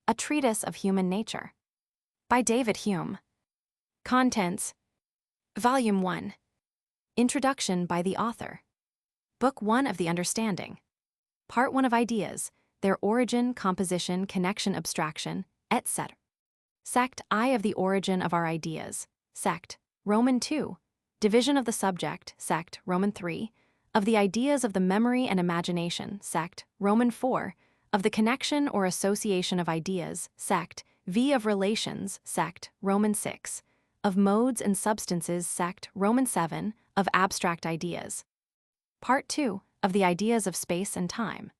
A Treatise of Human Nature. By David Hume. Contents. Volume 1. Introduction by the author. Book 1 of the Understanding. Part 1 of Ideas, their origin, composition, connection, abstraction, etc. Sect I of the origin of our ideas. Sect. Roman 2. Division of the subject. Sect. Roman 3. Of the ideas of the memory and imagination. Sect. Roman 4. Of the connection or association of ideas. Sect. V of relations. Sect. Roman 6. Of modes and substances. Sect. Roman 7. Of abstract ideas. Part 2. Of the ideas of space and time.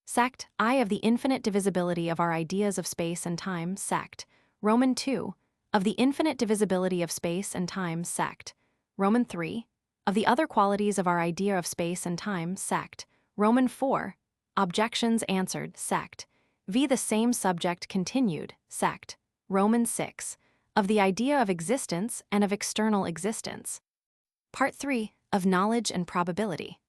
Sect I of the infinite divisibility of our ideas of space and time. Sect. Roman 2. Of the infinite divisibility of space and time. Sect. Roman 3. Of the other qualities of our idea of space and time. Sect. Roman 4. Objections answered. Sect. V the same subject continued. Sect. Roman 6. Of the idea of existence and of external existence. Part 3. Of knowledge and probability.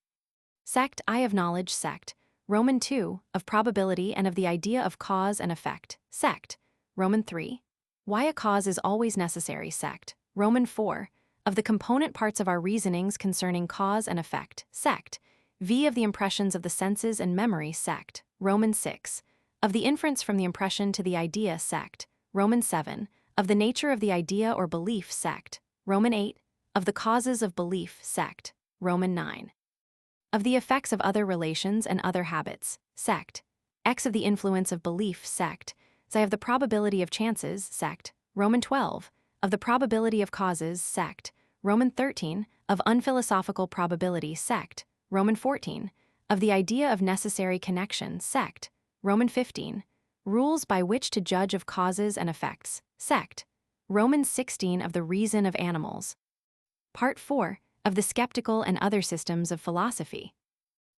Sect I of knowledge. Sect. Roman 2. Of probability and of the idea of cause and effect. Sect. Roman 3. Why a cause is always necessary. Sect. Roman 4. Of the component parts of our reasonings concerning cause and effect. Sect. V of the impressions of the senses and memory. Sect. Roman 6. Of the inference from the impression to the idea. Sect. Roman 7. Of the nature of the idea or belief. Sect. Roman 8. Of the causes of belief. Sect. Roman 9. Of the effects of other relations and other habits. Sect. X of the influence of belief. Sect. Xi of the probability of chances. Sect. Roman 12. Of the probability of causes. Sect. Roman 13. Of unphilosophical probability. Sect. Roman 14. Of the idea of necessary connection. Sect. Roman 15. Rules by which to judge of causes and effects. Sect. Roman 16. Of the reason of animals. Part 4. Of the skeptical and other systems of philosophy.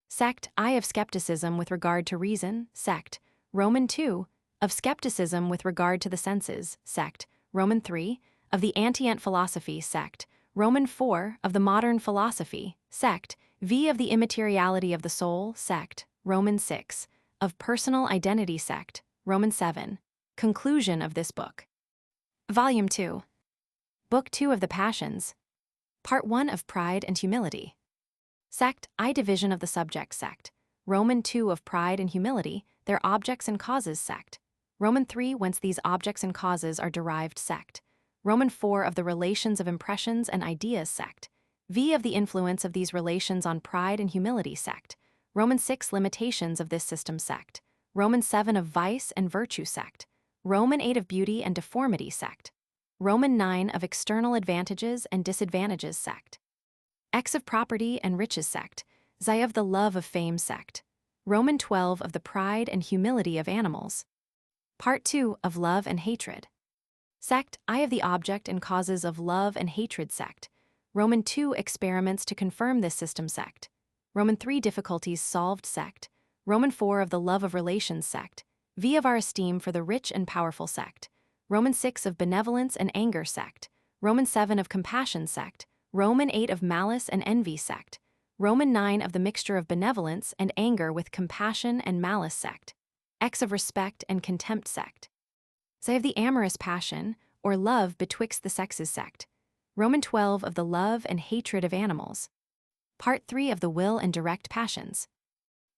Sect I of skepticism with regard to reason. Sect. Roman 2. Of skepticism with regard to the senses. Sect. Roman 3. Of the antient philosophy. Sect. Roman 4. Of the modern philosophy. Sect. V of the immateriality of the soul. Sect. Roman 6. Of personal identity. Sect. Roman 7. Conclusion of this book. Volume 2. Book 2 of the Passions. Part 1 of Pride and Humility. Sect I division of the subject. Sect. Roman 2 of pride and humility, their objects and causes. Sect. Roman 3 whence these objects and causes are derived. Sect. Roman 4 of the relations of impressions and ideas. Sect. V of the influence of these relations on pride and humility. Sect. Roman 6 limitations of this system. Sect. Roman 7 of vice and virtue. Sect. Roman 8 of beauty and deformity. Sect. Roman 9 of external advantages and disadvantages. Sect. X of property and riches. Sect. Xi of the love of fame. Sect. Roman 12 of the pride and humility of animals. Part 2 of love and hatred. Sect I of the object and causes of love and hatred. Sect. Roman 2 experiments to confirm this system. Sect. Roman 3 difficulties solved. Sect. Roman 4 of the love of relations. Sect. V of our esteem for the rich and powerful. Sect. Roman 6 of benevolence and anger. Sect. Roman 7 of compassion. Sect. Roman 8 of malice and envy. Sect. Roman 9 of the mixture of benevolence and anger with compassion and malice. Sect. X of respect and contempt. Sect. Xi of the amorous passion, or love betwixt the sexes. Sect. Roman 12 of the love and hatred of animals. Part 3 of the will and direct passions.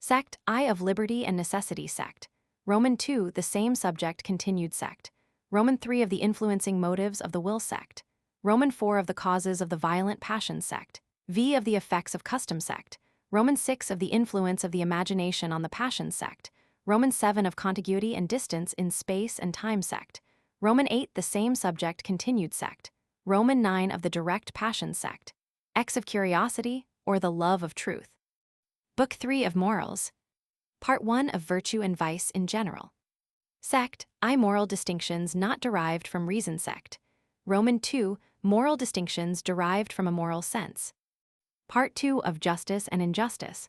Sect I of liberty and necessity. Sect. Roman 2 the same subject continued. Sect. Roman 3 of the influencing motives of the will. Sect. Roman 4 of the causes of the violent passions. Sect. V of the effects of custom. Sect. Roman 6 of the influence of the imagination on the passions. Sect. Roman 7 of contiguity and distance in space and time. Sect. Roman 8 the same subject continued. Sect. Roman 9 of the direct passions. Sect. X of curiosity, or the love of truth. Book 3 of Morals. Part 1 of Virtue and Vice in general. Sect I moral distinctions not derived from reason. Sect. Roman 2 moral distinctions derived from a moral sense. Part 2 of Justice and Injustice.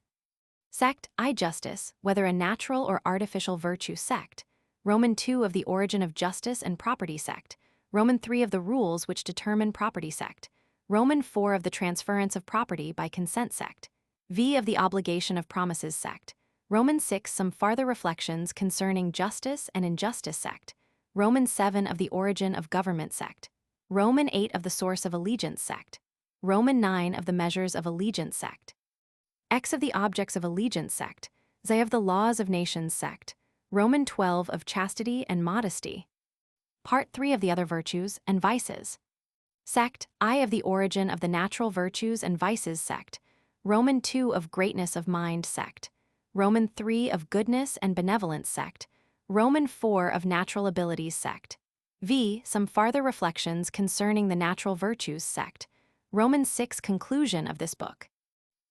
Sect I justice, whether a natural or artificial virtue. Sect. Roman 2 of the origin of justice and property. Sect. Roman 3 of the rules which determine property. Sect. Roman 4 of the transference of property by consent. Sect. V of the obligation of promises. Sect. Romans 6 Some farther reflections concerning justice and injustice sect. Romans 7 of the origin of government sect. Roman 8 of the source of allegiance sect. Roman 9 of the measures of allegiance sect. X of the objects of allegiance sect. Z of the laws of nations sect. Roman 12 of chastity and modesty. Part 3 of the other virtues and vices. Sect, I of the origin of the natural virtues and vices sect. Roman 2 of greatness of mind sect. Roman 3 of goodness and benevolence sect. Roman 4 of natural abilities sect. V. Some farther reflections concerning the natural virtues sect. Roman 6 conclusion of this book.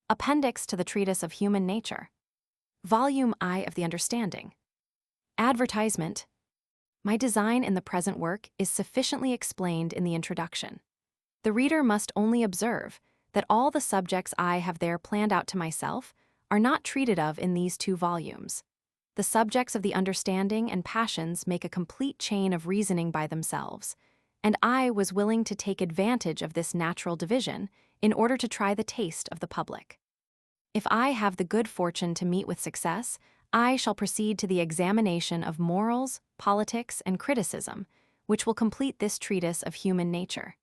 Appendix to the Treatise of Human Nature. Volume I of the Understanding. Advertisement. My design in the present work is sufficiently explained in the introduction. The reader must only observe that all the subjects I have there planned out to myself are not treated of in these 2 volumes. The subjects of the understanding and passions make a complete chain of reasoning by themselves, and I was willing to take advantage of this natural division in order to try the taste of the public. If I have the good fortune to meet with success, I shall proceed to the examination of morals, politics, and criticism, which will complete this treatise of human nature.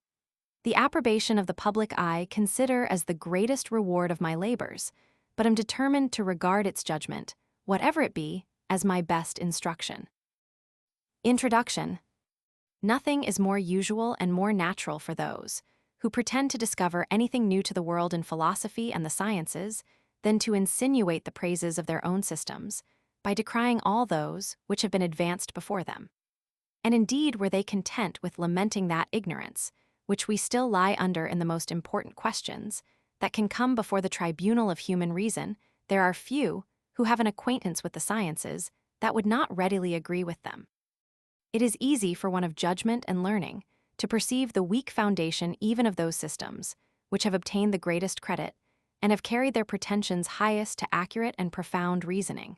The approbation of the public I consider as the greatest reward of my labors, but am determined to regard its judgment, whatever it be, as my best instruction. Introduction. Nothing is more usual and more natural for those who pretend to discover anything new to the world in philosophy and the sciences than to insinuate the praises of their own systems by decrying all those which have been advanced before them. And indeed were they content with lamenting that ignorance, which we still lie under in the most important questions, that can come before the tribunal of human reason, there are few who have an acquaintance with the sciences that would not readily agree with them. It is easy for one of judgment and learning to perceive the weak foundation even of those systems which have obtained the greatest credit and have carried their pretensions highest to accurate and profound reasoning.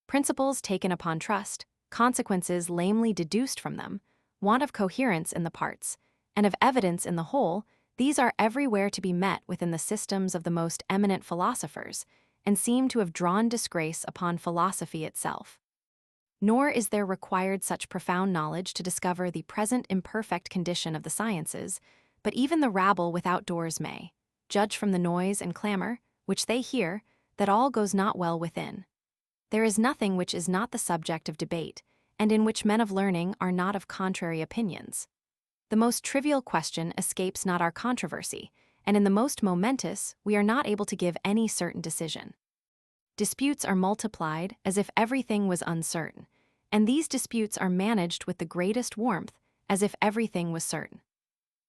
Principles taken upon trust, consequences lamely deduced from them, want of coherence in the parts, and of evidence in the whole, these are everywhere to be met within the systems of the most eminent philosophers, and seem to have drawn disgrace upon philosophy itself. Nor is there required such profound knowledge to discover the present imperfect condition of the sciences, but even the rabble without doors may judge from the noise and clamor, which they hear, that all goes not well within. There is nothing which is not the subject of debate, and in which men of learning are not of contrary opinions. The most trivial question escapes not our controversy, and in the most momentous we are not able to give any certain decision. Disputes are multiplied as if everything was uncertain, and these disputes are managed with the greatest warmth as if everything was certain.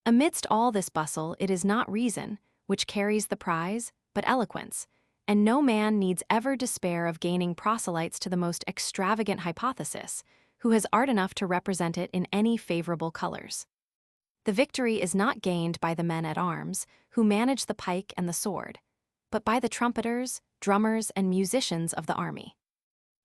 Amidst all this bustle it is not reason which carries the prize, but eloquence, and no man needs ever despair of gaining proselytes to the most extravagant hypothesis, who has art enough to represent it in any favorable colors. The victory is not gained by the men at arms, who manage the pike and the sword, but by the trumpeters, drummers, and musicians of the army.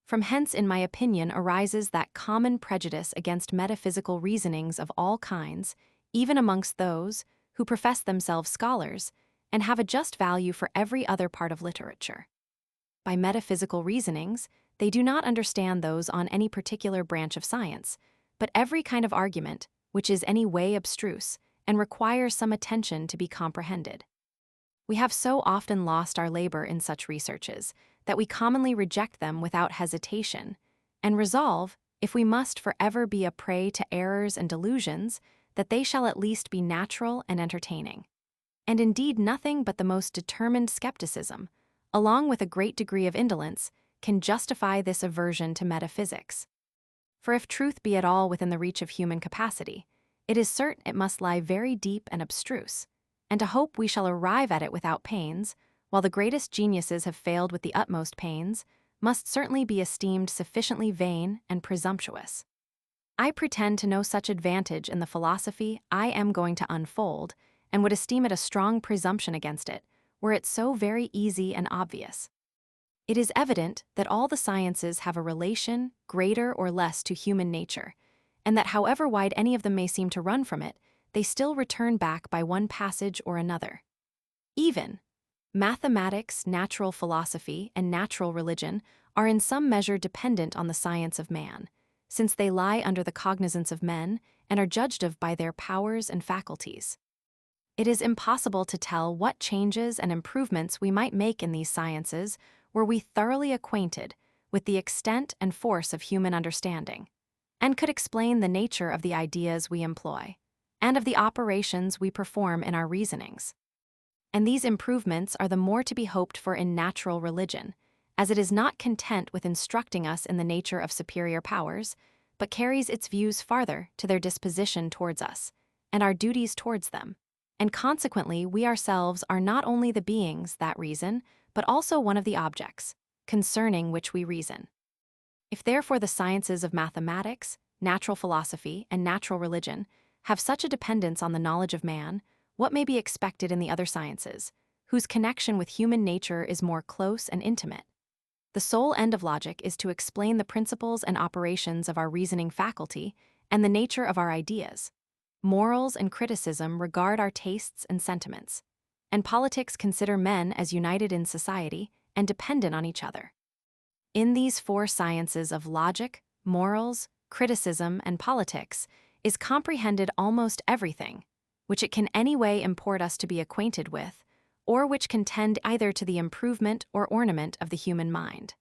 From hence, in my opinion, arises that common prejudice against metaphysical reasonings of all kinds, even amongst those who profess themselves scholars, and have a just value for every other part of literature. By metaphysical reasonings, they do not understand those on any particular branch of science, but every kind of argument which is any way abstruse and requires some attention to be comprehended. We have so often lost our labor in such researches that we commonly reject them without hesitation, and resolve, if we must forever be a prey to errors and delusions, that they shall at least be natural and entertaining. And indeed nothing but the most determined skepticism, along with a great degree of indolence, can justify this aversion to metaphysics. For if truth be at all within the reach of human capacity, it is certain it must lie very deep and abstruse, and to hope we shall arrive at it without pains, while the greatest geniuses have failed with the utmost pains, must certainly be esteemed sufficiently vain and presumptuous. I pretend to no such advantage in the philosophy I am going to unfold, and would esteem it a strong presumption against it, were it so very easy and obvious. It is evident that all the sciences have a relation, greater or less, to human nature, and that however wide any of them may seem to run from it, they still return back by one passage or another. Even mathematics, natural philosophy, and natural religion are in some measure dependent on the science of man, since they lie under the cognizance of men and are judged of by their powers and faculties. It is impossible to tell what changes and improvements we might make in these sciences were we thoroughly acquainted with the extent and force of human understanding, and could explain the nature of the ideas we employ, and of the operations we perform in our reasonings. And these improvements are the more to be hoped for in natural religion, as it is not content with instructing us in the nature of superior powers, but carries its views farther to their disposition towards us, and our duties towards them. And consequently, we ourselves are not only the beings that reason, but also one of the objects, concerning which we reason. If therefore the sciences of mathematics, natural philosophy, and natural religion have such a dependence on the knowledge of man, what may be expected in the other sciences, whose connection with human nature is more close and intimate? The sole end of logic is to explain the principles and operations of our reasoning faculty and the nature of our ideas. Morals and criticism regard our tastes and sentiments, and politics consider men as united in society and dependent on each other. In these four sciences of logic, morals, criticism, and politics is comprehended almost everything which it can any way import us to be acquainted with, or which can tend either to the improvement or ornament of the human mind.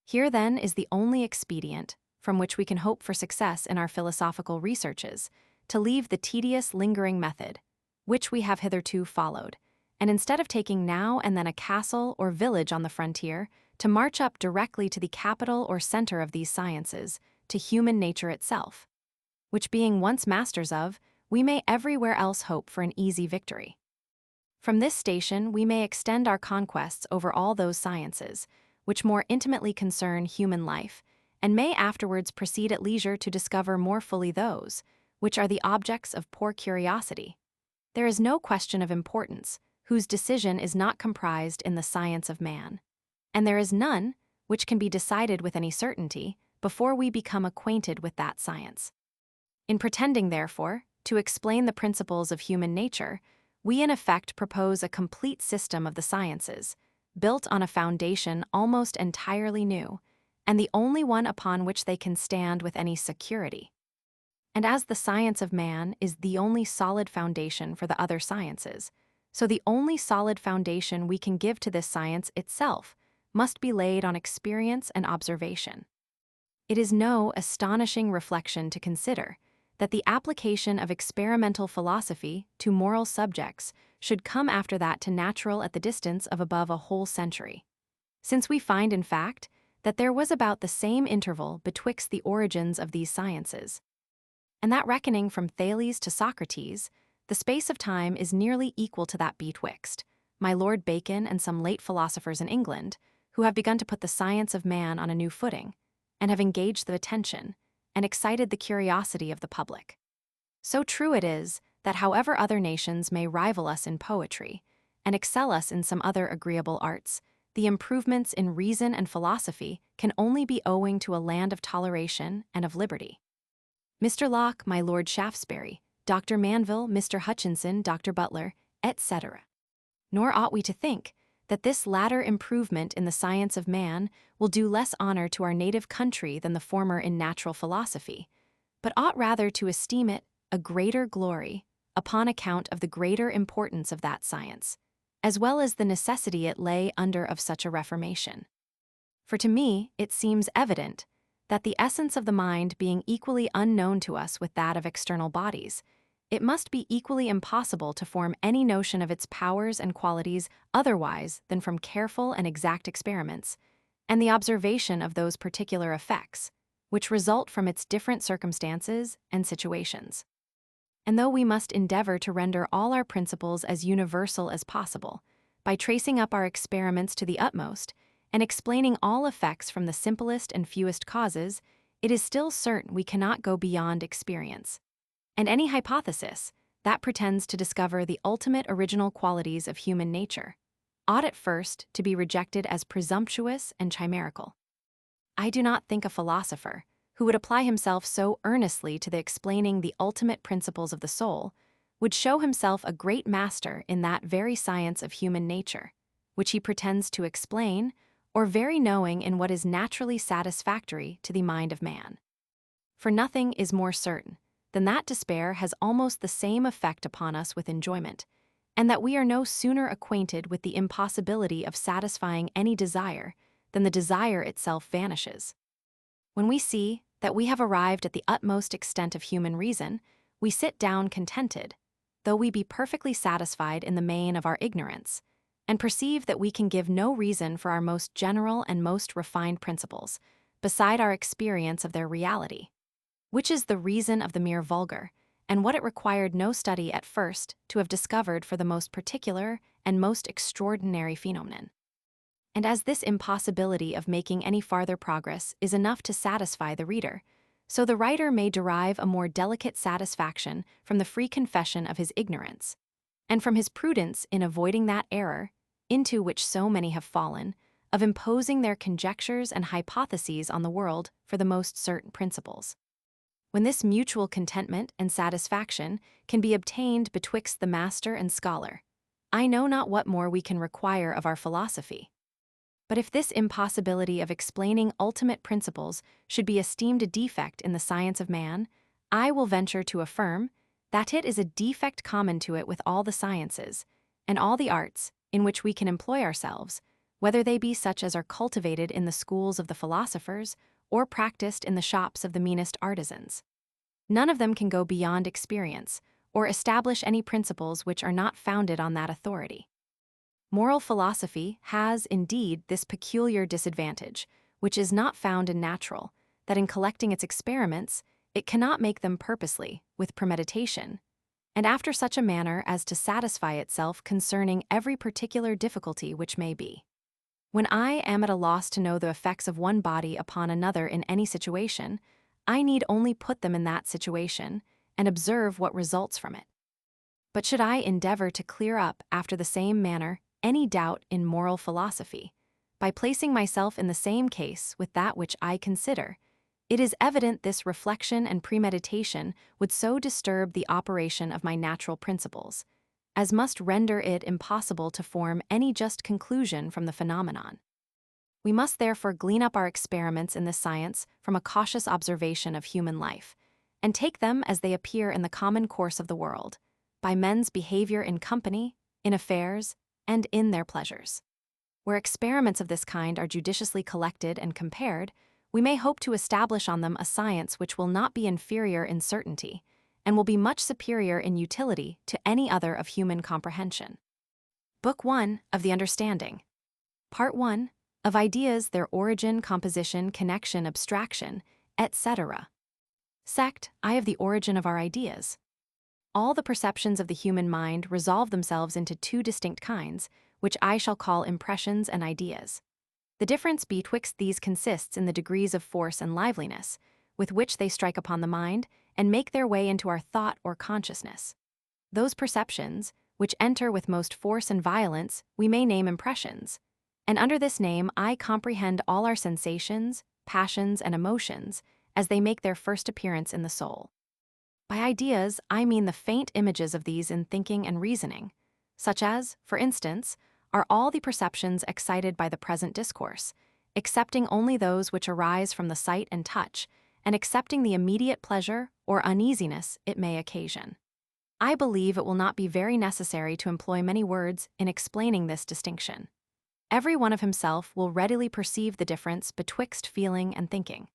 Here, then, is the only expedient from which we can hope for success in our philosophical researches, to leave the tedious, lingering method, which we have hitherto followed, and instead of taking now and then a castle or village on the frontier, to march up directly to the capital or center of these sciences, to human nature itself, which being once masters of, we may everywhere else hope for an easy victory. From this station we may extend our conquests over all those sciences, which more intimately concern human life, and may afterwards proceed at leisure to discover more fully those, which are the objects of poor curiosity. There is no question of importance, whose decision is not comprised in the science of man, and there is none which can be decided with any certainty before we become acquainted with that science. In pretending, therefore, to explain the principles of human nature, we in effect propose a complete system of the sciences, built on a foundation almost entirely new, and the only one upon which they can stand with any security. And as the science of man is the only solid foundation for the other sciences, so the only solid foundation we can give to this science itself must be laid on experience and observation. It is no astonishing reflection to consider that the application of experimental philosophy to moral subjects should come after that to natural at the distance of above a whole century, since we find, in fact, that there was about the same interval betwixt the origins of these sciences, and that reckoning from Thales to Socrates, the space of time is nearly equal to that betwixt my Lord Bacon and some late philosophers in England, who have begun to put the science of man on a new footing, and have engaged the attention and excited the curiosity of the public. So true it is that however other nations may rival us in poetry, and excel us in some other agreeable arts, the improvements in reason and philosophy can only be owing to a land of toleration and of liberty. Mr. Locke, my Lord Shaftesbury, Dr. Manville, Mr. Hutchinson, Dr. Butler, etc. Nor ought we to think that this latter improvement in the science of man will do less honor to our native country than the former in natural philosophy, but ought rather to esteem it a greater glory upon account of the greater importance of that science, as well as the necessity it lay under of such a reformation. For to me it seems evident that the essence of the mind being equally unknown to us with that of external bodies, it must be equally impossible to form any notion of its powers and qualities otherwise than from careful and exact experiments, and the observation of those particular effects, which result from its different circumstances and situations. And though we must endeavor to render all our principles as universal as possible, by tracing up our experiments to the utmost, and explaining all effects from the simplest and fewest causes, it is still certain we cannot go beyond experience. And any hypothesis that pretends to discover the ultimate original qualities of human nature ought at first to be rejected as presumptuous and chimerical. I do not think a philosopher, who would apply himself so earnestly to the explaining the ultimate principles of the soul, would show himself a great master in that very science of human nature, which he pretends to explain, or very knowing in what is naturally satisfactory to the mind of man. For nothing is more certain than that despair has almost the same effect upon us with enjoyment, and that we are no sooner acquainted with the impossibility of satisfying any desire than the desire itself vanishes. When we see that we have arrived at the utmost extent of human reason, we sit down contented, though we be perfectly satisfied in the main of our ignorance, and perceive that we can give no reason for our most general and most refined principles, beside our experience of their reality, which is the reason of the mere vulgar, and what it required no study at first to have discovered for the most particular and most extraordinary phenomenon. And as this impossibility of making any farther progress is enough to satisfy the reader, so the writer may derive a more delicate satisfaction from the free confession of his ignorance, and from his prudence in avoiding that error, into which so many have fallen, of imposing their conjectures and hypotheses on the world for the most certain principles. When this mutual contentment and satisfaction can be obtained betwixt the master and scholar, I know not what more we can require of our philosophy. But if this impossibility of explaining ultimate principles should be esteemed a defect in the science of man, I will venture to affirm that it is a defect common to it with all the sciences, and all the arts in which we can employ ourselves, whether they be such as are cultivated in the schools of the philosophers, or practiced in the shops of the meanest artisans. None of them can go beyond experience, or establish any principles which are not founded on that authority. Moral philosophy has, indeed, this peculiar disadvantage, which is not found in natural, that in collecting its experiments, it cannot make them purposely, with premeditation, and after such a manner as to satisfy itself concerning every particular difficulty which may be. When I am at a loss to know the effects of one body upon another in any situation, I need only put them in that situation, and observe what results from it. But should I endeavor to clear up, after the same manner, any doubt in moral philosophy, by placing myself in the same case with that which I consider, it is evident this reflection and premeditation would so disturb the operation of my natural principles, as must render it impossible to form any just conclusion from the phenomenon. We must therefore glean up our experiments in this science from a cautious observation of human life, and take them as they appear in the common course of the world, by men's behavior in company, in affairs, and in their pleasures. Where experiments of this kind are judiciously collected and compared, we may hope to establish on them a science which will not be inferior in certainty, and will be much superior in utility to any other of human comprehension. Book 1 of the Understanding. Part 1 of Ideas, their Origin, Composition, Connection, Abstraction, etc. Sect, I of the Origin of our Ideas. All the perceptions of the human mind resolve themselves into two distinct kinds, which I shall call impressions and ideas. The difference betwixt these consists in the degrees of force and liveliness, with which they strike upon the mind and make their way into our thought or consciousness. Those perceptions, which enter with most force and violence, we may name impressions, and under this name I comprehend all our sensations, passions, and emotions, as they make their first appearance in the soul. By ideas, I mean the faint images of these in thinking and reasoning, such as, for instance, are all the perceptions excited by the present discourse, excepting only those which arise from the sight and touch, and excepting the immediate pleasure or uneasiness it may occasion. I believe it will not be very necessary to employ many words in explaining this distinction. Every one of himself will readily perceive the difference betwixt feeling and thinking.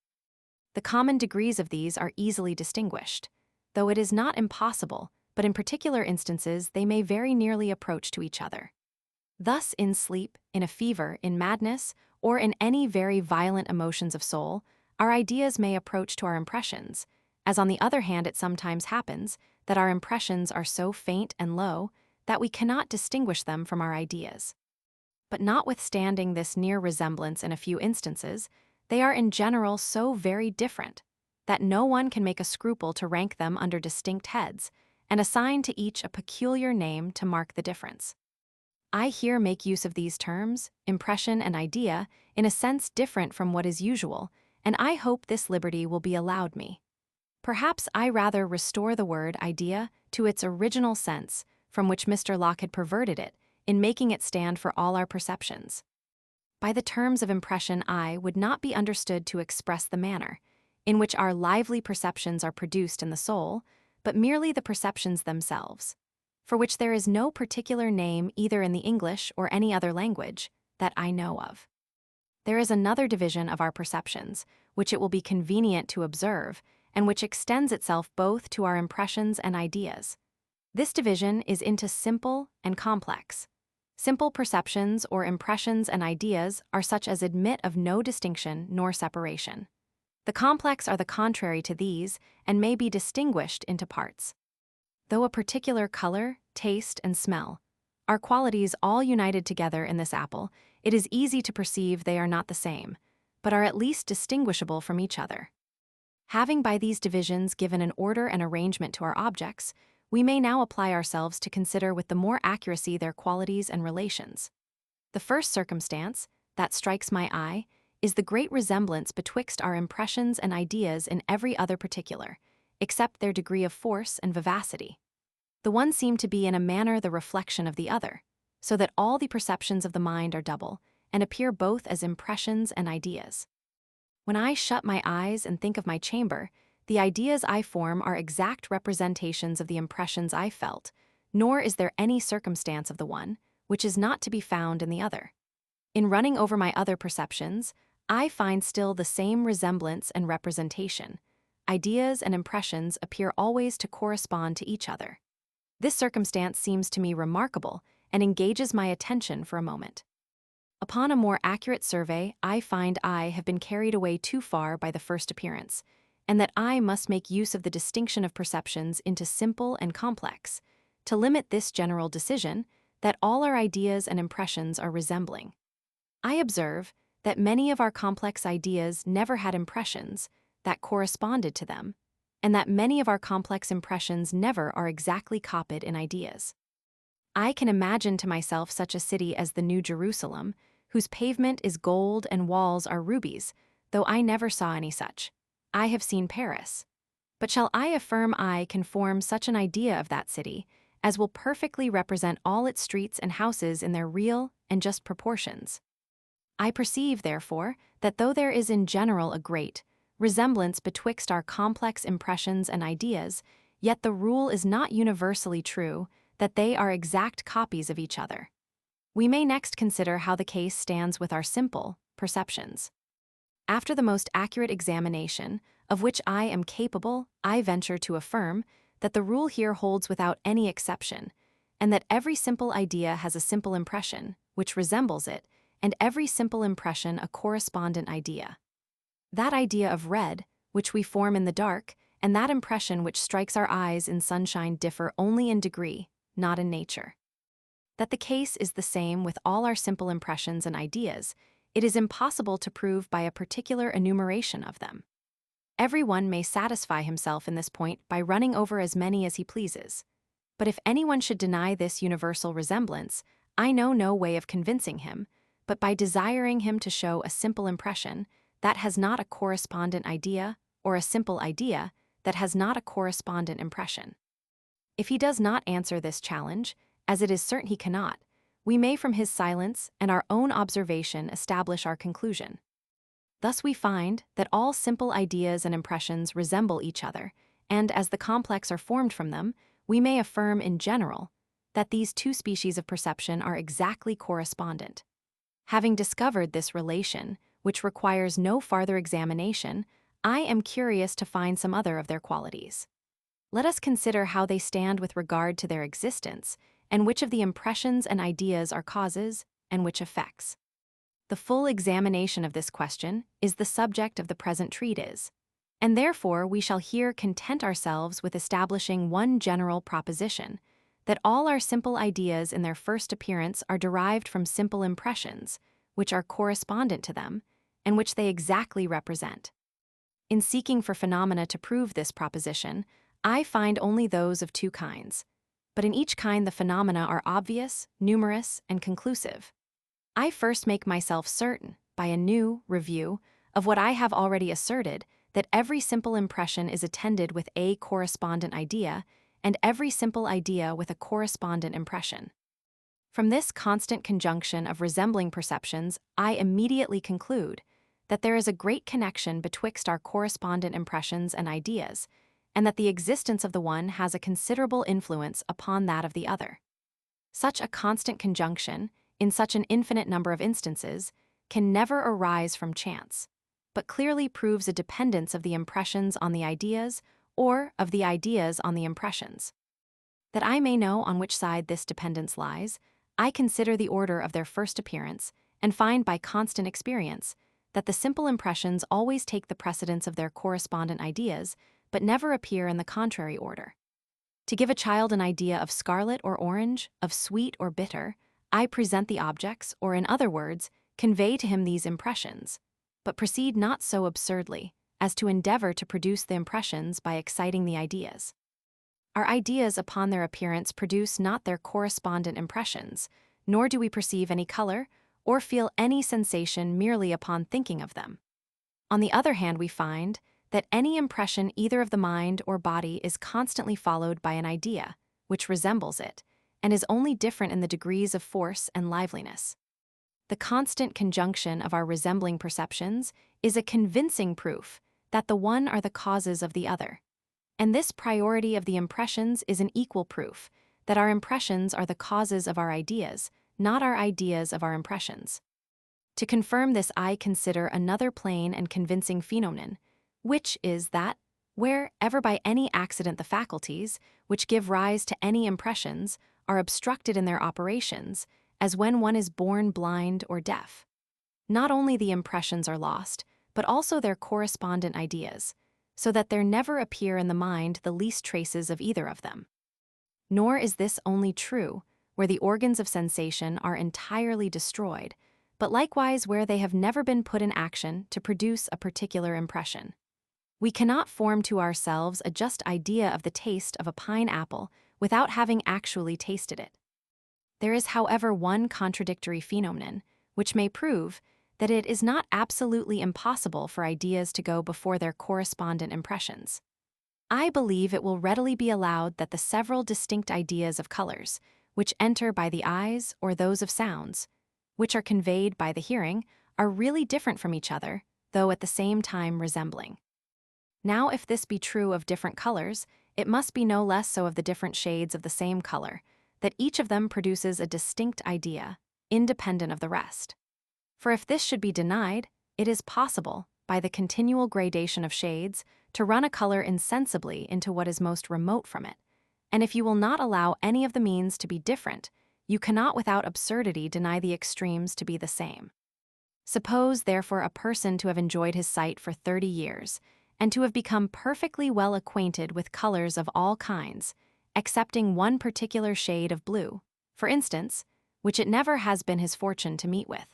The common degrees of these are easily distinguished, though it is not impossible, but in particular instances they may very nearly approach to each other. Thus, in sleep, in a fever, in madness, or in any very violent emotions of soul, our ideas may approach to our impressions, as on the other hand it sometimes happens that our impressions are so faint and low that we cannot distinguish them from our ideas. But notwithstanding this near resemblance in a few instances, they are in general so very different that no one can make a scruple to rank them under distinct heads, and assign to each a peculiar name to mark the difference. I here make use of these terms, impression and idea, in a sense different from what is usual, and I hope this liberty will be allowed me. Perhaps I rather restore the word idea to its original sense, from which Mr. Locke had perverted it, in making it stand for all our perceptions. By the terms of impression, I would not be understood to express the manner in which our lively perceptions are produced in the soul, but merely the perceptions themselves, for which there is no particular name either in the English or any other language that I know of. There is another division of our perceptions, which it will be convenient to observe, and which extends itself both to our impressions and ideas. This division is into simple and complex. Simple perceptions or impressions and ideas are such as admit of no distinction nor separation. The complex are the contrary to these and may be distinguished into parts. Though a particular color, taste, and smell are qualities all united together in this apple, it is easy to perceive they are not the same, but are at least distinguishable from each other. Having by these divisions given an order and arrangement to our objects, we may now apply ourselves to consider with the more accuracy their qualities and relations. The first circumstance that strikes my eye is the great resemblance betwixt our impressions and ideas in every other particular, except their degree of force and vivacity. The one seem to be in a manner the reflection of the other, so that all the perceptions of the mind are double, and appear both as impressions and ideas. When I shut my eyes and think of my chamber, the ideas I form are exact representations of the impressions I felt, nor is there any circumstance of the one which is not to be found in the other. In running over my other perceptions, I find still the same resemblance and representation. Ideas and impressions appear always to correspond to each other. This circumstance seems to me remarkable and engages my attention for a moment. Upon a more accurate survey, I find I have been carried away too far by the first appearance, and that I must make use of the distinction of perceptions into simple and complex, to limit this general decision that all our ideas and impressions are resembling. I observe that many of our complex ideas never had impressions that corresponded to them, and that many of our complex impressions never are exactly copied in ideas. I can imagine to myself such a city as the New Jerusalem, whose pavement is gold and walls are rubies, though I never saw any such. I have seen Paris. But shall I affirm I can form such an idea of that city as will perfectly represent all its streets and houses in their real and just proportions? I perceive, therefore, that though there is in general a great resemblance betwixt our complex impressions and ideas, yet the rule is not universally true that they are exact copies of each other. We may next consider how the case stands with our simple perceptions. After the most accurate examination, of which I am capable, I venture to affirm that the rule here holds without any exception, and that every simple idea has a simple impression, which resembles it, and every simple impression a correspondent idea. That idea of red, which we form in the dark, and that impression which strikes our eyes in sunshine differ only in degree, not in nature. That the case is the same with all our simple impressions and ideas, it is impossible to prove by a particular enumeration of them. Every one may satisfy himself in this point by running over as many as he pleases. But if anyone should deny this universal resemblance, I know no way of convincing him, but by desiring him to show a simple impression that has not a correspondent idea, or a simple idea that has not a correspondent impression. If he does not answer this challenge, as it is certain he cannot, we may from his silence and our own observation establish our conclusion. Thus we find that all simple ideas and impressions resemble each other, and as the complex are formed from them, we may affirm in general that these two species of perception are exactly correspondent. Having discovered this relation, which requires no farther examination, I am curious to find some other of their qualities. Let us consider how they stand with regard to their existence, and which of the impressions and ideas are causes, and which effects. The full examination of this question is the subject of the present treatise, and therefore we shall here content ourselves with establishing one general proposition, that all our simple ideas in their first appearance are derived from simple impressions, which are correspondent to them, and which they exactly represent. In seeking for phenomena to prove this proposition, I find only those of two kinds, but in each kind the phenomena are obvious, numerous, and conclusive. I first make myself certain, by a new review, of what I have already asserted, that every simple impression is attended with a correspondent idea, and every simple idea with a correspondent impression. From this constant conjunction of resembling perceptions, I immediately conclude that there is a great connection betwixt our correspondent impressions and ideas, and that the existence of the one has a considerable influence upon that of the other. Such a constant conjunction, in such an infinite number of instances, can never arise from chance, but clearly proves a dependence of the impressions on the ideas or of the ideas on the impressions. That I may know on which side this dependence lies, I consider the order of their first appearance and find by constant experience that the simple impressions always take the precedence of their correspondent ideas, but never appear in the contrary order. To give a child an idea of scarlet or orange, of sweet or bitter, I present the objects, or in other words, convey to him these impressions, but proceed not so absurdly as to endeavor to produce the impressions by exciting the ideas. Our ideas upon their appearance produce not their correspondent impressions, nor do we perceive any color or feel any sensation merely upon thinking of them. On the other hand, we find that any impression either of the mind or body is constantly followed by an idea, which resembles it, and is only different in the degrees of force and liveliness. The constant conjunction of our resembling perceptions is a convincing proof that the one are the causes of the other, and this priority of the impressions is an equal proof that our impressions are the causes of our ideas, not our ideas of our impressions. To confirm this, I consider another plain and convincing phenomenon, which is that, wherever by any accident the faculties, which give rise to any impressions, are obstructed in their operations, as when one is born blind or deaf, not only the impressions are lost, but also their correspondent ideas, so that there never appear in the mind the least traces of either of them. Nor is this only true where the organs of sensation are entirely destroyed, but likewise where they have never been put in action to produce a particular impression. We cannot form to ourselves a just idea of the taste of a pineapple without having actually tasted it. There is, however, one contradictory phenomenon, which may prove that it is not absolutely impossible for ideas to go before their correspondent impressions. I believe it will readily be allowed that the several distinct ideas of colors, which enter by the eyes or those of sounds, which are conveyed by the hearing, are really different from each other, though at the same time resembling. Now, if this be true of different colors, it must be no less so of the different shades of the same color, that each of them produces a distinct idea, independent of the rest. For if this should be denied, it is possible, by the continual gradation of shades, to run a color insensibly into what is most remote from it, and if you will not allow any of the means to be different, you cannot without absurdity deny the extremes to be the same. Suppose, therefore, a person to have enjoyed his sight for 30 years, and to have become perfectly well acquainted with colors of all kinds, excepting one particular shade of blue, for instance, which it never has been his fortune to meet with.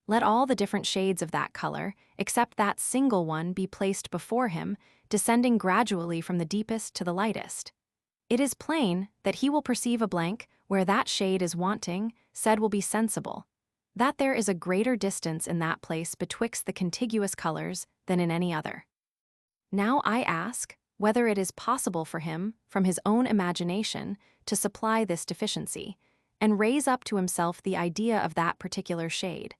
Let all the different shades of that color, except that single one, be placed before him, descending gradually from the deepest to the lightest. It is plain that he will perceive a blank where that shade is wanting, said will be sensible, that there is a greater distance in that place betwixt the contiguous colors than in any other. Now I ask whether it is possible for him, from his own imagination, to supply this deficiency, and raise up to himself the idea of that particular shade,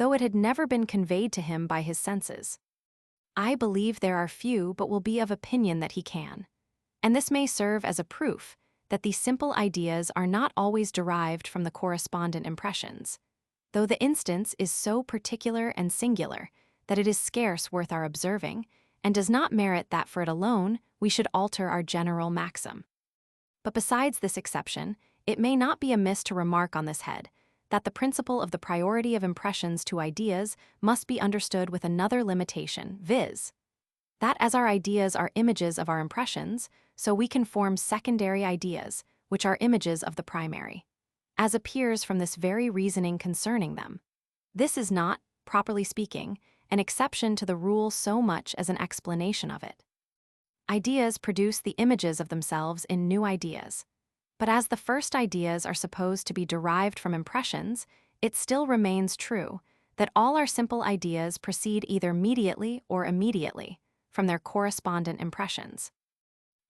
though it had never been conveyed to him by his senses. I believe there are few but will be of opinion that he can, and this may serve as a proof that these simple ideas are not always derived from the correspondent impressions, though the instance is so particular and singular that it is scarce worth our observing, and does not merit that for it alone we should alter our general maxim. But besides this exception, it may not be amiss to remark on this head that the principle of the priority of impressions to ideas must be understood with another limitation, viz., that as our ideas are images of our impressions, so we can form secondary ideas, which are images of the primary, as appears from this very reasoning concerning them. This is not, properly speaking, an exception to the rule so much as an explanation of it. Ideas produce the images of themselves in new ideas, but as the first ideas are supposed to be derived from impressions, it still remains true that all our simple ideas proceed either mediately or immediately from their correspondent impressions.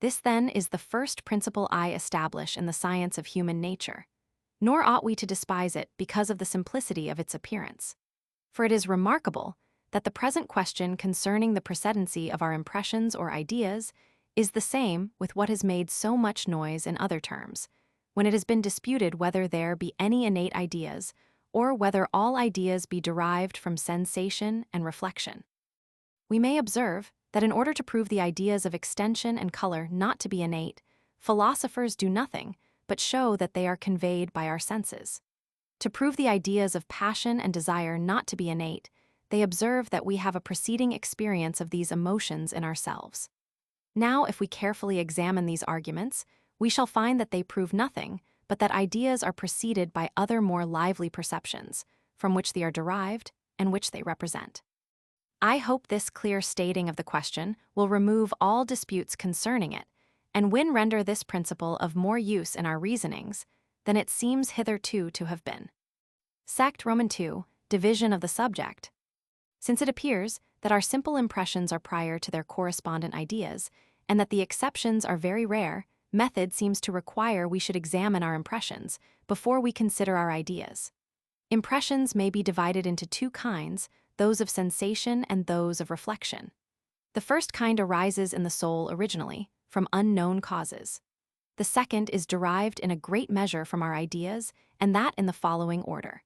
This then is the first principle I establish in the science of human nature, Nor ought we to despise it because of the simplicity of its appearance. For it is remarkable that the present question concerning the precedency of our impressions or ideas is the same with what has made so much noise in other terms, when it has been disputed whether there be any innate ideas, or whether all ideas be derived from sensation and reflection. We may observe that in order to prove the ideas of extension and color not to be innate, philosophers do nothing but show that they are conveyed by our senses. To prove the ideas of passion and desire not to be innate, they observe that we have a preceding experience of these emotions in ourselves. Now, if we carefully examine these arguments, we shall find that they prove nothing but that ideas are preceded by other more lively perceptions, from which they are derived and which they represent. I hope this clear stating of the question will remove all disputes concerning it, and when render this principle of more use in our reasonings than it seems hitherto to have been. Sect Roman 2, division of the subject. Since it appears that our simple impressions are prior to their correspondent ideas, and that the exceptions are very rare, method seems to require we should examine our impressions before we consider our ideas. Impressions may be divided into two kinds, those of sensation and those of reflection. The first kind arises in the soul originally, from unknown causes. The second is derived in a great measure from our ideas, and that in the following order.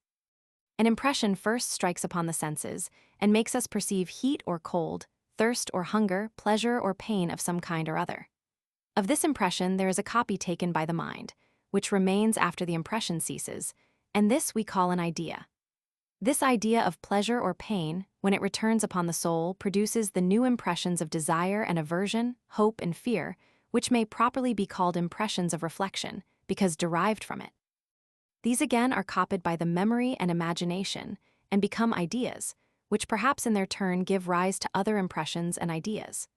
An impression first strikes upon the senses and makes us perceive heat or cold, thirst or hunger, pleasure or pain of some kind or other. Of this impression there is a copy taken by the mind, which remains after the impression ceases, and this we call an idea. This idea of pleasure or pain, when it returns upon the soul, produces the new impressions of desire and aversion, hope and fear, which may properly be called impressions of reflection, because derived from it. These again are copied by the memory and imagination, and become ideas, which perhaps in their turn give rise to other impressions and ideas.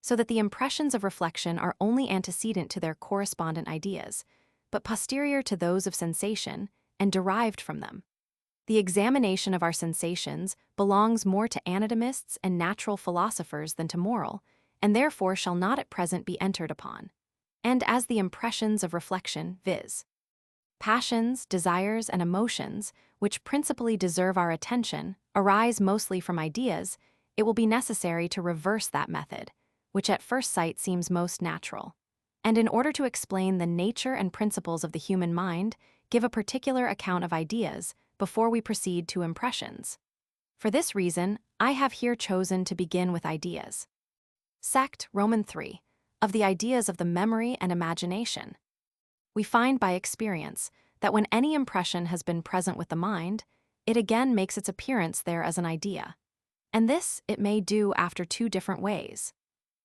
So that the impressions of reflection are only antecedent to their correspondent ideas, but posterior to those of sensation, and derived from them. The examination of our sensations belongs more to anatomists and natural philosophers than to moral, and therefore shall not at present be entered upon. And as the impressions of reflection, viz. Passions, desires, and emotions, which principally deserve our attention, arise mostly from ideas, it will be necessary to reverse that method, which at first sight seems most natural, and in order to explain the nature and principles of the human mind, give a particular account of ideas before we proceed to impressions. For this reason, I have here chosen to begin with ideas. Sect Roman 3, of the ideas of the memory and imagination. We find by experience that when any impression has been present with the mind, it again makes its appearance there as an idea, and this it may do after two different ways.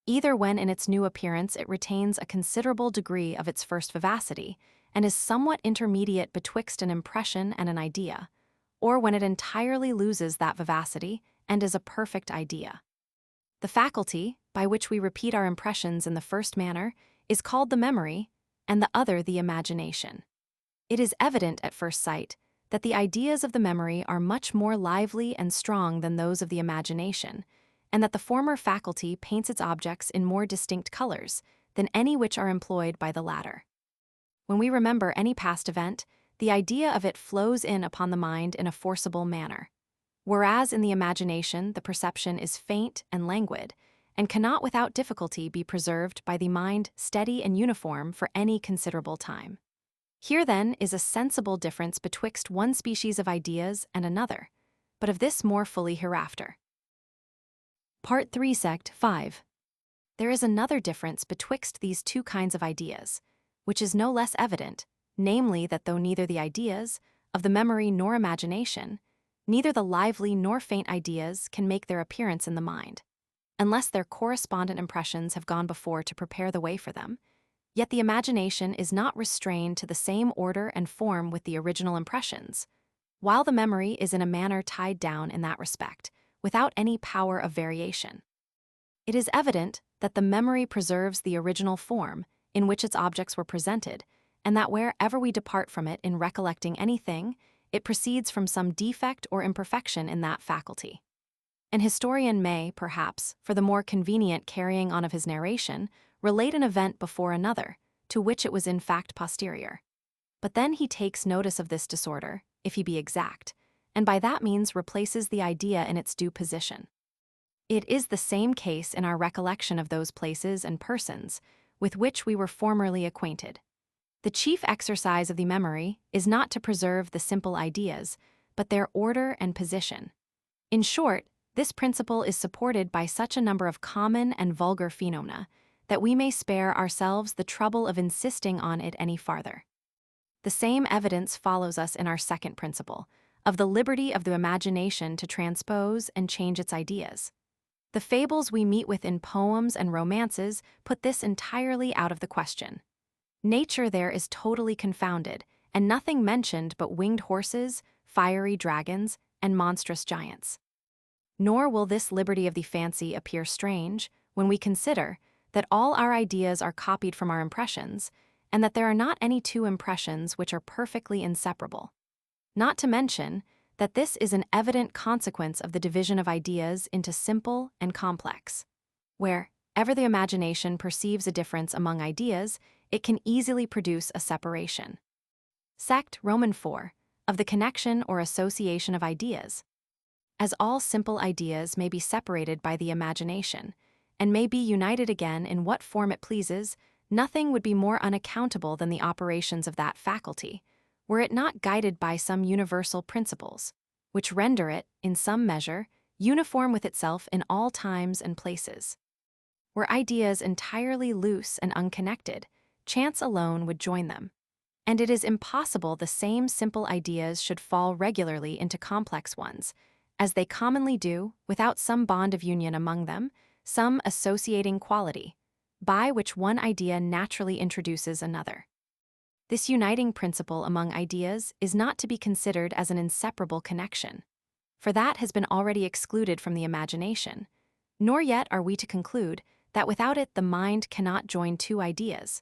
Either when in its new appearance it retains a considerable degree of its first vivacity and is somewhat intermediate betwixt an impression and an idea, or when it entirely loses that vivacity and is a perfect idea. The faculty, by which we repeat our impressions in the first manner, is called the memory, and the other the imagination. It is evident at first sight that the ideas of the memory are much more lively and strong than those of the imagination, and that the former faculty paints its objects in more distinct colors than any which are employed by the latter. When we remember any past event, the idea of it flows in upon the mind in a forcible manner, whereas in the imagination the perception is faint and languid, and cannot without difficulty be preserved by the mind steady and uniform for any considerable time. Here then is a sensible difference betwixt one species of ideas and another, but of this more fully hereafter. Part 3, Sect 5. There is another difference betwixt these two kinds of ideas, which is no less evident, namely that though neither the ideas of the memory nor imagination, neither the lively nor faint ideas can make their appearance in the mind, unless their correspondent impressions have gone before to prepare the way for them, yet the imagination is not restrained to the same order and form with the original impressions, while the memory is in a manner tied down in that respect, without any power of variation. It is evident that the memory preserves the original form in which its objects were presented, and that wherever we depart from it in recollecting anything, it proceeds from some defect or imperfection in that faculty. An historian may, perhaps, for the more convenient carrying on of his narration, relate an event before another, to which it was in fact posterior. But then he takes notice of this disorder, if he be exact, and by that means replaces the idea in its due position. It is the same case in our recollection of those places and persons with which we were formerly acquainted. The chief exercise of the memory is not to preserve the simple ideas, but their order and position. In short, this principle is supported by such a number of common and vulgar phenomena that we may spare ourselves the trouble of insisting on it any farther. The same evidence follows us in our second principle, of the liberty of the imagination to transpose and change its ideas. The fables we meet with in poems and romances put this entirely out of the question. Nature there is totally confounded, and nothing mentioned but winged horses, fiery dragons, and monstrous giants. Nor will this liberty of the fancy appear strange when we consider that all our ideas are copied from our impressions, and that there are not any two impressions which are perfectly inseparable. Not to mention that this is an evident consequence of the division of ideas into simple and complex. Wherever the imagination perceives a difference among ideas, it can easily produce a separation. Sect Roman 4, of the connection or association of ideas. As all simple ideas may be separated by the imagination, and may be united again in what form it pleases, nothing would be more unaccountable than the operations of that faculty, were it not guided by some universal principles, which render it, in some measure, uniform with itself in all times and places. Were ideas entirely loose and unconnected, chance alone would join them, and it is impossible the same simple ideas should fall regularly into complex ones, as they commonly do, without some bond of union among them, some associating quality, by which one idea naturally introduces another. This uniting principle among ideas is not to be considered as an inseparable connection, for that has been already excluded from the imagination, nor yet are we to conclude that without it the mind cannot join two ideas,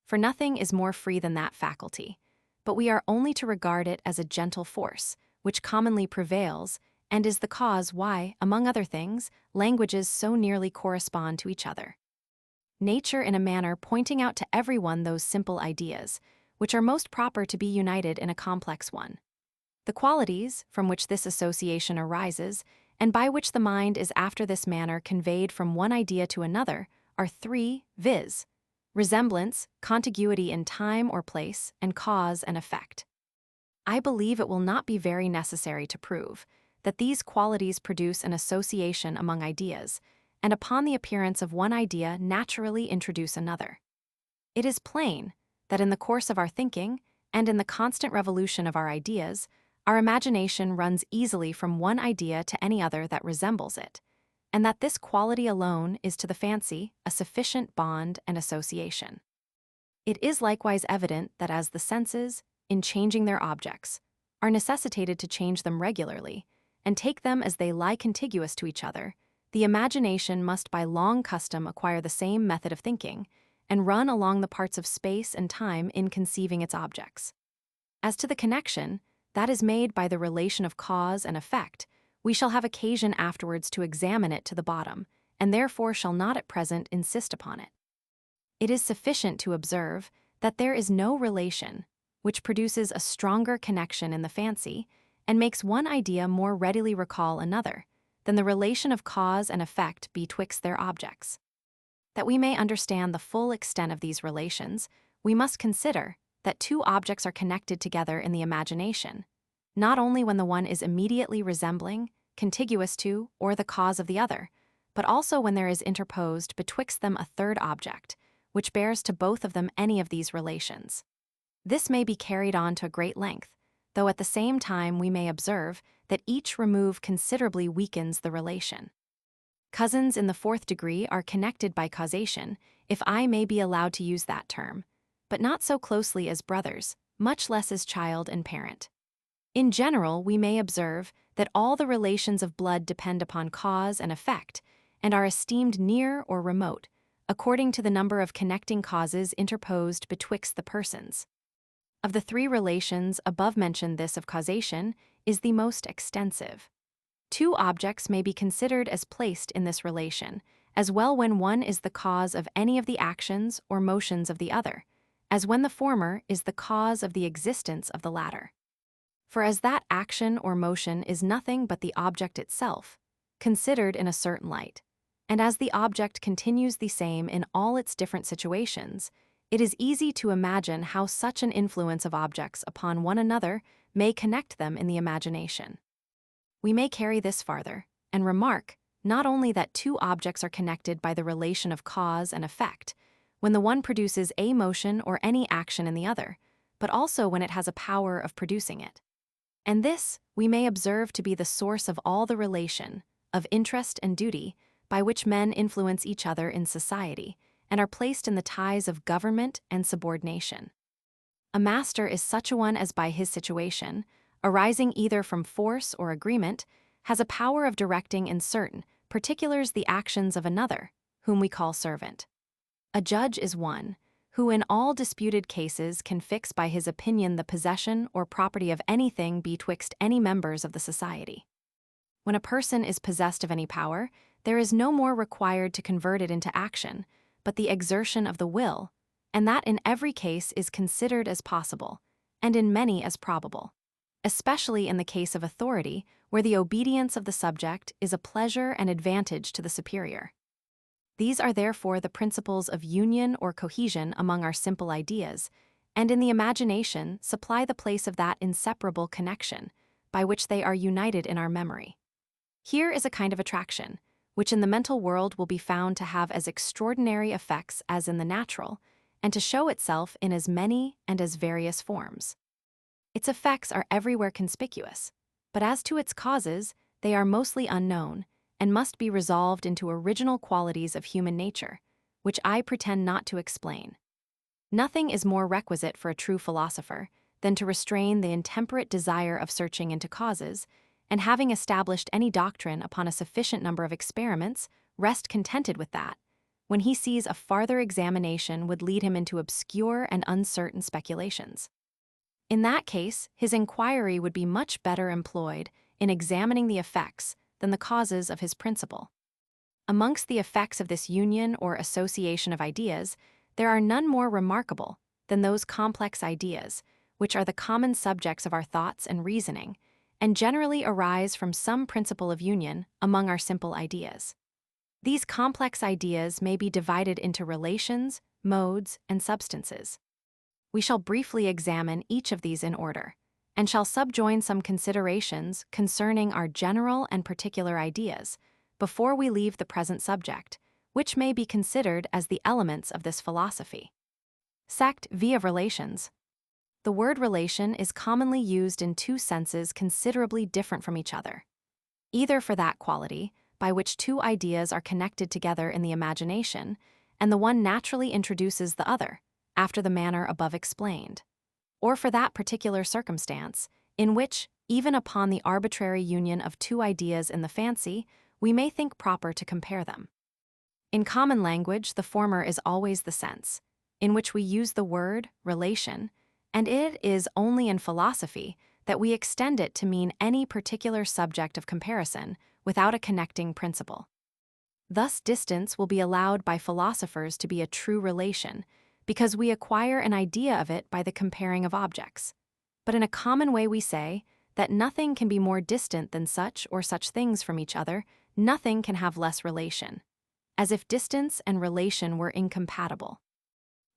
for nothing is more free than that faculty, but we are only to regard it as a gentle force, which commonly prevails, and is the cause why, among other things, languages so nearly correspond to each other. Nature in a manner pointing out to everyone those simple ideas, which are most proper to be united in a complex one. The qualities from which this association arises, and by which the mind is after this manner conveyed from one idea to another, are three, viz., resemblance, contiguity in time or place, and cause and effect. I believe it will not be very necessary to prove that these qualities produce an association among ideas, and upon the appearance of one idea naturally introduce another. It is plain that in the course of our thinking, and in the constant revolution of our ideas, our imagination runs easily from one idea to any other that resembles it, and that this quality alone is to the fancy a sufficient bond and association. It is likewise evident that as the senses, in changing their objects, are necessitated to change them regularly, and take them as they lie contiguous to each other, the imagination must by long custom acquire the same method of thinking, and run along the parts of space and time in conceiving its objects. As to the connection, that is made by the relation of cause and effect, we shall have occasion afterwards to examine it to the bottom, and therefore shall not at present insist upon it. It is sufficient to observe that there is no relation which produces a stronger connection in the fancy, and makes one idea more readily recall another, than the relation of cause and effect betwixt their objects. That we may understand the full extent of these relations, we must consider that two objects are connected together in the imagination, not only when the one is immediately resembling, contiguous to, or the cause of the other, but also when there is interposed betwixt them a third object, which bears to both of them any of these relations. This may be carried on to a great length, though at the same time we may observe that each remove considerably weakens the relation. Cousins in the fourth degree are connected by causation, if I may be allowed to use that term, but not so closely as brothers, much less as child and parent. In general, we may observe that all the relations of blood depend upon cause and effect, and are esteemed near or remote, according to the number of connecting causes interposed betwixt the persons. Of the three relations above mentioned, this of causation is the most extensive. Two objects may be considered as placed in this relation, as well when one is the cause of any of the actions or motions of the other, as when the former is the cause of the existence of the latter. For as that action or motion is nothing but the object itself, considered in a certain light, and as the object continues the same in all its different situations, it is easy to imagine how such an influence of objects upon one another may connect them in the imagination. We may carry this farther, and remark not only that two objects are connected by the relation of cause and effect, when the one produces a motion or any action in the other, but also when it has a power of producing it. And this we may observe to be the source of all the relation, of interest and duty, by which men influence each other in society, and are placed in the ties of government and subordination. A master is such a one as by his situation, arising either from force or agreement, has a power of directing in certain particulars the actions of another, whom we call servant. A judge is one, who in all disputed cases can fix by his opinion the possession or property of anything betwixt any members of the society. When a person is possessed of any power, there is no more required to convert it into action, but the exertion of the will, and that in every case is considered as possible, and in many as probable, especially in the case of authority, where the obedience of the subject is a pleasure and advantage to the superior. These are therefore the principles of union or cohesion among our simple ideas, and in the imagination supply the place of that inseparable connection, by which they are united in our memory. Here is a kind of attraction, which in the mental world will be found to have as extraordinary effects as in the natural, and to show itself in as many and as various forms. Its effects are everywhere conspicuous, but as to its causes, they are mostly unknown, and must be resolved into original qualities of human nature, which I pretend not to explain. Nothing is more requisite for a true philosopher than to restrain the intemperate desire of searching into causes, and having established any doctrine upon a sufficient number of experiments, rest contented with that, when he sees a farther examination would lead him into obscure and uncertain speculations. In that case, his inquiry would be much better employed in examining the effects than the causes of his principle. Amongst the effects of this union or association of ideas, there are none more remarkable than those complex ideas, which are the common subjects of our thoughts and reasoning, and generally arise from some principle of union among our simple ideas. These complex ideas may be divided into relations, modes, and substances. We shall briefly examine each of these in order, and shall subjoin some considerations concerning our general and particular ideas before we leave the present subject, which may be considered as the elements of this philosophy. Sect via relations. The word relation is commonly used in two senses considerably different from each other, either for that quality by which two ideas are connected together in the imagination, and the one naturally introduces the other, after the manner above explained, or for that particular circumstance, in which, even upon the arbitrary union of two ideas in the fancy, we may think proper to compare them. In common language, the former is always the sense, in which we use the word relation, and it is only in philosophy that we extend it to mean any particular subject of comparison without a connecting principle. Thus, distance will be allowed by philosophers to be a true relation, because we acquire an idea of it by the comparing of objects. But in a common way we say that nothing can be more distant than such or such things from each other, nothing can have less relation, as if distance and relation were incompatible.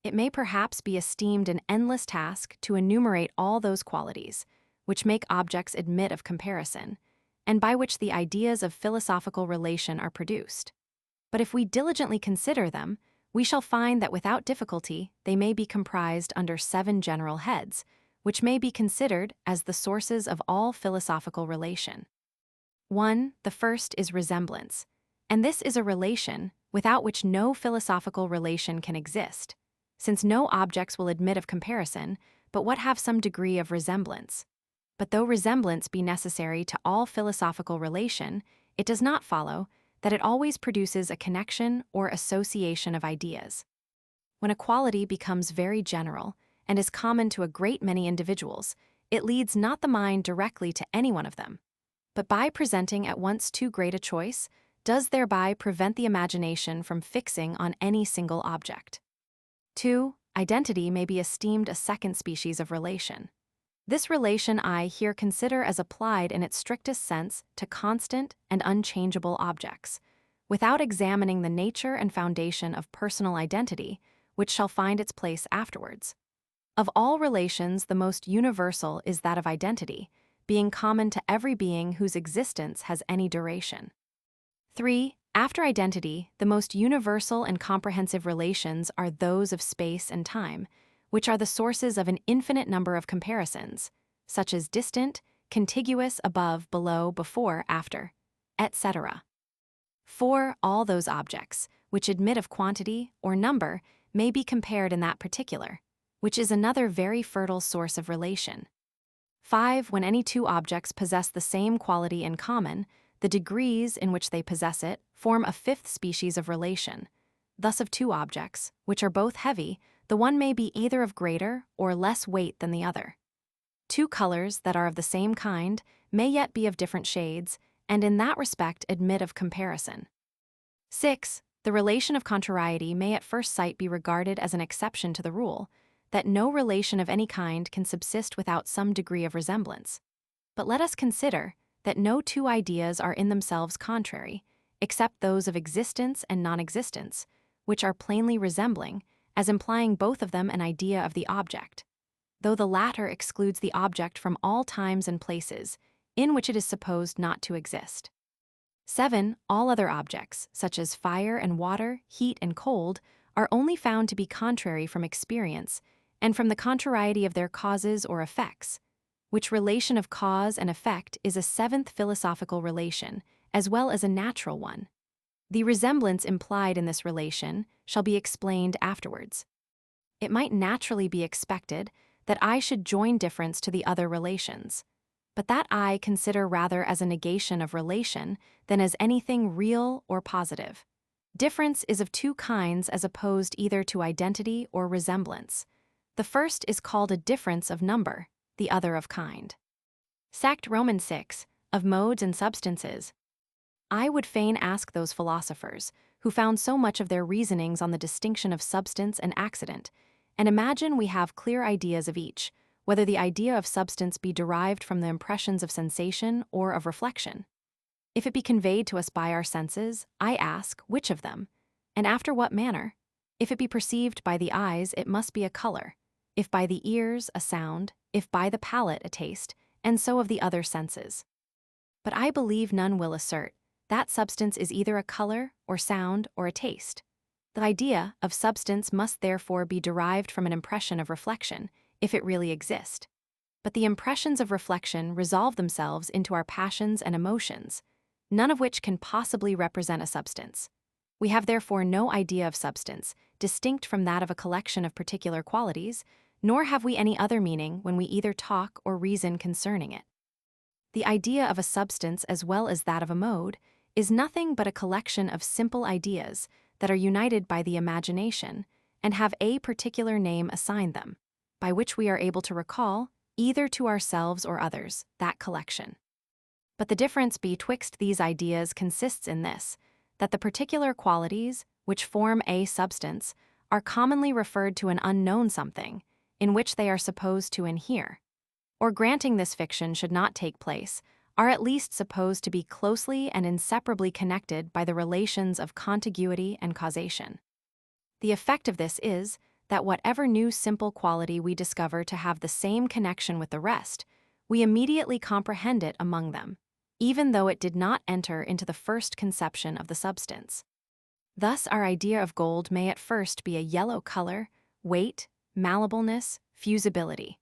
It may perhaps be esteemed an endless task to enumerate all those qualities which make objects admit of comparison, and by which the ideas of philosophical relation are produced. But if we diligently consider them, we shall find that without difficulty they may be comprised under 7 general heads, which may be considered as the sources of all philosophical relation. 1. The first is resemblance, and this is a relation without which no philosophical relation can exist, since no objects will admit of comparison but what have some degree of resemblance. But though resemblance be necessary to all philosophical relation, it does not follow that it always produces a connection or association of ideas. When a quality becomes very general and is common to a great many individuals, it leads not the mind directly to any one of them, but by presenting at once too great a choice, does thereby prevent the imagination from fixing on any single object. 2. identity may be esteemed a second species of relation. This relation I here consider as applied in its strictest sense to constant and unchangeable objects, without examining the nature and foundation of personal identity, which shall find its place afterwards. Of all relations, the most universal is that of identity, being common to every being whose existence has any duration. 3. After identity, the most universal and comprehensive relations are those of space and time, which are the sources of an infinite number of comparisons, such as distant, contiguous, above, below, before, after, etc. 4. All those objects, which admit of quantity or number, may be compared in that particular, which is another very fertile source of relation. 5. When any two objects possess the same quality in common, the degrees in which they possess it form a fifth species of relation. Thus of two objects, which are both heavy, the one may be either of greater or less weight than the other. Two colors that are of the same kind may yet be of different shades, and in that respect admit of comparison. 6. The relation of contrariety may at first sight be regarded as an exception to the rule, that no relation of any kind can subsist without some degree of resemblance. But let us consider that no two ideas are in themselves contrary, except those of existence and non-existence, which are plainly resembling, as implying both of them an idea of the object, though the latter excludes the object from all times and places in which it is supposed not to exist. 7. All other objects, such as fire and water, heat and cold, are only found to be contrary from experience and from the contrariety of their causes or effects, which relation of cause and effect is a seventh philosophical relation, as well as a natural one. The resemblance implied in this relation shall be explained afterwards. It might naturally be expected that I should join difference to the other relations, but that I consider rather as a negation of relation than as anything real or positive. Difference is of two kinds as opposed either to identity or resemblance. The first is called a difference of number, the other of kind. Sect Romans 6, of modes and substances. I would fain ask those philosophers, who found so much of their reasonings on the distinction of substance and accident, and imagine we have clear ideas of each, whether the idea of substance be derived from the impressions of sensation or of reflection. If it be conveyed to us by our senses, I ask, which of them, and after what manner? If it be perceived by the eyes, it must be a color, if by the ears, a sound, if by the palate, a taste, and so of the other senses. But I believe none will assert that substance is either a color, or sound, or a taste. The idea of substance must therefore be derived from an impression of reflection, if it really exist. But the impressions of reflection resolve themselves into our passions and emotions, none of which can possibly represent a substance. We have therefore no idea of substance, distinct from that of a collection of particular qualities, nor have we any other meaning when we either talk or reason concerning it. The idea of a substance as well as that of a mode is nothing but a collection of simple ideas that are united by the imagination and have a particular name assigned them, by which we are able to recall, either to ourselves or others, that collection. But the difference betwixt these ideas consists in this, that the particular qualities, which form a substance, are commonly referred to an unknown something, in which they are supposed to inhere, or granting this fiction should not take place, are at least supposed to be closely and inseparably connected by the relations of contiguity and causation. The effect of this is that whatever new simple quality we discover to have the same connection with the rest, we immediately comprehend it among them, even though it did not enter into the first conception of the substance. Thus our idea of gold may at first be a yellow color, weight, malleableness, fusibility.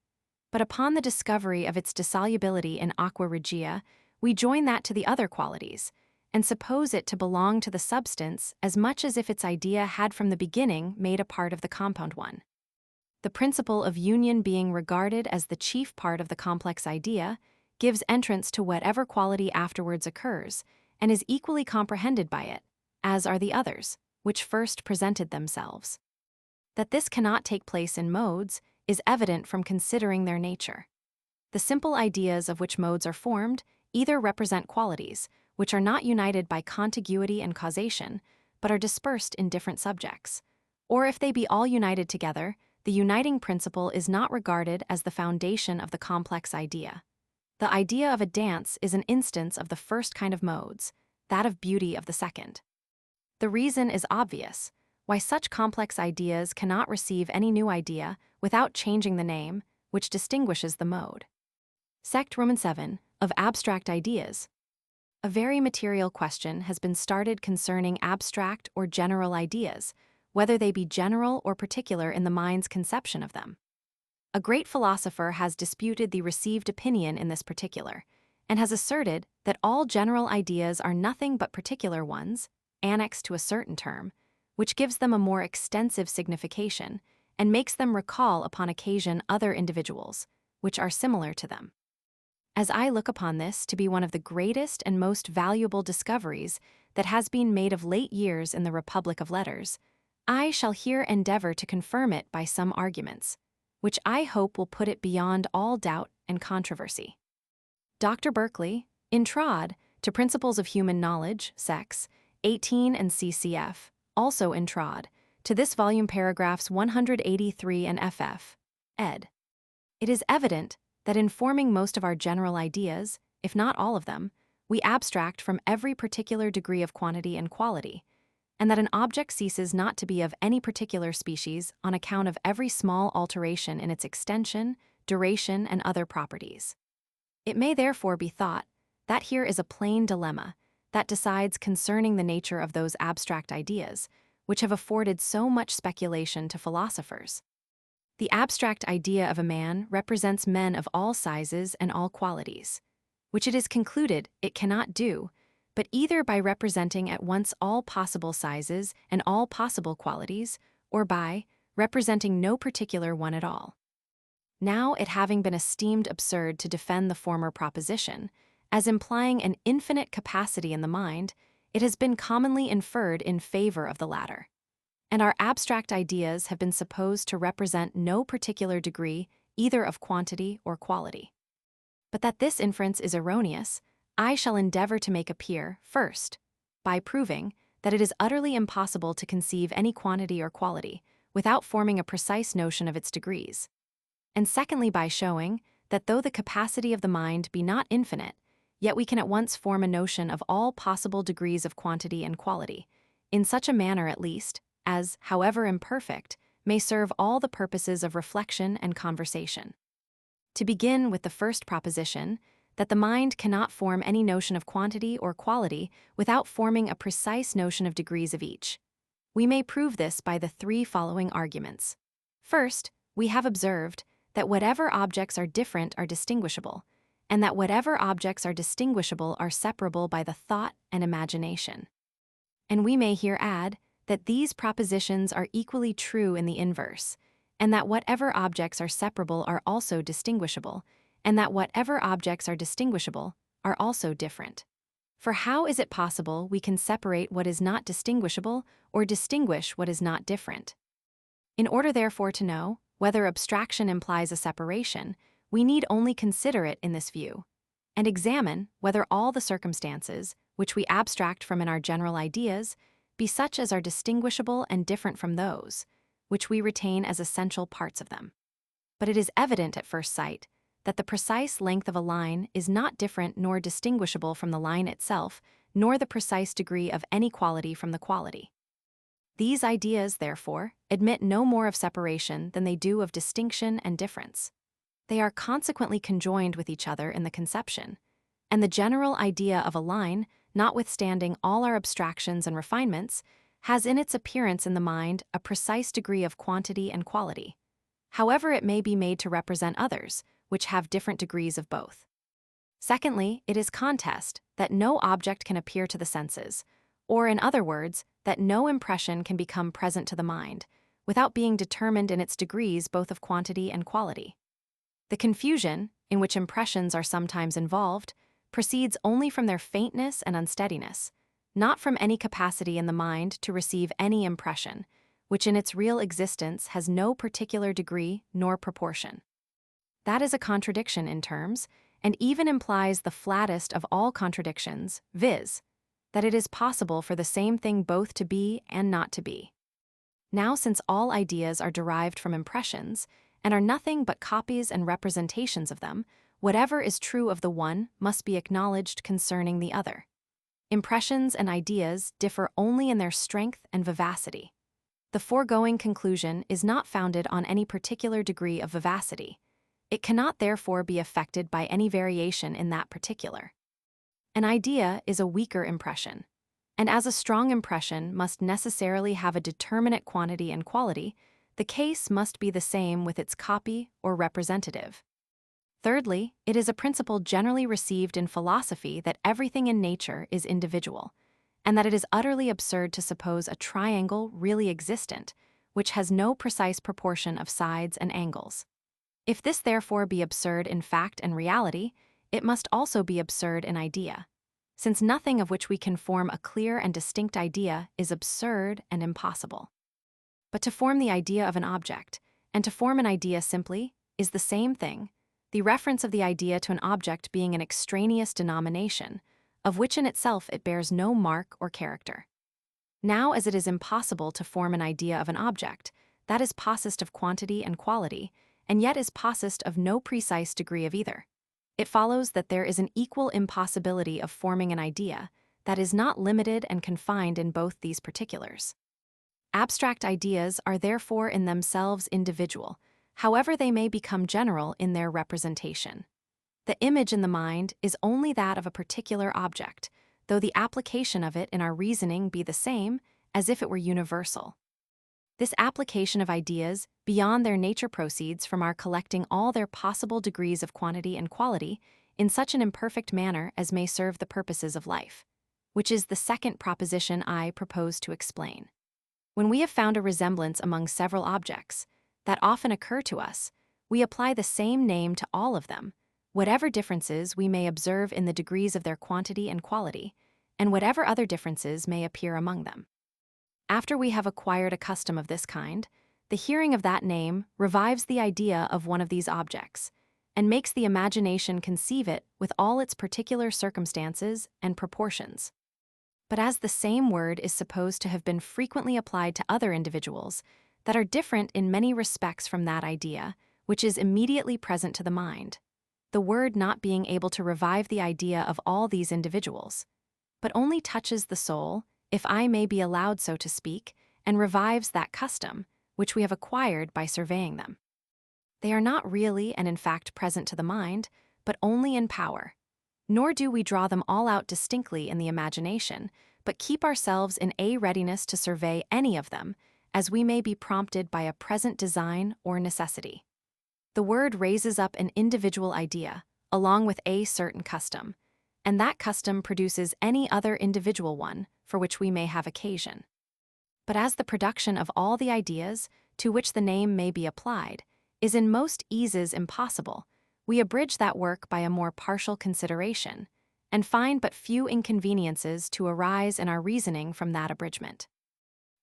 But upon the discovery of its dissolubility in aqua regia, we join that to the other qualities, and suppose it to belong to the substance as much as if its idea had from the beginning made a part of the compound one. The principle of union being regarded as the chief part of the complex idea, gives entrance to whatever quality afterwards occurs, and is equally comprehended by it, as are the others, which first presented themselves. That this cannot take place in modes is evident from considering their nature. The simple ideas of which modes are formed either represent qualities, which are not united by contiguity and causation, but are dispersed in different subjects, or if they be all united together, the uniting principle is not regarded as the foundation of the complex idea. The idea of a dance is an instance of the first kind of modes, that of beauty of the second. The reason is obvious, why such complex ideas cannot receive any new idea without changing the name, which distinguishes the mode. Sect Roman 7, of abstract ideas. A very material question has been started concerning abstract or general ideas, whether they be general or particular in the mind's conception of them. A great philosopher has disputed the received opinion in this particular, and has asserted that all general ideas are nothing but particular ones, annexed to a certain term, which gives them a more extensive signification and makes them recall upon occasion other individuals, which are similar to them. As I look upon this to be one of the greatest and most valuable discoveries that has been made of late years in the Republic of Letters, I shall here endeavor to confirm it by some arguments, which I hope will put it beyond all doubt and controversy. Dr. Berkeley, in Trod, to Principles of Human Knowledge, Sex, 18 and CCF, also in Trod, to this volume paragraphs 183 and FF, ed. It is evident that in forming most of our general ideas, if not all of them, we abstract from every particular degree of quantity and quality, and that an object ceases not to be of any particular species on account of every small alteration in its extension, duration, and other properties. It may therefore be thought that here is a plain dilemma that decides concerning the nature of those abstract ideas, which have afforded so much speculation to philosophers. The abstract idea of a man represents men of all sizes and all qualities, which it is concluded it cannot do, but either by representing at once all possible sizes and all possible qualities, or by representing no particular one at all. Now, it having been esteemed absurd to defend the former proposition, as implying an infinite capacity in the mind, it has been commonly inferred in favor of the latter, and our abstract ideas have been supposed to represent no particular degree either of quantity or quality. But that this inference is erroneous, I shall endeavor to make appear, first, by proving that it is utterly impossible to conceive any quantity or quality without forming a precise notion of its degrees, and secondly by showing that though the capacity of the mind be not infinite, yet we can at once form a notion of all possible degrees of quantity and quality, in such a manner at least as, however imperfect, may serve all the purposes of reflection and conversation. To begin with the first proposition, that the mind cannot form any notion of quantity or quality without forming a precise notion of degrees of each. We may prove this by the three following arguments. First, we have observed that whatever objects are different are distinguishable, and that whatever objects are distinguishable are separable by the thought and imagination. And we may here add that these propositions are equally true in the inverse, and that whatever objects are separable are also distinguishable, and that whatever objects are distinguishable are also different. For how is it possible we can separate what is not distinguishable or distinguish what is not different? In order therefore to know whether abstraction implies a separation, we need only consider it in this view, and examine whether all the circumstances, which we abstract from in our general ideas, be such as are distinguishable and different from those, which we retain as essential parts of them. But it is evident at first sight that the precise length of a line is not different nor distinguishable from the line itself, nor the precise degree of any quality from the quality. These ideas, therefore, admit no more of separation than they do of distinction and difference. They are consequently conjoined with each other in the conception, and the general idea of a line, notwithstanding all our abstractions and refinements, has in its appearance in the mind a precise degree of quantity and quality, however it may be made to represent others, which have different degrees of both. Secondly, it is contest that no object can appear to the senses, or in other words, that no impression can become present to the mind, without being determined in its degrees both of quantity and quality. The confusion, in which impressions are sometimes involved, proceeds only from their faintness and unsteadiness, not from any capacity in the mind to receive any impression, which in its real existence has no particular degree nor proportion. That is a contradiction in terms, and even implies the flattest of all contradictions, viz., that it is possible for the same thing both to be and not to be. Now, since all ideas are derived from impressions and are nothing but copies and representations of them, whatever is true of the one must be acknowledged concerning the other. Impressions and ideas differ only in their strength and vivacity. The foregoing conclusion is not founded on any particular degree of vivacity. It cannot therefore be affected by any variation in that particular. An idea is a weaker impression, and as a strong impression must necessarily have a determinate quantity and quality, the case must be the same with its copy or representative. Thirdly, it is a principle generally received in philosophy that everything in nature is individual, and that it is utterly absurd to suppose a triangle really existent, which has no precise proportion of sides and angles. If this therefore be absurd in fact and reality, it must also be absurd in idea, since nothing of which we can form a clear and distinct idea is absurd and impossible. But to form the idea of an object, and to form an idea simply, is the same thing, the reference of the idea to an object being an extraneous denomination, of which in itself it bears no mark or character. Now, as it is impossible to form an idea of an object, that is possessed of quantity and quality, and yet is possessed of no precise degree of either, it follows that there is an equal impossibility of forming an idea that is not limited and confined in both these particulars. Abstract ideas are therefore in themselves individual, however they may become general in their representation. The image in the mind is only that of a particular object, though the application of it in our reasoning be the same as if it were universal. This application of ideas beyond their nature proceeds from our collecting all their possible degrees of quantity and quality in such an imperfect manner as may serve the purposes of life, which is the second proposition I propose to explain. When we have found a resemblance among several objects that often occur to us, we apply the same name to all of them, whatever differences we may observe in the degrees of their quantity and quality, and whatever other differences may appear among them. After we have acquired a custom of this kind, the hearing of that name revives the idea of one of these objects, and makes the imagination conceive it with all its particular circumstances and proportions. But as the same word is supposed to have been frequently applied to other individuals that are different in many respects from that idea, which is immediately present to the mind, the word not being able to revive the idea of all these individuals, but only touches the soul, if I may be allowed so to speak, and revives that custom which we have acquired by surveying them. They are not really and in fact present to the mind, but only in power. Nor do we draw them all out distinctly in the imagination, but keep ourselves in a readiness to survey any of them, as we may be prompted by a present design or necessity. The word raises up an individual idea, along with a certain custom, and that custom produces any other individual one for which we may have occasion. But as the production of all the ideas to which the name may be applied is in most eases impossible, we abridge that work by a more partial consideration, and find but few inconveniences to arise in our reasoning from that abridgment.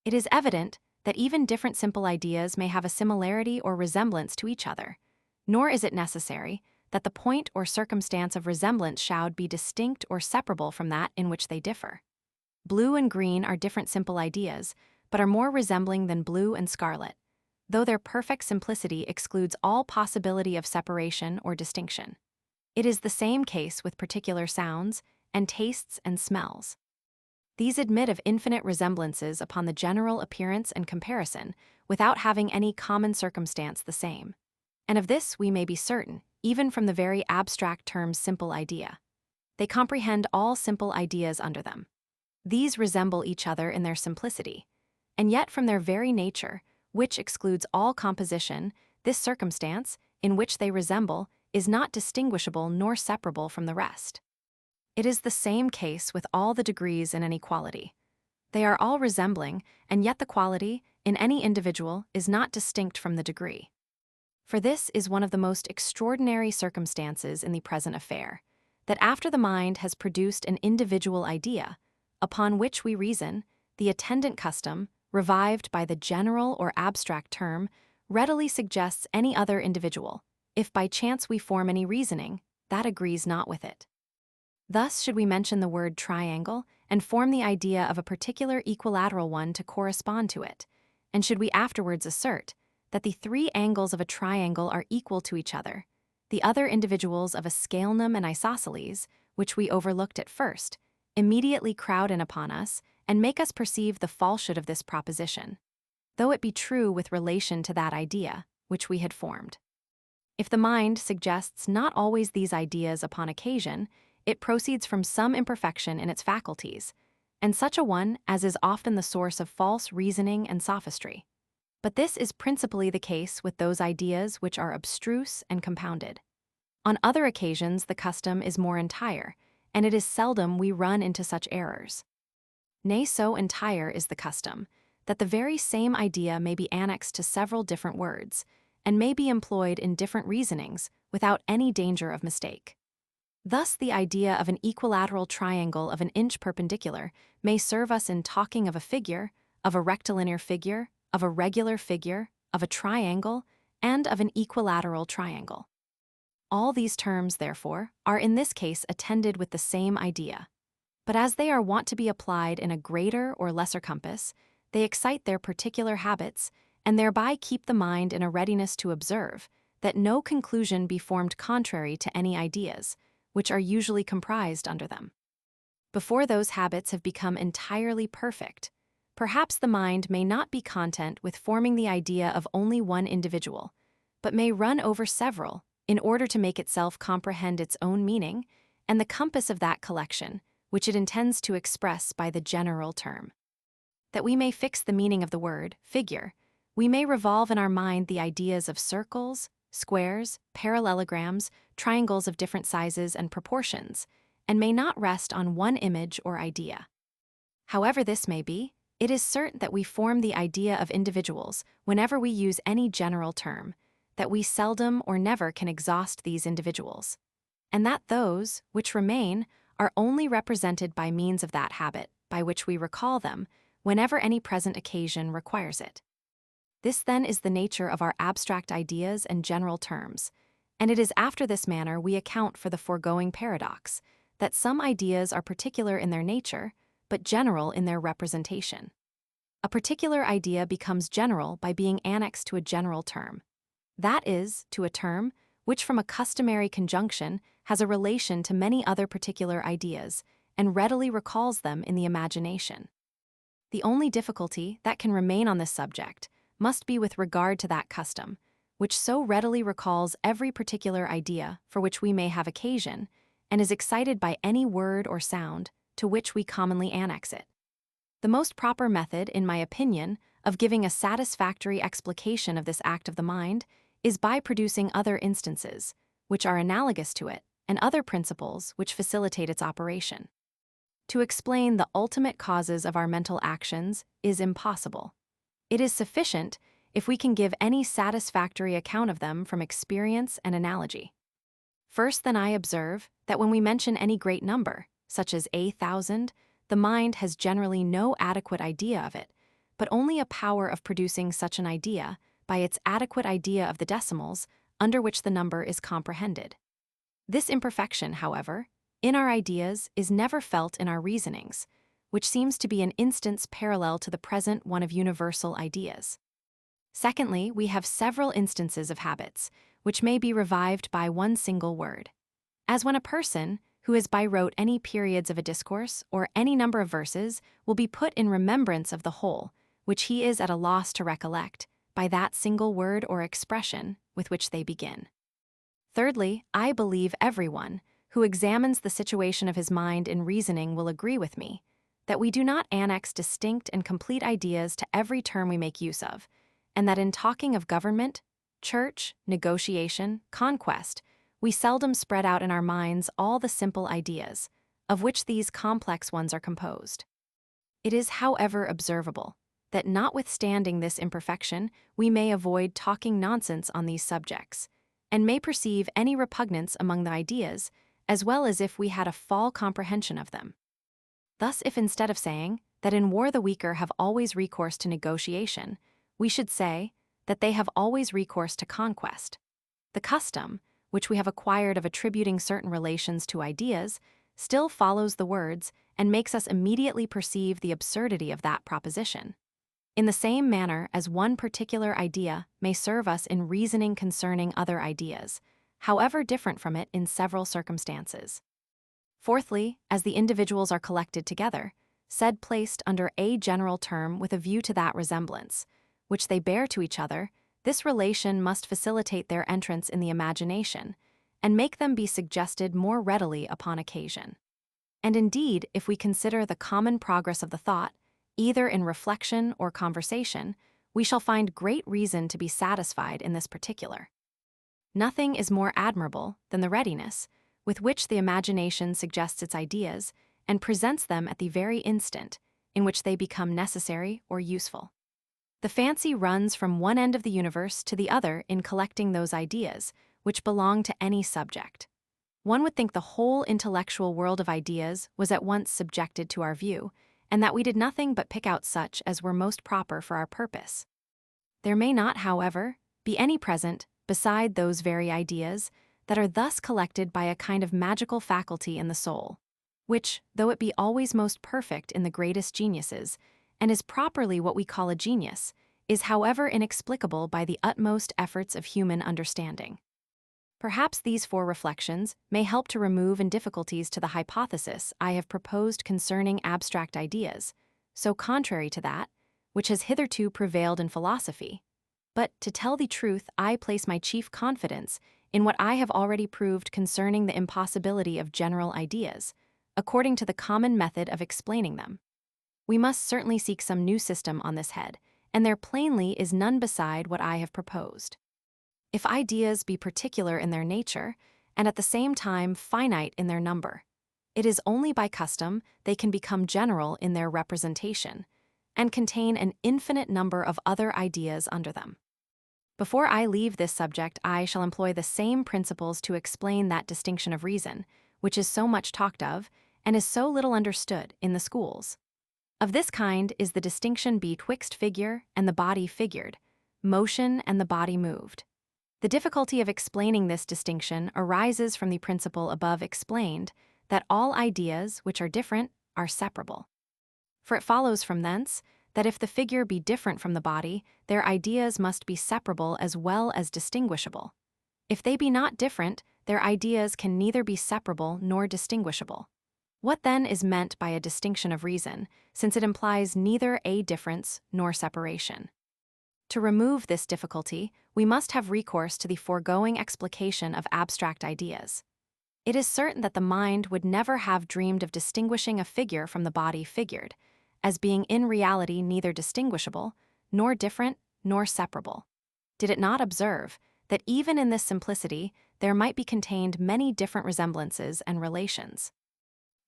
It is evident that even different simple ideas may have a similarity or resemblance to each other, nor is it necessary that the point or circumstance of resemblance shall be distinct or separable from that in which they differ. Blue and green are different simple ideas, but are more resembling than blue and scarlet, though their perfect simplicity excludes all possibility of separation or distinction. It is the same case with particular sounds and tastes and smells. These admit of infinite resemblances upon the general appearance and comparison, without having any common circumstance the same. And of this we may be certain, even from the very abstract terms simple idea. They comprehend all simple ideas under them. These resemble each other in their simplicity, and yet from their very nature, which excludes all composition, this circumstance, in which they resemble, is not distinguishable nor separable from the rest. It is the same case with all the degrees in any quality. They are all resembling, and yet the quality, in any individual, is not distinct from the degree. For this is one of the most extraordinary circumstances in the present affair, that after the mind has produced an individual idea, upon which we reason, the attendant custom, revived by the general or abstract term, readily suggests any other individual, if by chance we form any reasoning, that agrees not with it. Thus should we mention the word triangle, and form the idea of a particular equilateral one to correspond to it, And should we afterwards assert that the three angles of a triangle are equal to each other, the other individuals of a scalene and isosceles, which we overlooked at first, immediately crowd in upon us and make us perceive the falsehood of this proposition, though it be true with relation to that idea which we had formed. If the mind suggests not always these ideas upon occasion, it proceeds from some imperfection in its faculties, and such a one as is often the source of false reasoning and sophistry. But this is principally the case with those ideas which are abstruse and compounded. On other occasions the custom is more entire, and it is seldom we run into such errors. Nay, so entire is the custom, that the very same idea may be annexed to several different words, and may be employed in different reasonings without any danger of mistake. Thus the idea of an equilateral triangle of an inch perpendicular may serve us in talking of a figure, of a rectilinear figure, of a regular figure, of a triangle, and of an equilateral triangle. All these terms, therefore, are in this case attended with the same idea. But as they are wont to be applied in a greater or lesser compass, they excite their particular habits, and thereby keep the mind in a readiness to observe that no conclusion be formed contrary to any ideas, which are usually comprised under them. Before those habits have become entirely perfect, perhaps the mind may not be content with forming the idea of only one individual, but may run over several in order to make itself comprehend its own meaning and the compass of that collection which it intends to express by the general term. That we may fix the meaning of the word figure, we may revolve in our mind the ideas of circles, squares, parallelograms, triangles of different sizes and proportions, and may not rest on one image or idea. However this may be, it is certain that we form the idea of individuals whenever we use any general term, that we seldom or never can exhaust these individuals, and that those which remain are only represented by means of that habit by which we recall them whenever any present occasion requires it. This then is the nature of our abstract ideas and general terms, and it is after this manner we account for the foregoing paradox, that some ideas are particular in their nature, but general in their representation. A particular idea becomes general by being annexed to a general term, that is, to a term which from a customary conjunction has a relation to many other particular ideas and readily recalls them in the imagination. The only difficulty that can remain on this subject must be with regard to that custom, which so readily recalls every particular idea for which we may have occasion, and is excited by any word or sound to which we commonly annex it. The most proper method, in my opinion, of giving a satisfactory explication of this act of the mind is by producing other instances, which are analogous to it, and other principles which facilitate its operation. To explain the ultimate causes of our mental actions is impossible. It is sufficient if we can give any satisfactory account of them from experience and analogy. First, then, I observe that when we mention any great number, such as 1,000, the mind has generally no adequate idea of it, but only a power of producing such an idea by its adequate idea of the decimals under which the number is comprehended. This imperfection, however, in our ideas is never felt in our reasonings, which seems to be an instance parallel to the present one of universal ideas. Secondly, we have several instances of habits, which may be revived by one single word. As when a person, who has by rote any periods of a discourse or any number of verses, will be put in remembrance of the whole, which he is at a loss to recollect, by that single word or expression with which they begin. Thirdly, I believe everyone who examines the situation of his mind in reasoning will agree with me, that we do not annex distinct and complete ideas to every term we make use of, and that in talking of government, church, negotiation, conquest, we seldom spread out in our minds all the simple ideas, of which these complex ones are composed. It is, however, observable that notwithstanding this imperfection, we may avoid talking nonsense on these subjects, and may perceive any repugnance among the ideas, as well as if we had a full comprehension of them. Thus, if instead of saying that in war the weaker have always recourse to negotiation, we should say that they have always recourse to conquest, the custom, which we have acquired of attributing certain relations to ideas, still follows the words and makes us immediately perceive the absurdity of that proposition. In the same manner as one particular idea may serve us in reasoning concerning other ideas, however different from it in several circumstances. Fourthly, as the individuals are collected together, said placed under a general term with a view to that resemblance, which they bear to each other, this relation must facilitate their entrance in the imagination, and make them be suggested more readily upon occasion. And indeed, if we consider the common progress of the thought, either in reflection or conversation, we shall find great reason to be satisfied in this particular. Nothing is more admirable than the readiness with which the imagination suggests its ideas and presents them at the very instant in which they become necessary or useful. The fancy runs from one end of the universe to the other in collecting those ideas which belong to any subject. One would think the whole intellectual world of ideas was at once subjected to our view, and that we did nothing but pick out such as were most proper for our purpose. There may not, however, be any present beside those very ideas that are thus collected by a kind of magical faculty in the soul, which, though it be always most perfect in the greatest geniuses, and is properly what we call a genius, is however inexplicable by the utmost efforts of human understanding. Perhaps these 4 reflections may help to remove any difficulties to the hypothesis I have proposed concerning abstract ideas, so contrary to that which has hitherto prevailed in philosophy. But, to tell the truth, I place my chief confidence in what I have already proved concerning the impossibility of general ideas, according to the common method of explaining them. We must certainly seek some new system on this head, and there plainly is none beside what I have proposed. If ideas be particular in their nature, and at the same time finite in their number, it is only by custom they can become general in their representation, and contain an infinite number of other ideas under them. Before I leave this subject, I shall employ the same principles to explain that distinction of reason, which is so much talked of, and is so little understood in the schools. Of this kind is the distinction betwixt figure and the body figured, motion and the body moved. The difficulty of explaining this distinction arises from the principle above explained, that all ideas which are different are separable. For it follows from thence that if the figure be different from the body, their ideas must be separable as well as distinguishable. If they be not different, their ideas can neither be separable nor distinguishable. What then is meant by a distinction of reason, since it implies neither a difference nor separation? To remove this difficulty, we must have recourse to the foregoing explication of abstract ideas. It is certain that the mind would never have dreamed of distinguishing a figure from the body figured, as being in reality neither distinguishable, nor different, nor separable, did it not observe that even in this simplicity there might be contained many different resemblances and relations.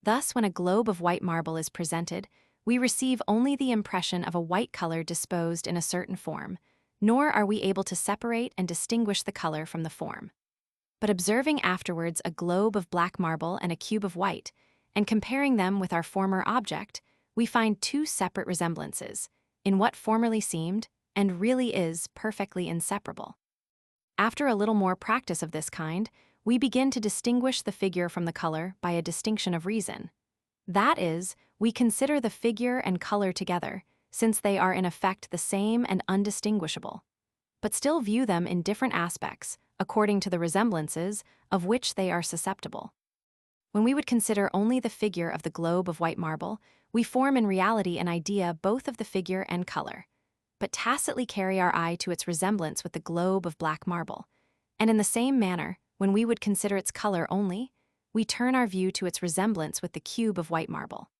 Thus, when a globe of white marble is presented, we receive only the impression of a white color disposed in a certain form, nor are we able to separate and distinguish the color from the form. But observing afterwards a globe of black marble and a cube of white, and comparing them with our former object, we find 2 separate resemblances, in what formerly seemed, and really is, perfectly inseparable. After a little more practice of this kind, we begin to distinguish the figure from the color by a distinction of reason. That is, we consider the figure and color together, since they are in effect the same and undistinguishable, but still view them in different aspects, according to the resemblances of which they are susceptible. When we would consider only the figure of the globe of white marble, we form in reality an idea both of the figure and color, but tacitly carry our eye to its resemblance with the globe of black marble, and in the same manner, when we would consider its color only, we turn our view to its resemblance with the cube of white marble.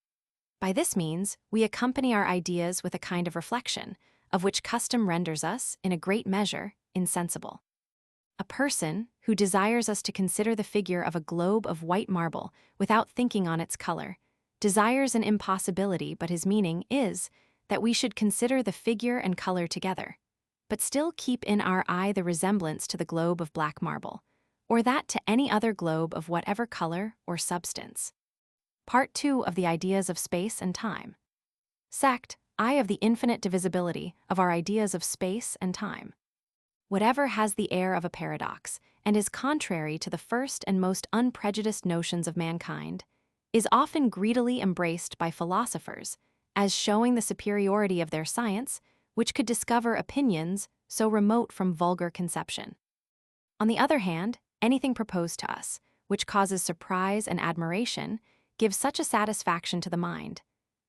By this means, we accompany our ideas with a kind of reflection, of which custom renders us, in a great measure, insensible. A person who desires us to consider the figure of a globe of white marble without thinking on its color desires an impossibility, but his meaning is that we should consider the figure and color together, but still keep in our eye the resemblance to the globe of black marble, or that to any other globe of whatever color or substance. Part 2 of the Ideas of Space and Time. Sect, I of the infinite divisibility of our ideas of space and time. Whatever has the air of a paradox, and is contrary to the first and most unprejudiced notions of mankind, is often greedily embraced by philosophers, as showing the superiority of their science, which could discover opinions so remote from vulgar conception. On the other hand, anything proposed to us, which causes surprise and admiration, gives such a satisfaction to the mind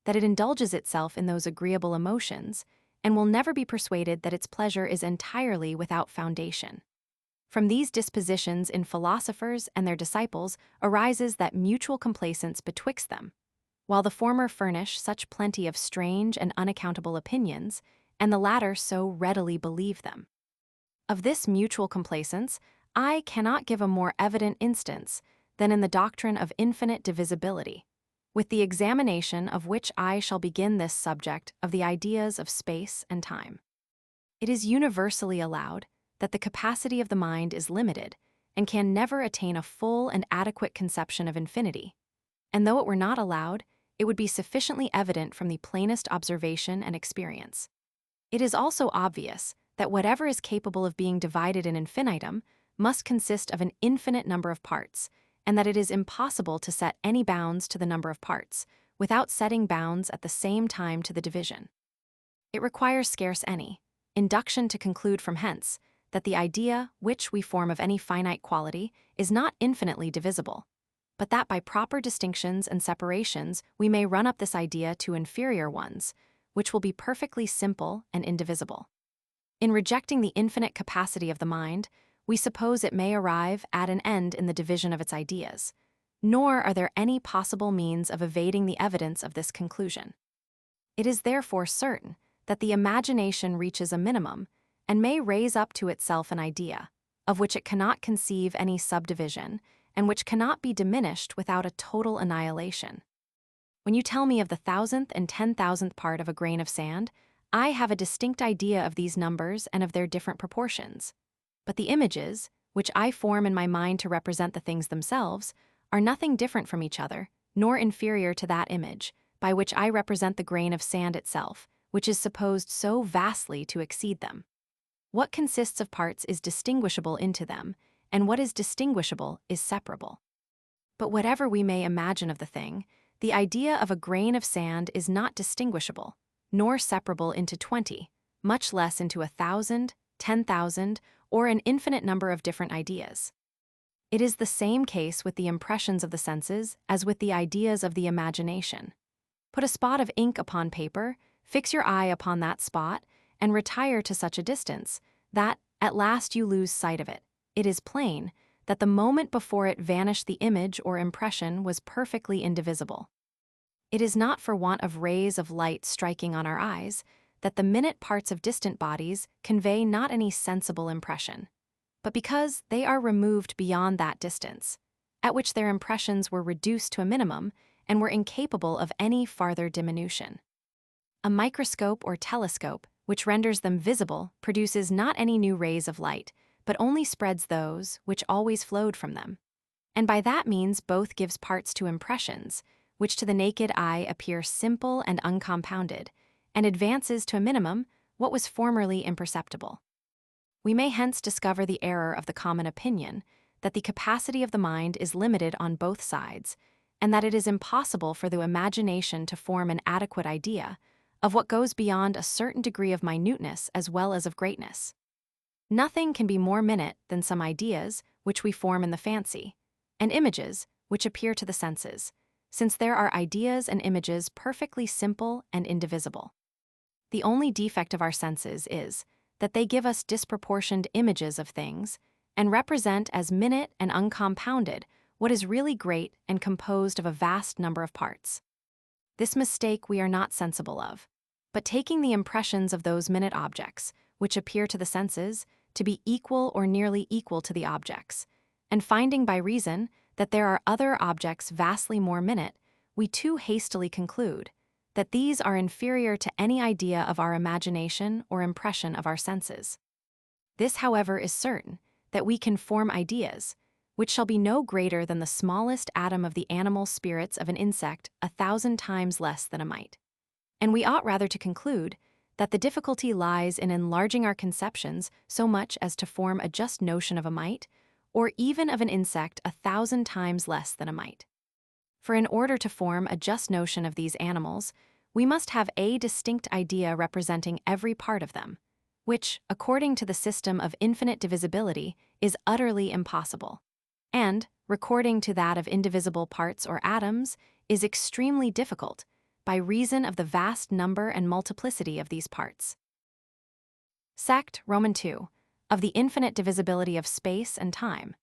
that it indulges itself in those agreeable emotions and will never be persuaded that its pleasure is entirely without foundation. From these dispositions in philosophers and their disciples arises that mutual complacence betwixt them, while the former furnish such plenty of strange and unaccountable opinions, and the latter so readily believe them. Of this mutual complacence, I cannot give a more evident instance than in the doctrine of infinite divisibility, with the examination of which I shall begin this subject of the ideas of space and time. It is universally allowed that the capacity of the mind is limited and can never attain a full and adequate conception of infinity, and though it were not allowed, it would be sufficiently evident from the plainest observation and experience. It is also obvious that whatever is capable of being divided in infinitum must consist of an infinite number of parts, and that it is impossible to set any bounds to the number of parts without setting bounds at the same time to the division. It requires scarce any induction to conclude from hence that the idea which we form of any finite quality is not infinitely divisible, but that by proper distinctions and separations we may run up this idea to inferior ones, which will be perfectly simple and indivisible. In rejecting the infinite capacity of the mind, we suppose it may arrive at an end in the division of its ideas, nor are there any possible means of evading the evidence of this conclusion. It is therefore certain that the imagination reaches a minimum and may raise up to itself an idea, of which it cannot conceive any subdivision, and which cannot be diminished without a total annihilation. When you tell me of the 1,000th and 10,000th part of a grain of sand, I have a distinct idea of these numbers and of their different proportions. But the images, which I form in my mind to represent the things themselves, are nothing different from each other, nor inferior to that image, by which I represent the grain of sand itself, which is supposed so vastly to exceed them. What consists of parts is distinguishable into them, and what is distinguishable is separable. But whatever we may imagine of the thing, the idea of a grain of sand is not distinguishable, nor separable into 20, much less into 1,000, 10,000, or an infinite number of different ideas. It is the same case with the impressions of the senses as with the ideas of the imagination. Put a spot of ink upon paper, fix your eye upon that spot, and retire to such a distance that, at last you lose sight of it. It is plain that the moment before it vanished the image or impression was perfectly indivisible. It is not for want of rays of light striking on our eyes that the minute parts of distant bodies convey not any sensible impression, but because they are removed beyond that distance, at which their impressions were reduced to a minimum and were incapable of any farther diminution. A microscope or telescope, which renders them visible, produces not any new rays of light, but only spreads those which always flowed from them, and by that means both gives parts to impressions, which to the naked eye appear simple and uncompounded, and advances to a minimum what was formerly imperceptible. We may hence discover the error of the common opinion that the capacity of the mind is limited on both sides, and that it is impossible for the imagination to form an adequate idea of what goes beyond a certain degree of minuteness as well as of greatness. Nothing can be more minute than some ideas which we form in the fancy, and images which appear to the senses, since there are ideas and images perfectly simple and indivisible. The only defect of our senses is that they give us disproportioned images of things and represent as minute and uncompounded what is really great and composed of a vast number of parts. This mistake we are not sensible of, but taking the impressions of those minute objects, which appear to the senses, to be equal or nearly equal to the objects, and finding by reason that there are other objects vastly more minute, we too hastily conclude that these are inferior to any idea of our imagination or impression of our senses. This, however, is certain, that we can form ideas, which shall be no greater than the smallest atom of the animal spirits of an insect 1,000 times less than a mite. And we ought rather to conclude that the difficulty lies in enlarging our conceptions so much as to form a just notion of a mite, or even of an insect 1,000 times less than a mite. For in order to form a just notion of these animals, we must have a distinct idea representing every part of them, which, according to the system of infinite divisibility, is utterly impossible, and, according to that of indivisible parts or atoms, is extremely difficult by reason of the vast number and multiplicity of these parts. Sect, Roman 2, of the infinite divisibility of space and time.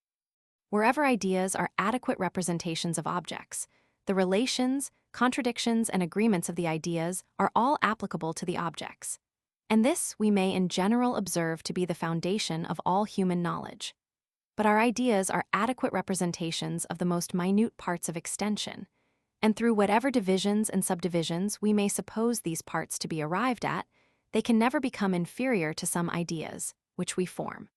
Wherever ideas are adequate representations of objects, the relations, contradictions, and agreements of the ideas are all applicable to the objects, and this we may in general observe to be the foundation of all human knowledge. But our ideas are adequate representations of the most minute parts of extension, and through whatever divisions and subdivisions we may suppose these parts to be arrived at, they can never become inferior to some ideas, which we form.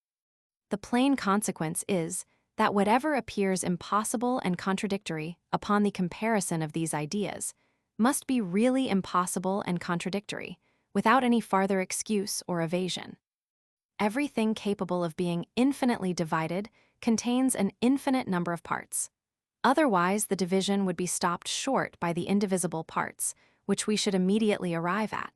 The plain consequence is that whatever appears impossible and contradictory upon the comparison of these ideas must be really impossible and contradictory, without any farther excuse or evasion. Everything capable of being infinitely divided contains an infinite number of parts. Otherwise, the division would be stopped short by the indivisible parts, which we should immediately arrive at.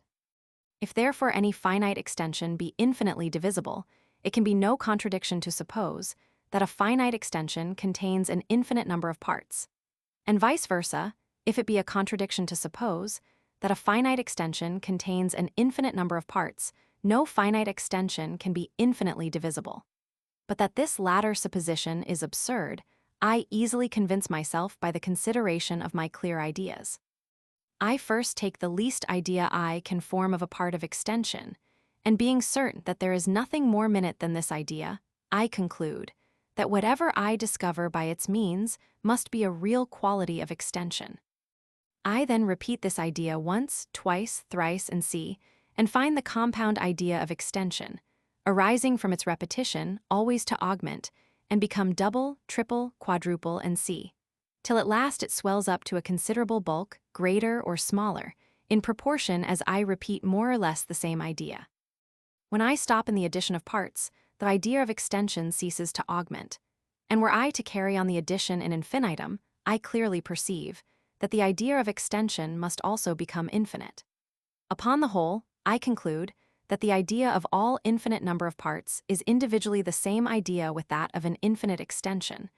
If therefore any finite extension be infinitely divisible, it can be no contradiction to suppose that a finite extension contains an infinite number of parts, and vice versa, if it be a contradiction to suppose that a finite extension contains an infinite number of parts, no finite extension can be infinitely divisible. But that this latter supposition is absurd, I easily convince myself by the consideration of my clear ideas. I first take the least idea I can form of a part of extension, and being certain that there is nothing more minute than this idea, I conclude that whatever I discover by its means must be a real quality of extension. I then repeat this idea once, twice, thrice, and see, and find the compound idea of extension, arising from its repetition, always to augment, and become double, triple, quadruple, and see, till at last it swells up to a considerable bulk, greater or smaller, in proportion as I repeat more or less the same idea. When I stop in the addition of parts, the idea of extension ceases to augment, and were I to carry on the addition in infinitum, I clearly perceive that the idea of extension must also become infinite. Upon the whole, I conclude that the idea of all infinite number of parts is individually the same idea with that of an infinite extension,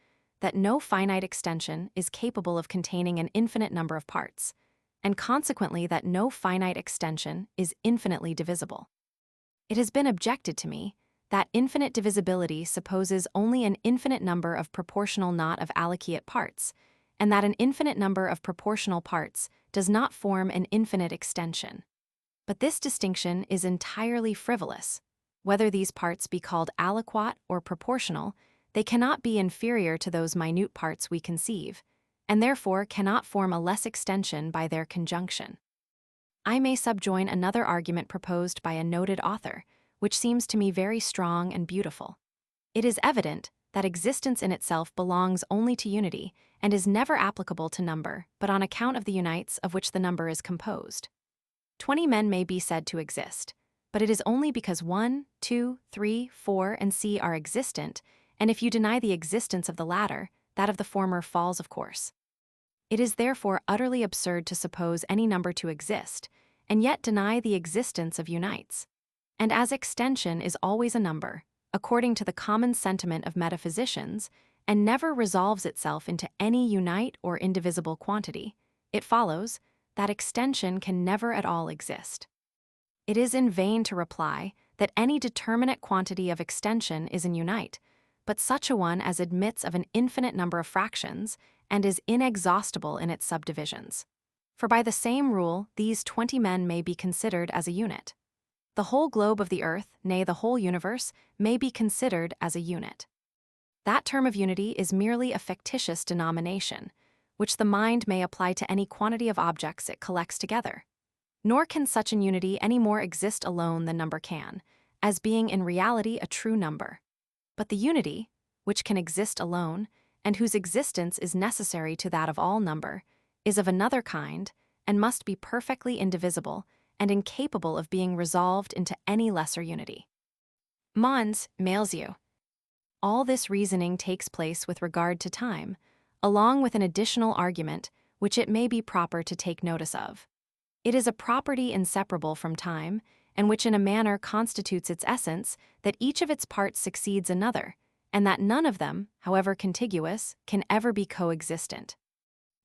that no finite extension is capable of containing an infinite number of parts, and consequently that no finite extension is infinitely divisible. It has been objected to me that infinite divisibility supposes only an infinite number of proportional not of allocated parts, and that an infinite number of proportional parts does not form an infinite extension. But this distinction is entirely frivolous. Whether these parts be called aliquot or proportional, they cannot be inferior to those minute parts we conceive, and therefore cannot form a less extension by their conjunction. I may subjoin another argument proposed by a noted author, which seems to me very strong and beautiful. It is evident that existence in itself belongs only to unity, and is never applicable to number, but on account of the unites of which the number is composed. 20 men may be said to exist, but it is only because 1, 2, 3, 4, and c are existent, and if you deny the existence of the latter, that of the former falls of course. It is therefore utterly absurd to suppose any number to exist, and yet deny the existence of unites. And as extension is always a number, according to the common sentiment of metaphysicians, and never resolves itself into any unite or indivisible quantity, it follows that extension can never at all exist. It is in vain to reply that any determinate quantity of extension is an unite, but such a one as admits of an infinite number of fractions and is inexhaustible in its subdivisions. For by the same rule, these 20 men may be considered as a unit. The whole globe of the earth, nay, the whole universe, may be considered as a unit. That term of unity is merely a fictitious denomination, which the mind may apply to any quantity of objects it collects together. Nor can such an unity any more exist alone than number can, as being in reality a true number. But the unity, which can exist alone, and whose existence is necessary to that of all number, is of another kind, and must be perfectly indivisible, and incapable of being resolved into any lesser unity. Mons mails you. All this reasoning takes place with regard to time, along with an additional argument which it may be proper to take notice of. It is a property inseparable from time, and which in a manner constitutes its essence, that each of its parts succeeds another, and that none of them, however contiguous, can ever be coexistent.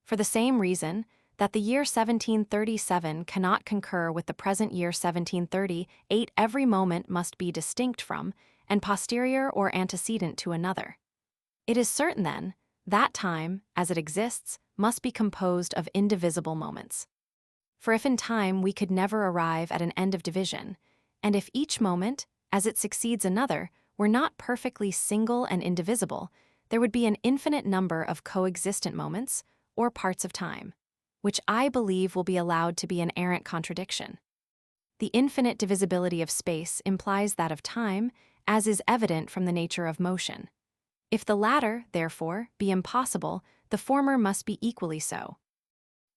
For the same reason, that the year 1737 cannot concur with the present year 1738, every moment must be distinct from, and posterior or antecedent to another. It is certain, then, that time, as it exists, must be composed of indivisible moments. For if in time we could never arrive at an end of division, and if each moment, as it succeeds another, were not perfectly single and indivisible, there would be an infinite number of coexistent moments, or parts of time, which I believe will be allowed to be an arrant contradiction. The infinite divisibility of space implies that of time, as is evident from the nature of motion. If the latter, therefore, be impossible, the former must be equally so.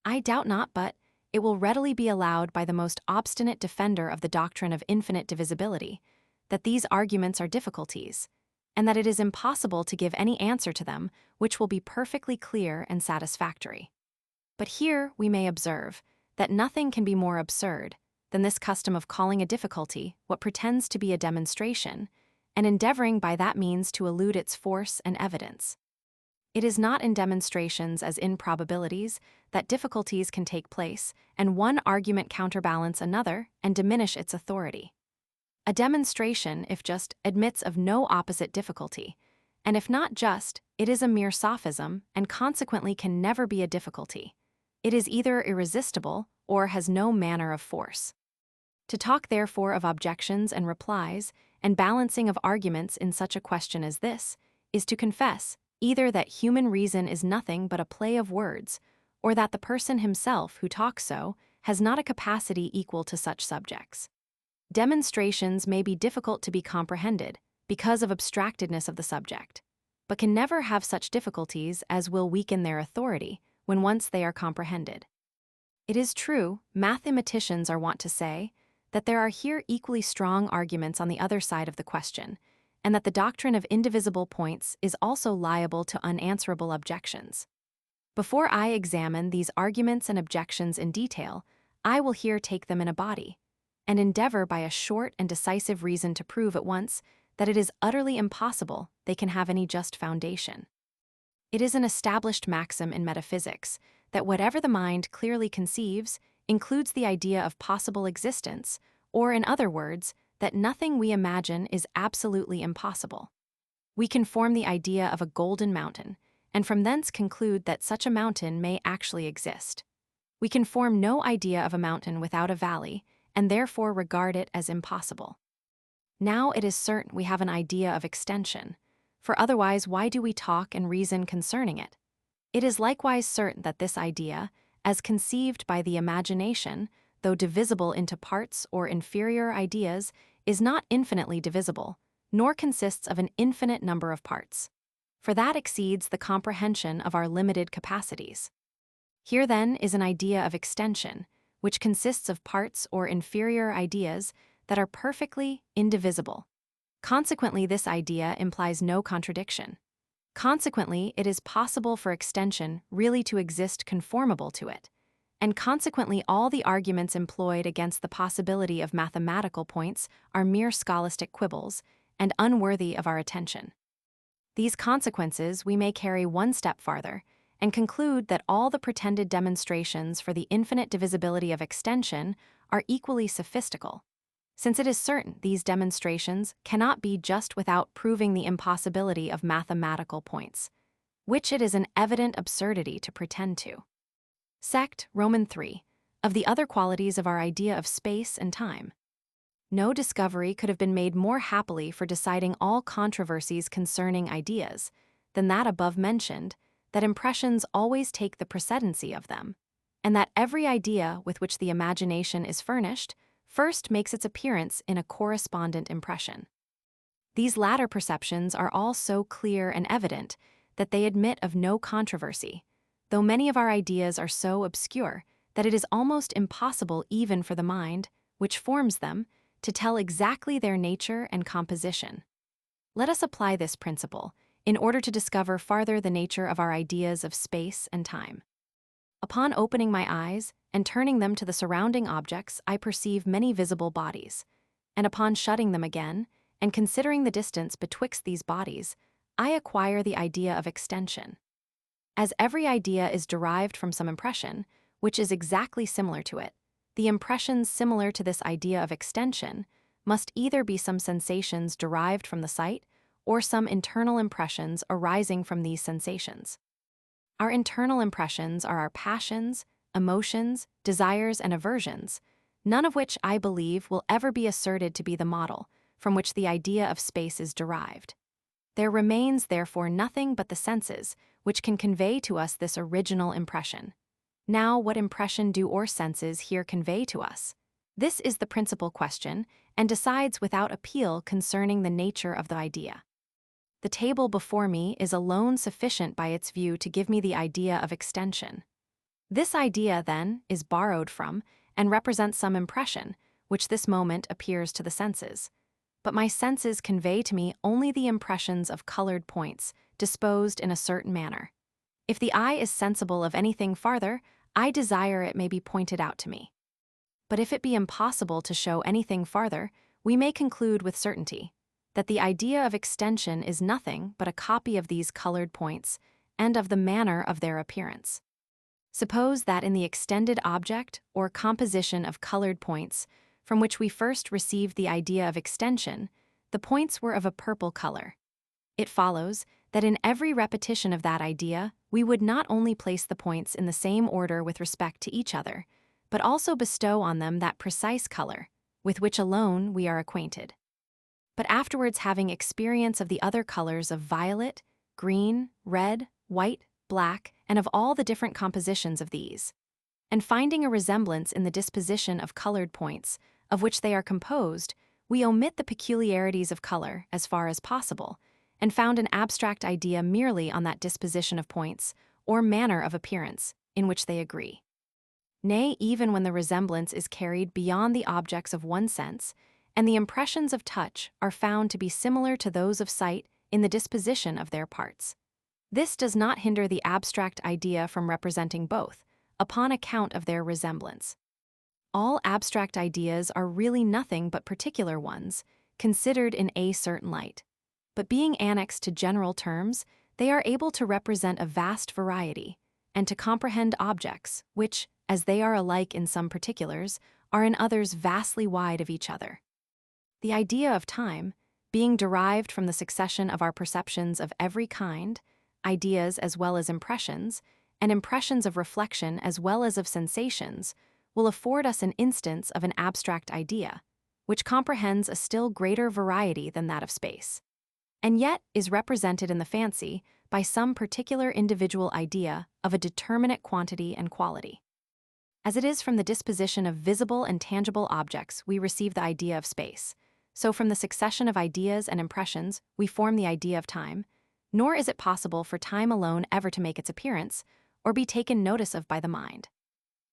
I doubt not but it will readily be allowed by the most obstinate defender of the doctrine of infinite divisibility, that these arguments are difficulties, and that it is impossible to give any answer to them which will be perfectly clear and satisfactory. But here we may observe that nothing can be more absurd than this custom of calling a difficulty what pretends to be a demonstration, and endeavoring by that means to elude its force and evidence. It is not in demonstrations as in probabilities that difficulties can take place, and one argument counterbalance another and diminish its authority. A demonstration, if just, admits of no opposite difficulty, and if not just, it is a mere sophism, and consequently can never be a difficulty. It is either irresistible or has no manner of force. To talk therefore of objections and replies, and balancing of arguments in such a question as this, is to confess either that human reason is nothing but a play of words, or that the person himself who talks so has not a capacity equal to such subjects. Demonstrations may be difficult to be comprehended because of abstractedness of the subject, but can never have such difficulties as will weaken their authority when once they are comprehended. It is true, mathematicians are wont to say, that there are here equally strong arguments on the other side of the question, and that the doctrine of indivisible points is also liable to unanswerable objections. Before I examine these arguments and objections in detail, I will here take them in a body, and endeavor by a short and decisive reason to prove at once that it is utterly impossible they can have any just foundation. It is an established maxim in metaphysics that whatever the mind clearly conceives includes the idea of possible existence, or in other words, that nothing we imagine is absolutely impossible. We can form the idea of a golden mountain, and from thence conclude that such a mountain may actually exist. We can form no idea of a mountain without a valley, and therefore regard it as impossible. Now it is certain we have an idea of extension, for otherwise why do we talk and reason concerning it? It is likewise certain that this idea, as conceived by the imagination, though divisible into parts or inferior ideas, is not infinitely divisible, nor consists of an infinite number of parts, for that exceeds the comprehension of our limited capacities. Here then is an idea of extension, which consists of parts or inferior ideas that are perfectly indivisible. Consequently, this idea implies no contradiction. Consequently, it is possible for extension really to exist conformable to it, and consequently all the arguments employed against the possibility of mathematical points are mere scholastic quibbles and unworthy of our attention. These consequences we may carry one step farther and conclude that all the pretended demonstrations for the infinite divisibility of extension are equally sophistical, since it is certain these demonstrations cannot be just without proving the impossibility of mathematical points, which it is an evident absurdity to pretend to. Sect, Roman 3, of the other qualities of our idea of space and time. No discovery could have been made more happily for deciding all controversies concerning ideas than that above mentioned, that impressions always take the precedency of them, and that every idea with which the imagination is furnished first makes its appearance in a correspondent impression. These latter perceptions are all so clear and evident that they admit of no controversy, though many of our ideas are so obscure that it is almost impossible even for the mind, which forms them, to tell exactly their nature and composition. Let us apply this principle in order to discover farther the nature of our ideas of space and time. Upon opening my eyes and turning them to the surrounding objects, I perceive many visible bodies, and upon shutting them again and considering the distance betwixt these bodies, I acquire the idea of extension. As every idea is derived from some impression, which is exactly similar to it, the impressions similar to this idea of extension must either be some sensations derived from the sight or some internal impressions arising from these sensations. Our internal impressions are our passions, emotions, desires, and aversions, none of which I believe will ever be asserted to be the model from which the idea of space is derived. There remains, therefore, nothing but the senses, which can convey to us this original impression. Now, what impression do our senses here convey to us? This is the principal question, and decides without appeal concerning the nature of the idea. The table before me is alone sufficient by its view to give me the idea of extension. This idea, then, is borrowed from and represents some impression, which this moment appears to the senses. But my senses convey to me only the impressions of colored points, disposed in a certain manner. If the eye is sensible of anything farther, I desire it may be pointed out to me. But if it be impossible to show anything farther, we may conclude with certainty that the idea of extension is nothing but a copy of these colored points and of the manner of their appearance. Suppose that in the extended object or composition of colored points, from which we first received the idea of extension, the points were of a purple color. It follows that in every repetition of that idea, we would not only place the points in the same order with respect to each other, but also bestow on them that precise color, with which alone we are acquainted. But afterwards, having experience of the other colors of violet, green, red, white, black, and of all the different compositions of these, and finding a resemblance in the disposition of colored points, of which they are composed, we omit the peculiarities of color as far as possible, and found an abstract idea merely on that disposition of points, or manner of appearance, in which they agree. Nay, even when the resemblance is carried beyond the objects of one sense, and the impressions of touch are found to be similar to those of sight in the disposition of their parts. This does not hinder the abstract idea from representing both, upon account of their resemblance. All abstract ideas are really nothing but particular ones, considered in a certain light. But being annexed to general terms, they are able to represent a vast variety, and to comprehend objects which, as they are alike in some particulars, are in others vastly wide of each other. The idea of time, being derived from the succession of our perceptions of every kind, ideas as well as impressions, and impressions of reflection as well as of sensations, will afford us an instance of an abstract idea, which comprehends a still greater variety than that of space, and yet is represented in the fancy by some particular individual idea of a determinate quantity and quality. As it is from the disposition of visible and tangible objects we receive the idea of space, so from the succession of ideas and impressions we form the idea of time, nor is it possible for time alone ever to make its appearance, or be taken notice of by the mind.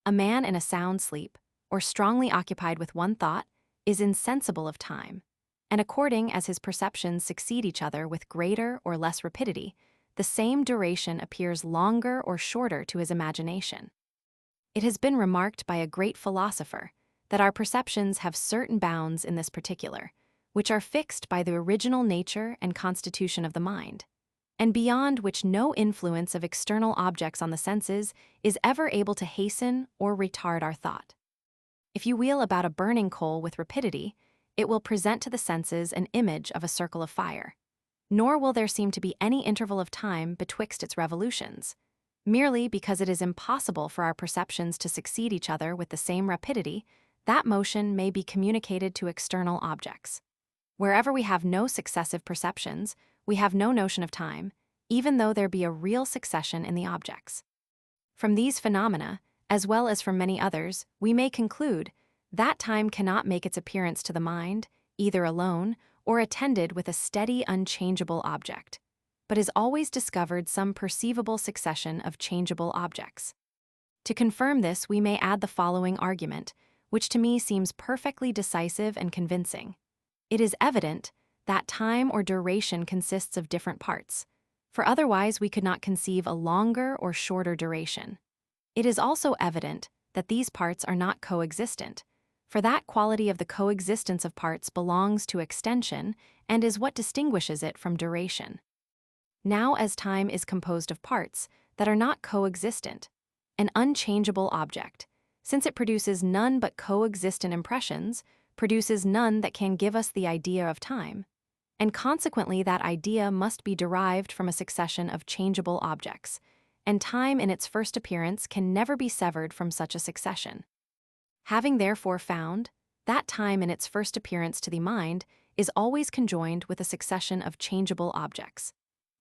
A man in a sound sleep, or strongly occupied with one thought, is insensible of time, and according as his perceptions succeed each other with greater or less rapidity, the same duration appears longer or shorter to his imagination. It has been remarked by a great philosopher that our perceptions have certain bounds in this particular, which are fixed by the original nature and constitution of the mind, and beyond which no influence of external objects on the senses is ever able to hasten or retard our thought. If you wheel about a burning coal with rapidity, it will present to the senses an image of a circle of fire, nor will there seem to be any interval of time betwixt its revolutions, merely because it is impossible for our perceptions to succeed each other with the same rapidity. That motion may be communicated to external objects. Wherever we have no successive perceptions, we have no notion of time, even though there be a real succession in the objects. From these phenomena, as well as from many others, we may conclude that time cannot make its appearance to the mind, either alone or attended with a steady, unchangeable object, but is always discovered some perceivable succession of changeable objects. To confirm this, we may add the following argument, which to me seems perfectly decisive and convincing. It is evident that time or duration consists of different parts, for otherwise we could not conceive a longer or shorter duration. It is also evident that these parts are not coexistent, for that quality of the coexistence of parts belongs to extension and is what distinguishes it from duration. Now, as time is composed of parts that are not coexistent, an unchangeable object, since it produces none but coexistent impressions, produces none that can give us the idea of time, and consequently that idea must be derived from a succession of changeable objects, and time in its first appearance can never be severed from such a succession. Having therefore found that time in its first appearance to the mind is always conjoined with a succession of changeable objects,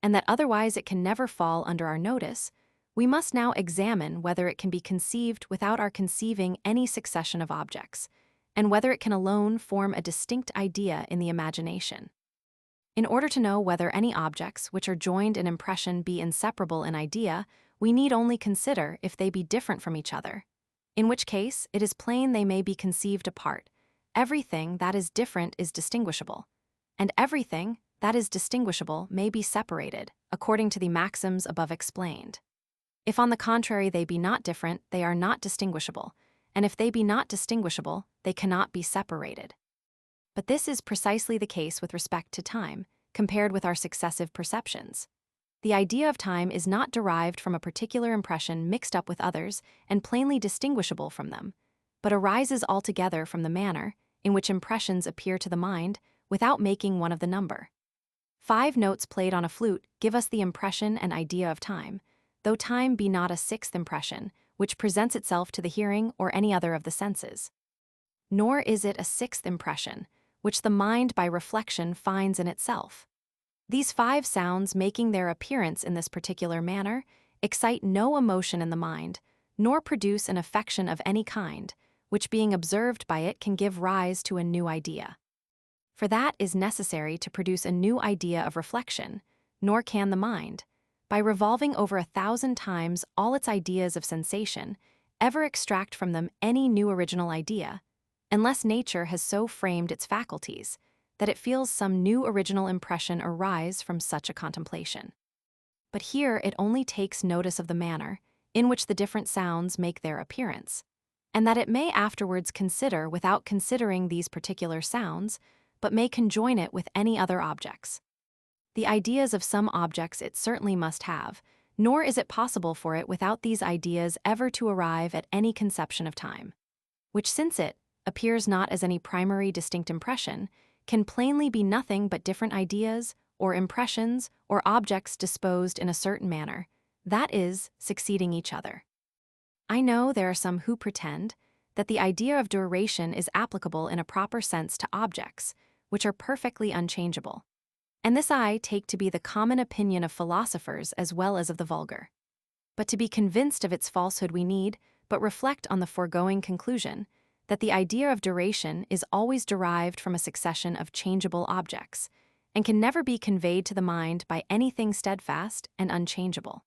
and that otherwise it can never fall under our notice, we must now examine whether it can be conceived without our conceiving any succession of objects, and whether it can alone form a distinct idea in the imagination. In order to know whether any objects which are joined in impression be inseparable in idea, we need only consider if they be different from each other, in which case it is plain they may be conceived apart. Everything that is different is distinguishable, and everything that is distinguishable may be separated, according to the maxims above explained. If on the contrary they be not different, they are not distinguishable, and if they be not distinguishable, they cannot be separated. But this is precisely the case with respect to time, compared with our successive perceptions. The idea of time is not derived from a particular impression mixed up with others and plainly distinguishable from them, but arises altogether from the manner in which impressions appear to the mind without making one of the number. 5 notes played on a flute give us the impression and idea of time, though time be not a sixth impression, which presents itself to the hearing or any other of the senses. Nor is it a sixth impression, which the mind by reflection finds in itself. These 5 sounds making their appearance in this particular manner excite no emotion in the mind, nor produce an affection of any kind, which being observed by it can give rise to a new idea. For that is necessary to produce a new idea of reflection, nor can the mind, by revolving over 1,000 times all its ideas of sensation, ever extract from them any new original idea, unless nature has so framed its faculties that it feels some new original impression arise from such a contemplation. But here it only takes notice of the manner in which the different sounds make their appearance, and that it may afterwards consider without considering these particular sounds, but may conjoin it with any other objects. The ideas of some objects it certainly must have, nor is it possible for it without these ideas ever to arrive at any conception of time, which, since it appears not as any primary distinct impression, can plainly be nothing but different ideas, or impressions, or objects disposed in a certain manner, that is, succeeding each other. I know there are some who pretend that the idea of duration is applicable in a proper sense to objects, which are perfectly unchangeable, and this I take to be the common opinion of philosophers as well as of the vulgar. But to be convinced of its falsehood we need but reflect on the foregoing conclusion, that the idea of duration is always derived from a succession of changeable objects, and can never be conveyed to the mind by anything steadfast and unchangeable.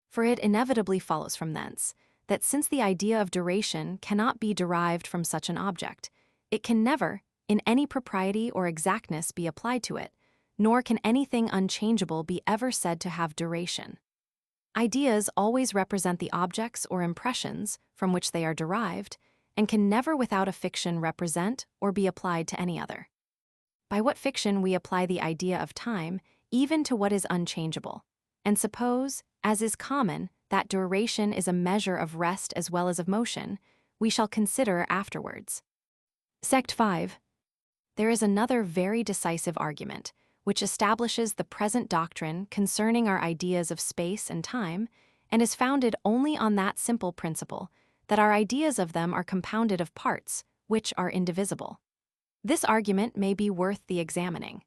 For it inevitably follows from thence, that since the idea of duration cannot be derived from such an object, it can never, in any propriety or exactness, be applied to it, nor can anything unchangeable be ever said to have duration. Ideas always represent the objects or impressions from which they are derived, and can never without a fiction represent or be applied to any other. By what fiction we apply the idea of time even to what is unchangeable, and suppose, as is common, that duration is a measure of rest as well as of motion, we shall consider afterwards. Sect 5. There is another very decisive argument, which establishes the present doctrine concerning our ideas of space and time, and is founded only on that simple principle, that our ideas of them are compounded of parts, which are indivisible. This argument may be worth the examining.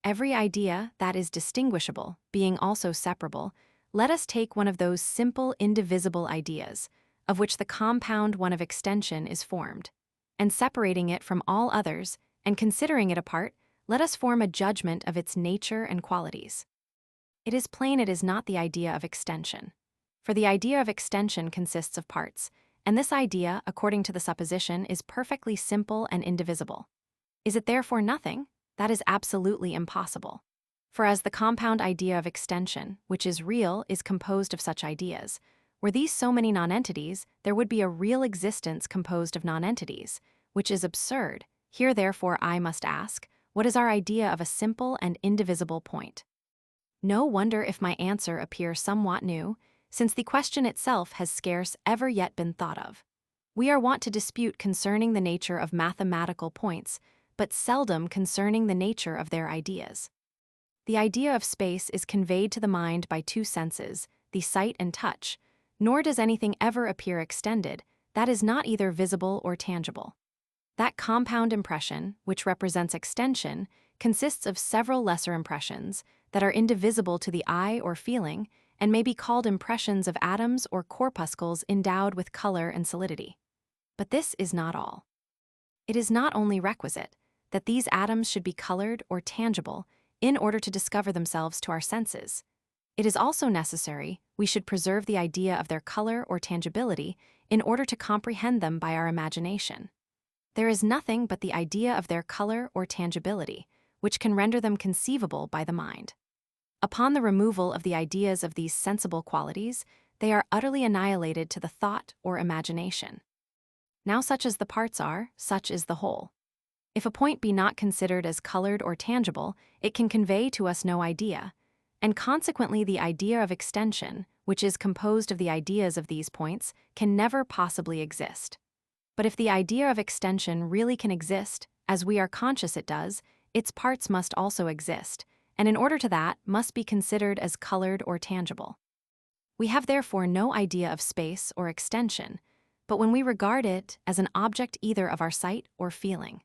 Every idea that is distinguishable, being also separable, let us take one of those simple indivisible ideas, of which the compound one of extension is formed, and separating it from all others, and considering it apart, let us form a judgment of its nature and qualities. It is plain it is not the idea of extension, for the idea of extension consists of parts, and this idea, according to the supposition, is perfectly simple and indivisible. Is it therefore nothing? That is absolutely impossible. For as the compound idea of extension, which is real, is composed of such ideas, Were these so many nonentities, there would be a real existence composed of nonentities, which is absurd. Here, therefore, I must ask, what is our idea of a simple and indivisible point? No wonder if my answer appears somewhat new, since the question itself has scarce ever yet been thought of. We are wont to dispute concerning the nature of mathematical points, but seldom concerning the nature of their ideas. The idea of space is conveyed to the mind by two senses, the sight and touch, nor does anything ever appear extended that is not either visible or tangible. That compound impression, which represents extension, consists of several lesser impressions that are indivisible to the eye or feeling and may be called impressions of atoms or corpuscles endowed with color and solidity. But this is not all. It is not only requisite that these atoms should be colored or tangible in order to discover themselves to our senses. It is also necessary we should preserve the idea of their color or tangibility in order to comprehend them by our imagination. There is nothing but the idea of their color or tangibility which can render them conceivable by the mind. Upon the removal of the ideas of these sensible qualities, they are utterly annihilated to the thought or imagination. Now, such as the parts are, such is the whole. If a point be not considered as colored or tangible, it can convey to us no idea, and consequently the idea of extension, which is composed of the ideas of these points, can never possibly exist. But if the idea of extension really can exist, as we are conscious it does, its parts must also exist, and in order to that, must be considered as colored or tangible. We have therefore no idea of space or extension, but when we regard it as an object either of our sight or feeling.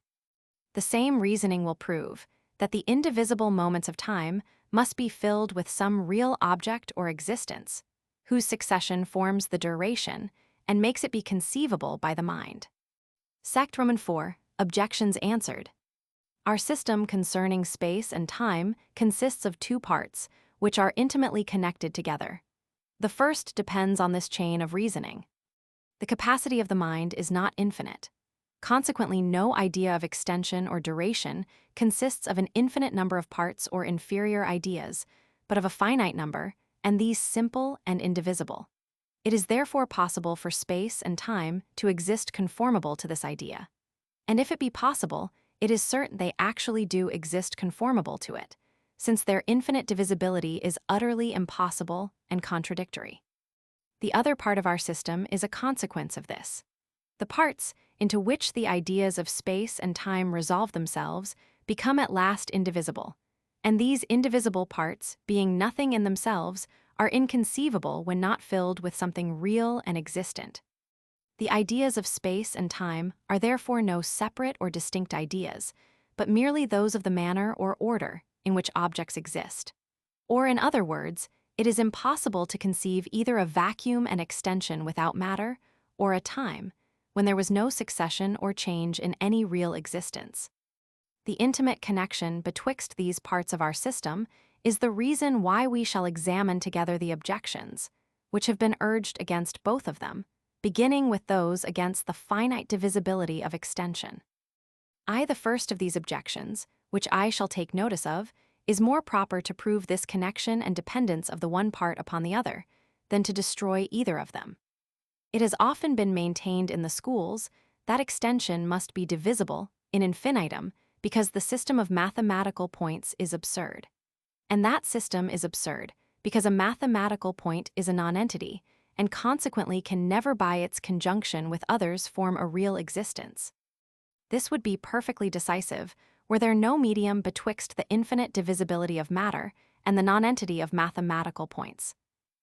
The same reasoning will prove that the indivisible moments of time must be filled with some real object or existence, whose succession forms the duration and makes it be conceivable by the mind. Sect Roman 4, Objections answered. Our system concerning space and time consists of two parts, which are intimately connected together. The first depends on this chain of reasoning. The capacity of the mind is not infinite. Consequently, no idea of extension or duration consists of an infinite number of parts or inferior ideas, but of a finite number, and these simple and indivisible. It is therefore possible for space and time to exist conformable to this idea. And if it be possible, it is certain they actually do exist conformable to it, since their infinite divisibility is utterly impossible and contradictory. The other part of our system is a consequence of this. The parts, into which the ideas of space and time resolve themselves, become at last indivisible, and these indivisible parts, being nothing in themselves, are inconceivable when not filled with something real and existent. The ideas of space and time are therefore no separate or distinct ideas, but merely those of the manner or order in which objects exist. Or in other words, it is impossible to conceive either a vacuum and extension without matter, or a time, when there was no succession or change in any real existence. The intimate connection betwixt these parts of our system is the reason why we shall examine together the objections, which have been urged against both of them, beginning with those against the finite divisibility of extension. The first of these objections, which I shall take notice of, is more proper to prove this connection and dependence of the one part upon the other, than to destroy either of them. It has often been maintained in the schools that extension must be divisible in infinitum because the system of mathematical points is absurd. And that system is absurd because a mathematical point is a nonentity, and consequently can never by its conjunction with others form a real existence. This would be perfectly decisive were there no medium betwixt the infinite divisibility of matter and the nonentity of mathematical points.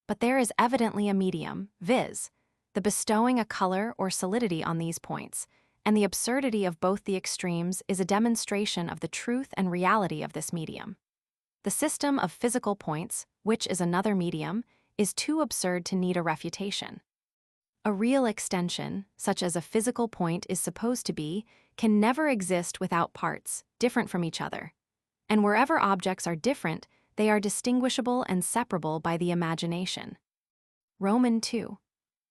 But there is evidently a medium, viz., the bestowing a color or solidity on these points, and the absurdity of both the extremes is a demonstration of the truth and reality of this medium. The system of physical points, which is another medium, is too absurd to need a refutation. A real extension, such as a physical point is supposed to be, can never exist without parts, different from each other. And wherever objects are different, they are distinguishable and separable by the imagination. Roman 2.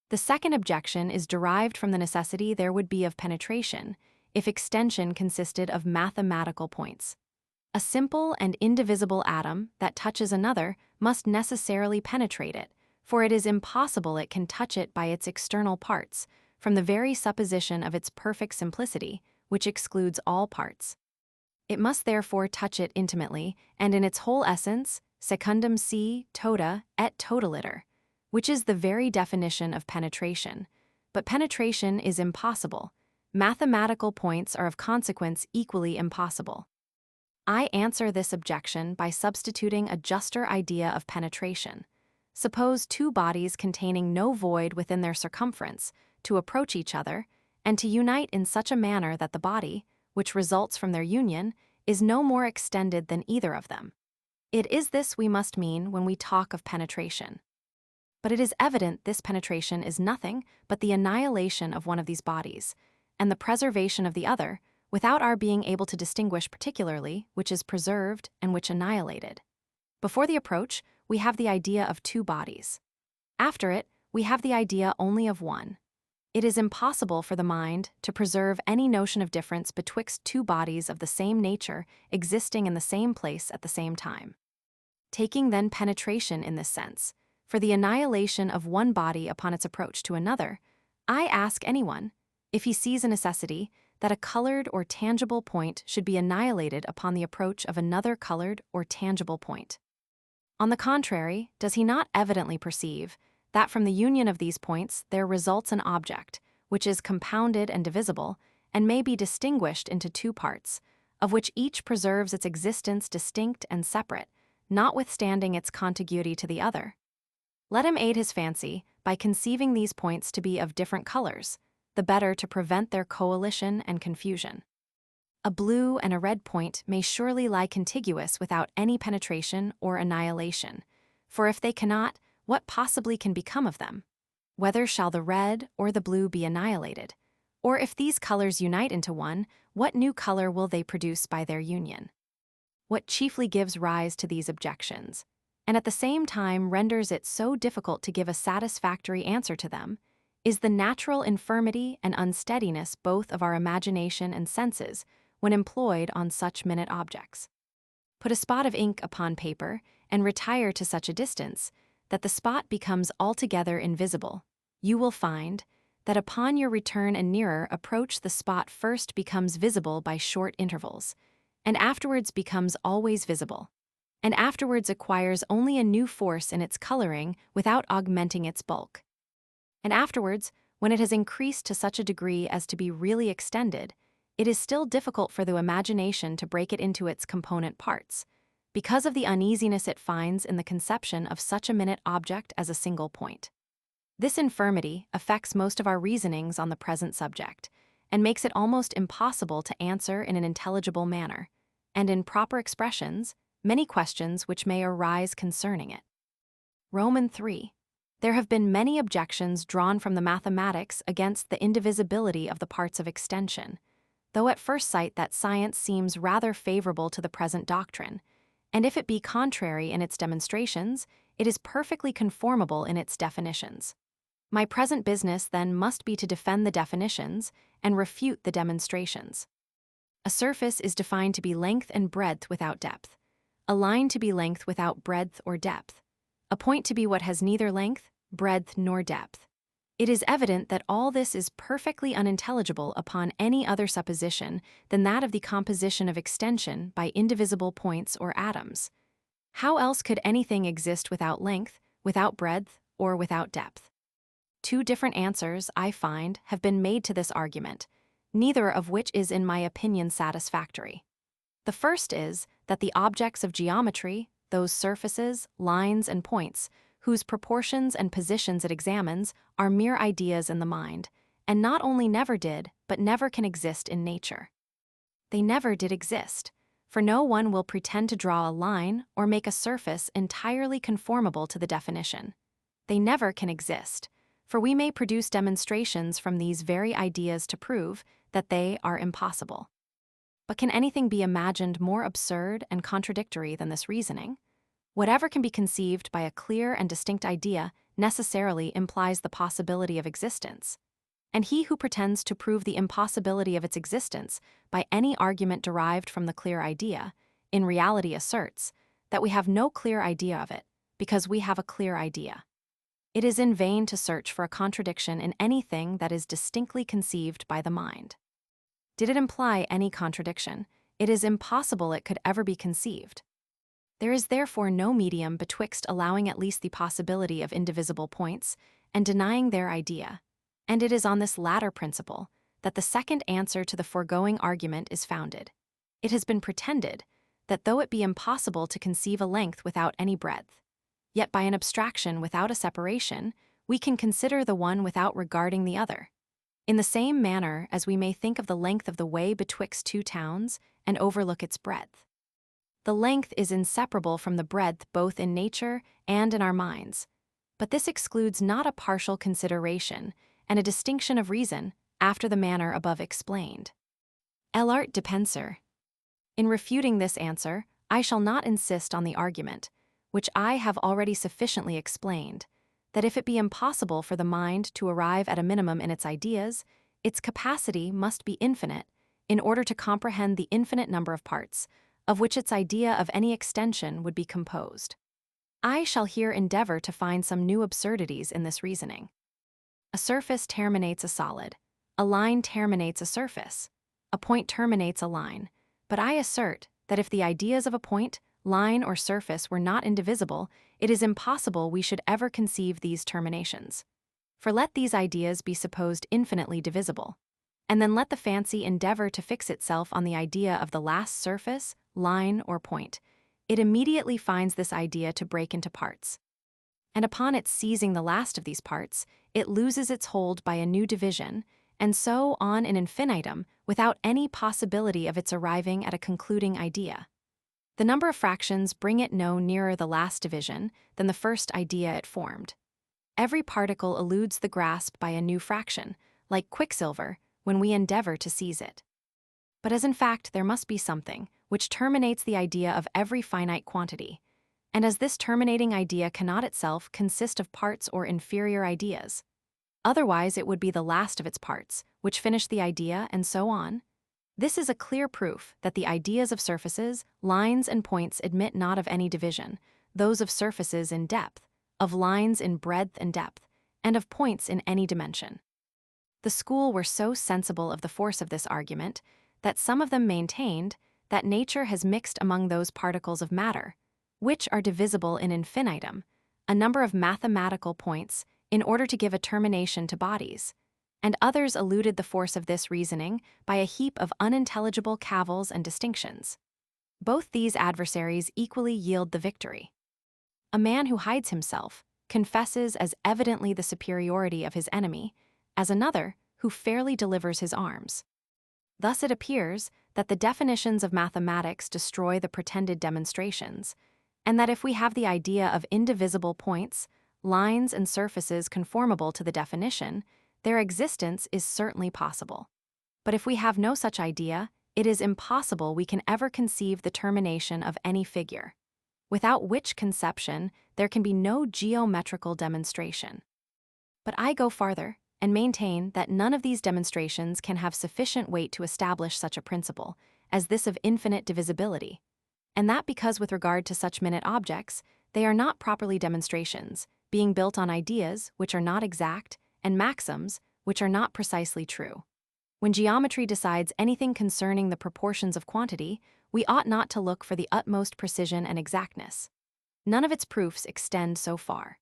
The second objection is derived from the necessity there would be of penetration, if extension consisted of mathematical points. A simple and indivisible atom that touches another must necessarily penetrate it, for it is impossible it can touch it by its external parts, from the very supposition of its perfect simplicity, which excludes all parts. It must therefore touch it intimately, and in its whole essence, secundum si tota et totaliter, which is the very definition of penetration. But penetration is impossible. Mathematical points are of consequence equally impossible. I answer this objection by substituting a juster idea of penetration. Suppose two bodies containing no void within their circumference to approach each other, and to unite in such a manner that the body, which results from their union, is no more extended than either of them. It is this we must mean when we talk of penetration. But it is evident this penetration is nothing but the annihilation of one of these bodies, and the preservation of the other, without our being able to distinguish particularly which is preserved and which annihilated. Before the approach, we have the idea of two bodies. After it, we have the idea only of one. It is impossible for the mind to preserve any notion of difference betwixt two bodies of the same nature existing in the same place at the same time. Taking then penetration in this sense, for the annihilation of one body upon its approach to another, I ask anyone, if he sees a necessity, that a colored or tangible point should be annihilated upon the approach of another colored or tangible point. On the contrary, does he not evidently perceive that from the union of these points there results an object, which is compounded and divisible, and may be distinguished into two parts, of which each preserves its existence distinct and separate, notwithstanding its contiguity to the other? Let him aid his fancy by conceiving these points to be of different colors, the better to prevent their coalition and confusion. A blue and a red point may surely lie contiguous without any penetration or annihilation, for if they cannot, what possibly can become of them? Whether shall the red or the blue be annihilated? Or if these colors unite into one, what new color will they produce by their union? What chiefly gives rise to these objections, and at the same time renders it so difficult to give a satisfactory answer to them, is the natural infirmity and unsteadiness both of our imagination and senses when employed on such minute objects. Put a spot of ink upon paper and retire to such a distance that the spot becomes altogether invisible. You will find that upon your return and nearer approach the spot first becomes visible by short intervals, and afterwards becomes always visible, and afterwards acquires only a new force in its coloring without augmenting its bulk. And afterwards, when it has increased to such a degree as to be really extended, it is still difficult for the imagination to break it into its component parts, because of the uneasiness it finds in the conception of such a minute object as a single point. This infirmity affects most of our reasonings on the present subject, and makes it almost impossible to answer in an intelligible manner, and in proper expressions, many questions which may arise concerning it. Roman 3. There have been many objections drawn from the mathematics against the indivisibility of the parts of extension, though at first sight that science seems rather favorable to the present doctrine, and if it be contrary in its demonstrations, it is perfectly conformable in its definitions. My present business then must be to defend the definitions and refute the demonstrations. A surface is defined to be length and breadth without depth, a line to be length without breadth or depth, a point to be what has neither length, breadth, nor depth. It is evident that all this is perfectly unintelligible upon any other supposition than that of the composition of extension by indivisible points or atoms. How else could anything exist without length, without breadth, or without depth? Two different answers, I find, have been made to this argument, neither of which is in my opinion satisfactory. The first is that the objects of geometry, those surfaces, lines, and points, whose proportions and positions it examines, are mere ideas in the mind, and not only never did, but never can exist in nature. They never did exist, for no one will pretend to draw a line or make a surface entirely conformable to the definition. They never can exist, for we may produce demonstrations from these very ideas to prove that they are impossible. But can anything be imagined more absurd and contradictory than this reasoning? Whatever can be conceived by a clear and distinct idea necessarily implies the possibility of existence, and he who pretends to prove the impossibility of its existence by any argument derived from the clear idea, in reality asserts that we have no clear idea of it, because we have a clear idea. It is in vain to search for a contradiction in anything that is distinctly conceived by the mind. Did it imply any contradiction, it is impossible it could ever be conceived. There is therefore no medium betwixt allowing at least the possibility of indivisible points and denying their idea, and it is on this latter principle that the second answer to the foregoing argument is founded. It has been pretended that though it be impossible to conceive a length without any breadth, yet by an abstraction without a separation, we can consider the one without regarding the other, in the same manner as we may think of the length of the way betwixt two towns and overlook its breadth. The length is inseparable from the breadth both in nature and in our minds, but this excludes not a partial consideration and a distinction of reason after the manner above explained. L'art de penser. In refuting this answer, I shall not insist on the argument, which I have already sufficiently explained, that if it be impossible for the mind to arrive at a minimum in its ideas, its capacity must be infinite in order to comprehend the infinite number of parts, of which its idea of any extension would be composed. I shall here endeavor to find some new absurdities in this reasoning. A surface terminates a solid, a line terminates a surface, a point terminates a line, but I assert that if the ideas of a point, line, or surface were not indivisible, it is impossible we should ever conceive these terminations. For let these ideas be supposed infinitely divisible, and then let the fancy endeavor to fix itself on the idea of the last surface, line, or point, it immediately finds this idea to break into parts. And upon its seizing the last of these parts, it loses its hold by a new division, and so on in infinitum, without any possibility of its arriving at a concluding idea. The number of fractions bring it no nearer the last division than the first idea it formed. Every particle eludes the grasp by a new fraction, like quicksilver, when we endeavor to seize it. But as in fact there must be something which terminates the idea of every finite quantity, and as this terminating idea cannot itself consist of parts or inferior ideas, otherwise it would be the last of its parts, which finish the idea, and so on. This is a clear proof that the ideas of surfaces, lines, and points admit not of any division, those of surfaces in depth, of lines in breadth and depth, and of points in any dimension. The school were so sensible of the force of this argument that some of them maintained that nature has mixed among those particles of matter, which are divisible in infinitum, a number of mathematical points in order to give a termination to bodies, and others eluded the force of this reasoning by a heap of unintelligible cavils and distinctions. Both these adversaries equally yield the victory. A man who hides himself confesses as evidently the superiority of his enemy as another who fairly delivers his arms. Thus it appears that the definitions of mathematics destroy the pretended demonstrations, and that if we have the idea of indivisible points, lines, and surfaces conformable to the definition, their existence is certainly possible. But if we have no such idea, it is impossible we can ever conceive the termination of any figure, without which conception there can be no geometrical demonstration. But I go farther and maintain that none of these demonstrations can have sufficient weight to establish such a principle as this of infinite divisibility, and that because with regard to such minute objects, they are not properly demonstrations, being built on ideas which are not exact and maxims which are not precisely true. When geometry decides anything concerning the proportions of quantity, we ought not to look for the utmost precision and exactness. None of its proofs extend so far.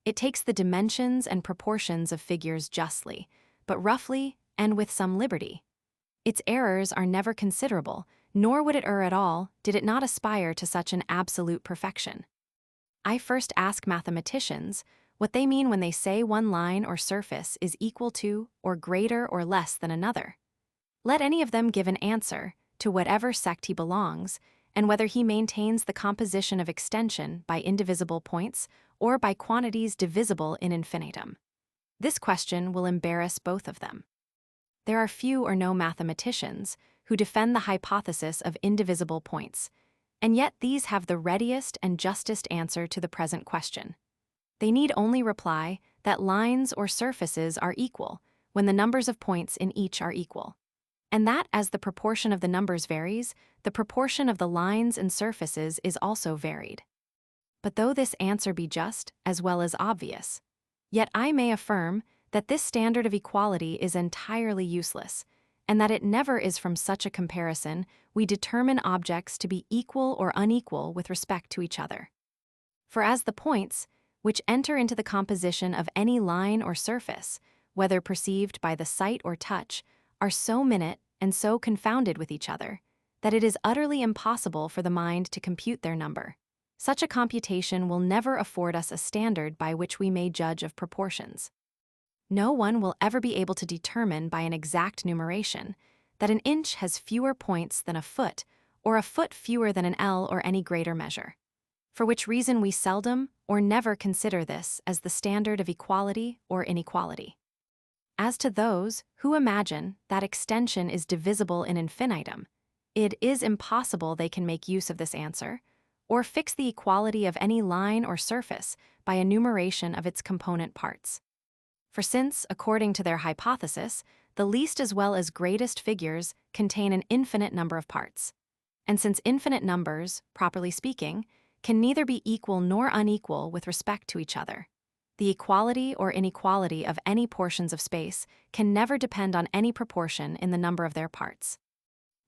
It takes the dimensions and proportions of figures justly, but roughly and with some liberty. Its errors are never considerable, nor would it err at all did it not aspire to such an absolute perfection. I first ask mathematicians what they mean when they say one line or surface is equal to, or greater or less than another. Let any of them give an answer, to whatever sect he belongs, and whether he maintains the composition of extension by indivisible points or by quantities divisible in infinitum. This question will embarrass both of them. There are few or no mathematicians who defend the hypothesis of indivisible points, and yet these have the readiest and justest answer to the present question. They need only reply that lines or surfaces are equal when the numbers of points in each are equal, and that as the proportion of the numbers varies, the proportion of the lines and surfaces is also varied. But though this answer be just as well as obvious, Yet I may affirm that this standard of equality is entirely useless, and that it never is from such a comparison we determine objects to be equal or unequal with respect to each other. For as the points, which enter into the composition of any line or surface, whether perceived by the sight or touch, are so minute and so confounded with each other, that it is utterly impossible for the mind to compute their number. Such a computation will never afford us a standard by which we may judge of proportions. No one will ever be able to determine by an exact numeration that an inch has fewer points than a foot, or a foot fewer than an ell or any greater measure. For which reason we seldom or never consider this as the standard of equality or inequality. As to those who imagine that extension is divisible in infinitum, it is impossible they can make use of this answer, or fix the equality of any line or surface by enumeration of its component parts. For since, according to their hypothesis, the least as well as greatest figures contain an infinite number of parts, and since infinite numbers, properly speaking, can neither be equal nor unequal with respect to each other, the equality or inequality of any portions of space can never depend on any proportion in the number of their parts.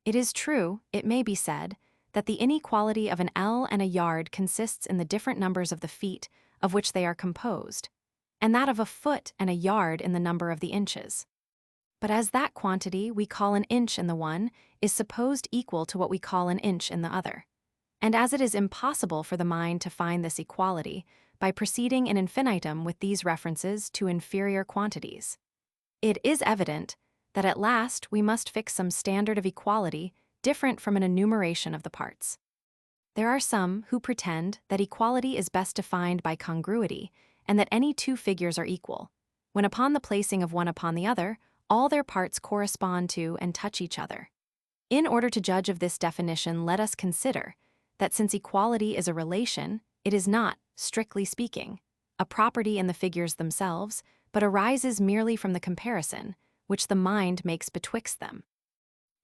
It is true, it may be said, that the inequality of an ell and a yard consists in the different numbers of the feet of which they are composed, and that of a foot and a yard in the number of the inches. But as that quantity we call an inch in the one is supposed equal to what we call an inch in the other, and as it is impossible for the mind to find this equality by proceeding in infinitum with these references to inferior quantities, it is evident that at last we must fix some standard of equality different from an enumeration of the parts. There are some who pretend that equality is best defined by congruity, and that any two figures are equal, when upon the placing of one upon the other, all their parts correspond to and touch each other. In order to judge of this definition, let us consider that since equality is a relation, it is not, strictly speaking, a property in the figures themselves, but arises merely from the comparison which the mind makes betwixt them.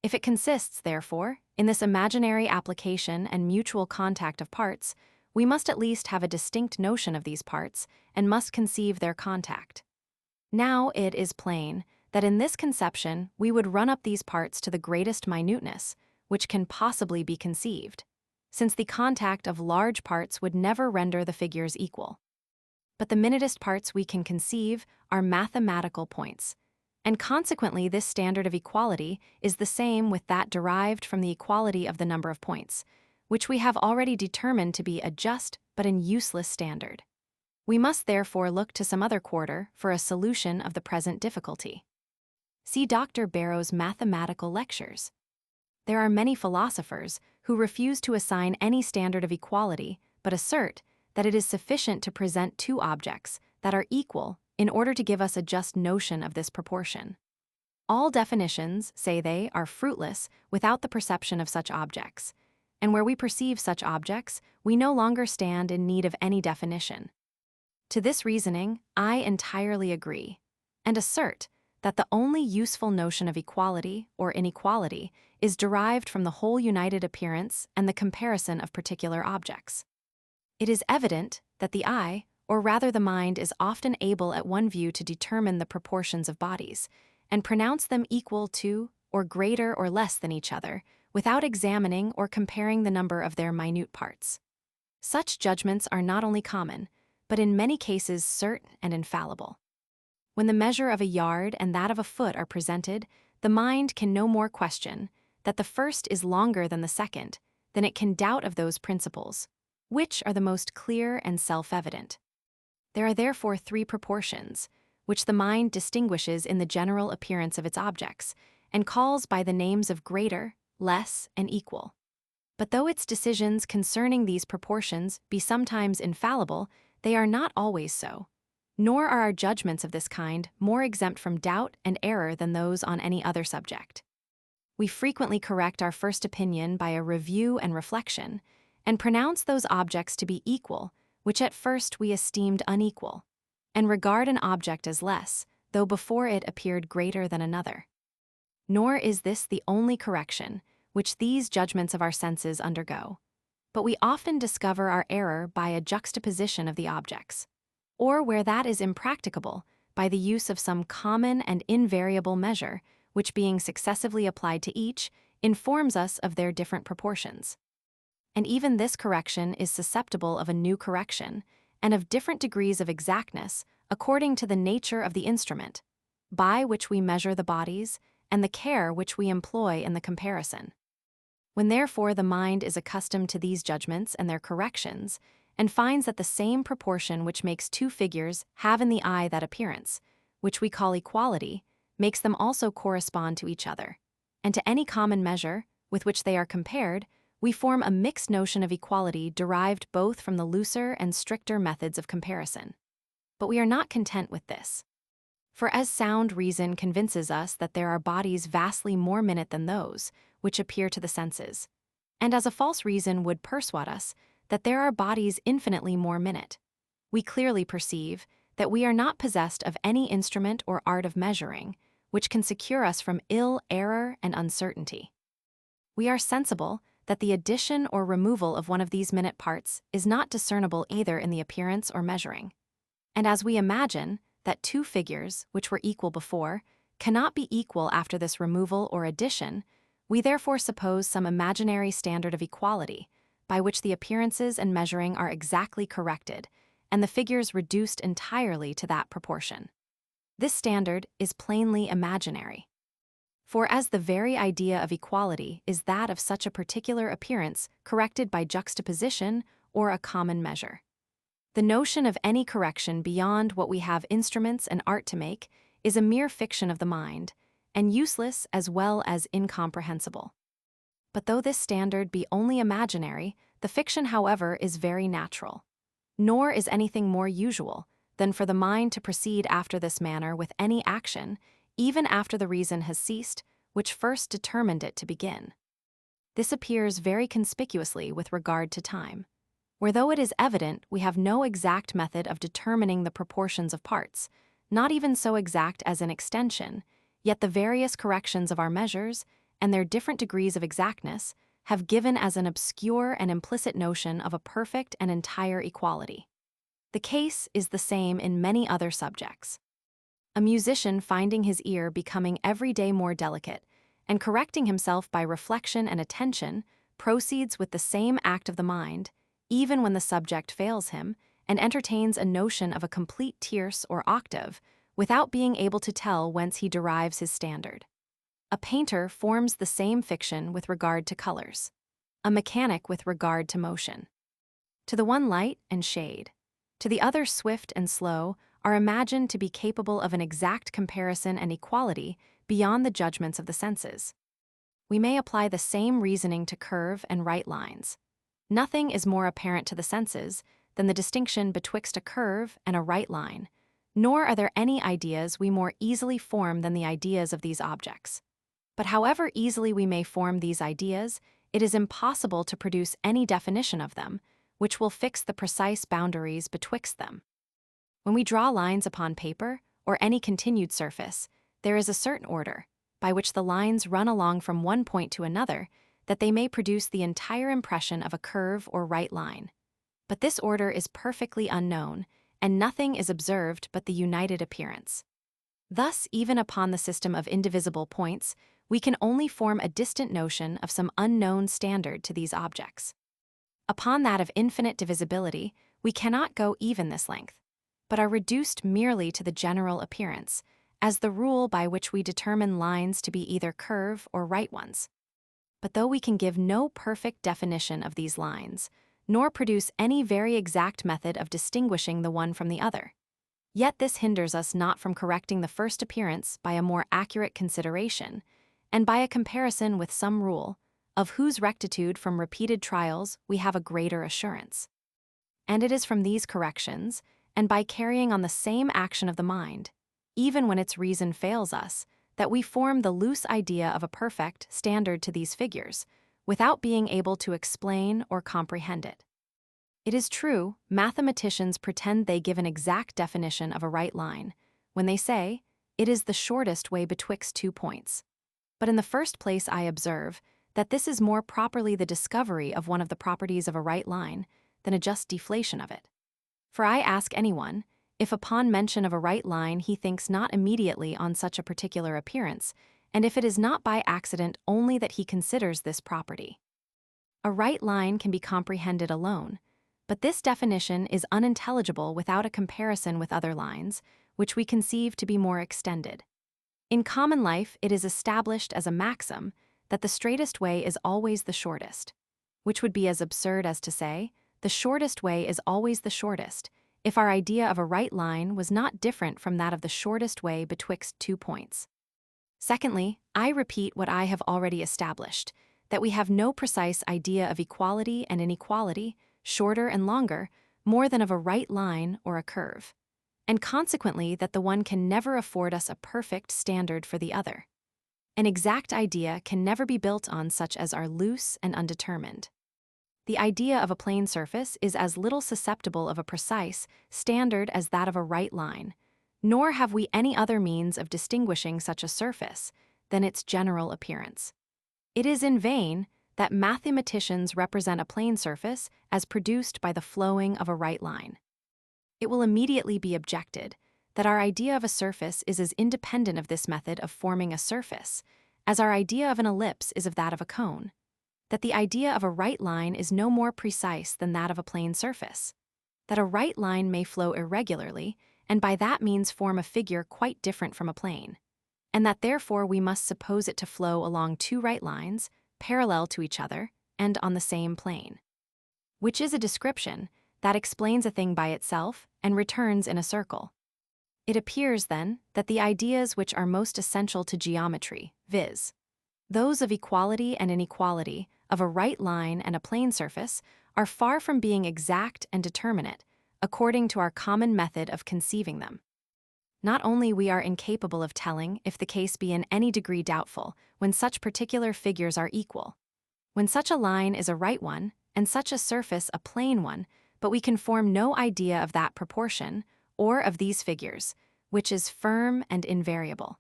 If it consists, therefore, in this imaginary application and mutual contact of parts, we must at least have a distinct notion of these parts and must conceive their contact. Now it is plain that in this conception we would run up these parts to the greatest minuteness which can possibly be conceived, since the contact of large parts would never render the figures equal. But the minutest parts we can conceive are mathematical points, and consequently this standard of equality is the same with that derived from the equality of the number of points, which we have already determined to be a just but an useless standard. We must therefore look to some other quarter for a solution of the present difficulty. See Dr. Barrow's Mathematical Lectures. There are many philosophers who refuse to assign any standard of equality, but assert that it is sufficient to present two objects that are equal in order to give us a just notion of this proportion. All definitions, say they, are fruitless without the perception of such objects, and where we perceive such objects, we no longer stand in need of any definition. To this reasoning, I entirely agree, and assert that the only useful notion of equality or inequality is derived from the whole united appearance and the comparison of particular objects. It is evident that the eye, or rather the mind, is often able at one view to determine the proportions of bodies, and pronounce them equal to, or greater or less than each other, without examining or comparing the number of their minute parts. Such judgments are not only common, but in many cases certain and infallible. When the measure of a yard and that of a foot are presented, the mind can no more question that the first is longer than the second than it can doubt of those principles, which are the most clear and self-evident. There are therefore three proportions, which the mind distinguishes in the general appearance of its objects, and calls by the names of greater, less, and equal. But though its decisions concerning these proportions be sometimes infallible, they are not always so, nor are our judgments of this kind more exempt from doubt and error than those on any other subject. We frequently correct our first opinion by a review and reflection, and pronounce those objects to be equal which at first we esteemed unequal, and regard an object as less, though before it appeared greater than another. Nor is this the only correction which these judgments of our senses undergo, but we often discover our error by a juxtaposition of the objects, or where that is impracticable, by the use of some common and invariable measure, which being successively applied to each, informs us of their different proportions. And even this correction is susceptible of a new correction, and of different degrees of exactness, according to the nature of the instrument, by which we measure the bodies, and the care which we employ in the comparison. When therefore the mind is accustomed to these judgments and their corrections, and finds that the same proportion which makes two figures have in the eye that appearance, which we call equality, makes them also correspond to each other, and to any common measure, with which they are compared, we form a mixed notion of equality derived both from the looser and stricter methods of comparison. But we are not content with this. For as sound reason convinces us that there are bodies vastly more minute than those which appear to the senses, and as a false reason would persuade us that there are bodies infinitely more minute, we clearly perceive that we are not possessed of any instrument or art of measuring which can secure us from ill, error, and uncertainty. We are sensible that the addition or removal of one of these minute parts is not discernible either in the appearance or measuring. And as we imagine that two figures, which were equal before, cannot be equal after this removal or addition, we therefore suppose some imaginary standard of equality, by which the appearances and measuring are exactly corrected, and the figures reduced entirely to that proportion. This standard is plainly imaginary. For as the very idea of equality is that of such a particular appearance corrected by juxtaposition or a common measure. The notion of any correction beyond what we have instruments and art to make is a mere fiction of the mind, and useless as well as incomprehensible. But though this standard be only imaginary, the fiction, however, is very natural. Nor is anything more usual than for the mind to proceed after this manner with any action, even after the reason has ceased, which first determined it to begin. This appears very conspicuously with regard to time, where though it is evident we have no exact method of determining the proportions of parts, not even so exact as in extension, yet the various corrections of our measures, and their different degrees of exactness, have given as an obscure and implicit notion of a perfect and entire equality. The case is the same in many other subjects. A musician finding his ear becoming every day more delicate, and correcting himself by reflection and attention, proceeds with the same act of the mind, even when the subject fails him, and entertains a notion of a complete tierce or octave, without being able to tell whence he derives his standard. A painter forms the same fiction with regard to colors, a mechanic with regard to motion. To the one light and shade, to the other swift and slow, are imagined to be capable of an exact comparison and equality beyond the judgments of the senses. We may apply the same reasoning to curve and right lines. Nothing is more apparent to the senses than the distinction betwixt a curve and a right line, nor are there any ideas we more easily form than the ideas of these objects. But however easily we may form these ideas, it is impossible to produce any definition of them, which will fix the precise boundaries betwixt them. When we draw lines upon paper, or any continued surface, there is a certain order, by which the lines run along from one point to another, that they may produce the entire impression of a curve or right line. But this order is perfectly unknown, and nothing is observed but the united appearance. Thus, even upon the system of indivisible points, we can only form a distant notion of some unknown standard to these objects. Upon that of infinite divisibility, we cannot go even this length, but are reduced merely to the general appearance, as the rule by which we determine lines to be either curve or right ones. But though we can give no perfect definition of these lines, nor produce any very exact method of distinguishing the one from the other, yet this hinders us not from correcting the first appearance by a more accurate consideration, and by a comparison with some rule, of whose rectitude from repeated trials we have a greater assurance. And it is from these corrections, and by carrying on the same action of the mind, even when its reason fails us, that we form the loose idea of a perfect standard to these figures, without being able to explain or comprehend it. It is true, mathematicians pretend they give an exact definition of a right line, when they say, it is the shortest way betwixt 2 points. But in the first place I observe that this is more properly the discovery of one of the properties of a right line than a just deflation of it. For I ask anyone, if upon mention of a right line he thinks not immediately on such a particular appearance, and if it is not by accident only that he considers this property. A right line can be comprehended alone, but this definition is unintelligible without a comparison with other lines, which we conceive to be more extended. In common life, it is established as a maxim that the straightest way is always the shortest, which would be as absurd as to say, the shortest way is always the shortest, if our idea of a right line was not different from that of the shortest way betwixt 2 points. Secondly, I repeat what I have already established, that we have no precise idea of equality and inequality, shorter and longer, more than of a right line or a curve, and consequently that the one can never afford us a perfect standard for the other. An exact idea can never be built on such as are loose and undetermined. The idea of a plane surface is as little susceptible of a precise standard as that of a right line, nor have we any other means of distinguishing such a surface than its general appearance. It is in vain that mathematicians represent a plane surface as produced by the flowing of a right line. It will immediately be objected that our idea of a surface is as independent of this method of forming a surface as our idea of an ellipse is of that of a cone, that the idea of a right line is no more precise than that of a plane surface, that a right line may flow irregularly and by that means form a figure quite different from a plane, and that therefore we must suppose it to flow along 2 right lines, parallel to each other, and on the same plane. Which is a description that explains a thing by itself and returns in a circle. It appears, then, that the ideas which are most essential to geometry, viz., those of equality and inequality, of a right line and a plane surface, are far from being exact and determinate, according to our common method of conceiving them. Not only we are incapable of telling if the case be in any degree doubtful when such particular figures are equal, when such a line is a right one, and such a surface a plane one, but we can form no idea of that proportion, or of these figures, which is firm and invariable.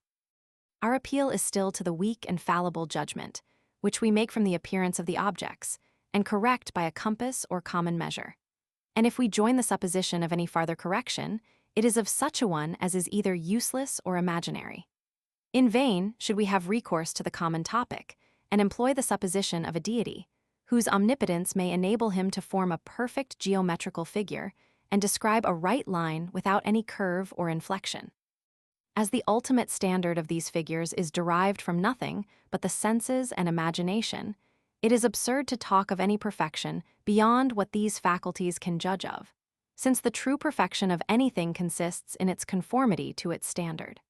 Our appeal is still to the weak and fallible judgment, which we make from the appearance of the objects, and correct by a compass or common measure. And if we join the supposition of any farther correction, it is of such a one as is either useless or imaginary. In vain should we have recourse to the common topic, and employ the supposition of a deity, whose omnipotence may enable him to form a perfect geometrical figure and describe a right line without any curve or inflection. As the ultimate standard of these figures is derived from nothing but the senses and imagination, it is absurd to talk of any perfection beyond what these faculties can judge of, since the true perfection of anything consists in its conformity to its standard.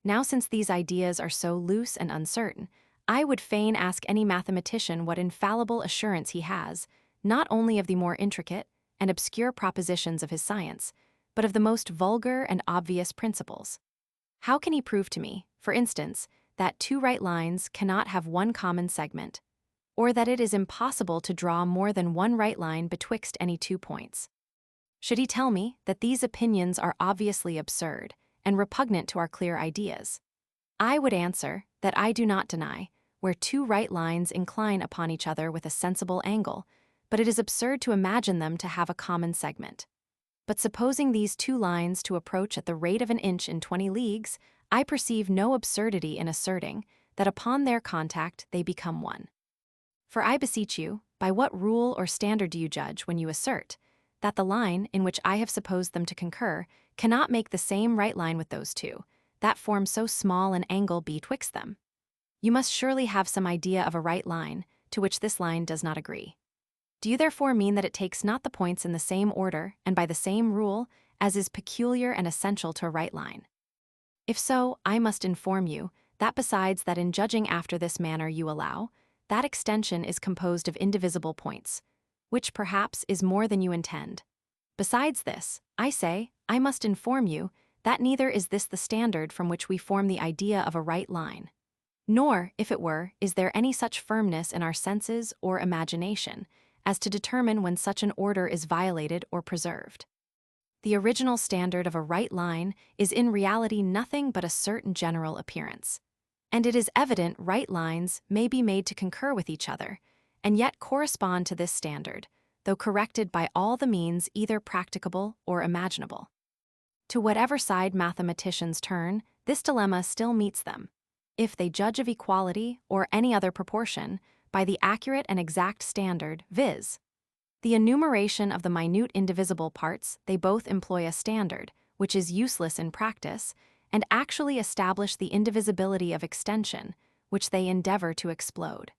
Now, since these ideas are so loose and uncertain, I would fain ask any mathematician what infallible assurance he has, not only of the more intricate and obscure propositions of his science, but of the most vulgar and obvious principles. How can he prove to me, for instance, that 2 right lines cannot have one common segment, or that it is impossible to draw more than 1 right line betwixt any 2 points? Should he tell me that these opinions are obviously absurd and repugnant to our clear ideas, I would answer that I do not deny where 2 right lines incline upon each other with a sensible angle, but it is absurd to imagine them to have a common segment. But supposing these 2 lines to approach at the rate of an inch in 20 leagues, I perceive no absurdity in asserting that upon their contact they become one. For I beseech you, by what rule or standard do you judge when you assert that the line in which I have supposed them to concur cannot make the same right line with those 2, that form so small an angle betwixt them? You must surely have some idea of a right line, to which this line does not agree. Do you therefore mean that it takes not the points in the same order and by the same rule as is peculiar and essential to a right line? If so, I must inform you that besides that in judging after this manner you allow, that extension is composed of indivisible points, which perhaps is more than you intend. Besides this, I say, I must inform you that neither is this the standard from which we form the idea of a right line. Nor, if it were, is there any such firmness in our senses or imagination as to determine when such an order is violated or preserved. The original standard of a right line is in reality nothing but a certain general appearance, and it is evident right lines may be made to concur with each other, and yet correspond to this standard, though corrected by all the means either practicable or imaginable. To whatever side mathematicians turn, this dilemma still meets them. If they judge of equality or any other proportion by the accurate and exact standard, viz. the enumeration of the minute indivisible parts, they both employ a standard, which is useless in practice, and actually establish the indivisibility of extension, which they endeavor to explode.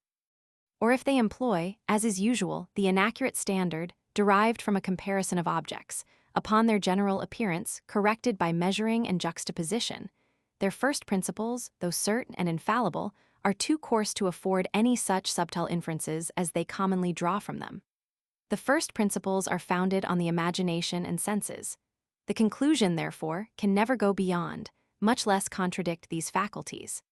Or if they employ, as is usual, the inaccurate standard derived from a comparison of objects, upon their general appearance corrected by measuring and juxtaposition, their first principles, though certain and infallible, are too coarse to afford any such subtle inferences as they commonly draw from them. The first principles are founded on the imagination and senses. The conclusion, therefore, can never go beyond, much less contradict these faculties.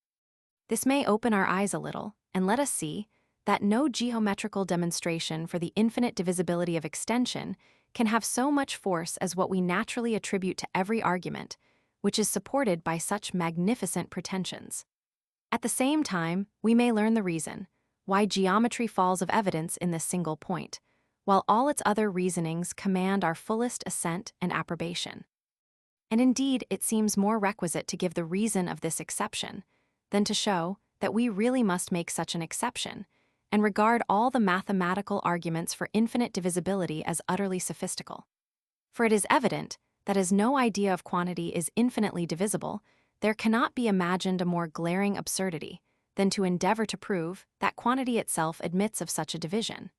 This may open our eyes a little, and let us see that no geometrical demonstration for the infinite divisibility of extension can have so much force as what we naturally attribute to every argument, which is supported by such magnificent pretensions. At the same time, we may learn the reason why geometry falls of evidence in this single point, while all its other reasonings command our fullest assent and approbation. And indeed, it seems more requisite to give the reason of this exception than to show that we really must make such an exception, and regard all the mathematical arguments for infinite divisibility as utterly sophistical. For it is evident that as no idea of quantity is infinitely divisible, there cannot be imagined a more glaring absurdity than to endeavor to prove that quantity itself admits of such a division,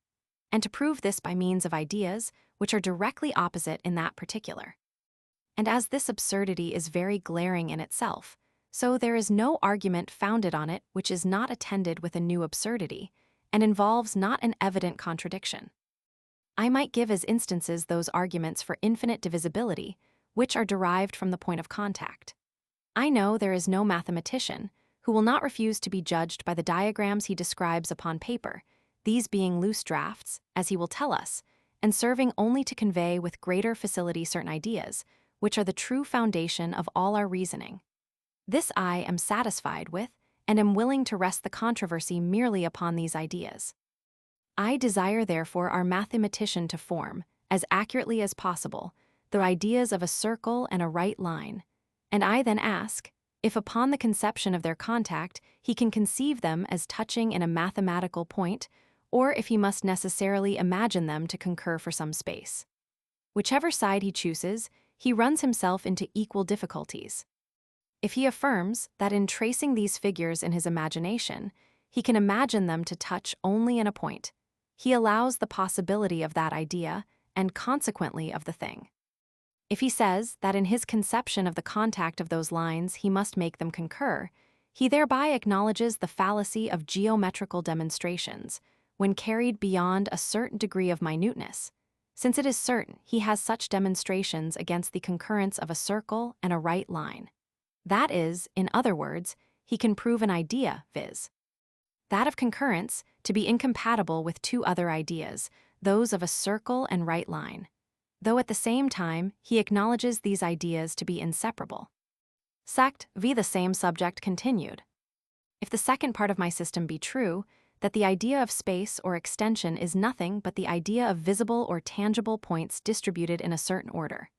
and to prove this by means of ideas which are directly opposite in that particular. And as this absurdity is very glaring in itself, so there is no argument founded on it which is not attended with a new absurdity, and involves not an evident contradiction. I might give as instances those arguments for infinite divisibility, which are derived from the point of contact. I know there is no mathematician who will not refuse to be judged by the diagrams he describes upon paper, these being loose drafts, as he will tell us, and serving only to convey with greater facility certain ideas, which are the true foundation of all our reasoning. This I am satisfied with, and am willing to rest the controversy merely upon these ideas. I desire therefore our mathematician to form, as accurately as possible, the ideas of a circle and a right line, and I then ask, if upon the conception of their contact he can conceive them as touching in a mathematical point, or if he must necessarily imagine them to concur for some space. Whichever side he chooses, he runs himself into equal difficulties. If he affirms that in tracing these figures in his imagination, he can imagine them to touch only in a point, he allows the possibility of that idea, and consequently of the thing. If he says that in his conception of the contact of those lines he must make them concur, he thereby acknowledges the fallacy of geometrical demonstrations, when carried beyond a certain degree of minuteness, since it is certain he has such demonstrations against the concurrence of a circle and a right line. That is, in other words, he can prove an idea, viz. that of concurrence, to be incompatible with two other ideas, those of a circle and right line, though at the same time he acknowledges these ideas to be inseparable. Sect v. the same subject continued. If the second part of my system be true, that the idea of space or extension is nothing but the idea of visible or tangible points distributed in a certain order,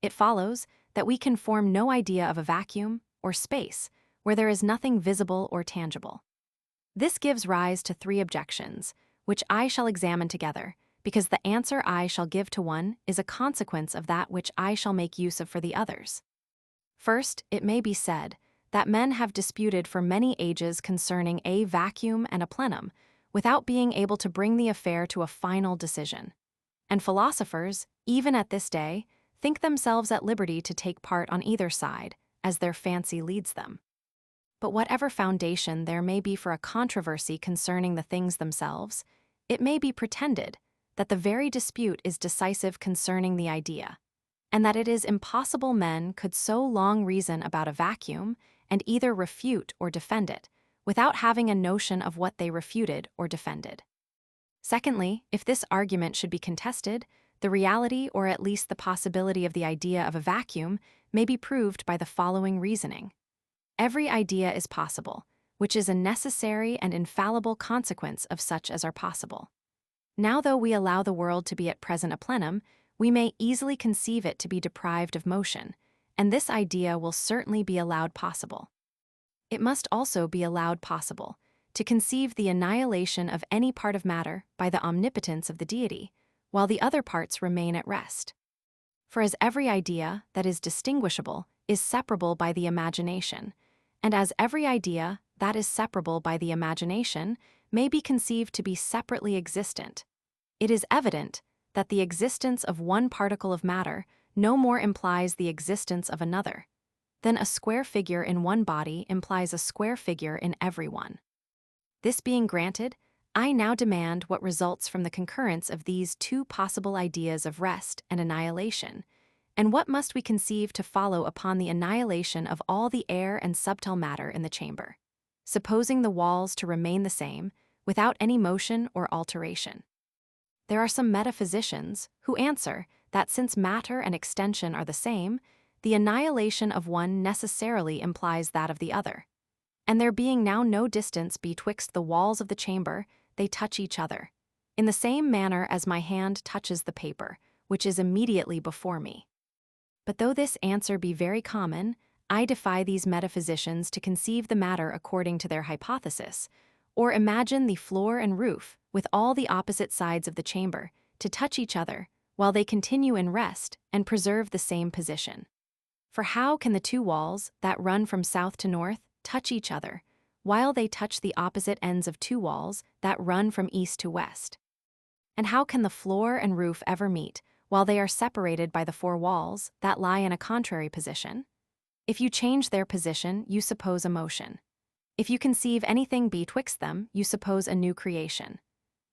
it follows that we can form no idea of a vacuum or space where there is nothing visible or tangible. This gives rise to three objections, which I shall examine together, because the answer I shall give to one is a consequence of that which I shall make use of for the others. First, it may be said that men have disputed for many ages concerning a vacuum and a plenum, without being able to bring the affair to a final decision. And philosophers, even at this day, think themselves at liberty to take part on either side, as their fancy leads them. But whatever foundation there may be for a controversy concerning the things themselves, it may be pretended that the very dispute is decisive concerning the idea, and that it is impossible men could so long reason about a vacuum and either refute or defend it, without having a notion of what they refuted or defended. Secondly, if this argument should be contested, the reality or at least the possibility of the idea of a vacuum may be proved by the following reasoning. Every idea is possible, which is a necessary and infallible consequence of such as are possible. Now, though we allow the world to be at present a plenum, we may easily conceive it to be deprived of motion, and this idea will certainly be allowed possible. It must also be allowed possible to conceive the annihilation of any part of matter by the omnipotence of the deity, while the other parts remain at rest. For as every idea that is distinguishable is separable by the imagination, and as every idea that is separable by the imagination may be conceived to be separately existent, it is evident that the existence of one particle of matter no more implies the existence of another than a square figure in one body implies a square figure in every one. This being granted, I now demand what results from the concurrence of these two possible ideas of rest and annihilation, and what must we conceive to follow upon the annihilation of all the air and subtile matter in the chamber, supposing the walls to remain the same, without any motion or alteration. There are some metaphysicians who answer that since matter and extension are the same, the annihilation of one necessarily implies that of the other. And there being now no distance betwixt the walls of the chamber, they touch each other, in the same manner as my hand touches the paper, which is immediately before me. But though this answer be very common, I defy these metaphysicians to conceive the matter according to their hypothesis, or imagine the floor and roof, with all the opposite sides of the chamber, to touch each other, while they continue in rest and preserve the same position. For how can the two walls, that run from south to north, touch each other, while they touch the opposite ends of two walls that run from east to west? And how can the floor and roof ever meet, while they are separated by the four walls that lie in a contrary position? If you change their position, you suppose a motion. If you conceive anything betwixt them, you suppose a new creation.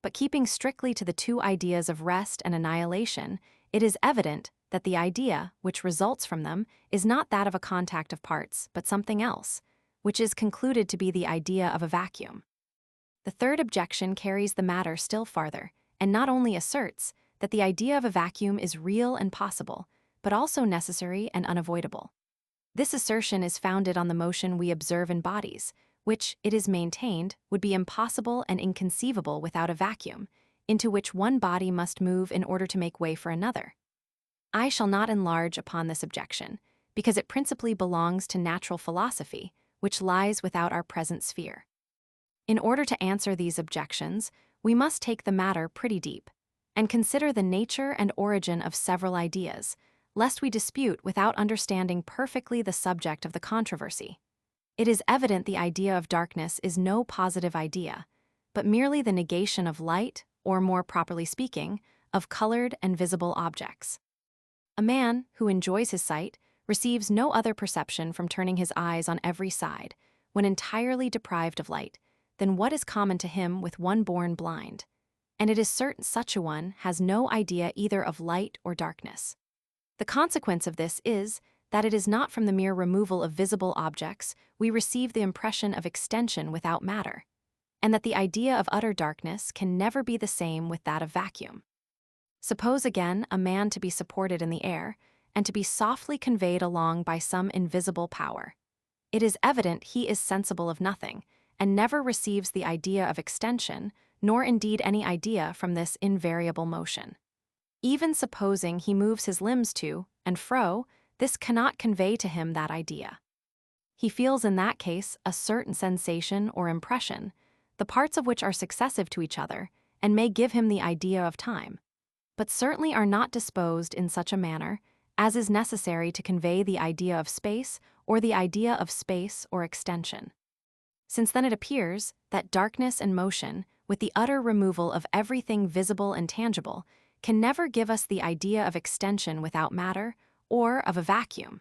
But keeping strictly to the two ideas of rest and annihilation, it is evident that the idea which results from them is not that of a contact of parts, but something else, which is concluded to be the idea of a vacuum. The third objection carries the matter still farther, and not only asserts that the idea of a vacuum is real and possible, but also necessary and unavoidable. This assertion is founded on the motion we observe in bodies, which, it is maintained, would be impossible and inconceivable without a vacuum, into which one body must move in order to make way for another. I shall not enlarge upon this objection, because it principally belongs to natural philosophy, which lies without our present sphere. In order to answer these objections, we must take the matter pretty deep, and consider the nature and origin of several ideas, lest we dispute without understanding perfectly the subject of the controversy. It is evident the idea of darkness is no positive idea, but merely the negation of light, or more properly speaking, of colored and visible objects. A man who enjoys his sight receives no other perception from turning his eyes on every side, when entirely deprived of light, than what is common to him with one born blind, and it is certain such a one has no idea either of light or darkness. The consequence of this is that it is not from the mere removal of visible objects we receive the impression of extension without matter, and that the idea of utter darkness can never be the same with that of vacuum. Suppose again a man to be supported in the air, and to be softly conveyed along by some invisible power. It is evident he is sensible of nothing, and never receives the idea of extension, nor indeed any idea from this invariable motion. Even supposing he moves his limbs to and fro, this cannot convey to him that idea. He feels in that case a certain sensation or impression, the parts of which are successive to each other, and may give him the idea of time, but certainly are not disposed in such a manner as is necessary to convey the idea of space or the idea of space or extension. Since then it appears that darkness and motion, with the utter removal of everything visible and tangible, can never give us the idea of extension without matter or of a vacuum.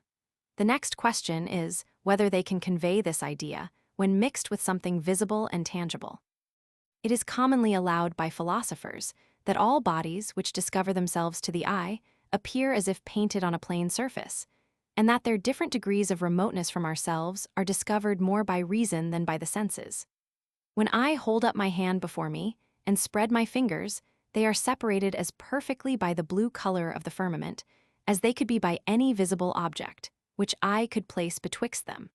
The next question is whether they can convey this idea when mixed with something visible and tangible. It is commonly allowed by philosophers that all bodies which discover themselves to the eye appear as if painted on a plane surface, and that their different degrees of remoteness from ourselves are discovered more by reason than by the senses. When I hold up my hand before me and spread my fingers, they are separated as perfectly by the blue color of the firmament as they could be by any visible object, which I could place betwixt them.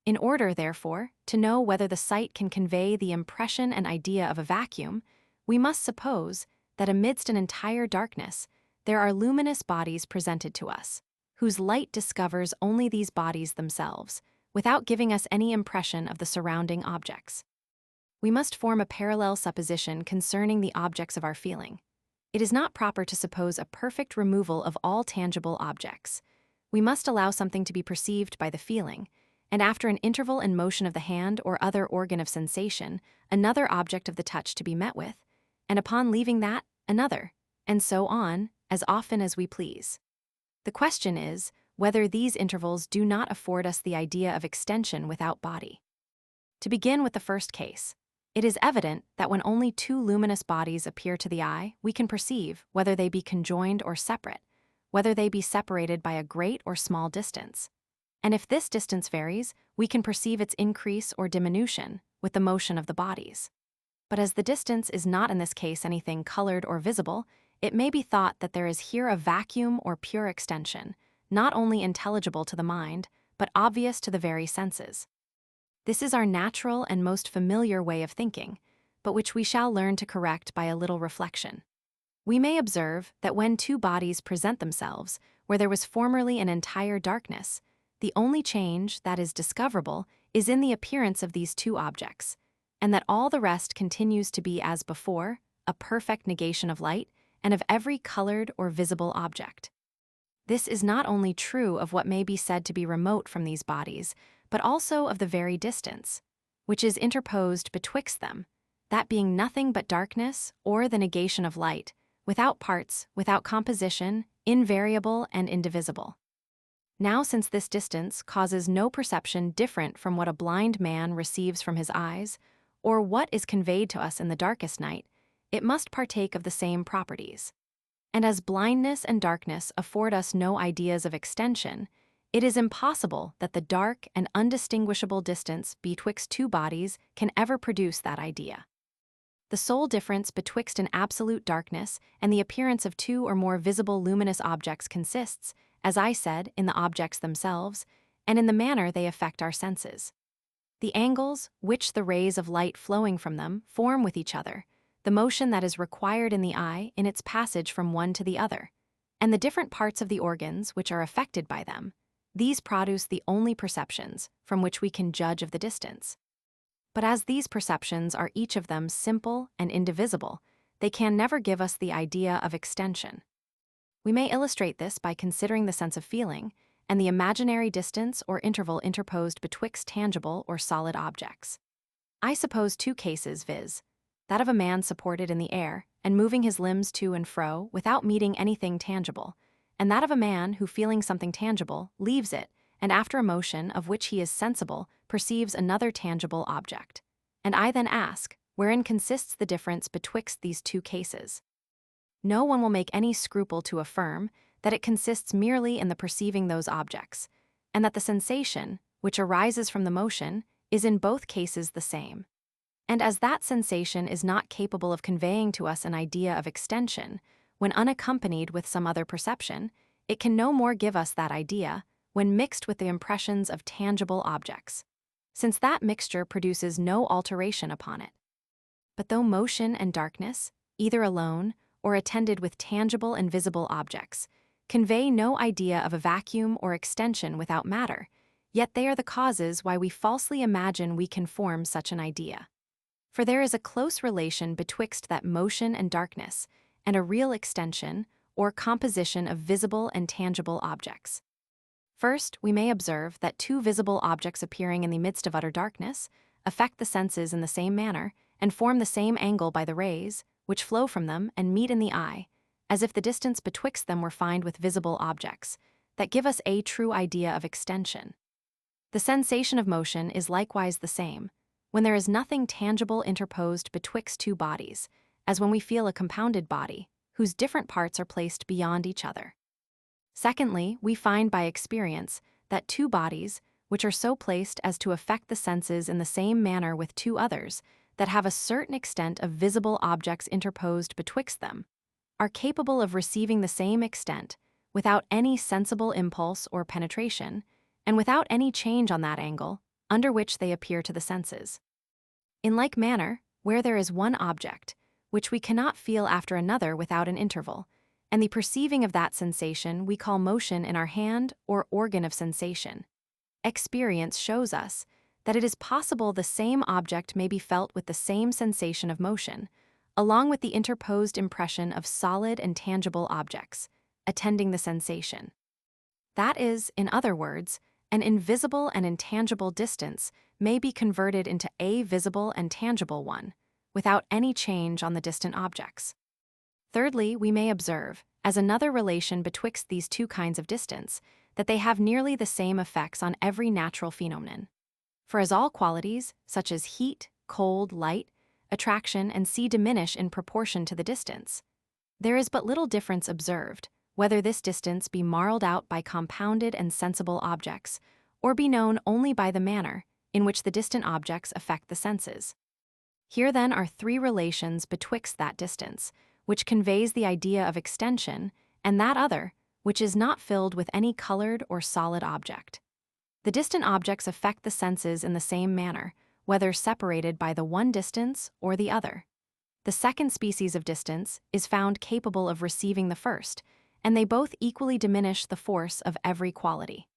In order, therefore, to know whether the sight can convey the impression and idea of a vacuum, we must suppose that amidst an entire darkness, there are luminous bodies presented to us, whose light discovers only these bodies themselves, without giving us any impression of the surrounding objects. We must form a parallel supposition concerning the objects of our feeling. It is not proper to suppose a perfect removal of all tangible objects. We must allow something to be perceived by the feeling, and after an interval in motion of the hand or other organ of sensation, another object of the touch to be met with, and upon leaving that, another, and so on, as often as we please. The question is whether these intervals do not afford us the idea of extension without body. To begin with the first case, it is evident that when only two luminous bodies appear to the eye, we can perceive whether they be conjoined or separate, whether they be separated by a great or small distance. And if this distance varies, we can perceive its increase or diminution with the motion of the bodies. But as the distance is not in this case anything colored or visible, it may be thought that there is here a vacuum or pure extension, not only intelligible to the mind, but obvious to the very senses. This is our natural and most familiar way of thinking, but which we shall learn to correct by a little reflection. We may observe that when two bodies present themselves, where there was formerly an entire darkness, the only change that is discoverable is in the appearance of these two objects, and that all the rest continues to be as before, a perfect negation of light, and of every colored or visible object. This is not only true of what may be said to be remote from these bodies, but also of the very distance, which is interposed betwixt them, that being nothing but darkness or the negation of light, without parts, without composition, invariable and indivisible. Now, since this distance causes no perception different from what a blind man receives from his eyes, or what is conveyed to us in the darkest night, it must partake of the same properties. And as blindness and darkness afford us no ideas of extension, it is impossible that the dark and undistinguishable distance betwixt two bodies can ever produce that idea. The sole difference betwixt an absolute darkness and the appearance of two or more visible luminous objects consists, as I said, in the objects themselves, and in the manner they affect our senses. The angles which the rays of light flowing from them form with each other, the motion that is required in the eye in its passage from one to the other, and the different parts of the organs which are affected by them, these produce the only perceptions from which we can judge of the distance. But as these perceptions are each of them simple and indivisible, they can never give us the idea of extension. We may illustrate this by considering the sense of feeling and the imaginary distance or interval interposed betwixt tangible or solid objects. I suppose two cases, viz., that of a man supported in the air and moving his limbs to and fro without meeting anything tangible, and that of a man who, feeling something tangible, leaves it, and after a motion of which he is sensible, perceives another tangible object. And I then ask, wherein consists the difference betwixt these two cases? No one will make any scruple to affirm that it consists merely in the perceiving those objects, and that the sensation, which arises from the motion, is in both cases the same. And as that sensation is not capable of conveying to us an idea of extension, when unaccompanied with some other perception, it can no more give us that idea when mixed with the impressions of tangible objects, since that mixture produces no alteration upon it. But though motion and darkness, either alone or attended with tangible and visible objects, convey no idea of a vacuum or extension without matter, yet they are the causes why we falsely imagine we can form such an idea. For there is a close relation betwixt that motion and darkness, and a real extension or composition of visible and tangible objects. First, we may observe that two visible objects appearing in the midst of utter darkness affect the senses in the same manner and form the same angle by the rays, which flow from them and meet in the eye, as if the distance betwixt them were fined with visible objects, that give us a true idea of extension. The sensation of motion is likewise the same, when there is nothing tangible interposed betwixt two bodies, as when we feel a compounded body, whose different parts are placed beyond each other. Secondly, we find by experience that two bodies, which are so placed as to affect the senses in the same manner with two others, that have a certain extent of visible objects interposed betwixt them, are capable of receiving the same extent without any sensible impulse or penetration, and without any change on that angle under which they appear to the senses. In like manner, where there is one object, which we cannot feel after another without an interval, and the perceiving of that sensation we call motion in our hand or organ of sensation. Experience shows us that it is possible the same object may be felt with the same sensation of motion, along with the interposed impression of solid and tangible objects, attending the sensation. That is, in other words, an invisible and intangible distance may be converted into a visible and tangible one, without any change on the distant objects. Thirdly, we may observe, as another relation betwixt these two kinds of distance, that they have nearly the same effects on every natural phenomenon. For as all qualities, such as heat, cold, light, attraction, and diminish in proportion to the distance, there is but little difference observed, whether this distance be marled out by compounded and sensible objects, or be known only by the manner in which the distant objects affect the senses. Here then are three relations betwixt that distance, which conveys the idea of extension, and that other, which is not filled with any colored or solid object. The distant objects affect the senses in the same manner, whether separated by the one distance or the other. The second species of distance is found capable of receiving the first, and they both equally diminish the force of every quality.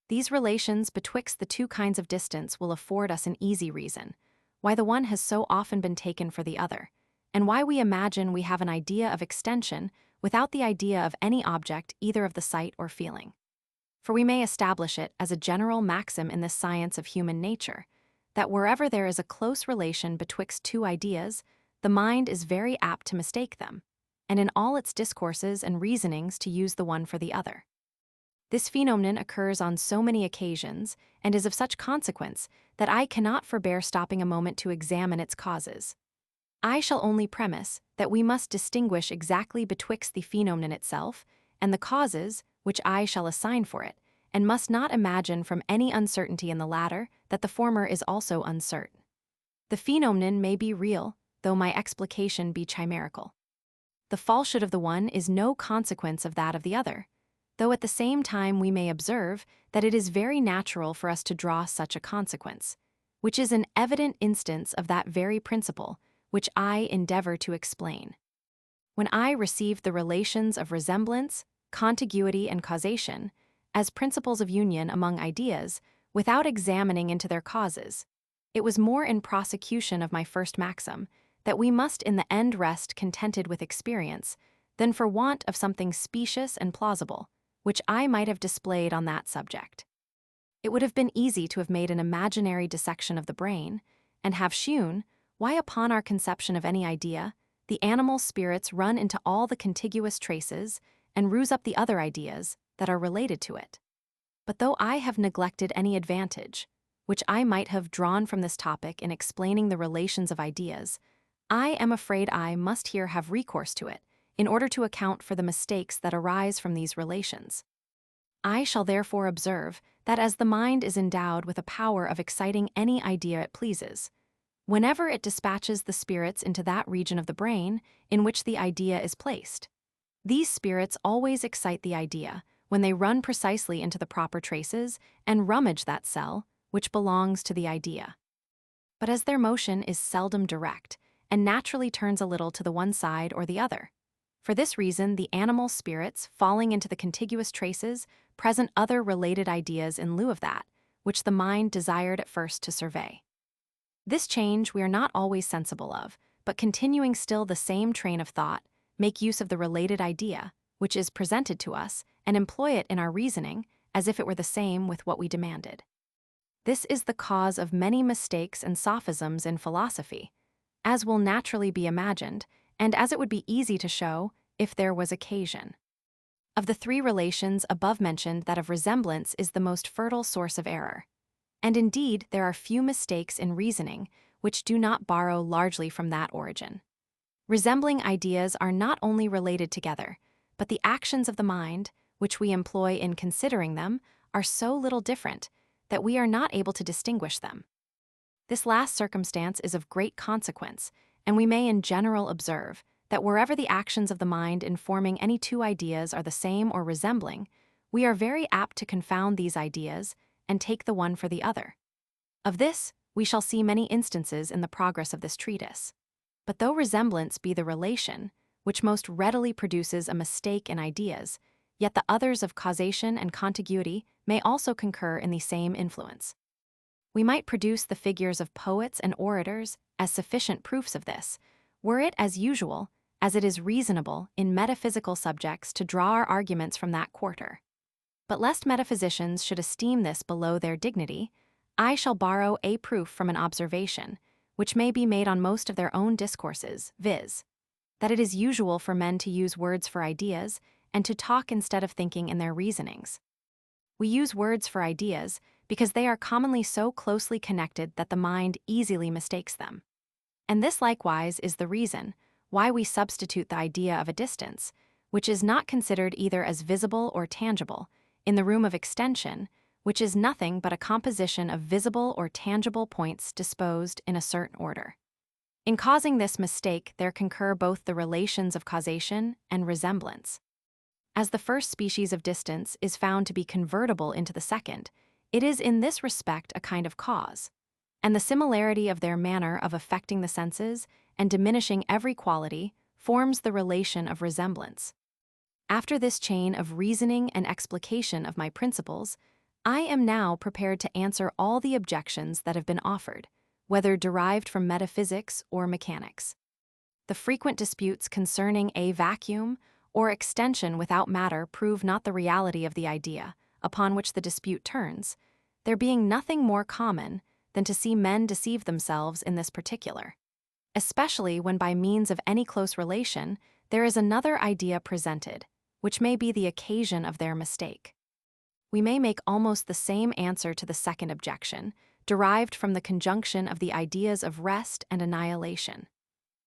These relations betwixt the two kinds of distance will afford us an easy reason why the one has so often been taken for the other, and why we imagine we have an idea of extension without the idea of any object either of the sight or feeling. For we may establish it as a general maxim in this science of human nature, that wherever there is a close relation betwixt two ideas, the mind is very apt to mistake them, and in all its discourses and reasonings to use the one for the other. This phenomenon occurs on so many occasions, and is of such consequence, that I cannot forbear stopping a moment to examine its causes. I shall only premise that we must distinguish exactly betwixt the phenomenon itself and the causes which I shall assign for it, and must not imagine from any uncertainty in the latter that the former is also uncertain. The phenomenon may be real, though my explication be chimerical. The falsehood of the one is no consequence of that of the other, though at the same time we may observe that it is very natural for us to draw such a consequence, which is an evident instance of that very principle which I endeavor to explain. When I received the relations of resemblance, contiguity, and causation, as principles of union among ideas, without examining into their causes, it was more in prosecution of my first maxim, that we must in the end rest contented with experience, than for want of something specious and plausible, which I might have displayed on that subject. It would have been easy to have made an imaginary dissection of the brain, and have shewn why upon our conception of any idea, the animal spirits run into all the contiguous traces, and ruse up the other ideas that are related to it. But though I have neglected any advantage, which I might have drawn from this topic in explaining the relations of ideas, I am afraid I must here have recourse to it, in order to account for the mistakes that arise from these relations. I shall therefore observe that as the mind is endowed with a power of exciting any idea it pleases, whenever it dispatches the spirits into that region of the brain in which the idea is placed, these spirits always excite the idea when they run precisely into the proper traces and rummage that cell which belongs to the idea. But as their motion is seldom direct, and naturally turns a little to the one side or the other, for this reason the animal spirits, falling into the contiguous traces, present other related ideas in lieu of that which the mind desired at first to survey. This change we are not always sensible of, but continuing still the same train of thought, make use of the related idea, which is presented to us, and employ it in our reasoning, as if it were the same with what we demanded. This is the cause of many mistakes and sophisms in philosophy, as will naturally be imagined, and as it would be easy to show if there was occasion. Of the three relations above mentioned, that of resemblance is the most fertile source of error. And indeed, there are few mistakes in reasoning which do not borrow largely from that origin. Resembling ideas are not only related together, but the actions of the mind, which we employ in considering them, are so little different that we are not able to distinguish them. This last circumstance is of great consequence, and we may in general observe that wherever the actions of the mind in forming any two ideas are the same or resembling, we are very apt to confound these ideas and take the one for the other. Of this we shall see many instances in the progress of this treatise. But though resemblance be the relation, which most readily produces a mistake in ideas, yet the others of causation and contiguity may also concur in the same influence. We might produce the figures of poets and orators as sufficient proofs of this, were it as usual, as it is reasonable in metaphysical subjects to draw our arguments from that quarter. But lest metaphysicians should esteem this below their dignity, I shall borrow a proof from an observation, which may be made on most of their own discourses, viz., that it is usual for men to use words for ideas and to talk instead of thinking in their reasonings. We use words for ideas because they are commonly so closely connected that the mind easily mistakes them. And this likewise is the reason why we substitute the idea of a distance, which is not considered either as visible or tangible, in the room of extension, which is nothing but a composition of visible or tangible points disposed in a certain order. In causing this mistake, there concur both the relations of causation and resemblance. As the first species of distance is found to be convertible into the second, it is in this respect a kind of cause, and the similarity of their manner of affecting the senses and diminishing every quality forms the relation of resemblance. After this chain of reasoning and explication of my principles, I am now prepared to answer all the objections that have been offered, whether derived from metaphysics or mechanics. The frequent disputes concerning a vacuum or extension without matter prove not the reality of the idea upon which the dispute turns, there being nothing more common than to see men deceive themselves in this particular, especially when by means of any close relation there is another idea presented, which may be the occasion of their mistake. We may make almost the same answer to the second objection, derived from the conjunction of the ideas of rest and annihilation.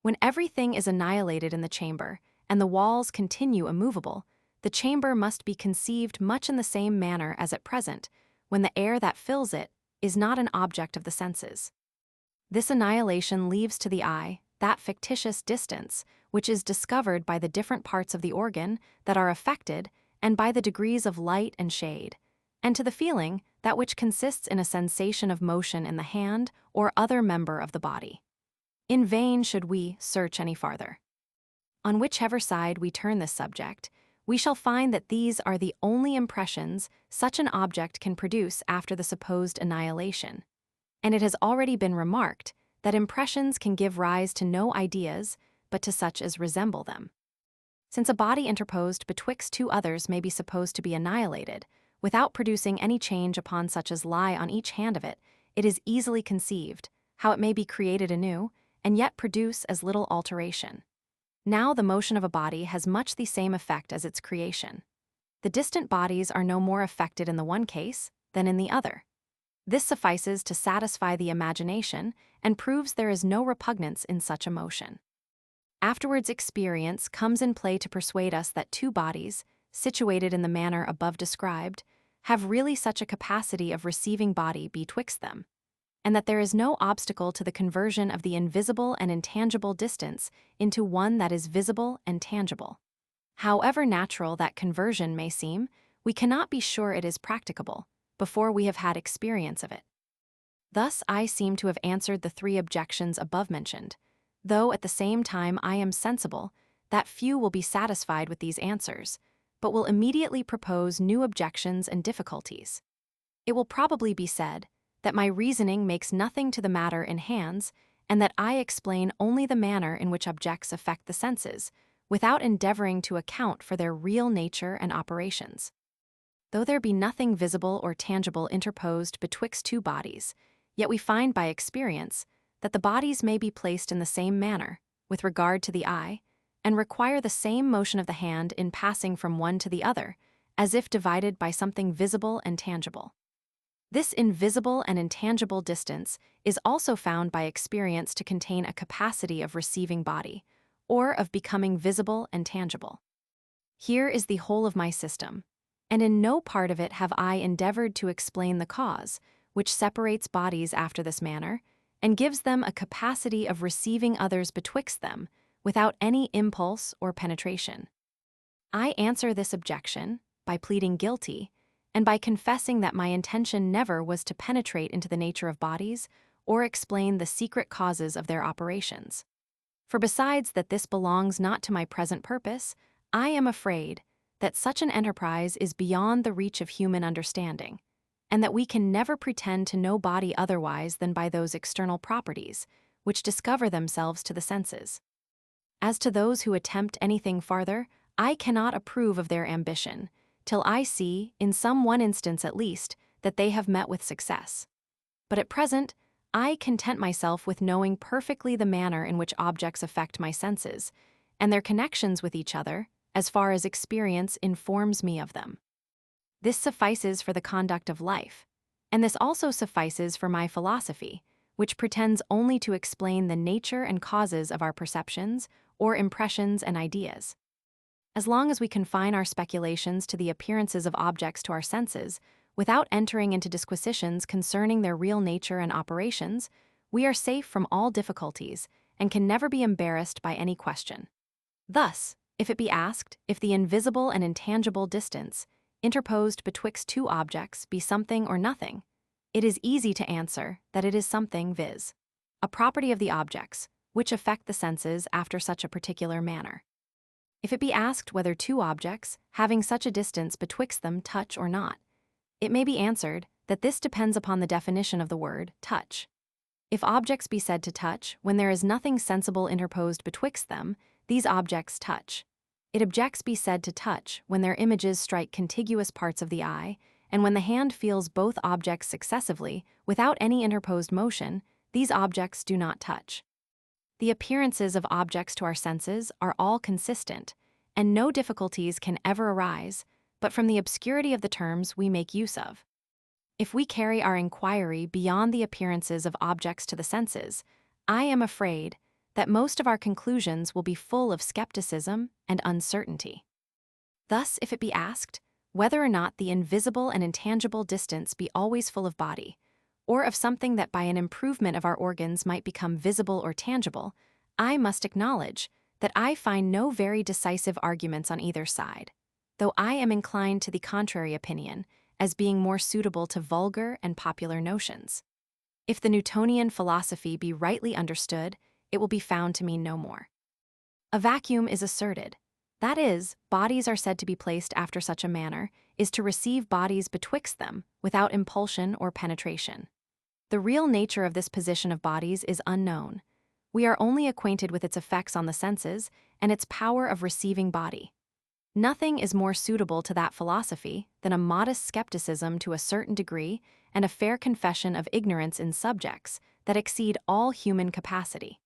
When everything is annihilated in the chamber, and the walls continue immovable, the chamber must be conceived much in the same manner as at present, when the air that fills it is not an object of the senses. This annihilation leaves to the eye that fictitious distance which is discovered by the different parts of the organ that are affected and by the degrees of light and shade, and to the feeling that which consists in a sensation of motion in the hand or other member of the body. In vain should we search any farther. On whichever side we turn this subject, we shall find that these are the only impressions such an object can produce after the supposed annihilation, and it has already been remarked that impressions can give rise to no ideas but to such as resemble them. Since a body interposed betwixt two others may be supposed to be annihilated, without producing any change upon such as lie on each hand of it, it is easily conceived how it may be created anew, and yet produce as little alteration. Now the motion of a body has much the same effect as its creation. The distant bodies are no more affected in the one case than in the other. This suffices to satisfy the imagination and proves there is no repugnance in such a motion. Afterwards, experience comes in play to persuade us that two bodies, situated in the manner above described, have really such a capacity of receiving body betwixt them, and that there is no obstacle to the conversion of the invisible and intangible distance into one that is visible and tangible. However natural that conversion may seem, we cannot be sure it is practicable before we have had experience of it. Thus I seem to have answered the three objections above mentioned, though at the same time I am sensible that few will be satisfied with these answers, but will immediately propose new objections and difficulties. It will probably be said that my reasoning makes nothing to the matter in hands, and that I explain only the manner in which objects affect the senses, without endeavoring to account for their real nature and operations. Though there be nothing visible or tangible interposed betwixt two bodies, yet we find by experience that the bodies may be placed in the same manner, with regard to the eye, and require the same motion of the hand in passing from one to the other, as if divided by something visible and tangible. This invisible and intangible distance is also found by experience to contain a capacity of receiving body, or of becoming visible and tangible. Here is the whole of my system, and in no part of it have I endeavored to explain the cause, which separates bodies after this manner, and gives them a capacity of receiving others betwixt them, without any impulse or penetration. I answer this objection by pleading guilty, and by confessing that my intention never was to penetrate into the nature of bodies or explain the secret causes of their operations. For besides that this belongs not to my present purpose, I am afraid that such an enterprise is beyond the reach of human understanding, and that we can never pretend to know body otherwise than by those external properties which discover themselves to the senses. As to those who attempt anything farther, I cannot approve of their ambition, till I see, in some one instance at least, that they have met with success. But at present, I content myself with knowing perfectly the manner in which objects affect my senses, and their connections with each other, as far as experience informs me of them. This suffices for the conduct of life, and this also suffices for my philosophy, which pretends only to explain the nature and causes of our perceptions, or impressions and ideas. As long as we confine our speculations to the appearances of objects to our senses, without entering into disquisitions concerning their real nature and operations, we are safe from all difficulties and can never be embarrassed by any question. Thus, if it be asked if the invisible and intangible distance interposed betwixt two objects be something or nothing, it is easy to answer that it is something, viz., a property of the objects, which affect the senses after such a particular manner. If it be asked whether two objects, having such a distance betwixt them, touch or not, it may be answered that this depends upon the definition of the word touch. If objects be said to touch when there is nothing sensible interposed betwixt them, these objects touch. If objects be said to touch when their images strike contiguous parts of the eye, and when the hand feels both objects successively without any interposed motion, these objects do not touch. The appearances of objects to our senses are all consistent, and no difficulties can ever arise, but from the obscurity of the terms we make use of. If we carry our inquiry beyond the appearances of objects to the senses, I am afraid that most of our conclusions will be full of skepticism and uncertainty. Thus, if it be asked whether or not the invisible and intangible distance be always full of body, or of something that by an improvement of our organs might become visible or tangible, I must acknowledge that I find no very decisive arguments on either side, though I am inclined to the contrary opinion, as being more suitable to vulgar and popular notions. If the Newtonian philosophy be rightly understood, it will be found to mean no more. A vacuum is asserted. That is, bodies are said to be placed after such a manner, is to receive bodies betwixt them, without impulsion or penetration. The real nature of this position of bodies is unknown. We are only acquainted with its effects on the senses and its power of receiving body. Nothing is more suitable to that philosophy than a modest skepticism to a certain degree and a fair confession of ignorance in subjects that exceed all human capacity.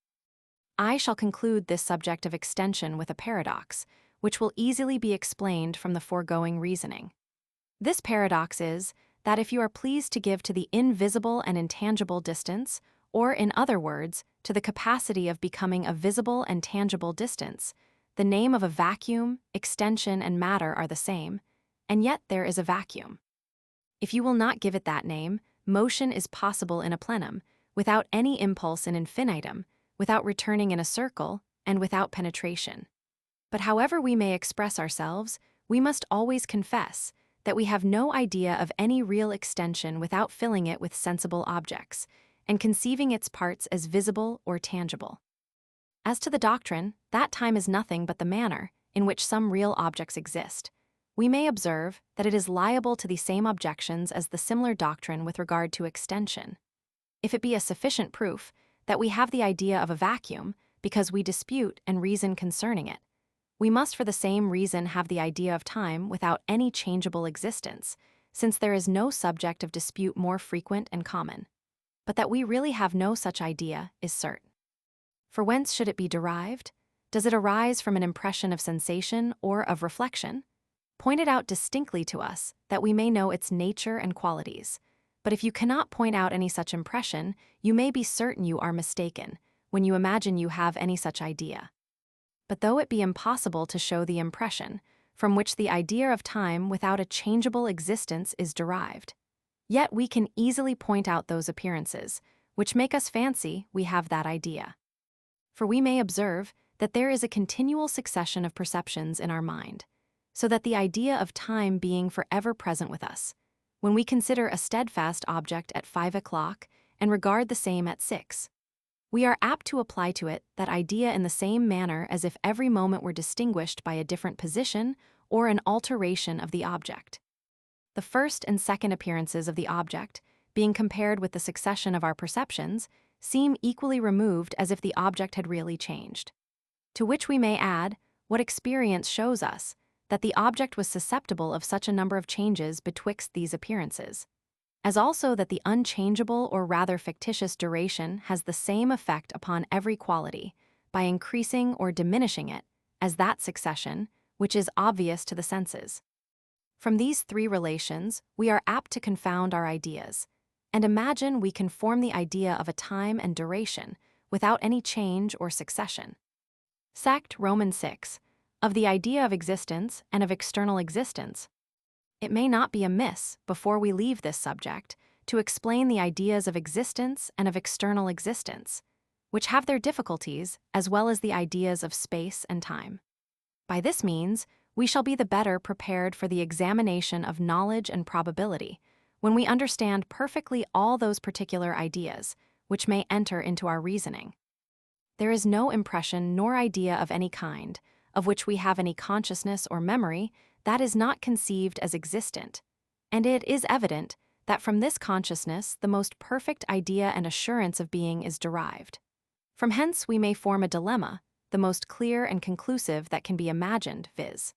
I shall conclude this subject of extension with a paradox, which will easily be explained from the foregoing reasoning. This paradox is that if you are pleased to give to the invisible and intangible distance, or in other words, to the capacity of becoming a visible and tangible distance, the name of a vacuum, extension, and matter are the same, and yet there is a vacuum. If you will not give it that name, motion is possible in a plenum, without any impulse in infinitum, without returning in a circle, and without penetration. But however we may express ourselves, we must always confess that we have no idea of any real extension without filling it with sensible objects, and conceiving its parts as visible or tangible. As to the doctrine, that time is nothing but the manner in which some real objects exist. We may observe that it is liable to the same objections as the similar doctrine with regard to extension. If it be a sufficient proof that we have the idea of a vacuum because we dispute and reason concerning it, we must for the same reason have the idea of time without any changeable existence, since there is no subject of dispute more frequent and common. But that we really have no such idea is certain. For whence should it be derived? Does it arise from an impression of sensation or of reflection? Point it out distinctly to us, that we may know its nature and qualities. But if you cannot point out any such impression, you may be certain you are mistaken, when you imagine you have any such idea. But though it be impossible to show the impression, from which the idea of time without a changeable existence is derived, yet we can easily point out those appearances, which make us fancy we have that idea. For we may observe that there is a continual succession of perceptions in our mind, so that the idea of time being forever present with us, when we consider a steadfast object at 5 o'clock and regard the same at 6, we are apt to apply to it that idea in the same manner as if every moment were distinguished by a different position or an alteration of the object. The first and second appearances of the object, being compared with the succession of our perceptions, seem equally removed as if the object had really changed. To which we may add, what experience shows us, that the object was susceptible of such a number of changes betwixt these appearances, as also that the unchangeable or rather fictitious duration has the same effect upon every quality, by increasing or diminishing it, as that succession, which is obvious to the senses. From these three relations, we are apt to confound our ideas, and imagine we can form the idea of a time and duration without any change or succession. Sect, Romans 6, of the idea of existence and of external existence. It may not be amiss, before we leave this subject, to explain the ideas of existence and of external existence, which have their difficulties as well as the ideas of space and time. By this means, we shall be the better prepared for the examination of knowledge and probability, when we understand perfectly all those particular ideas, which may enter into our reasoning. There is no impression nor idea of any kind, of which we have any consciousness or memory, that is not conceived as existent, and it is evident that from this consciousness the most perfect idea and assurance of being is derived. From hence we may form a dilemma, the most clear and conclusive that can be imagined, viz.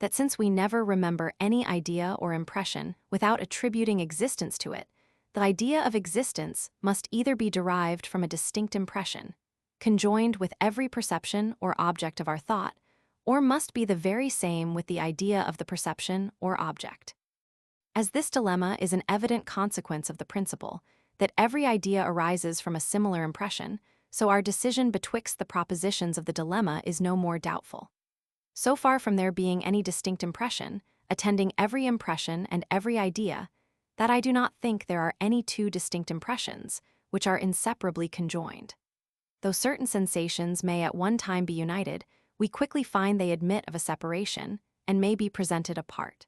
That since we never remember any idea or impression without attributing existence to it, the idea of existence must either be derived from a distinct impression, conjoined with every perception or object of our thought, or must be the very same with the idea of the perception or object. As this dilemma is an evident consequence of the principle that every idea arises from a similar impression, so our decision betwixt the propositions of the dilemma is no more doubtful. So far from there being any distinct impression, attending every impression and every idea, that I do not think there are any two distinct impressions, which are inseparably conjoined. Though certain sensations may at one time be united, we quickly find they admit of a separation, and may be presented apart.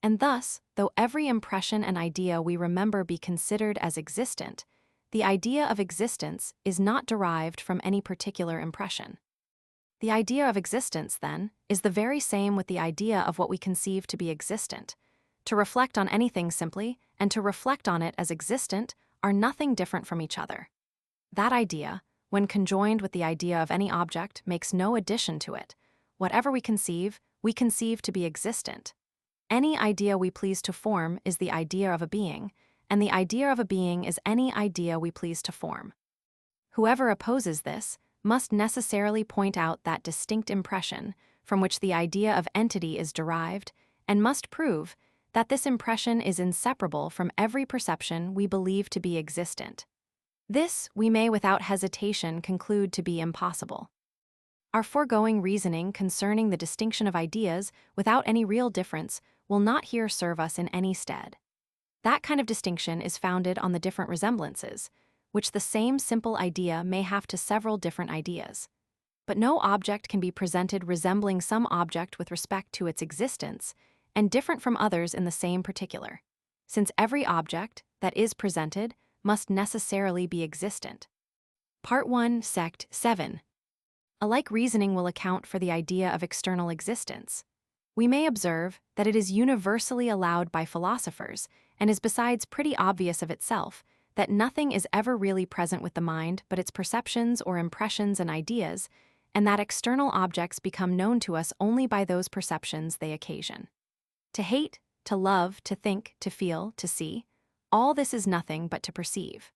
And thus, though every impression and idea we remember be considered as existent, the idea of existence is not derived from any particular impression. The idea of existence, then, is the very same with the idea of what we conceive to be existent. To reflect on anything simply, and to reflect on it as existent, are nothing different from each other. That idea, when conjoined with the idea of any object, makes no addition to it. Whatever we conceive to be existent. Any idea we please to form is the idea of a being, and the idea of a being is any idea we please to form. Whoever opposes this must necessarily point out that distinct impression from which the idea of entity is derived, and must prove that this impression is inseparable from every perception we believe to be existent. This we may without hesitation conclude to be impossible. Our foregoing reasoning concerning the distinction of ideas without any real difference will not here serve us in any stead. That kind of distinction is founded on the different resemblances, which the same simple idea may have to several different ideas. But no object can be presented resembling some object with respect to its existence, and different from others in the same particular, since every object that is presented must necessarily be existent. Part 1, Sect 7. A like reasoning will account for the idea of external existence. We may observe that it is universally allowed by philosophers, and is besides pretty obvious of itself, that nothing is ever really present with the mind but its perceptions or impressions and ideas, and that external objects become known to us only by those perceptions they occasion. To hate, to love, to think, to feel, to see, all this is nothing but to perceive.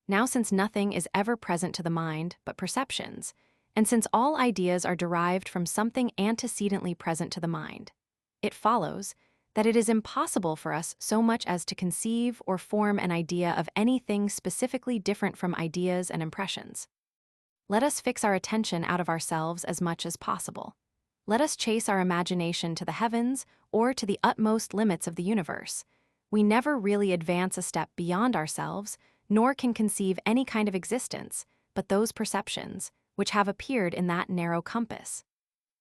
Now, since nothing is ever present to the mind but perceptions, and since all ideas are derived from something antecedently present to the mind, it follows that it is impossible for us so much as to conceive or form an idea of anything specifically different from ideas and impressions. Let us fix our attention out of ourselves as much as possible. Let us chase our imagination to the heavens or to the utmost limits of the universe. We never really advance a step beyond ourselves, nor can conceive any kind of existence but those perceptions which have appeared in that narrow compass.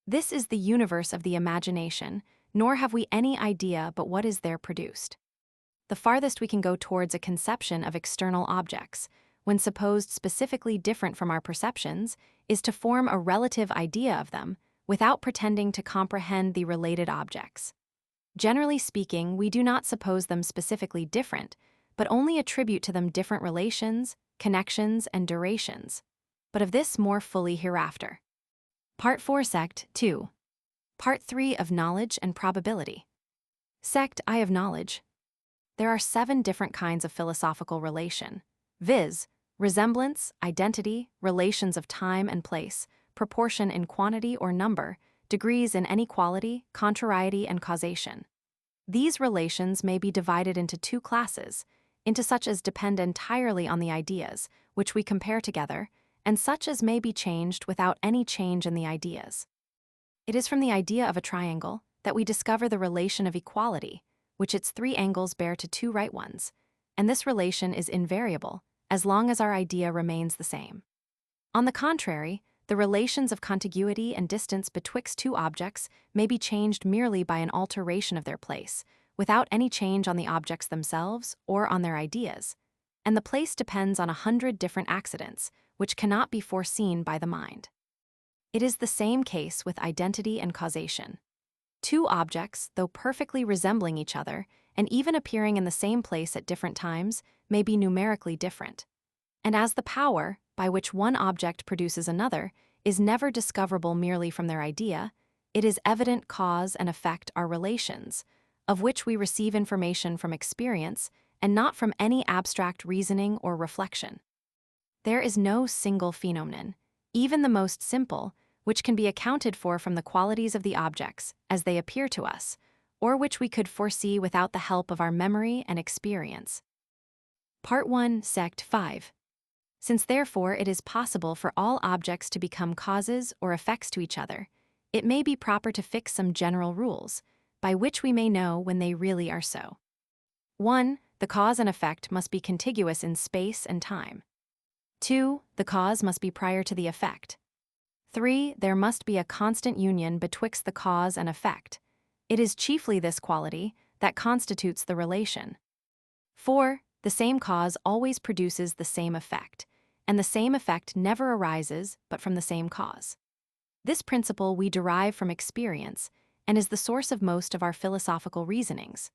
This is the universe of the imagination, nor have we any idea but what is there produced. The farthest we can go towards a conception of external objects, when supposed specifically different from our perceptions, is to form a relative idea of them without pretending to comprehend the related objects. Generally speaking, we do not suppose them specifically different, but only attribute to them different relations, connections, and durations. But of this more fully hereafter. Part 4 Sect 2. Part 3 of Knowledge and Probability. Sect I of Knowledge. There are 7 different kinds of philosophical relation, viz., resemblance, identity, relations of time and place, proportion in quantity or number, degrees in inequality, contrariety, and causation. These relations may be divided into 2 classes, into such as depend entirely on the ideas, which we compare together, and such as may be changed without any change in the ideas. It is from the idea of a triangle that we discover the relation of equality, which its 3 angles bear to 2 right ones, and this relation is invariable as long as our idea remains the same. On the contrary, the relations of contiguity and distance betwixt 2 objects may be changed merely by an alteration of their place, without any change on the objects themselves or on their ideas, and the place depends on 100 different accidents, which cannot be foreseen by the mind. It is the same case with identity and causation. 2 objects, though perfectly resembling each other, and even appearing in the same place at different times, may be numerically different. And as the power, by which one object produces another, is never discoverable merely from their idea, it is evident cause and effect are relations, of which we receive information from experience and not from any abstract reasoning or reflection. There is no single phenomenon, even the most simple, which can be accounted for from the qualities of the objects as they appear to us, or which we could foresee without the help of our memory and experience. Part 1 Sect 5. Since therefore it is possible for all objects to become causes or effects to each other, it may be proper to fix some general rules, by which we may know when they really are so. 1. The cause and effect must be contiguous in space and time. 2. The cause must be prior to the effect. 3. There must be a constant union betwixt the cause and effect. It is chiefly this quality that constitutes the relation. 4. The same cause always produces the same effect, and the same effect never arises but from the same cause. This principle we derive from experience and is the source of most of our philosophical reasonings.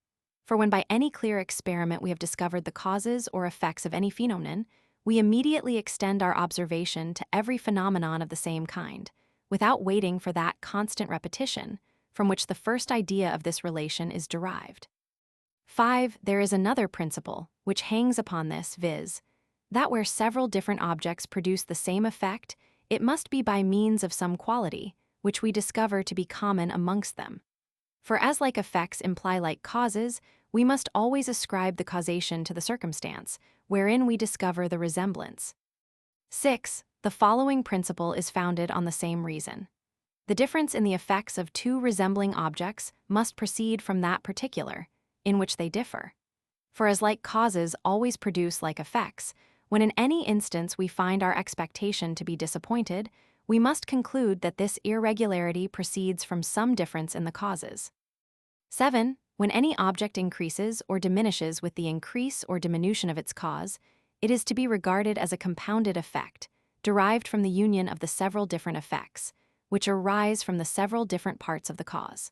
For when by any clear experiment we have discovered the causes or effects of any phenomenon, we immediately extend our observation to every phenomenon of the same kind, without waiting for that constant repetition from which the first idea of this relation is derived. 5. There is another principle which hangs upon this, viz., that where several different objects produce the same effect, it must be by means of some quality, which we discover to be common amongst them. For as like effects imply like causes, we must always ascribe the causation to the circumstance, wherein we discover the resemblance. 6. The following principle is founded on the same reason. The difference in the effects of 2 resembling objects must proceed from that particular, in which they differ. For as like causes always produce like effects, when in any instance we find our expectation to be disappointed, we must conclude that this irregularity proceeds from some difference in the causes. 7. When any object increases or diminishes with the increase or diminution of its cause, it is to be regarded as a compounded effect, derived from the union of the several different effects, which arise from the several different parts of the cause.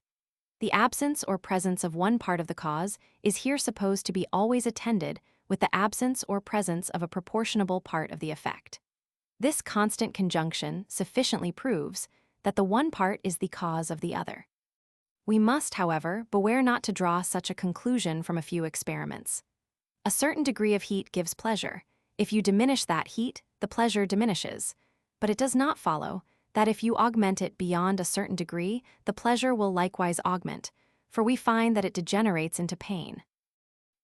The absence or presence of one part of the cause is here supposed to be always attended with the absence or presence of a proportionable part of the effect. This constant conjunction sufficiently proves that the one part is the cause of the other. We must, however, beware not to draw such a conclusion from a few experiments. A certain degree of heat gives pleasure. If you diminish that heat, the pleasure diminishes. But it does not follow that if you augment it beyond a certain degree, the pleasure will likewise augment, for we find that it degenerates into pain.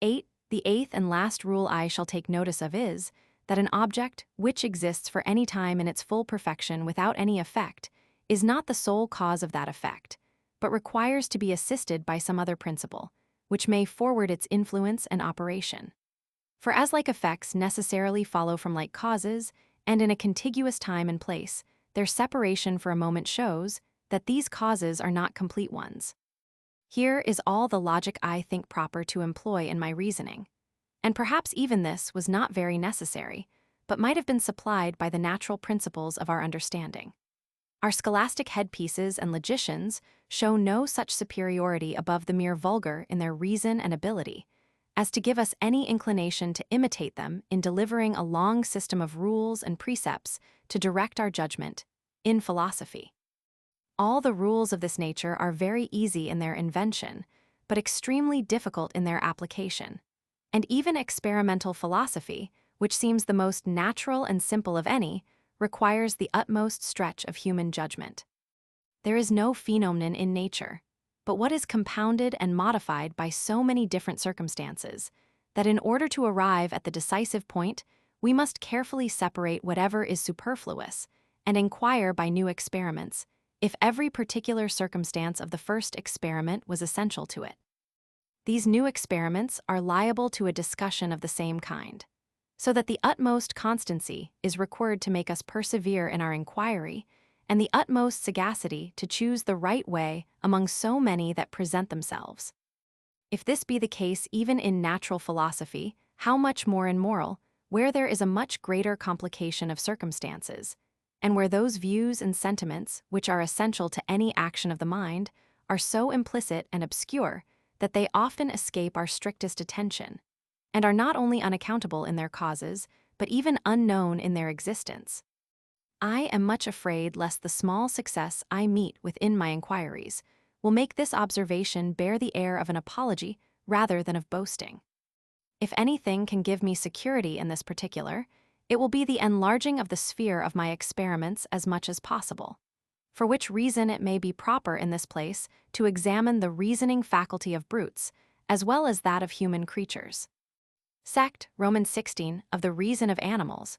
8. The 8th and last rule I shall take notice of is, that an object, which exists for any time in its full perfection without any effect, is not the sole cause of that effect, but requires to be assisted by some other principle, which may forward its influence and operation. For as like effects necessarily follow from like causes, and in a contiguous time and place, their separation for a moment shows that these causes are not complete ones. Here is all the logic I think proper to employ in my reasoning. And perhaps even this was not very necessary, but might have been supplied by the natural principles of our understanding. Our scholastic headpieces and logicians show no such superiority above the mere vulgar in their reason and ability, as to give us any inclination to imitate them in delivering a long system of rules and precepts to direct our judgment in philosophy. All the rules of this nature are very easy in their invention, but extremely difficult in their application. And even experimental philosophy, which seems the most natural and simple of any, requires the utmost stretch of human judgment. There is no phenomenon in nature, but what is compounded and modified by so many different circumstances, that in order to arrive at the decisive point, we must carefully separate whatever is superfluous, and inquire by new experiments, if every particular circumstance of the first experiment was essential to it. These new experiments are liable to a discussion of the same kind, so that the utmost constancy is required to make us persevere in our inquiry, and the utmost sagacity to choose the right way among so many that present themselves. If this be the case even in natural philosophy, how much more in moral, where there is a much greater complication of circumstances, and where those views and sentiments which are essential to any action of the mind are so implicit and obscure that they often escape our strictest attention, and are not only unaccountable in their causes, but even unknown in their existence. I am much afraid lest the small success I meet within my inquiries will make this observation bear the air of an apology rather than of boasting. If anything can give me security in this particular, it will be the enlarging of the sphere of my experiments as much as possible, for which reason it may be proper in this place to examine the reasoning faculty of brutes, as well as that of human creatures. Sect, Romans 16, of the reason of animals.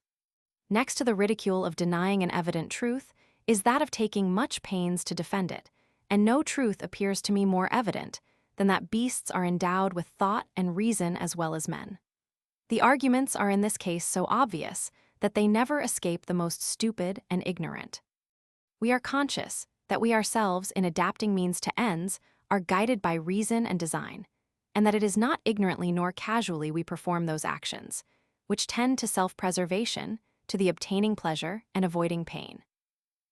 Next to the ridicule of denying an evident truth, is that of taking much pains to defend it, and no truth appears to me more evident than that beasts are endowed with thought and reason as well as men. The arguments are in this case so obvious that they never escape the most stupid and ignorant. We are conscious that we ourselves, in adapting means to ends, are guided by reason and design, and that it is not ignorantly nor casually we perform those actions, which tend to self-preservation, to the obtaining pleasure and avoiding pain.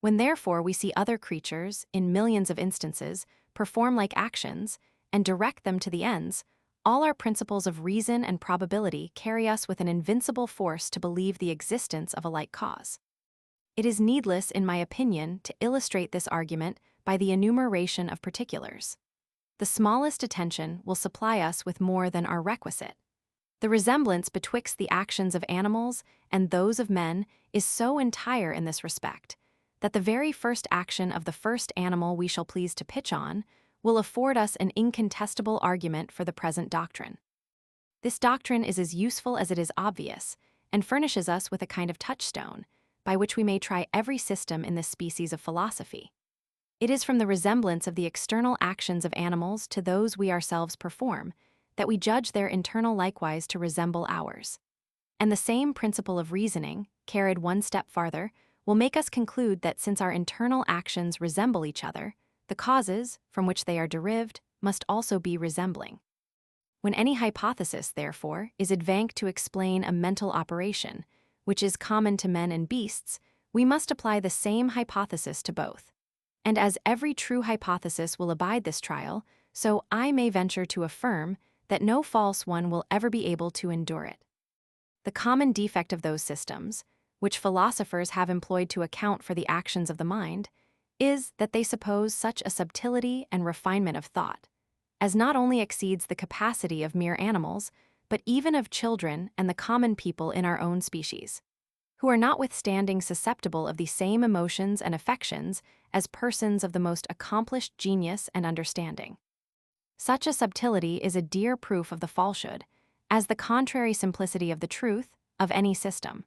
When therefore we see other creatures, in millions of instances, perform like actions, and direct them to the ends, all our principles of reason and probability carry us with an invincible force to believe the existence of a like cause. It is needless, in my opinion, to illustrate this argument by the enumeration of particulars. The smallest attention will supply us with more than are requisite. The resemblance betwixt the actions of animals and those of men is so entire in this respect, that the very first action of the first animal we shall please to pitch on will afford us an incontestable argument for the present doctrine. This doctrine is as useful as it is obvious, and furnishes us with a kind of touchstone, by which we may try every system in this species of philosophy. It is from the resemblance of the external actions of animals to those we ourselves perform, that we judge their internal likewise to resemble ours. And the same principle of reasoning, carried one step farther, will make us conclude that since our internal actions resemble each other, the causes, from which they are derived, must also be resembling. When any hypothesis, therefore, is advanced to explain a mental operation, which is common to men and beasts, we must apply the same hypothesis to both. And as every true hypothesis will abide this trial, so I may venture to affirm that no false one will ever be able to endure it. The common defect of those systems, which philosophers have employed to account for the actions of the mind, is that they suppose such a subtlety and refinement of thought, as not only exceeds the capacity of mere animals, but even of children and the common people in our own species, who are notwithstanding susceptible of the same emotions and affections as persons of the most accomplished genius and understanding. Such a subtlety is a dear proof of the falsehood, as the contrary simplicity of the truth, of any system.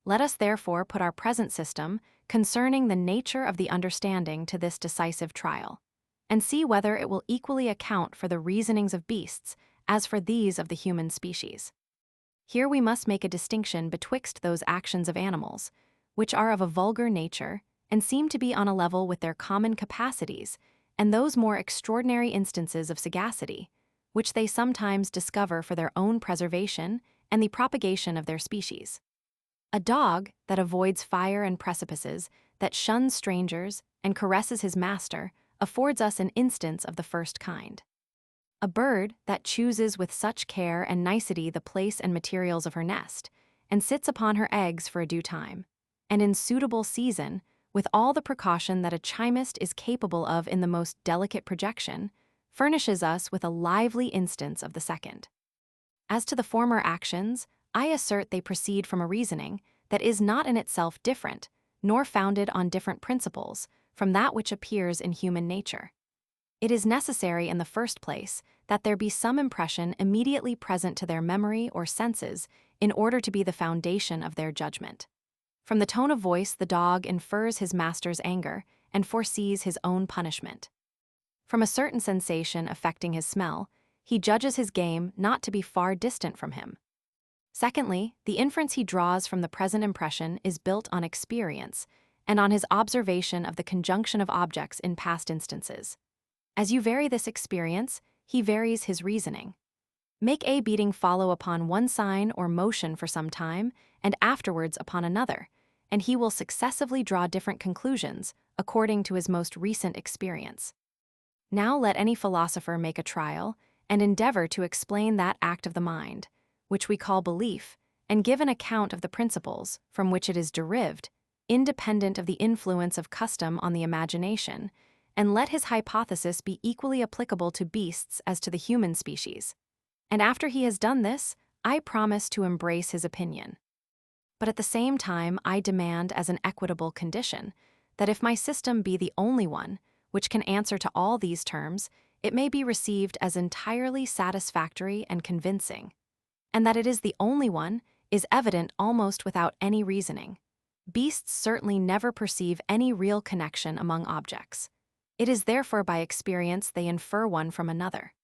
Let us therefore put our present system concerning the nature of the understanding to this decisive trial, and see whether it will equally account for the reasonings of beasts as for these of the human species. Here we must make a distinction betwixt those actions of animals, which are of a vulgar nature and seem to be on a level with their common capacities, and those more extraordinary instances of sagacity, which they sometimes discover for their own preservation and the propagation of their species. A dog that avoids fire and precipices, that shuns strangers, and caresses his master, affords us an instance of the first kind. A bird that chooses with such care and nicety the place and materials of her nest, and sits upon her eggs for a due time, and in suitable season, with all the precaution that a chimist is capable of in the most delicate projection, furnishes us with a lively instance of the second. As to the former actions, I assert they proceed from a reasoning that is not in itself different, nor founded on different principles, from that which appears in human nature. It is necessary, in the first place, that there be some impression immediately present to their memory or senses in order to be the foundation of their judgment. From the tone of voice, the dog infers his master's anger and foresees his own punishment. From a certain sensation affecting his smell, he judges his game not to be far distant from him. Secondly, the inference he draws from the present impression is built on experience and on his observation of the conjunction of objects in past instances. As you vary this experience, he varies his reasoning. Make a beating follow upon one sign or motion for some time, and afterwards upon another, and he will successively draw different conclusions according to his most recent experience. Now let any philosopher make a trial and endeavor to explain that act of the mind, which we call belief, and give an account of the principles from which it is derived, independent of the influence of custom on the imagination, and let his hypothesis be equally applicable to beasts as to the human species. And after he has done this, I promise to embrace his opinion. But at the same time, I demand as an equitable condition that if my system be the only one which can answer to all these terms, it may be received as entirely satisfactory and convincing, and that it is the only one is evident almost without any reasoning. Beasts certainly never perceive any real connection among objects. It is therefore by experience they infer one from another.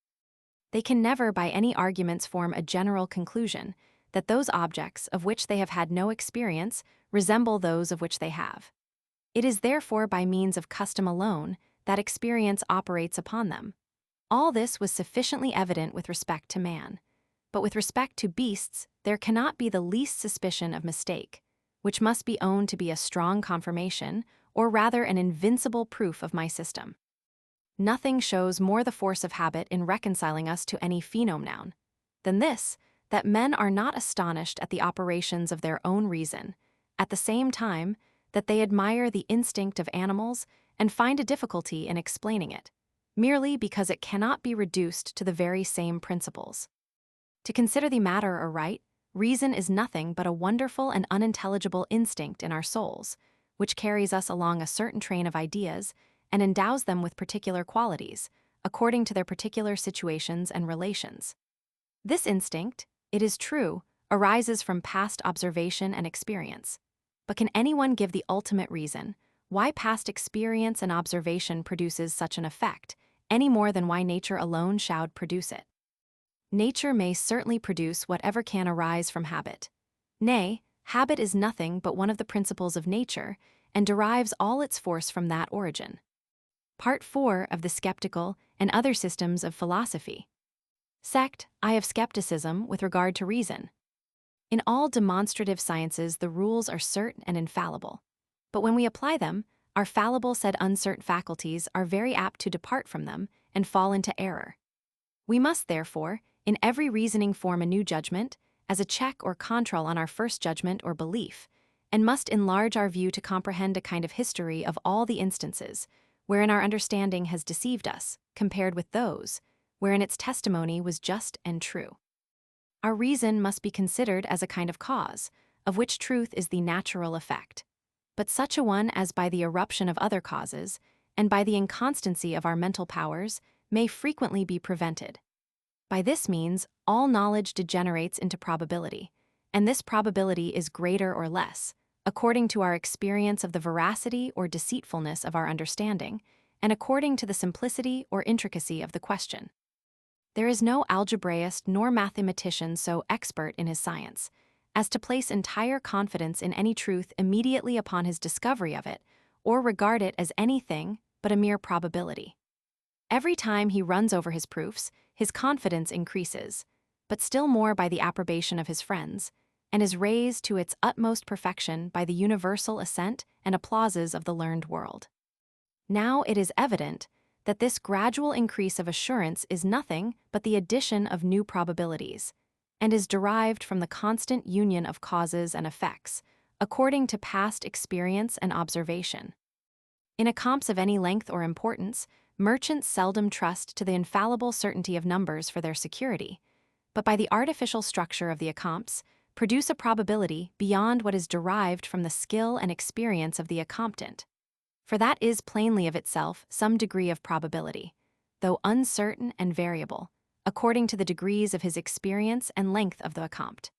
They can never by any arguments form a general conclusion that those objects of which they have had no experience resemble those of which they have. It is therefore by means of custom alone that experience operates upon them. All this was sufficiently evident with respect to man, but with respect to beasts there cannot be the least suspicion of mistake, which must be owned to be a strong confirmation, or rather an invincible proof of my system. Nothing shows more the force of habit in reconciling us to any phenomenon than this, that men are not astonished at the operations of their own reason, at the same time that they admire the instinct of animals and find a difficulty in explaining it, merely because it cannot be reduced to the very same principles. To consider the matter aright, reason is nothing but a wonderful and unintelligible instinct in our souls, which carries us along a certain train of ideas and endows them with particular qualities, according to their particular situations and relations. This instinct, it is true, arises from past observation and experience. But can anyone give the ultimate reason why past experience and observation produces such an effect, any more than why nature alone shall produce it? Nature may certainly produce whatever can arise from habit. Nay, habit is nothing but one of the principles of nature, and derives all its force from that origin. Part 4 of the Skeptical and Other Systems of Philosophy. Sect, I of skepticism with regard to reason. In all demonstrative sciences the rules are certain and infallible, but when we apply them, our fallible said uncertain faculties are very apt to depart from them and fall into error. We must therefore, in every reasoning form a new judgment, as a check or control on our first judgment or belief, and must enlarge our view to comprehend a kind of history of all the instances wherein our understanding has deceived us, compared with those wherein its testimony was just and true. Our reason must be considered as a kind of cause, of which truth is the natural effect, but such a one as by the eruption of other causes, and by the inconstancy of our mental powers, may frequently be prevented. By this means, all knowledge degenerates into probability, and this probability is greater or less, according to our experience of the veracity or deceitfulness of our understanding, and according to the simplicity or intricacy of the question. There is no algebraist nor mathematician so expert in his science as to place entire confidence in any truth immediately upon his discovery of it, or regard it as anything but a mere probability. Every time he runs over his proofs, his confidence increases, but still more by the approbation of his friends, and is raised to its utmost perfection by the universal assent and applauses of the learned world. Now it is evident that this gradual increase of assurance is nothing but the addition of new probabilities, and is derived from the constant union of causes and effects, according to past experience and observation. In accompts of any length or importance, merchants seldom trust to the infallible certainty of numbers for their security, but by the artificial structure of the accompts, produce a probability beyond what is derived from the skill and experience of the accomptant. For that is plainly of itself some degree of probability, though uncertain and variable, according to the degrees of his experience and length of the accompt.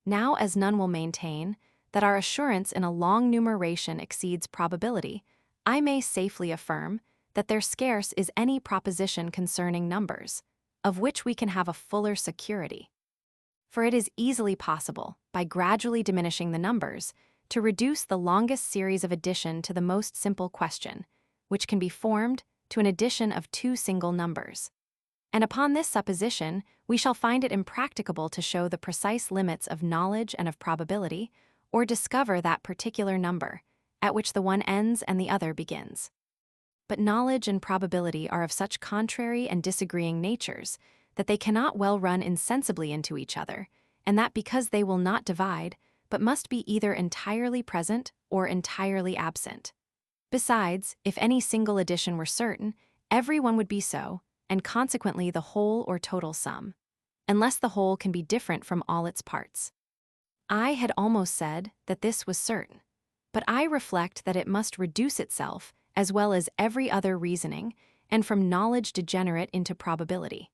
Now, as none will maintain that our assurance in a long numeration exceeds probability, I may safely affirm that there scarce is any proposition concerning numbers, of which we can have a fuller security. For it is easily possible, by gradually diminishing the numbers, to reduce the longest series of addition to the most simple question, which can be formed to an addition of two single numbers. And upon this supposition, we shall find it impracticable to show the precise limits of knowledge and of probability, or discover that particular number, at which the one ends and the other begins. But knowledge and probability are of such contrary and disagreeing natures that they cannot well run insensibly into each other, and that because they will not divide, but must be either entirely present or entirely absent. Besides, if any single addition were certain, every one would be so, and consequently the whole or total sum, unless the whole can be different from all its parts. I had almost said that this was certain, but I reflect that it must reduce itself, as well as every other reasoning, and from knowledge degenerate into probability.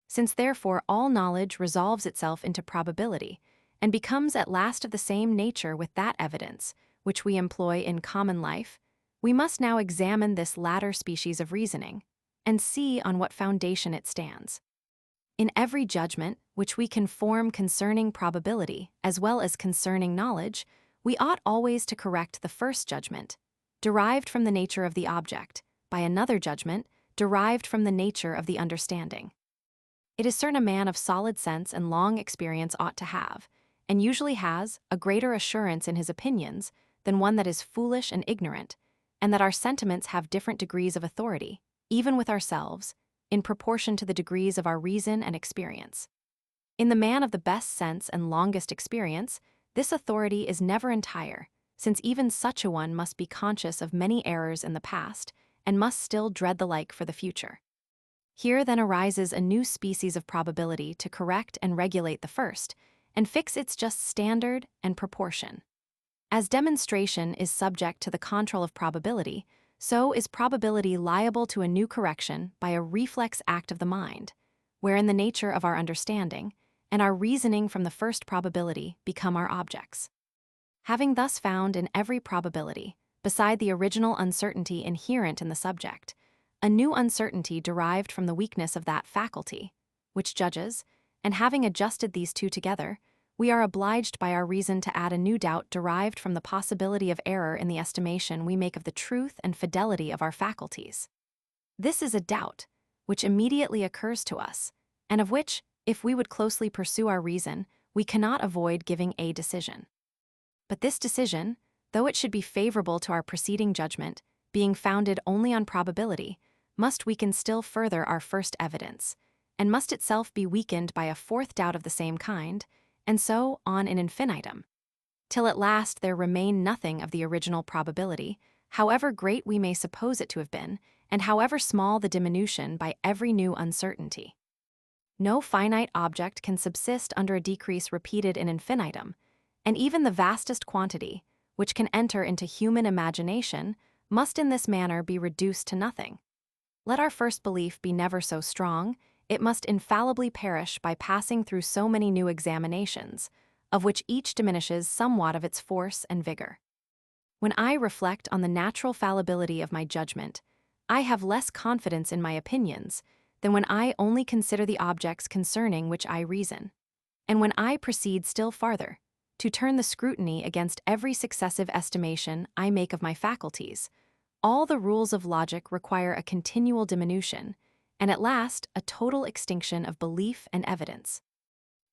Since therefore all knowledge resolves itself into probability, and becomes at last of the same nature with that evidence, which we employ in common life, we must now examine this latter species of reasoning, and see on what foundation it stands. In every judgment which we can form concerning probability as well as concerning knowledge, we ought always to correct the first judgment, derived from the nature of the object, by another judgment, derived from the nature of the understanding. It is certain a man of solid sense and long experience ought to have, and usually has, a greater assurance in his opinions than one that is foolish and ignorant, and that our sentiments have different degrees of authority, even with ourselves, in proportion to the degrees of our reason and experience. In the man of the best sense and longest experience, this authority is never entire, since even such a one must be conscious of many errors in the past, and must still dread the like for the future. Here then arises a new species of probability to correct and regulate the first, and fix its just standard and proportion. As demonstration is subject to the control of probability, so is probability liable to a new correction by a reflex act of the mind, wherein the nature of our understanding and our reasoning from the first probability become our objects. Having thus found in every probability, beside the original uncertainty inherent in the subject, a new uncertainty derived from the weakness of that faculty, which judges, and having adjusted these two together, we are obliged by our reason to add a new doubt derived from the possibility of error in the estimation we make of the truth and fidelity of our faculties. This is a doubt which immediately occurs to us, and of which, if we would closely pursue our reason, we cannot avoid giving a decision. But this decision, though it should be favorable to our preceding judgment, being founded only on probability, must weaken still further our first evidence, and must itself be weakened by a fourth doubt of the same kind, and so on in infinitum, till at last there remain nothing of the original probability, however great we may suppose it to have been, and however small the diminution by every new uncertainty. No finite object can subsist under a decrease repeated in infinitum, and even the vastest quantity, which can enter into human imagination, must in this manner be reduced to nothing. Let our first belief be never so strong, it must infallibly perish by passing through so many new examinations, of which each diminishes somewhat of its force and vigor. When I reflect on the natural fallibility of my judgment, I have less confidence in my opinions than when I only consider the objects concerning which I reason, and when I proceed still farther, to turn the scrutiny against every successive estimation I make of my faculties. All the rules of logic require a continual diminution, and at last a total extinction of belief and evidence.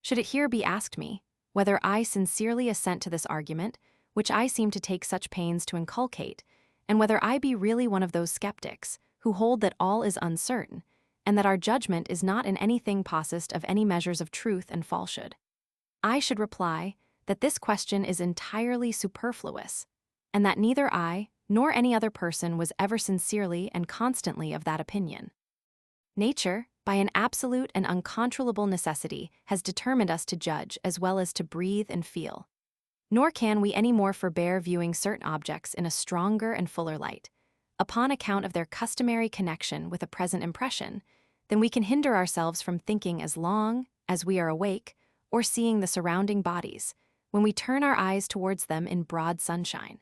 Should it here be asked me, whether I sincerely assent to this argument, which I seem to take such pains to inculcate, and whether I be really one of those skeptics who hold that all is uncertain, and that our judgment is not in anything possessed of any measures of truth and falsehood. I should reply that this question is entirely superfluous, and that neither I nor any other person was ever sincerely and constantly of that opinion. Nature, by an absolute and uncontrollable necessity, has determined us to judge as well as to breathe and feel. Nor can we any more forbear viewing certain objects in a stronger and fuller light, upon account of their customary connection with a present impression, than we can hinder ourselves from thinking as long as we are awake or seeing the surrounding bodies, when we turn our eyes towards them in broad sunshine.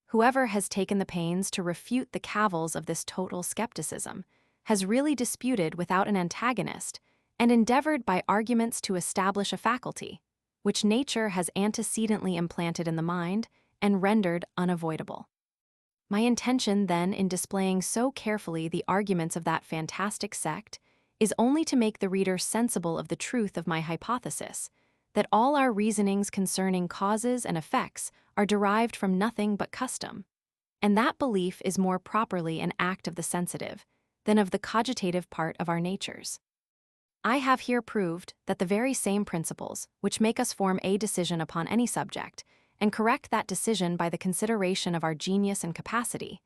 Whoever has taken the pains to refute the cavils of this total skepticism has really disputed without an antagonist and endeavored by arguments to establish a faculty, which nature has antecedently implanted in the mind and rendered unavoidable. My intention, then, in displaying so carefully the arguments of that fantastic sect is only to make the reader sensible of the truth of my hypothesis, that all our reasonings concerning causes and effects are derived from nothing but custom, and that belief is more properly an act of the sensitive than of the cogitative part of our natures. I have here proved that the very same principles which make us form a decision upon any subject, and correct that decision by the consideration of our genius and capacity,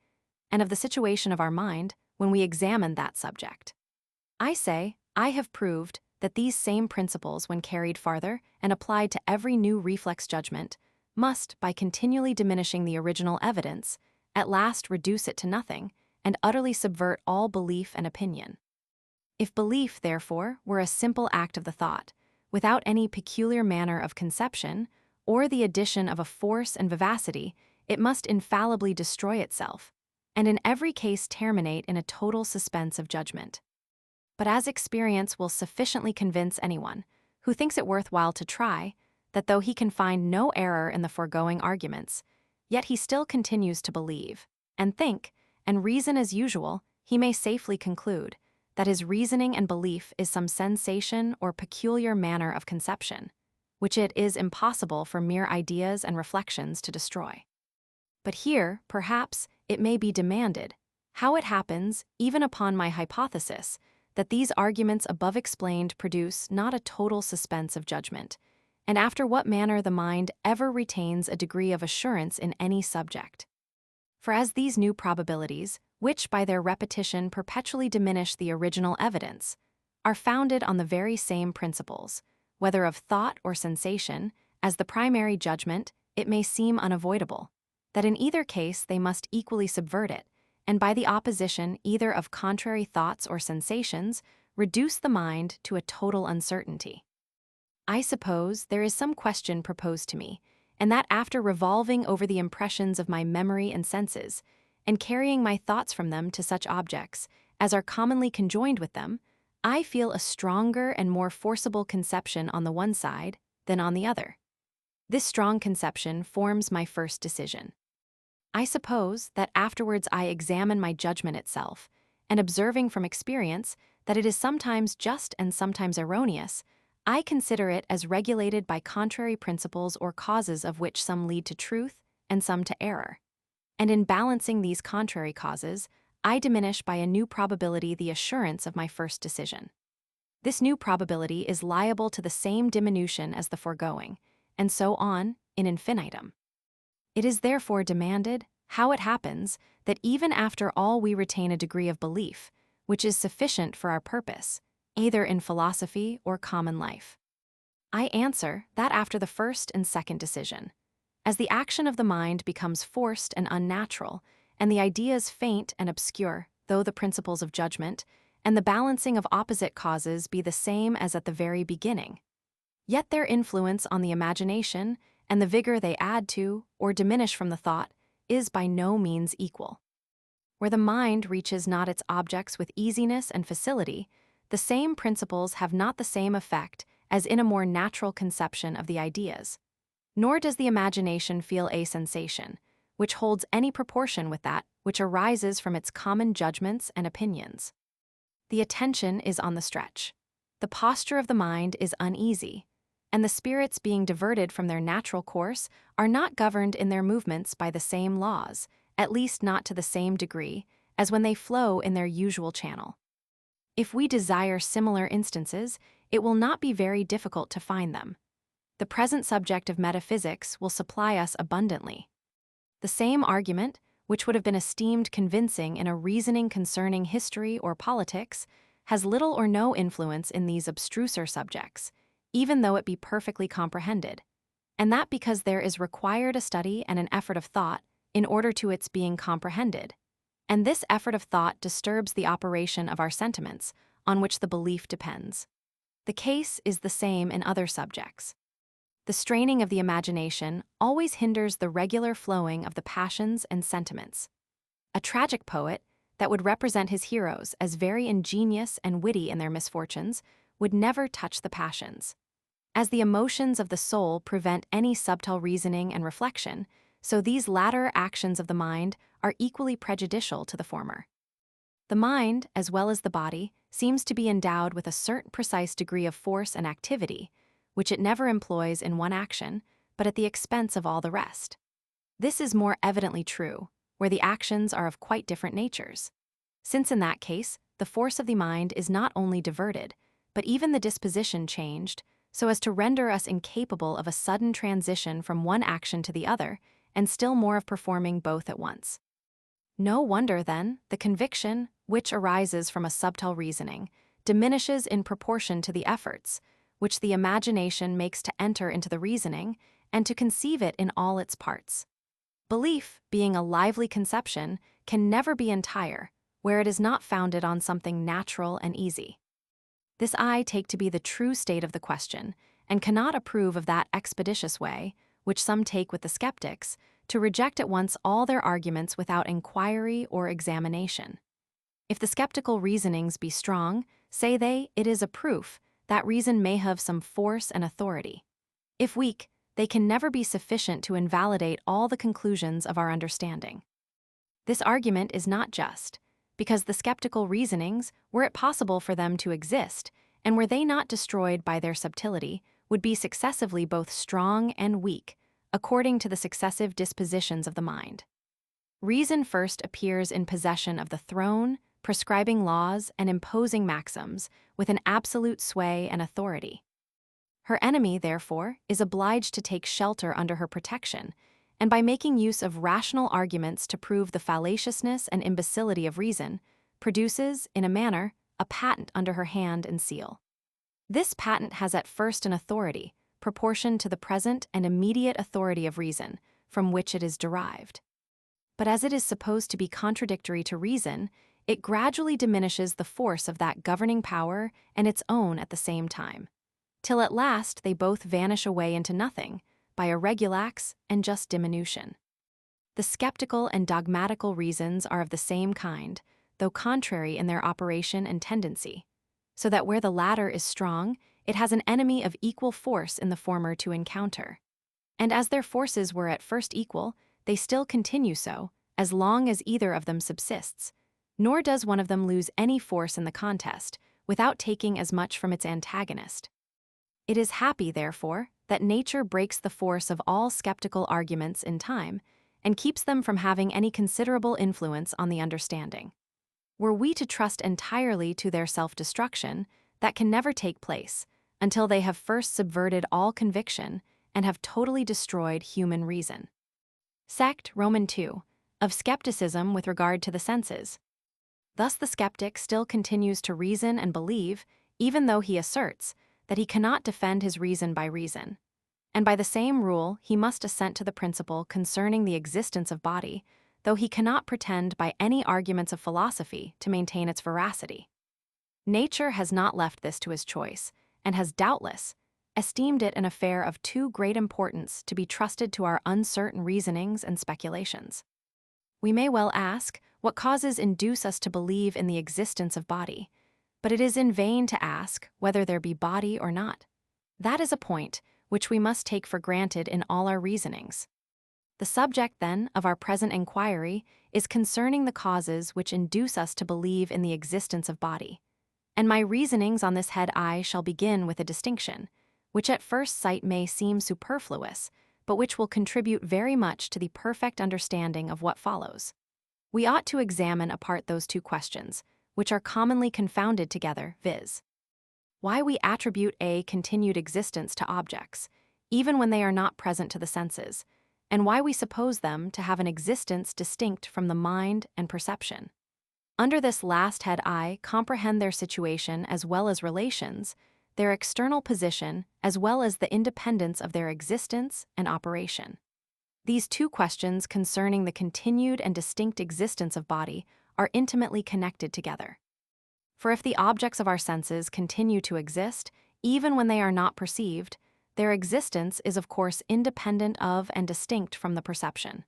and of the situation of our mind when we examine that subject. I say, I have proved that these same principles, when carried farther and applied to every new reflex judgment, must, by continually diminishing the original evidence, at last reduce it to nothing, and utterly subvert all belief and opinion. If belief, therefore, were a simple act of the thought, without any peculiar manner of conception, or the addition of a force and vivacity, it must infallibly destroy itself, and in every case terminate in a total suspense of judgment. But as experience will sufficiently convince anyone who thinks it worthwhile to try, that though he can find no error in the foregoing arguments, yet he still continues to believe, and think, and reason as usual, he may safely conclude that his reasoning and belief is some sensation or peculiar manner of conception, which it is impossible for mere ideas and reflections to destroy. But here, perhaps, it may be demanded, how it happens, even upon my hypothesis, that these arguments above explained produce not a total suspense of judgment, and after what manner the mind ever retains a degree of assurance in any subject. For as these new probabilities, which by their repetition perpetually diminish the original evidence, are founded on the very same principles, whether of thought or sensation, as the primary judgment, it may seem unavoidable, that in either case they must equally subvert it, and by the opposition either of contrary thoughts or sensations, reduce the mind to a total uncertainty. I suppose there is some question proposed to me, and that after revolving over the impressions of my memory and senses, and carrying my thoughts from them to such objects as are commonly conjoined with them, I feel a stronger and more forcible conception on the one side than on the other. This strong conception forms my first decision. I suppose that afterwards I examine my judgment itself, and observing from experience that it is sometimes just and sometimes erroneous, I consider it as regulated by contrary principles or causes of which some lead to truth and some to error. And in balancing these contrary causes, I diminish by a new probability the assurance of my first decision. This new probability is liable to the same diminution as the foregoing, and so on in infinitum. It is therefore demanded how it happens that even after all we retain a degree of belief, which is sufficient for our purpose, either in philosophy or common life. I answer that after the first and second decision, as the action of the mind becomes forced and unnatural, and the ideas faint and obscure, though the principles of judgment, and the balancing of opposite causes be the same as at the very beginning, yet their influence on the imagination, and the vigor they add to or diminish from the thought, is by no means equal. Where the mind reaches not its objects with easiness and facility, the same principles have not the same effect as in a more natural conception of the ideas, nor does the imagination feel a sensation, which holds any proportion with that which arises from its common judgments and opinions. The attention is on the stretch. The posture of the mind is uneasy, and the spirits being diverted from their natural course are not governed in their movements by the same laws, at least not to the same degree, as when they flow in their usual channel. If we desire similar instances, it will not be very difficult to find them. The present subject of metaphysics will supply us abundantly. The same argument, which would have been esteemed convincing in a reasoning concerning history or politics, has little or no influence in these abstruser subjects, even though it be perfectly comprehended, and that because there is required a study and an effort of thought in order to its being comprehended, and this effort of thought disturbs the operation of our sentiments, on which the belief depends. The case is the same in other subjects. The straining of the imagination always hinders the regular flowing of the passions and sentiments. A tragic poet that would represent his heroes as very ingenious and witty in their misfortunes would never touch the passions. As the emotions of the soul prevent any subtle reasoning and reflection, so these latter actions of the mind are equally prejudicial to the former. The mind, as well as the body, seems to be endowed with a certain precise degree of force and activity, which it never employs in one action, but at the expense of all the rest. This is more evidently true, where the actions are of quite different natures, since in that case, the force of the mind is not only diverted, but even the disposition changed, so as to render us incapable of a sudden transition from one action to the other, and still more of performing both at once. No wonder, then, the conviction, which arises from a subtle reasoning, diminishes in proportion to the efforts, which the imagination makes to enter into the reasoning and to conceive it in all its parts. Belief, being a lively conception, can never be entire, where it is not founded on something natural and easy. This I take to be the true state of the question, and cannot approve of that expeditious way, which some take with the skeptics, to reject at once all their arguments without inquiry or examination. If the skeptical reasonings be strong, say they, it is a proof that reason may have some force and authority. If weak, they can never be sufficient to invalidate all the conclusions of our understanding. This argument is not just, because the skeptical reasonings, were it possible for them to exist, and were they not destroyed by their subtlety, would be successively both strong and weak, according to the successive dispositions of the mind. Reason first appears in possession of the throne, prescribing laws and imposing maxims with an absolute sway and authority. Her enemy, therefore, is obliged to take shelter under her protection, and by making use of rational arguments to prove the fallaciousness and imbecility of reason, produces, in a manner, a patent under her hand and seal. This patent has at first an authority, proportioned to the present and immediate authority of reason, from which it is derived. But as it is supposed to be contradictory to reason, it gradually diminishes the force of that governing power and its own at the same time, till at last they both vanish away into nothing, by a regulax and just diminution. The skeptical and dogmatical reasons are of the same kind, though contrary in their operation and tendency, so that where the latter is strong, it has an enemy of equal force in the former to encounter. And as their forces were at first equal, they still continue so, as long as either of them subsists, nor does one of them lose any force in the contest, without taking as much from its antagonist. It is happy, therefore, that nature breaks the force of all skeptical arguments in time, and keeps them from having any considerable influence on the understanding. Were we to trust entirely to their self-destruction, that can never take place, until they have first subverted all conviction and have totally destroyed human reason. Sect, Roman 2, of skepticism with regard to the senses. Thus the skeptic still continues to reason and believe, even though he asserts that he cannot defend his reason by reason. And by the same rule he must assent to the principle concerning the existence of body, though he cannot pretend by any arguments of philosophy to maintain its veracity. Nature has not left this to his choice, and has doubtless esteemed it an affair of too great importance to be trusted to our uncertain reasonings and speculations. We may well ask what causes induce us to believe in the existence of body, but it is in vain to ask whether there be body or not. That is a point which we must take for granted in all our reasonings. The subject, then, of our present inquiry is concerning the causes which induce us to believe in the existence of body, and my reasonings on this head I shall begin with a distinction, which at first sight may seem superfluous, but which will contribute very much to the perfect understanding of what follows. We ought to examine apart those two questions, which are commonly confounded together, viz. Why we attribute a continued existence to objects, even when they are not present to the senses, and why we suppose them to have an existence distinct from the mind and perception. Under this last head, I comprehend their situation as well as relations, their external position as well as the independence of their existence and operation. These two questions concerning the continued and distinct existence of body are intimately connected together. For if the objects of our senses continue to exist, even when they are not perceived, their existence is of course independent of and distinct from the perception.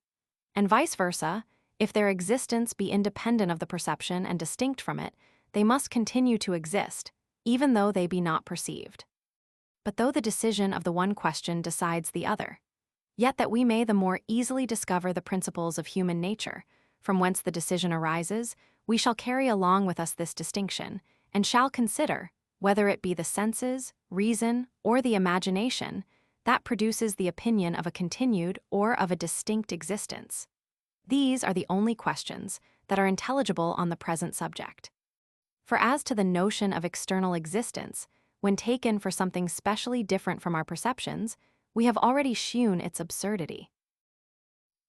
And vice versa, if their existence be independent of the perception and distinct from it, they must continue to exist, even though they be not perceived. But though the decision of the one question decides the other, yet that we may the more easily discover the principles of human nature, from whence the decision arises, we shall carry along with us this distinction, and shall consider, whether it be the senses, reason, or the imagination, that produces the opinion of a continued or of a distinct existence. These are the only questions that are intelligible on the present subject. For as to the notion of external existence, when taken for something specially different from our perceptions, we have already shewn its absurdity.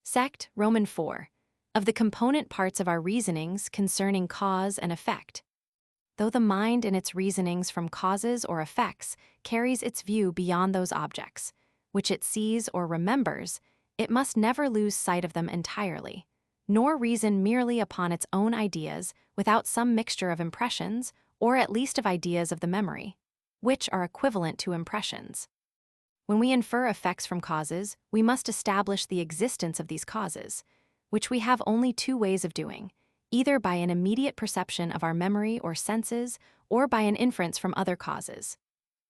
Sect, Roman 4. Of the component parts of our reasonings concerning cause and effect. Though the mind in its reasonings from causes or effects carries its view beyond those objects, which it sees or remembers, it must never lose sight of them entirely, nor reason merely upon its own ideas without some mixture of impressions, or at least of ideas of the memory, which are equivalent to impressions. When we infer effects from causes, we must establish the existence of these causes, which we have only two ways of doing, either by an immediate perception of our memory or senses, or by an inference from other causes.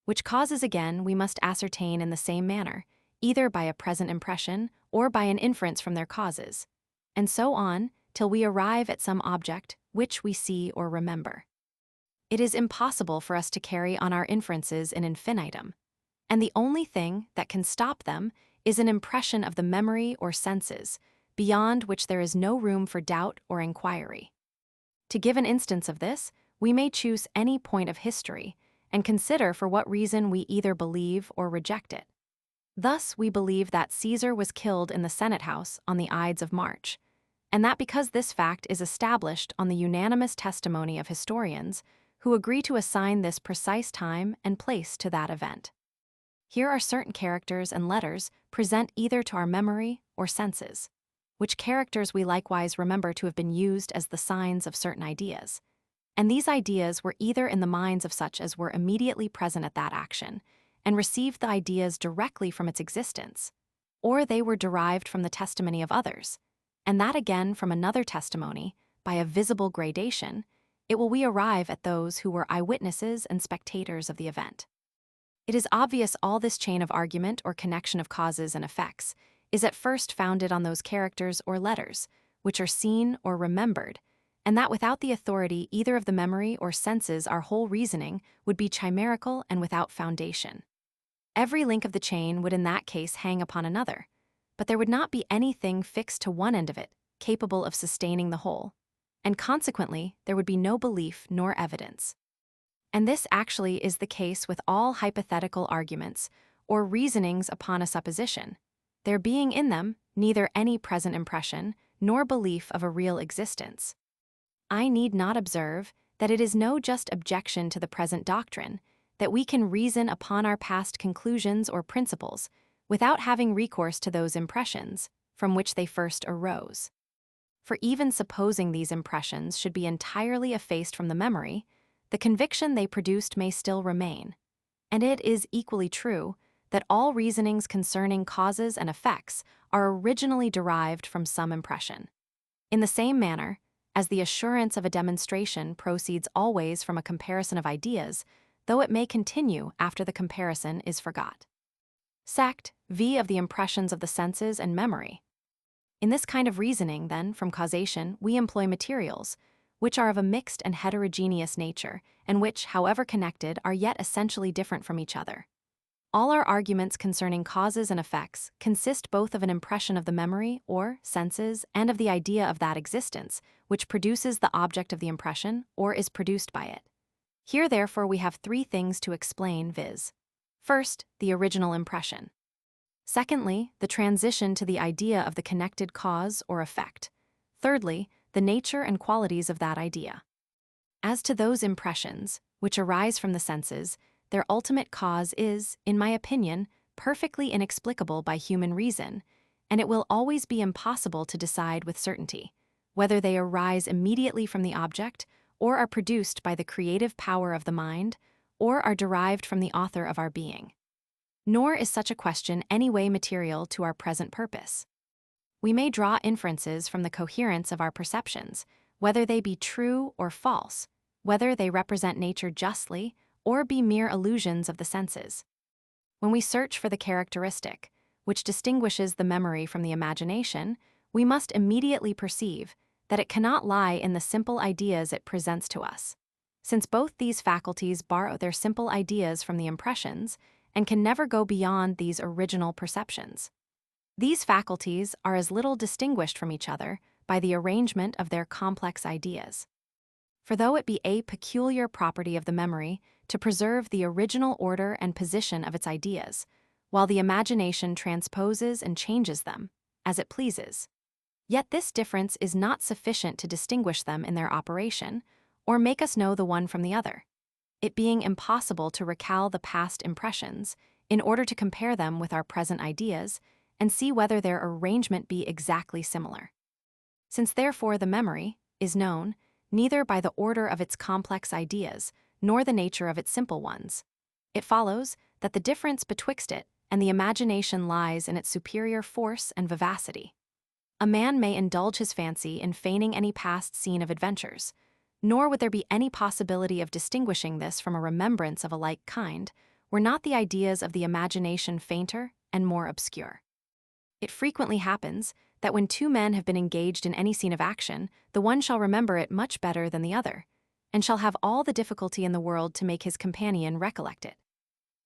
Which causes again we must ascertain in the same manner, either by a present impression or by an inference from their causes, and so on till we arrive at some object which we see or remember. It is impossible for us to carry on our inferences in infinitum, and the only thing that can stop them is an impression of the memory or senses, beyond which there is no room for doubt or inquiry. To give an instance of this, we may choose any point of history and consider for what reason we either believe or reject it. Thus, we believe that Caesar was killed in the Senate House on the Ides of March, and that because this fact is established on the unanimous testimony of historians who agree to assign this precise time and place to that event. Here are certain characters and letters present either to our memory or senses, which characters we likewise remember to have been used as the signs of certain ideas. And these ideas were either in the minds of such as were immediately present at that action, and received the ideas directly from its existence, or they were derived from the testimony of others, and that again from another testimony, by a visible gradation, it will we arrive at those who were eyewitnesses and spectators of the event. It is obvious all this chain of argument or connection of causes and effects is at first founded on those characters or letters, which are seen or remembered, and that without the authority either of the memory or senses our whole reasoning would be chimerical and without foundation. Every link of the chain would in that case hang upon another, but there would not be anything fixed to one end of it, capable of sustaining the whole, and consequently there would be no belief nor evidence. And this actually is the case with all hypothetical arguments, or reasonings upon a supposition, there being in them neither any present impression nor belief of a real existence. I need not observe that it is no just objection to the present doctrine that we can reason upon our past conclusions or principles without having recourse to those impressions from which they first arose. For even supposing these impressions should be entirely effaced from the memory, the conviction they produced may still remain, and it is equally true that all reasonings concerning causes and effects are originally derived from some impression. In the same manner, as the assurance of a demonstration proceeds always from a comparison of ideas, though it may continue after the comparison is forgot. Sect, v. of the impressions of the senses and memory. In this kind of reasoning, then, from causation, we employ materials, which are of a mixed and heterogeneous nature, and which, however connected, are yet essentially different from each other. All our arguments concerning causes and effects consist both of an impression of the memory, or senses, and of the idea of that existence, which produces the object of the impression, or is produced by it. Here, therefore, we have three things to explain, viz. First, the original impression. Secondly, the transition to the idea of the connected cause or effect. Thirdly, the nature and qualities of that idea. As to those impressions, which arise from the senses, their ultimate cause is, in my opinion, perfectly inexplicable by human reason, and it will always be impossible to decide with certainty whether they arise immediately from the object, or are produced by the creative power of the mind, or are derived from the author of our being. Nor is such a question any way material to our present purpose. We may draw inferences from the coherence of our perceptions, whether they be true or false, whether they represent nature justly, or be mere illusions of the senses. When we search for the characteristic, which distinguishes the memory from the imagination, we must immediately perceive that it cannot lie in the simple ideas it presents to us, since both these faculties borrow their simple ideas from the impressions and can never go beyond these original perceptions. These faculties are as little distinguished from each other by the arrangement of their complex ideas. For though it be a peculiar property of the memory to preserve the original order and position of its ideas, while the imagination transposes and changes them, as it pleases, yet this difference is not sufficient to distinguish them in their operation, or make us know the one from the other, it being impossible to recall the past impressions in order to compare them with our present ideas and see whether their arrangement be exactly similar. Since therefore the memory is known neither by the order of its complex ideas nor the nature of its simple ones, it follows that the difference betwixt it and the imagination lies in its superior force and vivacity. A man may indulge his fancy in feigning any past scene of adventures, nor would there be any possibility of distinguishing this from a remembrance of a like kind, were not the ideas of the imagination fainter and more obscure. It frequently happens that when two men have been engaged in any scene of action, the one shall remember it much better than the other, and shall have all the difficulty in the world to make his companion recollect it.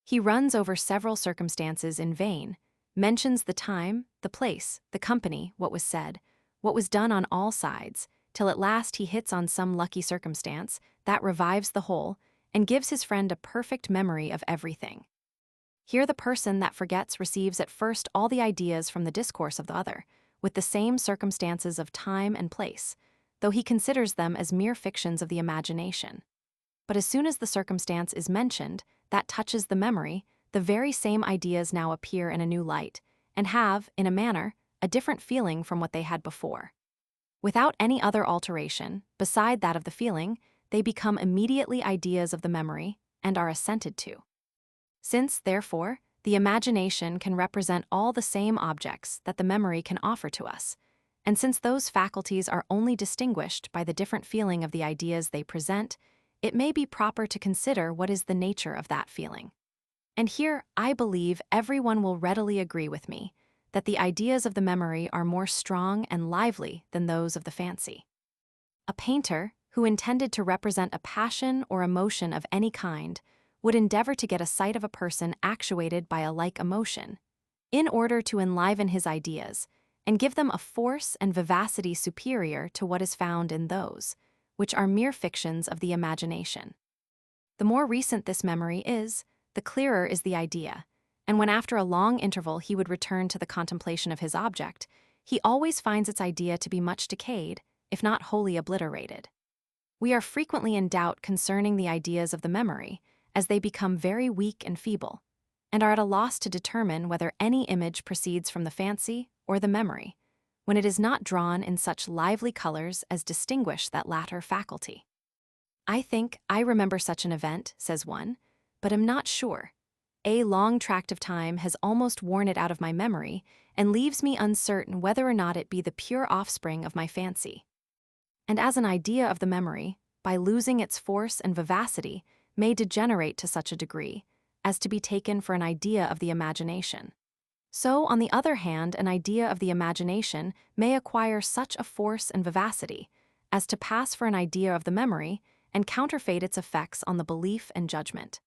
He runs over several circumstances in vain, mentions the time, the place, the company, what was said, what was done on all sides, till at last he hits on some lucky circumstance that revives the whole and gives his friend a perfect memory of everything. Here the person that forgets receives at first all the ideas from the discourse of the other, with the same circumstances of time and place, though he considers them as mere fictions of the imagination. But as soon as the circumstance is mentioned that touches the memory, the very same ideas now appear in a new light, and have, in a manner, a different feeling from what they had before. Without any other alteration, beside that of the feeling, they become immediately ideas of the memory, and are assented to. Since, therefore, the imagination can represent all the same objects that the memory can offer to us, and since those faculties are only distinguished by the different feeling of the ideas they present, it may be proper to consider what is the nature of that feeling. And here, I believe everyone will readily agree with me that the ideas of the memory are more strong and lively than those of the fancy. A painter, who intended to represent a passion or emotion of any kind, would endeavor to get a sight of a person actuated by a like emotion, in order to enliven his ideas and give them a force and vivacity superior to what is found in those, which are mere fictions of the imagination. The more recent this memory is, the clearer is the idea, and when after a long interval he would return to the contemplation of his object, he always finds its idea to be much decayed, if not wholly obliterated. We are frequently in doubt concerning the ideas of the memory, as they become very weak and feeble, and are at a loss to determine whether any image proceeds from the fancy or the memory, when it is not drawn in such lively colors as distinguish that latter faculty. I think I remember such an event, says one, but am not sure. A long tract of time has almost worn it out of my memory, and leaves me uncertain whether or not it be the pure offspring of my fancy. And as an idea of the memory, by losing its force and vivacity, may degenerate to such a degree as to be taken for an idea of the imagination. So, on the other hand, an idea of the imagination may acquire such a force and vivacity as to pass for an idea of the memory and counterfeit its effects on the belief and judgment.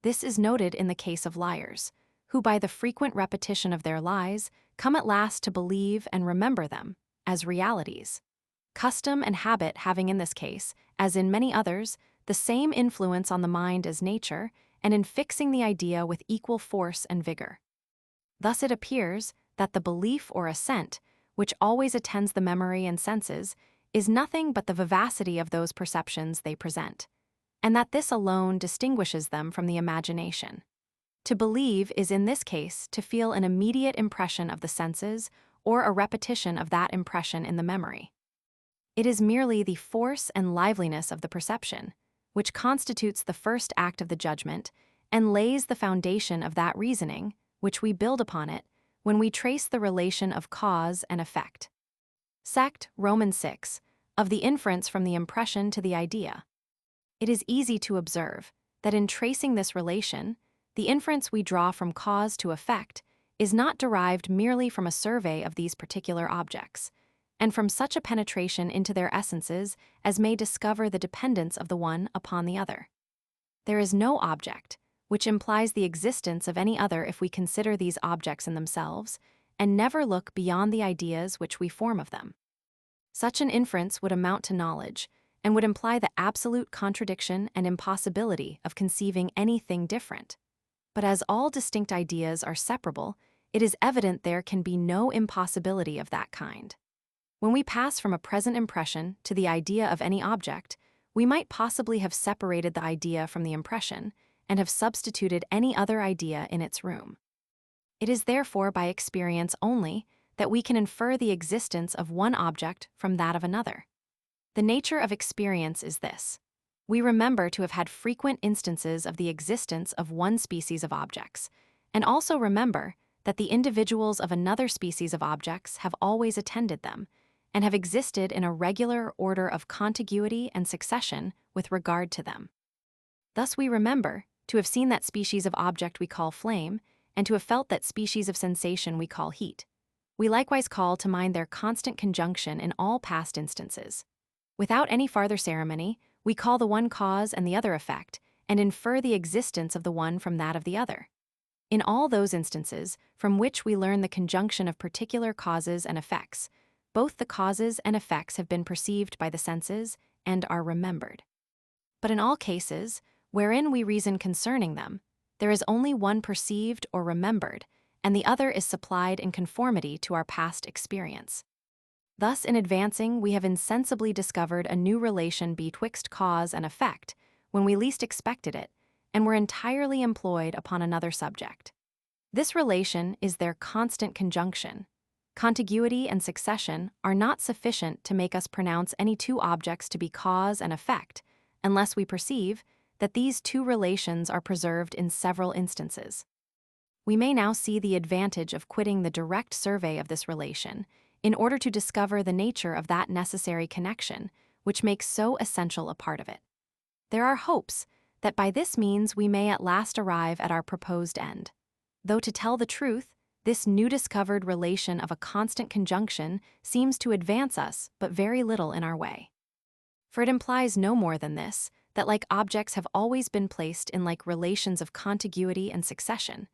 This is noted in the case of liars, who by the frequent repetition of their lies come at last to believe and remember them as realities. Custom and habit having in this case, as in many others, the same influence on the mind as nature, and in fixing the idea with equal force and vigor. Thus it appears that the belief or assent, which always attends the memory and senses, is nothing but the vivacity of those perceptions they present, and that this alone distinguishes them from the imagination. To believe is in this case to feel an immediate impression of the senses or a repetition of that impression in the memory. It is merely the force and liveliness of the perception, which constitutes the first act of the judgment and lays the foundation of that reasoning, which we build upon it when we trace the relation of cause and effect. Sect, Romans 6, of the inference from the impression to the idea. It is easy to observe that in tracing this relation, the inference we draw from cause to effect is not derived merely from a survey of these particular objects, and from such a penetration into their essences as may discover the dependence of the one upon the other. There is no object, which implies the existence of any other if we consider these objects in themselves, and never look beyond the ideas which we form of them. Such an inference would amount to knowledge, and would imply the absolute contradiction and impossibility of conceiving anything different. But as all distinct ideas are separable, it is evident there can be no impossibility of that kind. When we pass from a present impression to the idea of any object, we might possibly have separated the idea from the impression and have substituted any other idea in its room. It is therefore by experience only that we can infer the existence of one object from that of another. The nature of experience is this. We remember to have had frequent instances of the existence of one species of objects, and also remember that the individuals of another species of objects have always attended them, and have existed in a regular order of contiguity and succession with regard to them. Thus we remember to have seen that species of object we call flame, and to have felt that species of sensation we call heat. We likewise call to mind their constant conjunction in all past instances. Without any farther ceremony, we call the one cause and the other effect, and infer the existence of the one from that of the other. In all those instances from which we learn the conjunction of particular causes and effects, both the causes and effects have been perceived by the senses and are remembered. But in all cases, wherein we reason concerning them, there is only one perceived or remembered, and the other is supplied in conformity to our past experience. Thus, in advancing, we have insensibly discovered a new relation betwixt cause and effect when we least expected it, and were entirely employed upon another subject. This relation is their constant conjunction. Contiguity and succession are not sufficient to make us pronounce any two objects to be cause and effect, unless we perceive that these two relations are preserved in several instances. We may now see the advantage of quitting the direct survey of this relation in order to discover the nature of that necessary connection which makes so essential a part of it. There are hopes that by this means we may at last arrive at our proposed end, though to tell the truth, this new discovered relation of a constant conjunction seems to advance us but very little in our way. For it implies no more than this, that like objects have always been placed in like relations of contiguity and succession,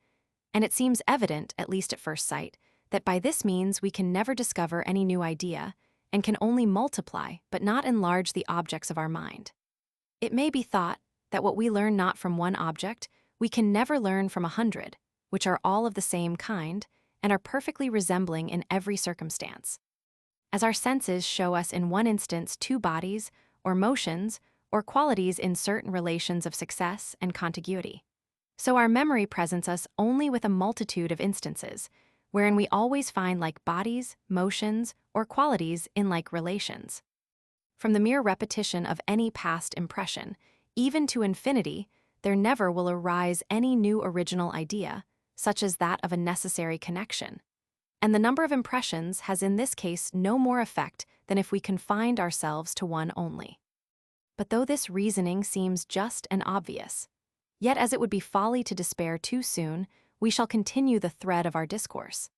and it seems evident, at least at first sight, that by this means we can never discover any new idea, and can only multiply but not enlarge the objects of our mind. It may be thought that what we learn not from one object, we can never learn from 100, which are all of the same kind, and are perfectly resembling in every circumstance. As our senses show us in one instance two bodies, or motions, or qualities in certain relations of success and contiguity, so our memory presents us only with a multitude of instances, wherein we always find like bodies, motions, or qualities in like relations. From the mere repetition of any past impression, even to infinity, there never will arise any new original idea, such as that of a necessary connection. And the number of impressions has in this case no more effect than if we confined ourselves to one only. But though this reasoning seems just and obvious, yet as it would be folly to despair too soon, we shall continue the thread of our discourse.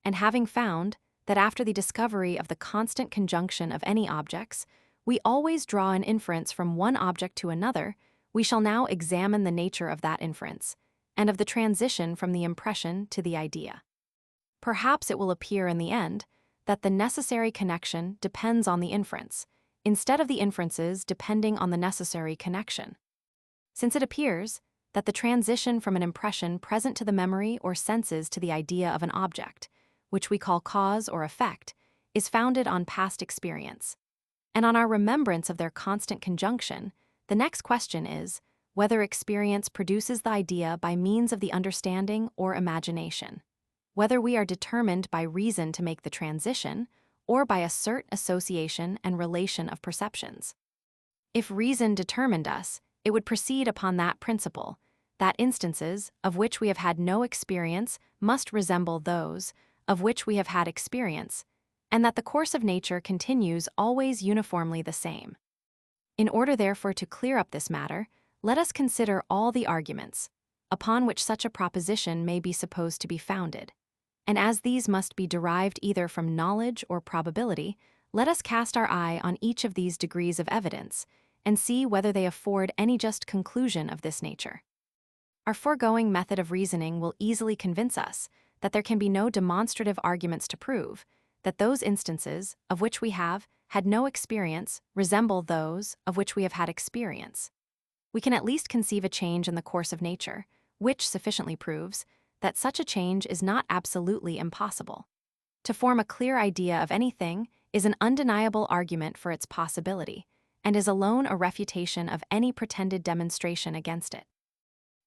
And having found that after the discovery of the constant conjunction of any objects, we always draw an inference from one object to another, we shall now examine the nature of that inference, and of the transition from the impression to the idea. Perhaps it will appear in the end that the necessary connection depends on the inference, instead of the inferences depending on the necessary connection. Since it appears that the transition from an impression present to the memory or senses to the idea of an object, which we call cause or effect, is founded on past experience, and on our remembrance of their constant conjunction, the next question is whether experience produces the idea by means of the understanding or imagination, whether we are determined by reason to make the transition, or by assert association and relation of perceptions. If reason determined us, it would proceed upon that principle, that instances of which we have had no experience must resemble those of which we have had experience, and that the course of nature continues always uniformly the same. In order therefore to clear up this matter, let us consider all the arguments upon which such a proposition may be supposed to be founded. And as these must be derived either from knowledge or probability, let us cast our eye on each of these degrees of evidence and see whether they afford any just conclusion of this nature. Our foregoing method of reasoning will easily convince us that there can be no demonstrative arguments to prove that those instances of which we have had no experience resemble those of which we have had experience. We can at least conceive a change in the course of nature, which sufficiently proves that such a change is not absolutely impossible. To form a clear idea of anything is an undeniable argument for its possibility, and is alone a refutation of any pretended demonstration against it.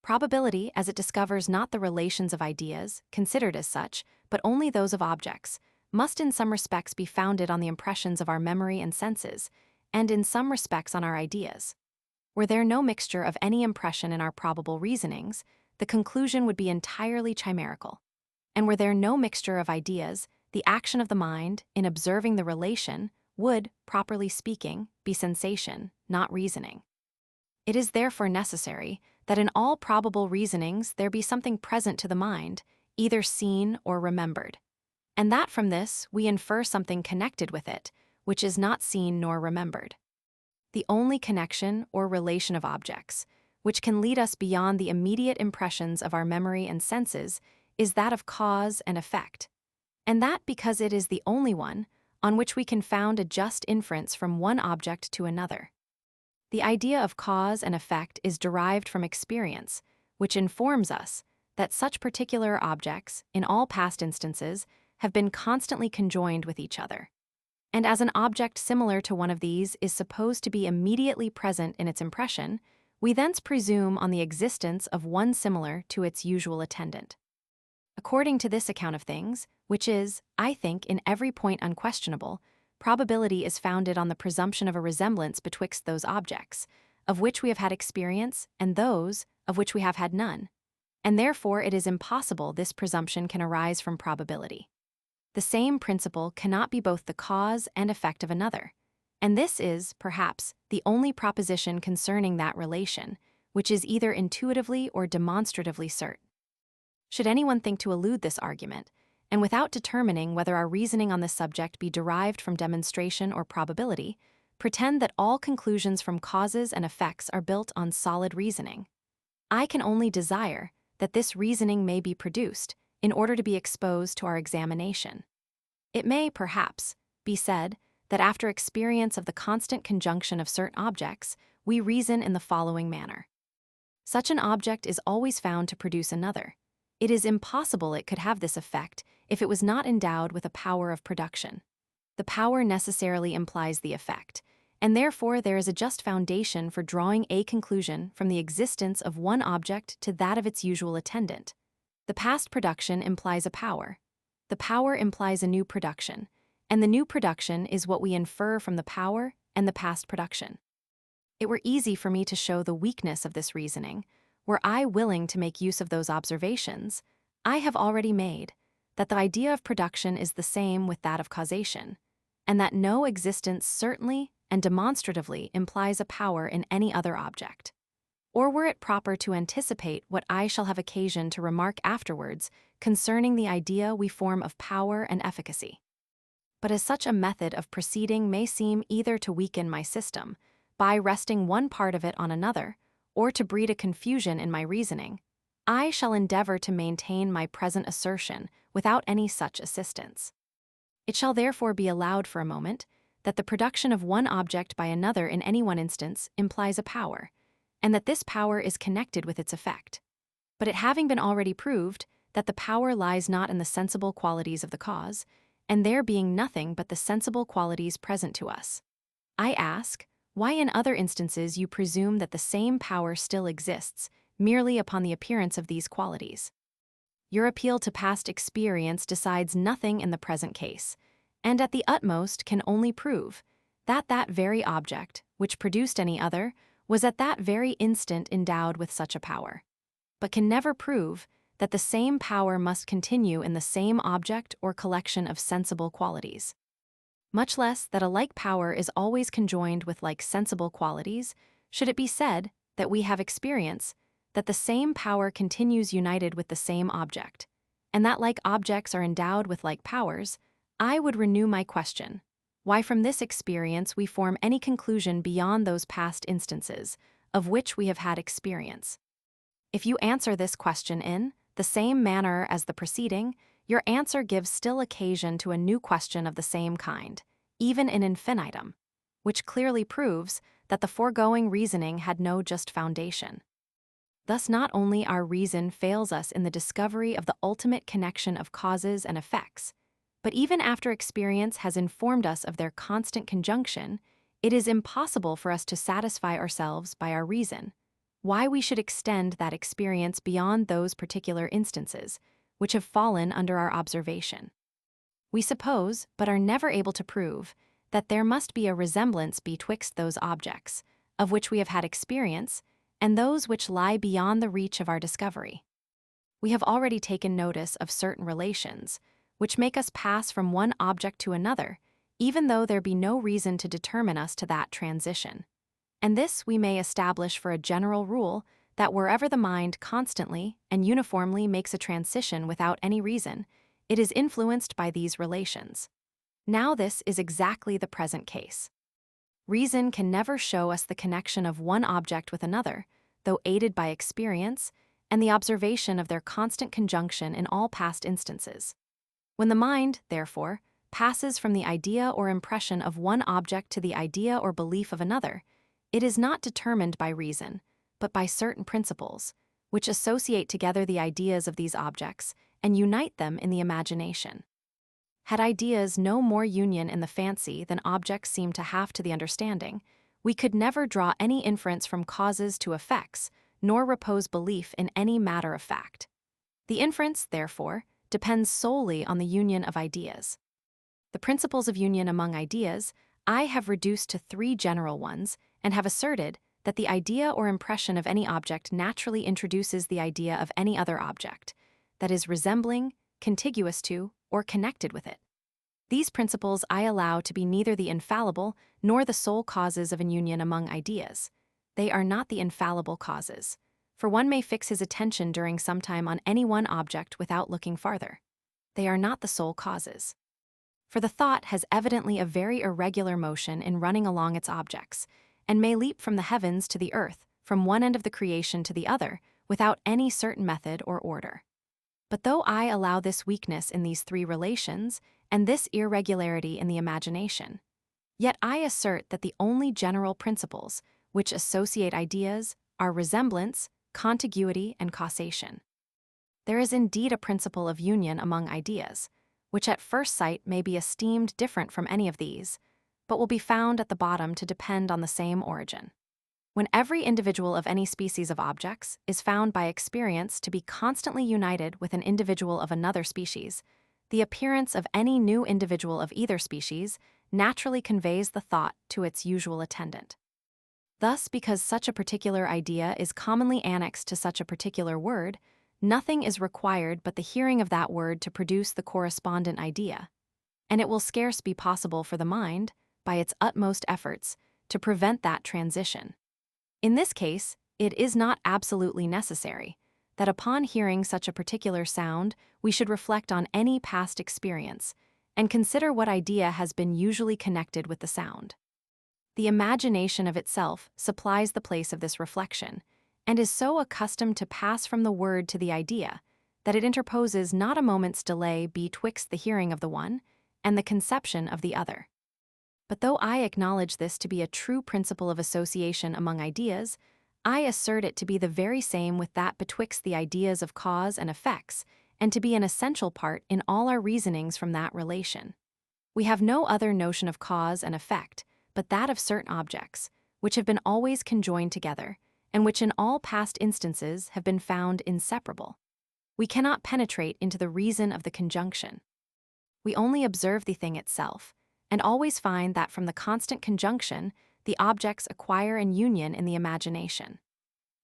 Probability, as it discovers not the relations of ideas, considered as such, but only those of objects, must in some respects be founded on the impressions of our memory and senses, and in some respects on our ideas. Were there no mixture of any impression in our probable reasonings, the conclusion would be entirely chimerical. And were there no mixture of ideas, the action of the mind, in observing the relation, would, properly speaking, be sensation, not reasoning. It is therefore necessary that in all probable reasonings there be something present to the mind, either seen or remembered, and that from this we infer something connected with it, which is not seen nor remembered. The only connection or relation of objects, which can lead us beyond the immediate impressions of our memory and senses, is that of cause and effect, and that because it is the only one on which we can found a just inference from one object to another. The idea of cause and effect is derived from experience, which informs us that such particular objects, in all past instances, have been constantly conjoined with each other. And as an object similar to one of these is supposed to be immediately present in its impression, we thence presume on the existence of one similar to its usual attendant. According to this account of things, which is, I think, in every point unquestionable, probability is founded on the presumption of a resemblance betwixt those objects, of which we have had experience, and those of which we have had none, and therefore it is impossible this presumption can arise from probability. The same principle cannot be both the cause and effect of another, and this is, perhaps, the only proposition concerning that relation, which is either intuitively or demonstratively certain. Should anyone think to elude this argument, and without determining whether our reasoning on this subject be derived from demonstration or probability, pretend that all conclusions from causes and effects are built on solid reasoning, I can only desire that this reasoning may be produced in order to be exposed to our examination. It may, perhaps, be said that after experience of the constant conjunction of certain objects, we reason in the following manner. Such an object is always found to produce another. It is impossible it could have this effect if it was not endowed with a power of production. The power necessarily implies the effect, and therefore there is a just foundation for drawing a conclusion from the existence of one object to that of its usual attendant. The past production implies a power. The power implies a new production, and the new production is what we infer from the power and the past production. It were easy for me to show the weakness of this reasoning, were I willing to make use of those observations I have already made, that the idea of production is the same with that of causation, and that no existence certainly and demonstratively implies a power in any other object. Or were it proper to anticipate what I shall have occasion to remark afterwards concerning the idea we form of power and efficacy. But as such a method of proceeding may seem either to weaken my system, by resting one part of it on another, or to breed a confusion in my reasoning, I shall endeavor to maintain my present assertion without any such assistance. It shall therefore be allowed for a moment that the production of one object by another in any one instance implies a power, and that this power is connected with its effect. But it having been already proved that the power lies not in the sensible qualities of the cause, and there being nothing but the sensible qualities present to us, I ask, why in other instances you presume that the same power still exists, merely upon the appearance of these qualities? Your appeal to past experience decides nothing in the present case, and at the utmost can only prove that that very object, which produced any other, was at that very instant endowed with such a power, but can never prove that the same power must continue in the same object or collection of sensible qualities. Much less that a like power is always conjoined with like sensible qualities, should it be said that we have experience that the same power continues united with the same object, and that like objects are endowed with like powers, I would renew my question, why from this experience we form any conclusion beyond those past instances, of which we have had experience. If you answer this question in the same manner as the preceding, your answer gives still occasion to a new question of the same kind, even in infinitum, which clearly proves that the foregoing reasoning had no just foundation. Thus not only our reason fails us in the discovery of the ultimate connection of causes and effects, but even after experience has informed us of their constant conjunction, it is impossible for us to satisfy ourselves by our reason why we should extend that experience beyond those particular instances which have fallen under our observation. We suppose, but are never able to prove, that there must be a resemblance betwixt those objects, of which we have had experience, and those which lie beyond the reach of our discovery. We have already taken notice of certain relations, which make us pass from one object to another, even though there be no reason to determine us to that transition. And this we may establish for a general rule that wherever the mind constantly and uniformly makes a transition without any reason, it is influenced by these relations. Now this is exactly the present case. Reason can never show us the connection of one object with another, though aided by experience and the observation of their constant conjunction in all past instances. When the mind, therefore, passes from the idea or impression of one object to the idea or belief of another, it is not determined by reason, but by certain principles, which associate together the ideas of these objects and unite them in the imagination. Had ideas no more union in the fancy than objects seem to have to the understanding, we could never draw any inference from causes to effects, nor repose belief in any matter of fact. The inference, therefore, depends solely on the union of ideas. The principles of union among ideas I have reduced to three general ones, and have asserted that the idea or impression of any object naturally introduces the idea of any other object, that is resembling, contiguous to, or connected with it. These principles I allow to be neither the infallible nor the sole causes of an union among ideas. They are not the infallible causes, for one may fix his attention during some time on any one object without looking farther. They are not the sole causes. For the thought has evidently a very irregular motion in running along its objects, and may leap from the heavens to the earth, from one end of the creation to the other, without any certain method or order. But though I allow this weakness in these three relations, and this irregularity in the imagination, yet I assert that the only general principles which associate ideas are resemblance, contiguity, and causation. There is indeed a principle of union among ideas, which at first sight may be esteemed different from any of these, but will be found at the bottom to depend on the same origin. When every individual of any species of objects is found by experience to be constantly united with an individual of another species, the appearance of any new individual of either species naturally conveys the thought to its usual attendant. Thus, because such a particular idea is commonly annexed to such a particular word, nothing is required but the hearing of that word to produce the correspondent idea, and it will scarce be possible for the mind, by its utmost efforts, to prevent that transition. In this case, it is not absolutely necessary that upon hearing such a particular sound we should reflect on any past experience and consider what idea has been usually connected with the sound. The imagination of itself supplies the place of this reflection, and is so accustomed to pass from the word to the idea that it interposes not a moment's delay betwixt the hearing of the one and the conception of the other. But though I acknowledge this to be a true principle of association among ideas, I assert it to be the very same with that betwixt the ideas of cause and effects, and to be an essential part in all our reasonings from that relation. We have no other notion of cause and effect, but that of certain objects, which have been always conjoined together, and which in all past instances have been found inseparable. We cannot penetrate into the reason of the conjunction. We only observe the thing itself, and always find that from the constant conjunction, the objects acquire an union in the imagination.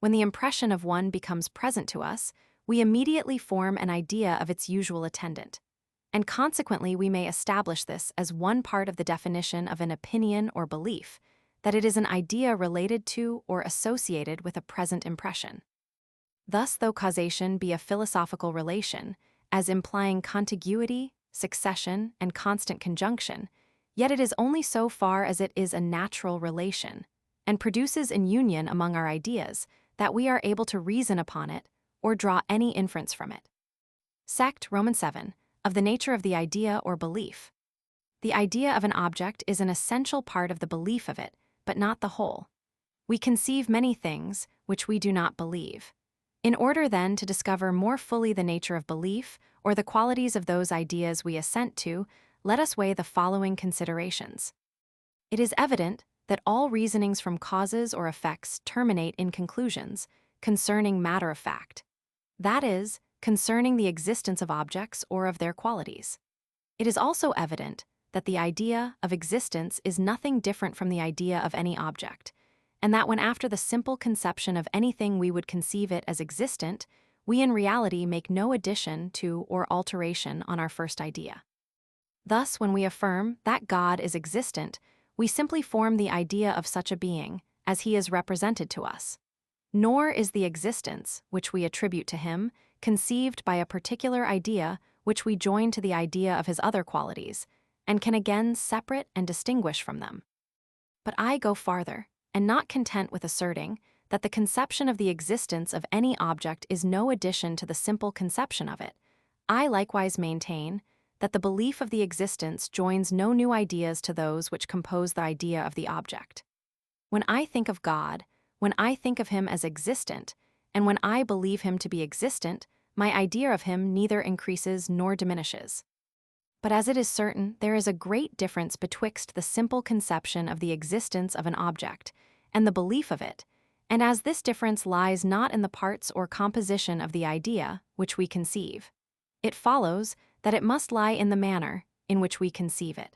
When the impression of one becomes present to us, we immediately form an idea of its usual attendant, and consequently we may establish this as one part of the definition of an opinion or belief, that it is an idea related to or associated with a present impression. Thus, though causation be a philosophical relation, as implying contiguity, succession, and constant conjunction, yet it is only so far as it is a natural relation, and produces an union among our ideas, that we are able to reason upon it, or draw any inference from it. Sect, Roman 7, of the nature of the idea or belief. The idea of an object is an essential part of the belief of it, but not the whole. We conceive many things which we do not believe. In order then to discover more fully the nature of belief, or the qualities of those ideas we assent to, let us weigh the following considerations. It is evident that all reasonings from causes or effects terminate in conclusions concerning matter of fact, that is, concerning the existence of objects or of their qualities. It is also evident that the idea of existence is nothing different from the idea of any object, and that when after the simple conception of anything we would conceive it as existent, we in reality make no addition to or alteration on our first idea. Thus, when we affirm that God is existent, we simply form the idea of such a being as he is represented to us. Nor is the existence, which we attribute to him, conceived by a particular idea which we join to the idea of his other qualities, and can again separate and distinguish from them. But I go farther, and not content with asserting that the conception of the existence of any object is no addition to the simple conception of it, I likewise maintain that the belief of the existence joins no new ideas to those which compose the idea of the object. When I think of God, when I think of him as existent, and when I believe him to be existent, my idea of him neither increases nor diminishes. But as it is certain there is a great difference betwixt the simple conception of the existence of an object and the belief of it, and as this difference lies not in the parts or composition of the idea which we conceive, it follows that it must lie in the manner in which we conceive it.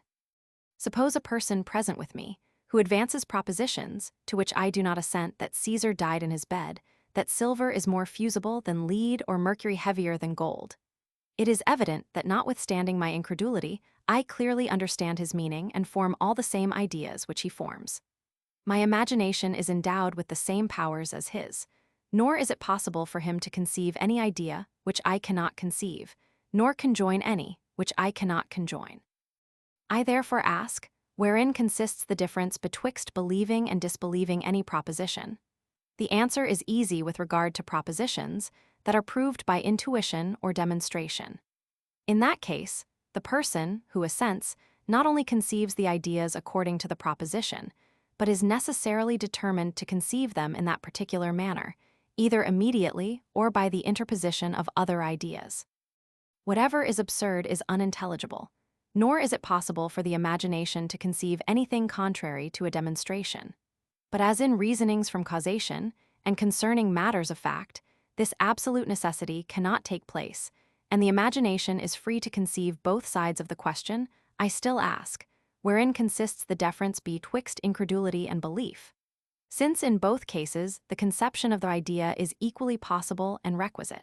Suppose a person present with me, who advances propositions, to which I do not assent, that Caesar died in his bed, that silver is more fusible than lead or mercury heavier than gold. It is evident that notwithstanding my incredulity, I clearly understand his meaning and form all the same ideas which he forms. My imagination is endowed with the same powers as his, nor is it possible for him to conceive any idea which I cannot conceive, nor conjoin any which I cannot conjoin. I therefore ask, wherein consists the difference betwixt believing and disbelieving any proposition? The answer is easy with regard to propositions that are proved by intuition or demonstration. In that case, the person who assents not only conceives the ideas according to the proposition, but is necessarily determined to conceive them in that particular manner, either immediately or by the interposition of other ideas. Whatever is absurd is unintelligible, nor is it possible for the imagination to conceive anything contrary to a demonstration. But as in reasonings from causation, and concerning matters of fact, this absolute necessity cannot take place, and the imagination is free to conceive both sides of the question, I still ask, wherein consists the difference betwixt incredulity and belief? Since in both cases the conception of the idea is equally possible and requisite.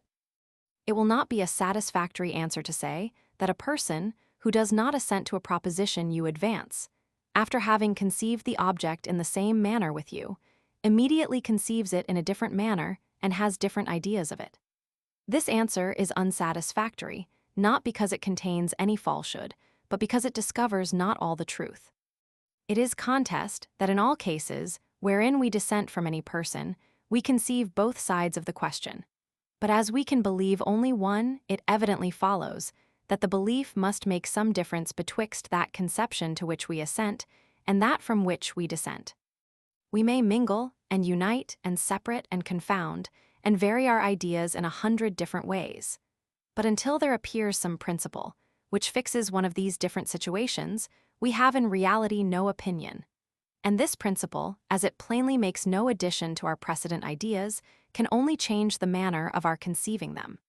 It will not be a satisfactory answer to say that a person who does not assent to a proposition you advance, after having conceived the object in the same manner with you, immediately conceives it in a different manner and has different ideas of it. This answer is unsatisfactory, not because it contains any falsehood, but because it discovers not all the truth. It is contest that in all cases wherein we dissent from any person, We conceive both sides of the question. But as we can believe only one, it evidently follows that the belief must make some difference betwixt that conception to which we assent and that from which we dissent. We may mingle and unite and separate and confound and vary our ideas in 100 different ways. But until there appears some principle which fixes one of these different situations, we have in reality no opinion. And this principle, as it plainly makes no addition to our precedent ideas, can only change the manner of our conceiving them.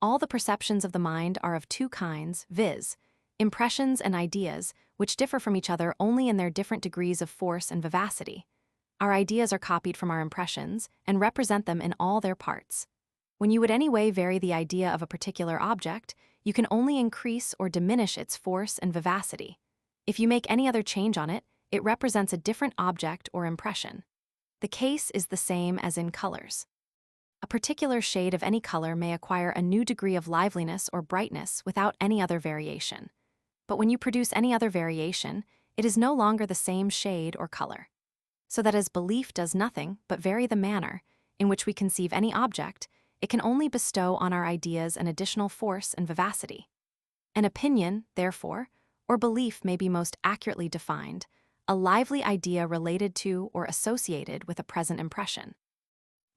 All the perceptions of the mind are of two kinds, viz., impressions and ideas, which differ from each other only in their different degrees of force and vivacity. Our ideas are copied from our impressions and represent them in all their parts. When you would anyway vary the idea of a particular object, you can only increase or diminish its force and vivacity. If you make any other change on it, it represents a different object or impression. The case is the same as in colors. A particular shade of any color may acquire a new degree of liveliness or brightness without any other variation. But when you produce any other variation, it is no longer the same shade or color. So that as belief does nothing but vary the manner in which we conceive any object, it can only bestow on our ideas an additional force and vivacity. An opinion, therefore, or belief may be most accurately defined, a lively idea related to or associated with a present impression.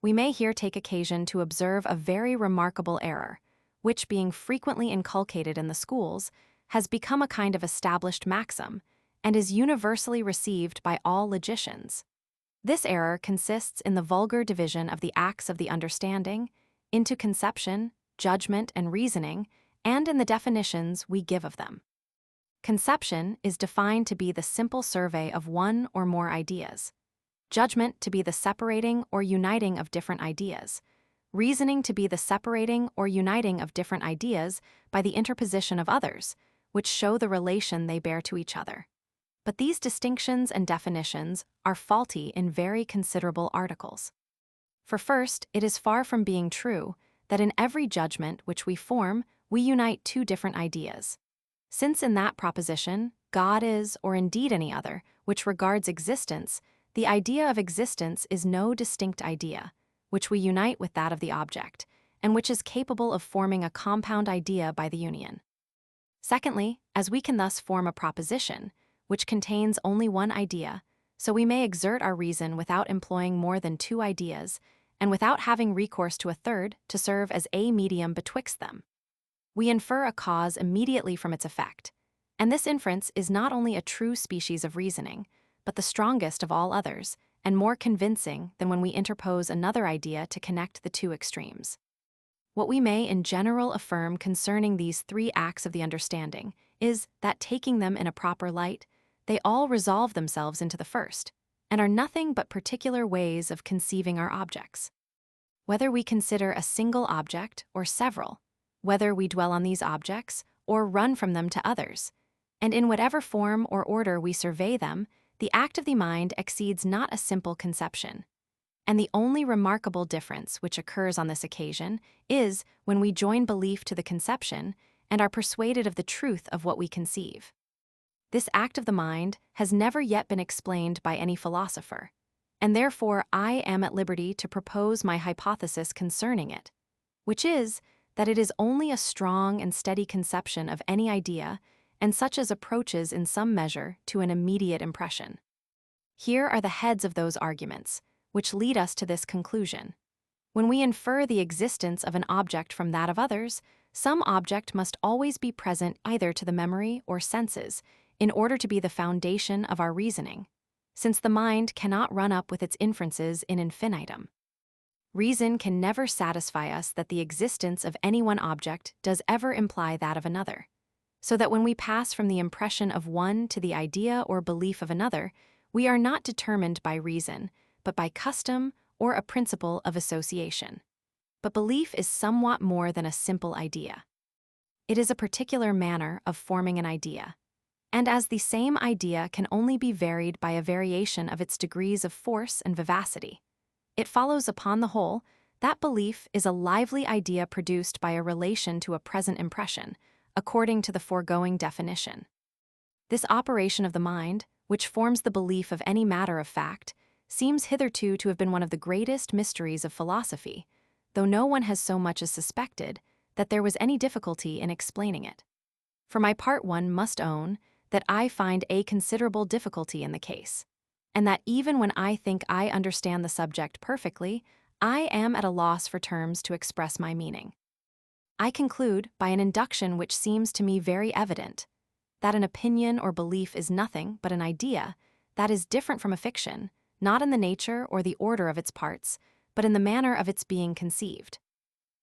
We may here take occasion to observe a very remarkable error, which, being frequently inculcated in the schools, has become a kind of established maxim, and is universally received by all logicians. This error consists in the vulgar division of the acts of the understanding into conception, judgment, and reasoning, and in the definitions we give of them. Conception is defined to be the simple survey of one or more ideas, judgment to be the separating or uniting of different ideas, reasoning to be the separating or uniting of different ideas by the interposition of others, which show the relation they bear to each other. But these distinctions and definitions are faulty in very considerable articles. For first, it is far from being true that in every judgment which we form, we unite two different ideas. Since in that proposition, God is, or indeed any other, which regards existence, the idea of existence is no distinct idea, which we unite with that of the object, and which is capable of forming a compound idea by the union. Secondly, as we can thus form a proposition, which contains only one idea, so we may exert our reason without employing more than two ideas, and without having recourse to a third to serve as a medium betwixt them. We infer a cause immediately from its effect, and this inference is not only a true species of reasoning, but the strongest of all others, and more convincing than when we interpose another idea to connect the two extremes. What we may in general affirm concerning these three acts of the understanding is that, taking them in a proper light, they all resolve themselves into the first, and are nothing but particular ways of conceiving our objects. Whether we consider a single object or several, whether we dwell on these objects or run from them to others, and in whatever form or order we survey them, the act of the mind exceeds not a simple conception. And the only remarkable difference which occurs on this occasion is when we join belief to the conception and are persuaded of the truth of what we conceive. This act of the mind has never yet been explained by any philosopher, and therefore I am at liberty to propose my hypothesis concerning it, which is that it is only a strong and steady conception of any idea, and such as approaches in some measure to an immediate impression. Here are the heads of those arguments, which lead us to this conclusion. When we infer the existence of an object from that of others, some object must always be present either to the memory or senses, in order to be the foundation of our reasoning, since the mind cannot run up with its inferences in infinitum. Reason can never satisfy us that the existence of any one object does ever imply that of another, so that when we pass from the impression of one to the idea or belief of another, we are not determined by reason, but by custom or a principle of association. But belief is somewhat more than a simple idea. It is a particular manner of forming an idea, and as the same idea can only be varied by a variation of its degrees of force and vivacity, it follows upon the whole that belief is a lively idea produced by a relation to a present impression, according to the foregoing definition. This operation of the mind, which forms the belief of any matter of fact, seems hitherto to have been one of the greatest mysteries of philosophy, though no one has so much as suspected that there was any difficulty in explaining it. For my part, one must own that I find a considerable difficulty in the case, and that even when I think I understand the subject perfectly, I am at a loss for terms to express my meaning. I conclude, by an induction which seems to me very evident, that an opinion or belief is nothing but an idea that is different from a fiction, not in the nature or the order of its parts, but in the manner of its being conceived.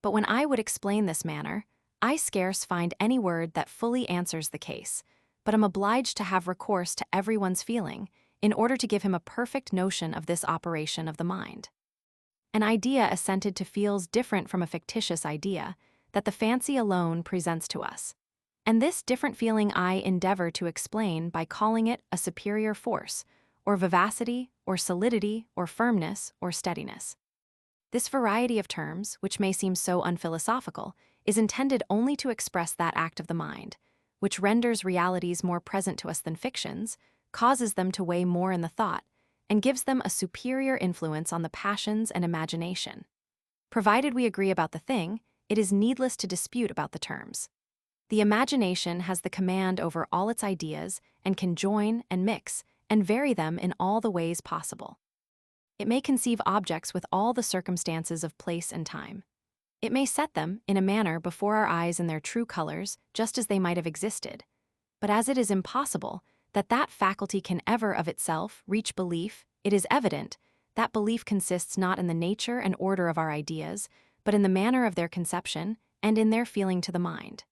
But when I would explain this manner, I scarce find any word that fully answers the case, but am obliged to have recourse to everyone's feeling in order to give him a perfect notion of this operation of the mind. An idea assented to feels different from a fictitious idea that the fancy alone presents to us, and this different feeling I endeavor to explain by calling it a superior force, or vivacity, or solidity, or firmness, or steadiness. This variety of terms, which may seem so unphilosophical, is intended only to express that act of the mind, which renders realities more present to us than fictions, causes them to weigh more in the thought, and gives them a superior influence on the passions and imagination. Provided we agree about the thing, it is needless to dispute about the terms. The imagination has the command over all its ideas and can join and mix and vary them in all the ways possible. It may conceive objects with all the circumstances of place and time. It may set them, in a manner, before our eyes in their true colors, just as they might have existed. But as it is impossible that that faculty can ever of itself reach belief, it is evident that belief consists not in the nature and order of our ideas, but in the manner of their conception and in their feeling to the mind.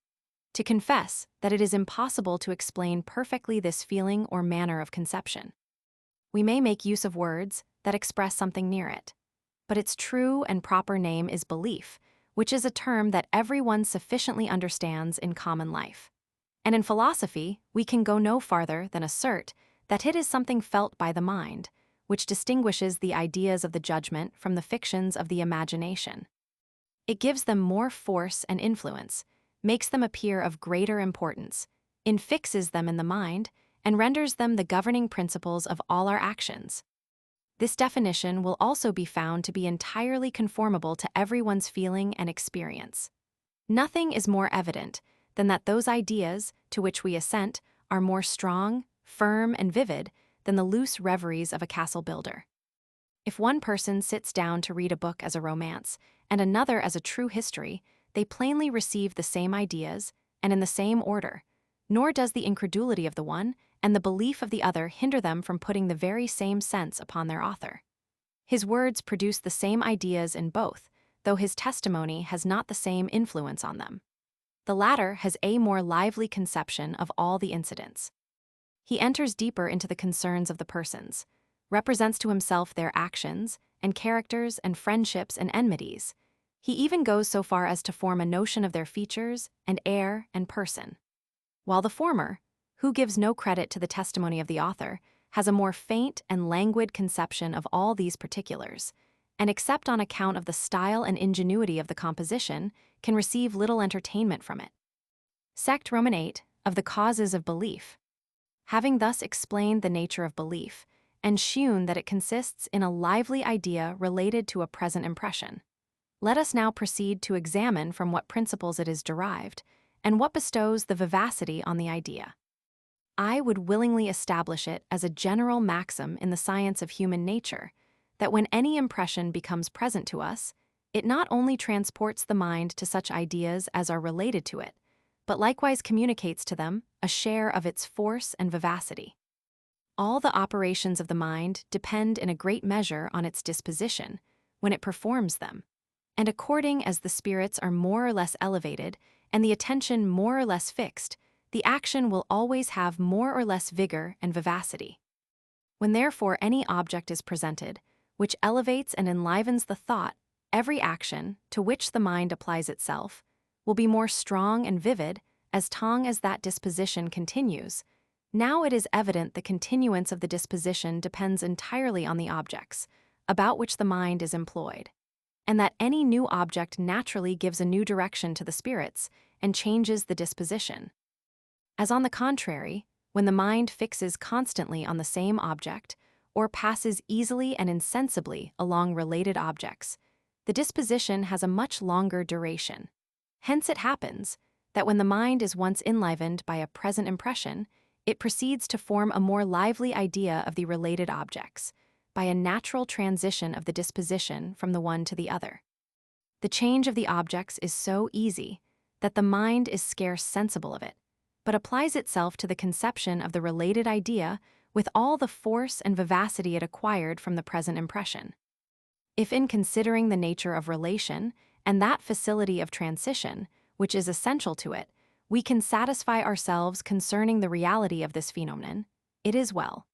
To confess that it is impossible to explain perfectly this feeling or manner of conception. We may make use of words that express something near it, but its true and proper name is belief, which is a term that everyone sufficiently understands in common life. And in philosophy, we can go no farther than assert that it is something felt by the mind, which distinguishes the ideas of the judgment from the fictions of the imagination. It gives them more force and influence, makes them appear of greater importance, infixes them in the mind, and renders them the governing principles of all our actions. This definition will also be found to be entirely conformable to everyone's feeling and experience. Nothing is more evident than that those ideas to which we assent are more strong, firm, and vivid than the loose reveries of a castle builder. If one person sits down to read a book as a romance, and another as a true history, they plainly receive the same ideas, and in the same order, nor does the incredulity of the one and the belief of the other hinder them from putting the very same sense upon their author. His words produce the same ideas in both, though his testimony has not the same influence on them. The latter has a more lively conception of all the incidents. He enters deeper into the concerns of the persons, represents to himself their actions and characters and friendships and enmities. He even goes so far as to form a notion of their features and air and person. While the former, who gives no credit to the testimony of the author, has a more faint and languid conception of all these particulars, and except on account of the style and ingenuity of the composition, can receive little entertainment from it. Sect Roman 8, of the causes of belief. Having thus explained the nature of belief, and shewn that it consists in a lively idea related to a present impression, let us now proceed to examine from what principles it is derived, and what bestows the vivacity on the idea. I would willingly establish it as a general maxim in the science of human nature, that when any impression becomes present to us, it not only transports the mind to such ideas as are related to it, but likewise communicates to them a share of its force and vivacity. All the operations of the mind depend in a great measure on its disposition, when it performs them, and according as the spirits are more or less elevated, and the attention more or less fixed, the action will always have more or less vigor and vivacity. When therefore any object is presented, which elevates and enlivens the thought, every action, to which the mind applies itself, will be more strong and vivid, as long as that disposition continues. Now it is evident the continuance of the disposition depends entirely on the objects, about which the mind is employed, and that any new object naturally gives a new direction to the spirits, and changes the disposition. As on the contrary, when the mind fixes constantly on the same object, or passes easily and insensibly along related objects, the disposition has a much longer duration. Hence it happens that when the mind is once enlivened by a present impression, it proceeds to form a more lively idea of the related objects, by a natural transition of the disposition from the one to the other. The change of the objects is so easy that the mind is scarce sensible of it, but applies itself to the conception of the related idea with all the force and vivacity it acquired from the present impression. If in considering the nature of relation and that facility of transition, which is essential to it, we can satisfy ourselves concerning the reality of this phenomenon, it is well.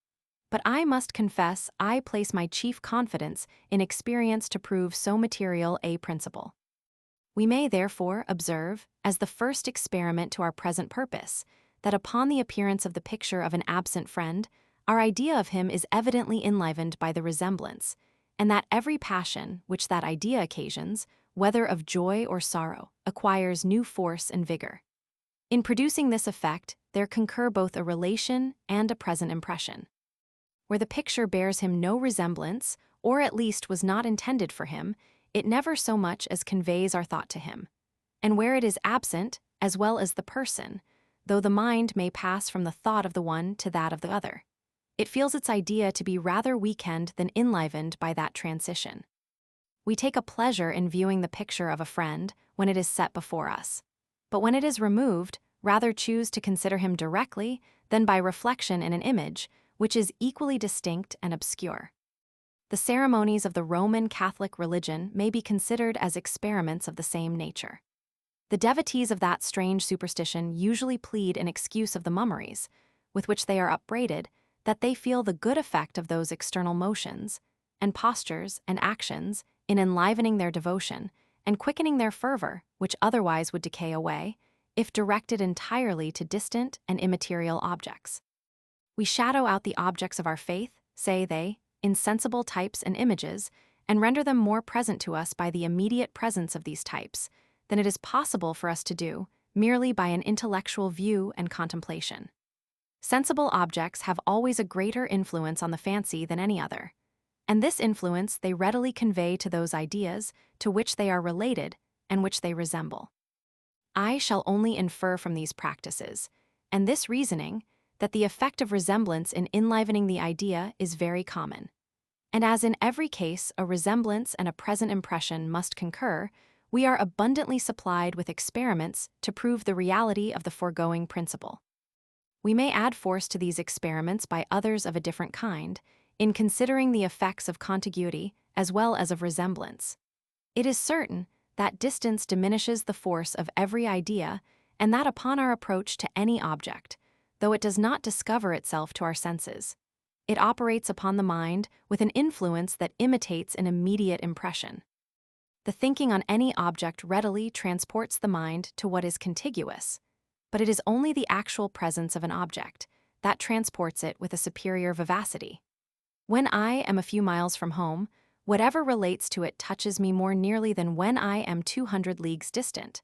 But I must confess I place my chief confidence in experience to prove so material a principle. We may therefore observe, as the first experiment to our present purpose, that upon the appearance of the picture of an absent friend, our idea of him is evidently enlivened by the resemblance, and that every passion which that idea occasions, whether of joy or sorrow, acquires new force and vigor. In producing this effect, there concur both a relation and a present impression. Where the picture bears him no resemblance, or at least was not intended for him, it never so much as conveys our thought to him. And where it is absent, as well as the person, though the mind may pass from the thought of the one to that of the other, it feels its idea to be rather weakened than enlivened by that transition. We take a pleasure in viewing the picture of a friend when it is set before us, but when it is removed, rather choose to consider him directly than by reflection in an image, which is equally distinct and obscure. The ceremonies of the Roman Catholic religion may be considered as experiments of the same nature. The devotees of that strange superstition usually plead in excuse of the mummeries, with which they are upbraided, that they feel the good effect of those external motions, and postures, and actions, in enlivening their devotion, and quickening their fervor, which otherwise would decay away, if directed entirely to distant and immaterial objects. We shadow out the objects of our faith, say they, in sensible types and images, and render them more present to us by the immediate presence of these types than it is possible for us to do merely by an intellectual view and contemplation. Sensible objects have always a greater influence on the fancy than any other, and this influence they readily convey to those ideas to which they are related and which they resemble. I shall only infer from these practices, and this reasoning, that the effect of resemblance in enlivening the idea is very common. And as in every case a resemblance and a present impression must concur, we are abundantly supplied with experiments to prove the reality of the foregoing principle. We may add force to these experiments by others of a different kind, in considering the effects of contiguity as well as of resemblance. It is certain that distance diminishes the force of every idea, and that upon our approach to any object, though it does not discover itself to our senses, it operates upon the mind with an influence that imitates an immediate impression. The thinking on any object readily transports the mind to what is contiguous, but it is only the actual presence of an object that transports it with a superior vivacity. When I am a few miles from home, whatever relates to it touches me more nearly than when I am 200 leagues distant,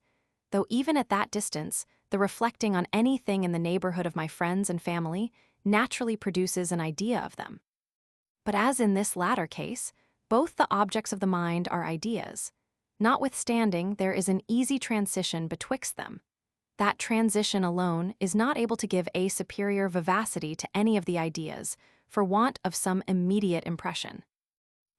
though even at that distance, the reflecting on anything in the neighborhood of my friends and family naturally produces an idea of them. But as in this latter case, both the objects of the mind are ideas. Notwithstanding, there is an easy transition betwixt them. That transition alone is not able to give a superior vivacity to any of the ideas, for want of some immediate impression.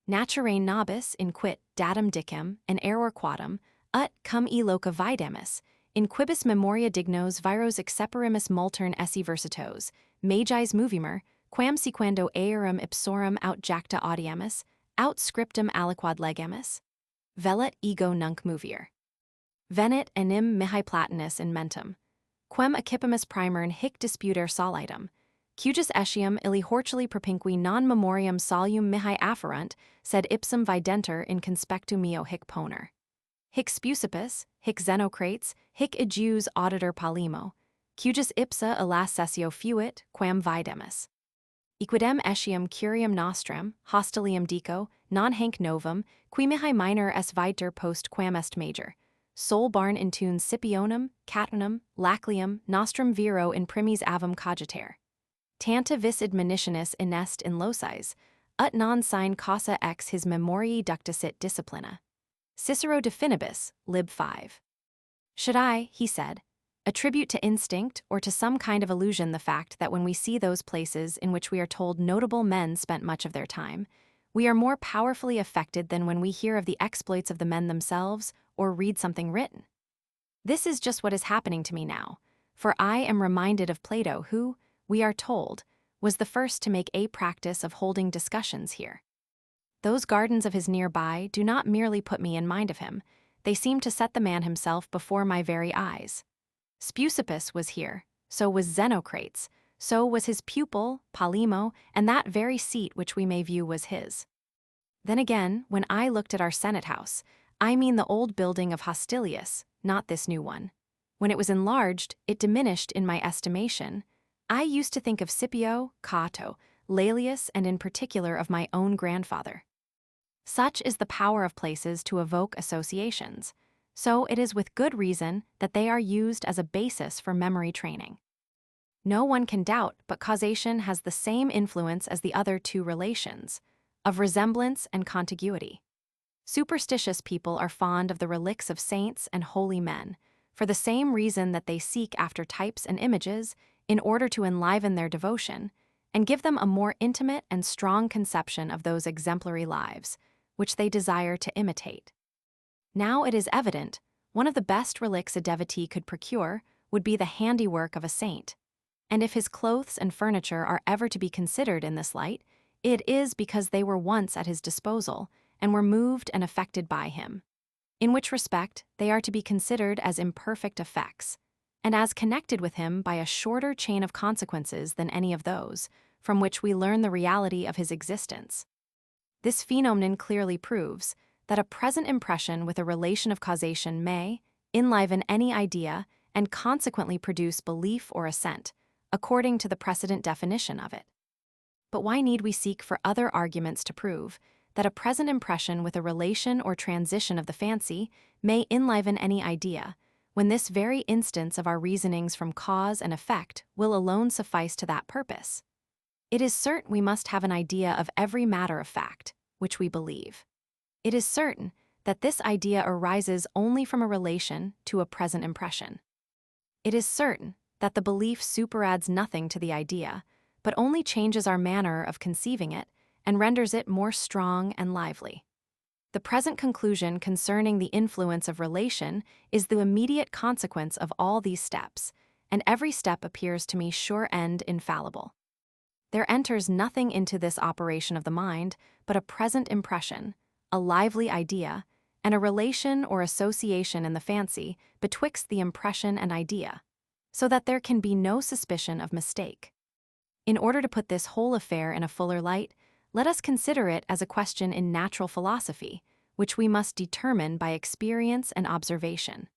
Naturae nobis inquit datum dicem and error quadam, ut cum e loca videmus, in quibus memoria dignos viros exceperimus multern esse versitos, magis movimer, quam sequendo aerum ipsorum aut jacta audiamus, aut scriptum aliquad legamus? Velet ego nunc movier. Venit enim mihi platinus in mentum, quem accipimus primern hic disputer solitum, cujus etiam illi hortuli propinqui non memoriam solum mihi afferunt, sed ipsum videnter in conspectu meo hic poner. Hic Speusippus, hic Xenocrates, hic ejus auditor Polemo, cujus ipsa illas sessio fuit, quam videmus. Equidem etiam curiam nostrum, hostilium dico, non hanc novum, qui mihi minor es viter post quam est major, sol barn intune Scipionum, Catunum, Laclium, nostrum viro in primis avum cogiter. Tanta vis admonitionis inest in locis, ut non sine causa ex his memoriae ducticit disciplina. Cicero de Finibus, lib 5. Should I, he said, attribute to instinct or to some kind of illusion the fact that when we see those places in which we are told notable men spent much of their time, we are more powerfully affected than when we hear of the exploits of the men themselves or read something written? This is just what is happening to me now, for I am reminded of Plato who, we are told, was the first to make a practice of holding discussions here. Those gardens of his nearby do not merely put me in mind of him, they seem to set the man himself before my very eyes. Speusippus was here, so was Xenocrates, so was his pupil, Polemo, and that very seat which we may view was his. Then again, when I looked at our Senate house, I mean the old building of Hostilius, not this new one. When it was enlarged, it diminished in my estimation. I used to think of Scipio, Cato, Laelius, and in particular of my own grandfather. Such is the power of places to evoke associations, so it is with good reason that they are used as a basis for memory training. No one can doubt but causation has the same influence as the other two relations, of resemblance and contiguity. Superstitious people are fond of the relics of saints and holy men, for the same reason that they seek after types and images in order to enliven their devotion, and give them a more intimate and strong conception of those exemplary lives, which they desire to imitate. Now it is evident, one of the best relics a devotee could procure would be the handiwork of a saint, and if his clothes and furniture are ever to be considered in this light, it is because they were once at his disposal and were moved and affected by him, in which respect they are to be considered as imperfect effects, and as connected with him by a shorter chain of consequences than any of those, from which we learn the reality of his existence. This phenomenon clearly proves that a present impression with a relation of causation may enliven any idea and consequently produce belief or assent, according to the precedent definition of it. But why need we seek for other arguments to prove that a present impression with a relation or transition of the fancy may enliven any idea, when this very instance of our reasonings from cause and effect will alone suffice to that purpose? It is certain we must have an idea of every matter of fact, which we believe. It is certain that this idea arises only from a relation to a present impression. It is certain that the belief superadds nothing to the idea, but only changes our manner of conceiving it and renders it more strong and lively. The present conclusion concerning the influence of relation is the immediate consequence of all these steps, and every step appears to me sure end infallible. There enters nothing into this operation of the mind but a present impression, a lively idea, and a relation or association in the fancy betwixt the impression and idea, so that there can be no suspicion of mistake. In order to put this whole affair in a fuller light, let us consider it as a question in natural philosophy, which we must determine by experience and observation.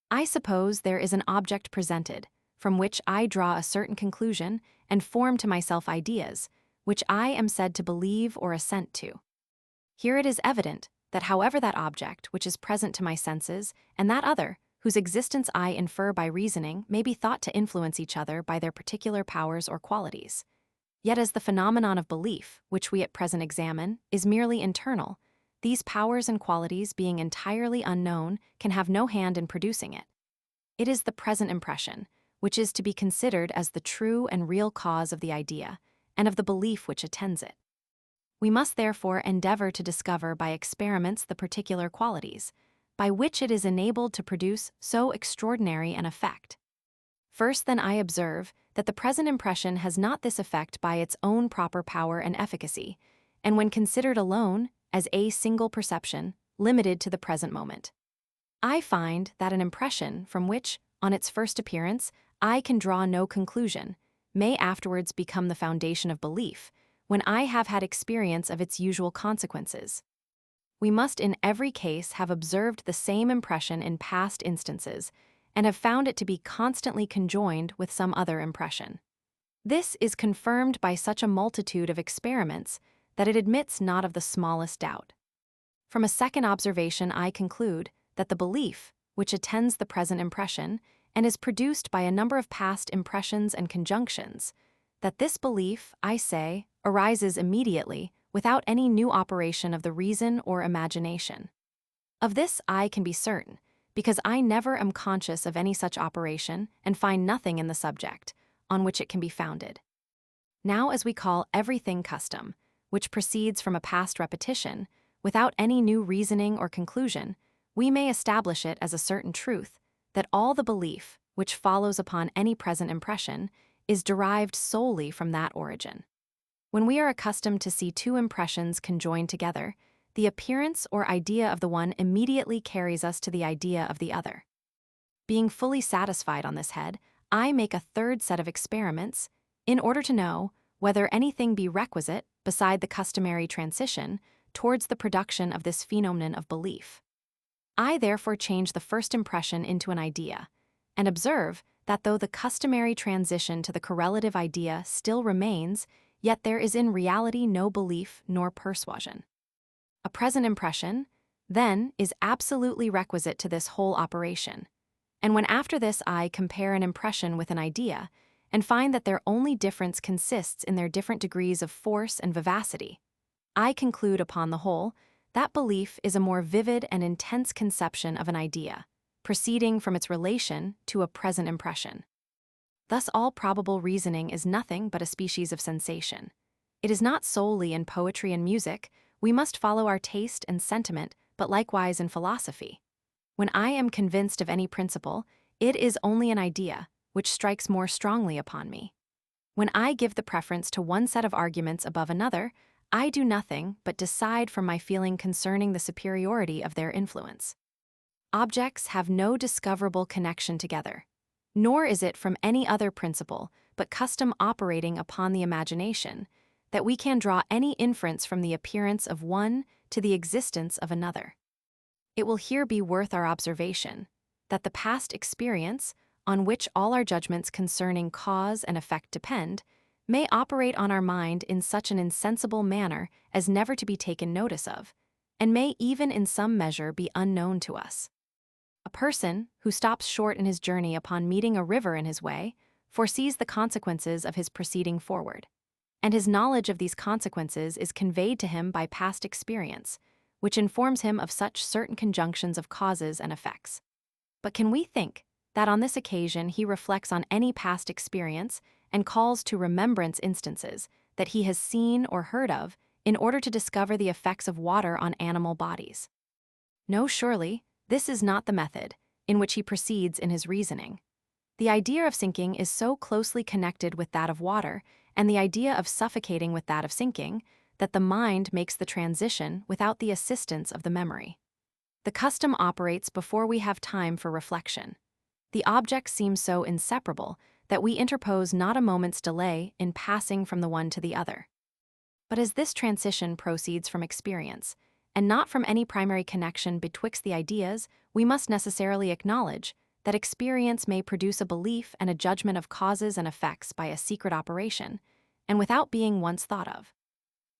I suppose there is an object presented, from which I draw a certain conclusion and form to myself ideas, which I am said to believe or assent to. Here it is evident that however that object which is present to my senses and that other, whose existence I infer by reasoning, may be thought to influence each other by their particular powers or qualities, yet as the phenomenon of belief, which we at present examine, is merely internal, these powers and qualities being entirely unknown can have no hand in producing it. It is the present impression, which is to be considered as the true and real cause of the idea, and of the belief which attends it. We must therefore endeavor to discover by experiments the particular qualities, by which it is enabled to produce so extraordinary an effect. First then I observe that the present impression has not this effect by its own proper power and efficacy, and when considered alone, as a single perception, limited to the present moment. I find that an impression from which, on its first appearance, I can draw no conclusion, may afterwards become the foundation of belief, when I have had experience of its usual consequences. We must in every case have observed the same impression in past instances, and have found it to be constantly conjoined with some other impression. This is confirmed by such a multitude of experiments that it admits not of the smallest doubt. From a second observation I conclude that the belief, which attends the present impression, and is produced by a number of past impressions and conjunctions, that this belief, I say, arises immediately without any new operation of the reason or imagination. Of this I can be certain, because I never am conscious of any such operation and find nothing in the subject on which it can be founded. Now, as we call everything custom, which proceeds from a past repetition, without any new reasoning or conclusion, we may establish it as a certain truth that all the belief, which follows upon any present impression, is derived solely from that origin. When we are accustomed to see two impressions conjoined together, the appearance or idea of the one immediately carries us to the idea of the other. Being fully satisfied on this head, I make a third set of experiments in order to know whether anything be requisite beside the customary transition towards the production of this phenomenon of belief. I therefore change the first impression into an idea, and observe that though the customary transition to the correlative idea still remains, yet there is in reality no belief nor persuasion. A present impression, then, is absolutely requisite to this whole operation, and when after this I compare an impression with an idea, and find that their only difference consists in their different degrees of force and vivacity, I conclude upon the whole that belief is a more vivid and intense conception of an idea, proceeding from its relation to a present impression. Thus all probable reasoning is nothing but a species of sensation. It is not solely in poetry and music. We must follow our taste and sentiment, but likewise in philosophy. When I am convinced of any principle, it is only an idea, which strikes more strongly upon me. When I give the preference to one set of arguments above another, I do nothing but decide from my feeling concerning the superiority of their influence. Objects have no discoverable connection together, nor is it from any other principle but custom operating upon the imagination that we can draw any inference from the appearance of one to the existence of another. It will here be worth our observation that the past experience, on which all our judgments concerning cause and effect depend, may operate on our mind in such an insensible manner as never to be taken notice of, and may even in some measure be unknown to us. A person who stops short in his journey upon meeting a river in his way foresees the consequences of his proceeding forward, and his knowledge of these consequences is conveyed to him by past experience, which informs him of such certain conjunctions of causes and effects. But can we think that on this occasion he reflects on any past experience and calls to remembrance instances that he has seen or heard of in order to discover the effects of water on animal bodies? No, surely, this is not the method in which he proceeds in his reasoning. The idea of sinking is so closely connected with that of water, and the idea of suffocating with that of sinking, that the mind makes the transition without the assistance of the memory. The custom operates before we have time for reflection. The objects seem so inseparable that we interpose not a moment's delay in passing from the one to the other. But as this transition proceeds from experience, and not from any primary connection betwixt the ideas, we must necessarily acknowledge that experience may produce a belief and a judgment of causes and effects by a secret operation, and without being once thought of.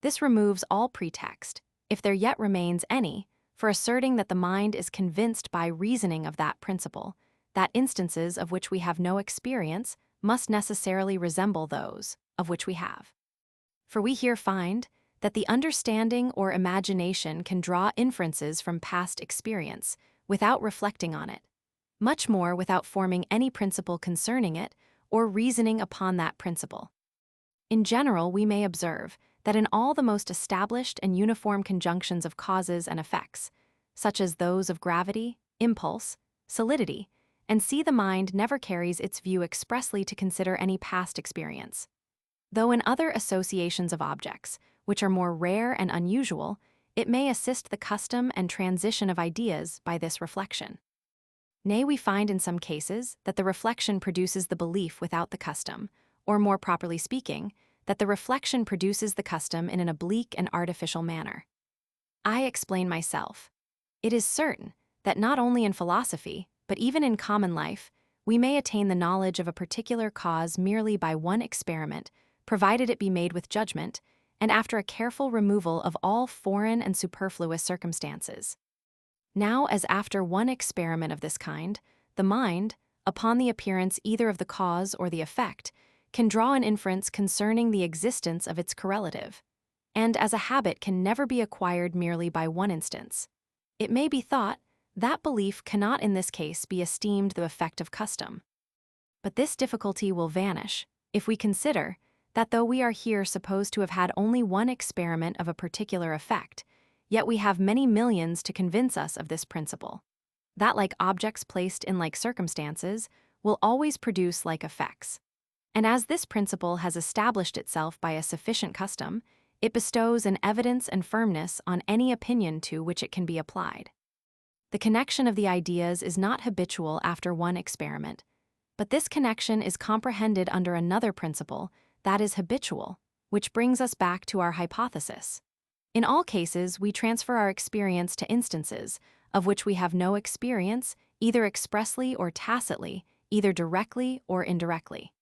This removes all pretext, if there yet remains any, for asserting that the mind is convinced by reasoning of that principle, that instances of which we have no experience must necessarily resemble those of which we have. For we here find that the understanding or imagination can draw inferences from past experience without reflecting on it, much more without forming any principle concerning it or reasoning upon that principle. In general, we may observe that in all the most established and uniform conjunctions of causes and effects, such as those of gravity, impulse, solidity, and see the mind never carries its view expressly to consider any past experience. Though in other associations of objects, which are more rare and unusual, it may assist the custom and transition of ideas by this reflection. Nay, we find in some cases that the reflection produces the belief without the custom, or more properly speaking, that the reflection produces the custom in an oblique and artificial manner. I explain myself. It is certain that not only in philosophy, but even in common life, we may attain the knowledge of a particular cause merely by one experiment, provided it be made with judgment, and after a careful removal of all foreign and superfluous circumstances. Now, as after one experiment of this kind, the mind, upon the appearance either of the cause or the effect, can draw an inference concerning the existence of its correlative, and as a habit can never be acquired merely by one instance. It may be thought that belief cannot in this case be esteemed the effect of custom. But this difficulty will vanish if we consider that though we are here supposed to have had only one experiment of a particular effect, yet we have many millions to convince us of this principle, that like objects placed in like circumstances will always produce like effects. And as this principle has established itself by a sufficient custom, it bestows an evidence and firmness on any opinion to which it can be applied. The connection of the ideas is not habitual after one experiment, but this connection is comprehended under another principle that is habitual, which brings us back to our hypothesis. In all cases, we transfer our experience to instances of which we have no experience, either expressly or tacitly, either directly or indirectly.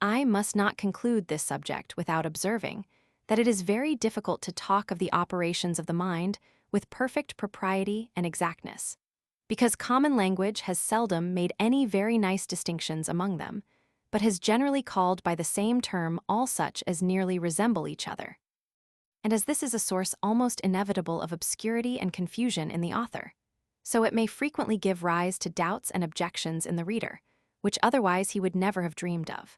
I must not conclude this subject without observing that it is very difficult to talk of the operations of the mind with perfect propriety and exactness, because common language has seldom made any very nice distinctions among them, but has generally called by the same term all such as nearly resemble each other. And as this is a source almost inevitable of obscurity and confusion in the author, so it may frequently give rise to doubts and objections in the reader, which otherwise he would never have dreamed of.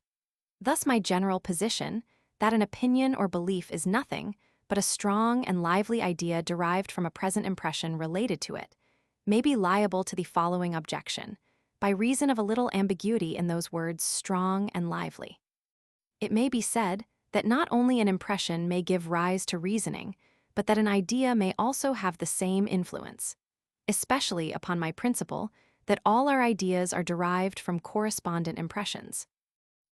Thus my general position, that an opinion or belief is nothing but a strong and lively idea derived from a present impression related to it, may be liable to the following objection, by reason of a little ambiguity in those words strong and lively. It may be said that not only an impression may give rise to reasoning, but that an idea may also have the same influence, especially upon my principle that all our ideas are derived from correspondent impressions.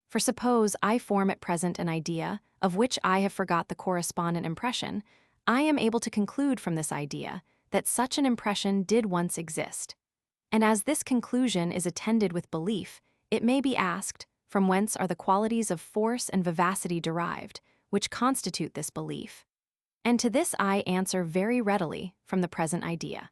For suppose I form at present an idea of which I have forgot the correspondent impression, I am able to conclude from this idea that such an impression did once exist. And as this conclusion is attended with belief, it may be asked, from whence are the qualities of force and vivacity derived, which constitute this belief? And to this I answer very readily from the present idea.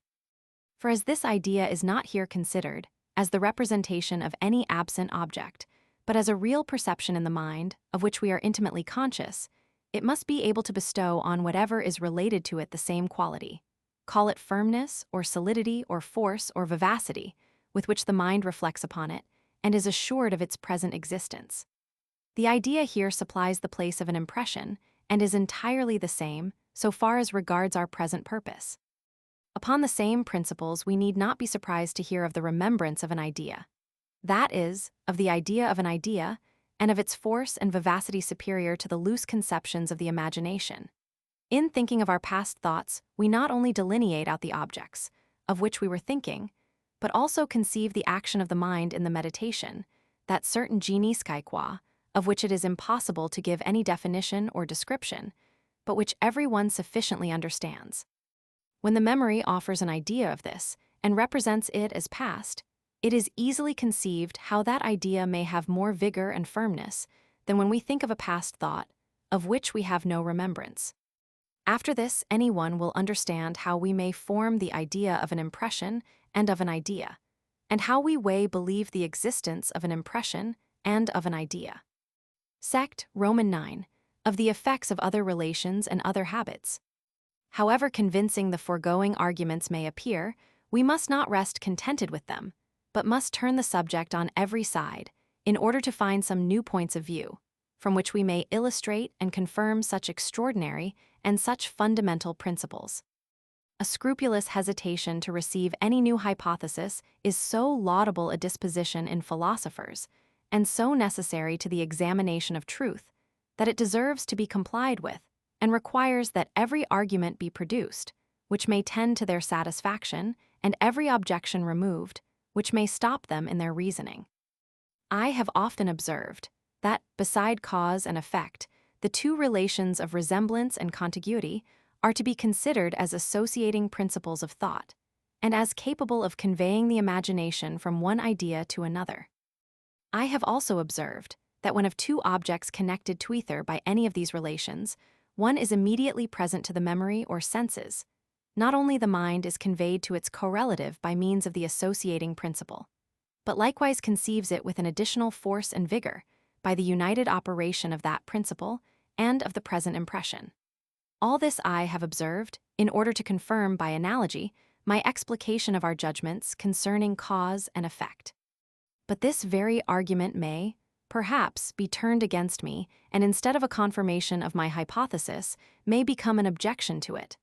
For as this idea is not here considered as the representation of any absent object, but as a real perception in the mind, of which we are intimately conscious, it must be able to bestow on whatever is related to it the same quality, call it firmness, or solidity, or force, or vivacity, with which the mind reflects upon it, and is assured of its present existence. The idea here supplies the place of an impression, and is entirely the same so far as regards our present purpose. Upon the same principles, we need not be surprised to hear of the remembrance of an idea. That is, of the idea of an idea, and of its force and vivacity superior to the loose conceptions of the imagination. In thinking of our past thoughts, we not only delineate out the objects, of which we were thinking, but also conceive the action of the mind in the meditation, that certain genies qua, of which it is impossible to give any definition or description, but which every one sufficiently understands. When the memory offers an idea of this, and represents it as past, it is easily conceived how that idea may have more vigor and firmness than when we think of a past thought, of which we have no remembrance. After this, anyone will understand how we may form the idea of an impression and of an idea, and how we believe the existence of an impression and of an idea. Sect, Roman 9, of the effects of other relations and other habits. However convincing the foregoing arguments may appear, we must not rest contented with them, but must turn the subject on every side, in order to find some new points of view, from which we may illustrate and confirm such extraordinary and such fundamental principles. A scrupulous hesitation to receive any new hypothesis is so laudable a disposition in philosophers, and so necessary to the examination of truth, that it deserves to be complied with, and requires that every argument be produced, which may tend to their satisfaction, and every objection removed, which may stop them in their reasoning. I have often observed that, beside cause and effect, the two relations of resemblance and contiguity are to be considered as associating principles of thought, and as capable of conveying the imagination from one idea to another. I have also observed that when of two objects connected together by any of these relations, one is immediately present to the memory or senses, not only the mind is conveyed to its correlative by means of the associating principle, but likewise conceives it with an additional force and vigor, by the united operation of that principle and of the present impression. All this I have observed, in order to confirm by analogy my explication of our judgments concerning cause and effect. But this very argument may, perhaps, be turned against me, and instead of a confirmation of my hypothesis, may become an objection to it.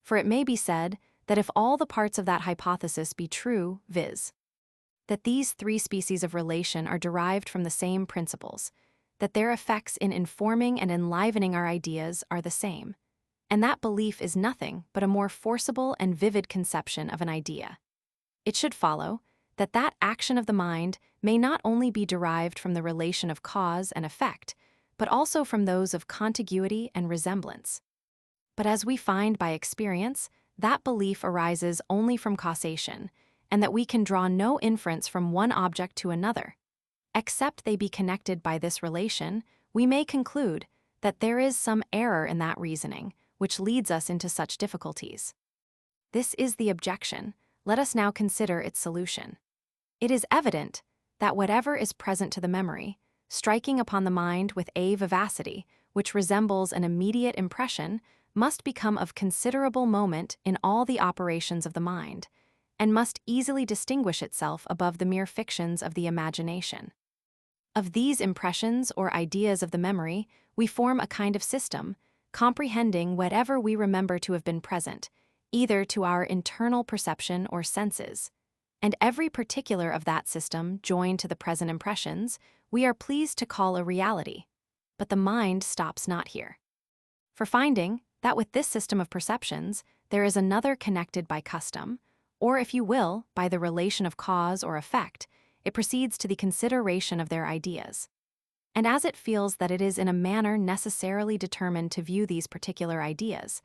For it may be said that if all the parts of that hypothesis be true, viz., that these three species of relation are derived from the same principles, that their effects in informing and enlivening our ideas are the same, and that belief is nothing but a more forcible and vivid conception of an idea, it should follow that that action of the mind may not only be derived from the relation of cause and effect, but also from those of contiguity and resemblance. But as we find by experience, that belief arises only from causation, and that we can draw no inference from one object to another. Except they be connected by this relation, we may conclude that there is some error in that reasoning, which leads us into such difficulties. This is the objection. Let us now consider its solution. It is evident that whatever is present to the memory, striking upon the mind with a vivacity which resembles an immediate impression, must become of considerable moment in all the operations of the mind, and must easily distinguish itself above the mere fictions of the imagination. Of these impressions or ideas of the memory, we form a kind of system, comprehending whatever we remember to have been present, either to our internal perception or senses, and every particular of that system joined to the present impressions, we are pleased to call a reality. But the mind stops not here. For finding that with this system of perceptions there is another connected by custom, or if you will, by the relation of cause or effect, it proceeds to the consideration of their ideas. And as it feels that it is in a manner necessarily determined to view these particular ideas,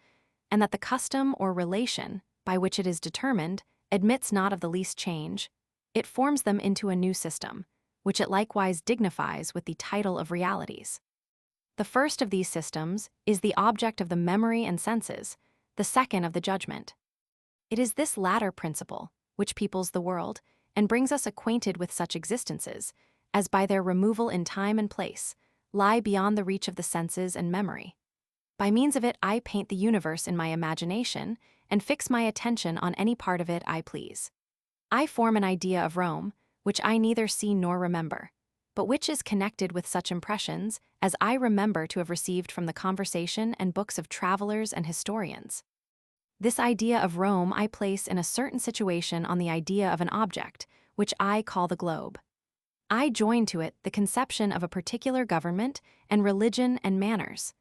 and that the custom or relation by which it is determined admits not of the least change, it forms them into a new system, which it likewise dignifies with the title of realities. The first of these systems is the object of the memory and senses, the second of the judgment. It is this latter principle which peoples the world and brings us acquainted with such existences as by their removal in time and place lie beyond the reach of the senses and memory. By means of it I paint the universe in my imagination and fix my attention on any part of it I please. I form an idea of Rome, which I neither see nor remember, but which is connected with such impressions as I remember to have received from the conversation and books of travelers and historians. This idea of Rome I place in a certain situation on the idea of an object, which I call the globe. I join to it the conception of a particular government and religion and manners.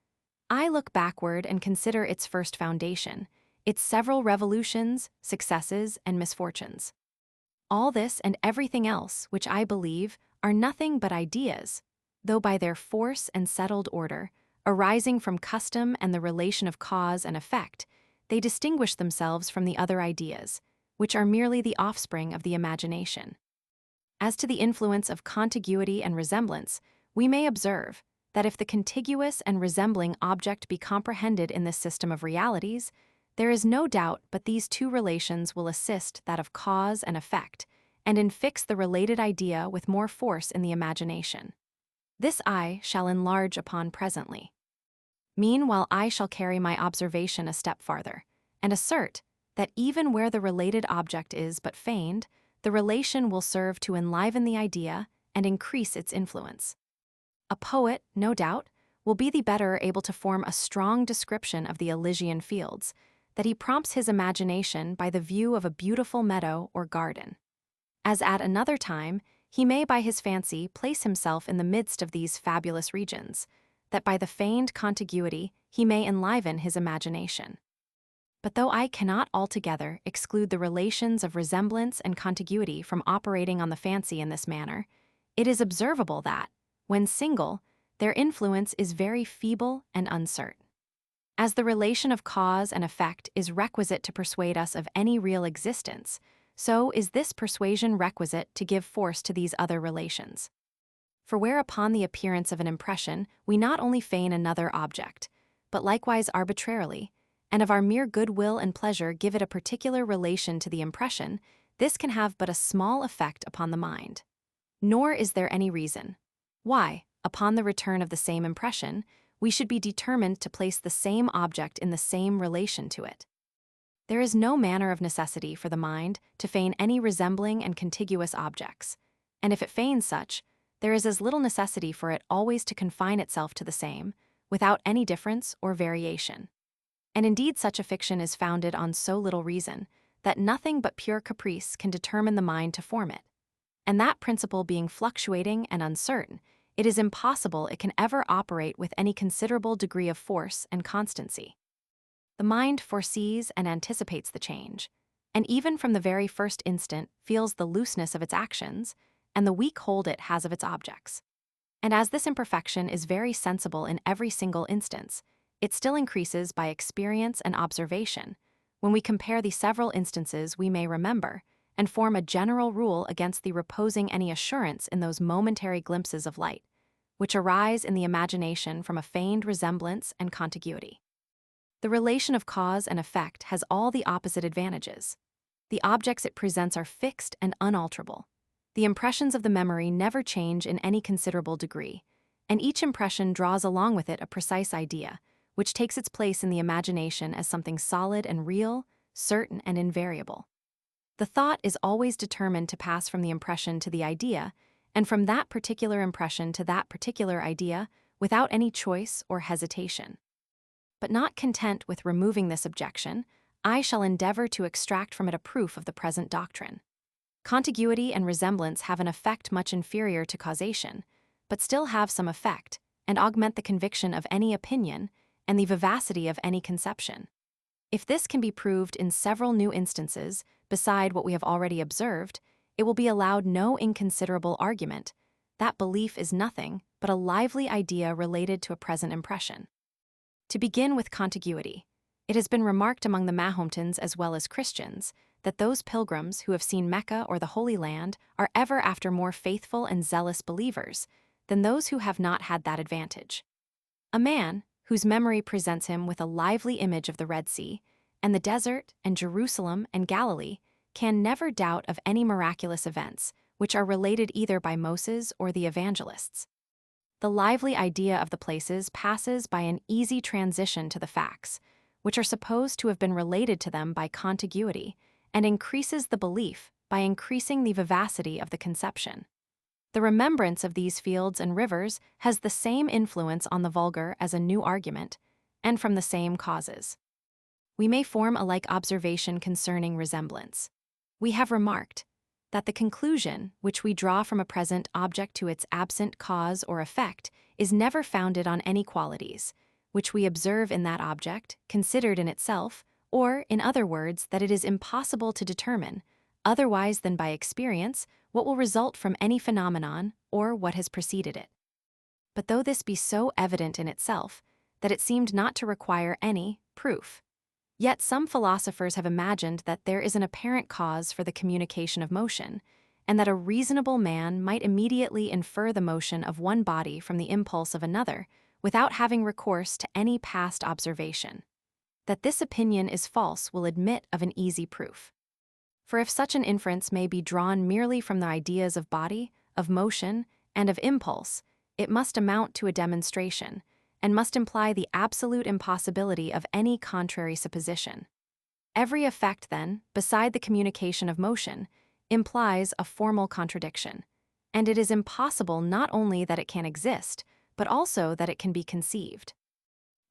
I look backward and consider its first foundation, its several revolutions, successes, and misfortunes. All this and everything else which I believe are nothing but ideas, though by their force and settled order, arising from custom and the relation of cause and effect, they distinguish themselves from the other ideas, which are merely the offspring of the imagination. As to the influence of contiguity and resemblance, we may observe that if the contiguous and resembling object be comprehended in this system of realities, there is no doubt but these two relations will assist that of cause and effect, and infix the related idea with more force in the imagination. This I shall enlarge upon presently. Meanwhile I shall carry my observation a step farther, and assert that even where the related object is but feigned, the relation will serve to enliven the idea and increase its influence. A poet, no doubt, will be the better able to form a strong description of the Elysian fields, that he prompts his imagination by the view of a beautiful meadow or garden. As at another time, he may by his fancy place himself in the midst of these fabulous regions, that by the feigned contiguity he may enliven his imagination. But though I cannot altogether exclude the relations of resemblance and contiguity from operating on the fancy in this manner, it is observable that, when single, their influence is very feeble and uncertain. As the relation of cause and effect is requisite to persuade us of any real existence, so is this persuasion requisite to give force to these other relations. For where upon the appearance of an impression we not only feign another object, but likewise arbitrarily, and of our mere goodwill and pleasure give it a particular relation to the impression, this can have but a small effect upon the mind. Nor is there any reason why, upon the return of the same impression, we should be determined to place the same object in the same relation to it. There is no manner of necessity for the mind to feign any resembling and contiguous objects, and if it feigns such, there is as little necessity for it always to confine itself to the same, without any difference or variation. And indeed such a fiction is founded on so little reason, that nothing but pure caprice can determine the mind to form it. And that principle being fluctuating and uncertain, it is impossible it can ever operate with any considerable degree of force and constancy. The mind foresees and anticipates the change, and even from the very first instant feels the looseness of its actions and the weak hold it has of its objects. And as this imperfection is very sensible in every single instance, it still increases by experience and observation. When we compare the several instances we may remember, and form a general rule against the reposing any assurance in those momentary glimpses of light, which arise in the imagination from a feigned resemblance and contiguity. The relation of cause and effect has all the opposite advantages. The objects it presents are fixed and unalterable. The impressions of the memory never change in any considerable degree, and each impression draws along with it a precise idea, which takes its place in the imagination as something solid and real, certain and invariable. The thought is always determined to pass from the impression to the idea, and from that particular impression to that particular idea, without any choice or hesitation. But not content with removing this objection, I shall endeavor to extract from it a proof of the present doctrine. Contiguity and resemblance have an effect much inferior to causation, but still have some effect, and augment the conviction of any opinion and the vivacity of any conception. If this can be proved in several new instances, beside what we have already observed, it will be allowed no inconsiderable argument. That belief is nothing but a lively idea related to a present impression. To begin with contiguity, it has been remarked among the Mahometans as well as Christians that those pilgrims who have seen Mecca or the Holy Land are ever after more faithful and zealous believers than those who have not had that advantage. A man whose memory presents him with a lively image of the Red Sea, and the desert, and Jerusalem, and Galilee, can never doubt of any miraculous events which are related either by Moses or the evangelists. The lively idea of the places passes by an easy transition to the facts, which are supposed to have been related to them by contiguity, and increases the belief by increasing the vivacity of the conception. The remembrance of these fields and rivers has the same influence on the vulgar as a new argument, and from the same causes. We may form a like observation concerning resemblance. We have remarked that the conclusion which we draw from a present object to its absent cause or effect is never founded on any qualities, which we observe in that object, considered in itself, or, in other words, that it is impossible to determine, otherwise than by experience, what will result from any phenomenon or what has preceded it. But though this be so evident in itself, that it seemed not to require any proof, yet some philosophers have imagined that there is an apparent cause for the communication of motion, and that a reasonable man might immediately infer the motion of one body from the impulse of another, without having recourse to any past observation. That this opinion is false will admit of an easy proof. For if such an inference may be drawn merely from the ideas of body, of motion, and of impulse, it must amount to a demonstration, and must imply the absolute impossibility of any contrary supposition. Every effect, then, beside the communication of motion, implies a formal contradiction, and it is impossible not only that it can exist, but also that it can be conceived.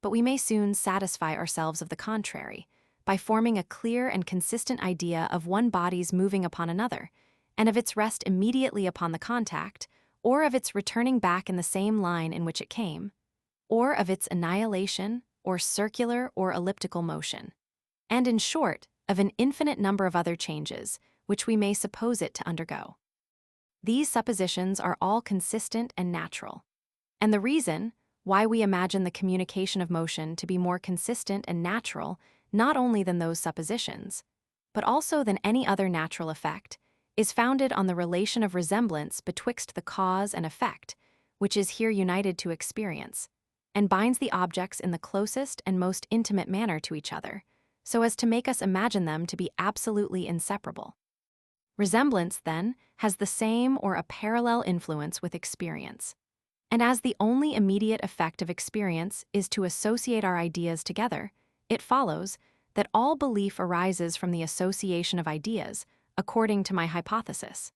But we may soon satisfy ourselves of the contrary, by forming a clear and consistent idea of one body's moving upon another, and of its rest immediately upon the contact, or of its returning back in the same line in which it came, or of its annihilation, or circular or elliptical motion, and in short, of an infinite number of other changes, which we may suppose it to undergo. These suppositions are all consistent and natural, and the reason why we imagine the communication of motion to be more consistent and natural not only than those suppositions, but also than any other natural effect, is founded on the relation of resemblance betwixt the cause and effect, which is here united to experience, and binds the objects in the closest and most intimate manner to each other, so as to make us imagine them to be absolutely inseparable. Resemblance, then, has the same or a parallel influence with experience. And as the only immediate effect of experience is to associate our ideas together, it follows that all belief arises from the association of ideas, according to my hypothesis.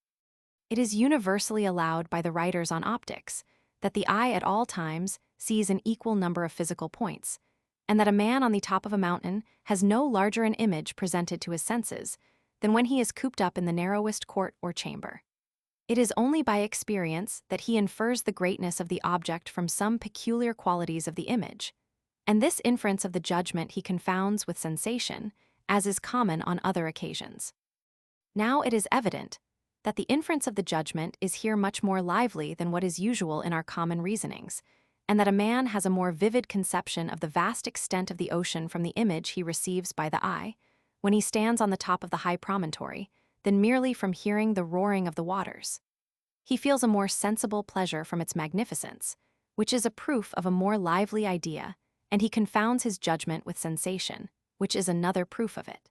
It is universally allowed by the writers on optics that the eye at all times sees an equal number of physical points, and that a man on the top of a mountain has no larger an image presented to his senses than when he is cooped up in the narrowest court or chamber. It is only by experience that he infers the greatness of the object from some peculiar qualities of the image, and this inference of the judgment he confounds with sensation, as is common on other occasions. Now it is evident that the inference of the judgment is here much more lively than what is usual in our common reasonings, and that a man has a more vivid conception of the vast extent of the ocean from the image he receives by the eye, when he stands on the top of the high promontory, than merely from hearing the roaring of the waters. He feels a more sensible pleasure from its magnificence, which is a proof of a more lively idea, and he confounds his judgment with sensation, which is another proof of it.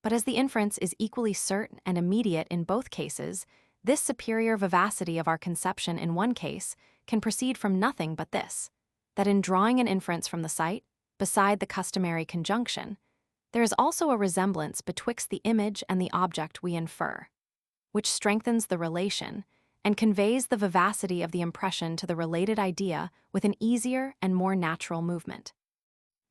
But as the inference is equally certain and immediate in both cases, this superior vivacity of our conception in one case can proceed from nothing but this, that in drawing an inference from the sight, beside the customary conjunction, there is also a resemblance betwixt the image and the object we infer, which strengthens the relation and conveys the vivacity of the impression to the related idea with an easier and more natural movement.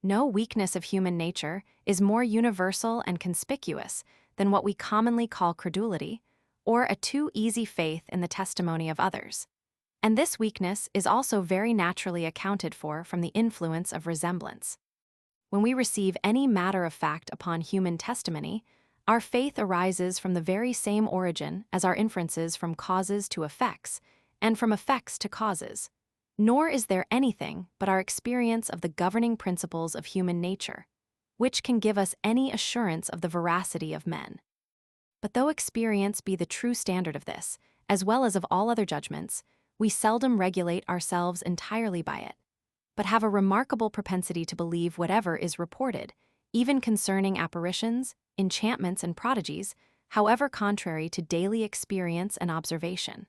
No weakness of human nature is more universal and conspicuous than what we commonly call credulity, or a too easy faith in the testimony of others. And this weakness is also very naturally accounted for from the influence of resemblance. When we receive any matter of fact upon human testimony, our faith arises from the very same origin as our inferences from causes to effects, and from effects to causes. Nor is there anything but our experience of the governing principles of human nature, which can give us any assurance of the veracity of men. But though experience be the true standard of this, as well as of all other judgments, we seldom regulate ourselves entirely by it, but have a remarkable propensity to believe whatever is reported, even concerning apparitions, enchantments, and prodigies, however contrary to daily experience and observation.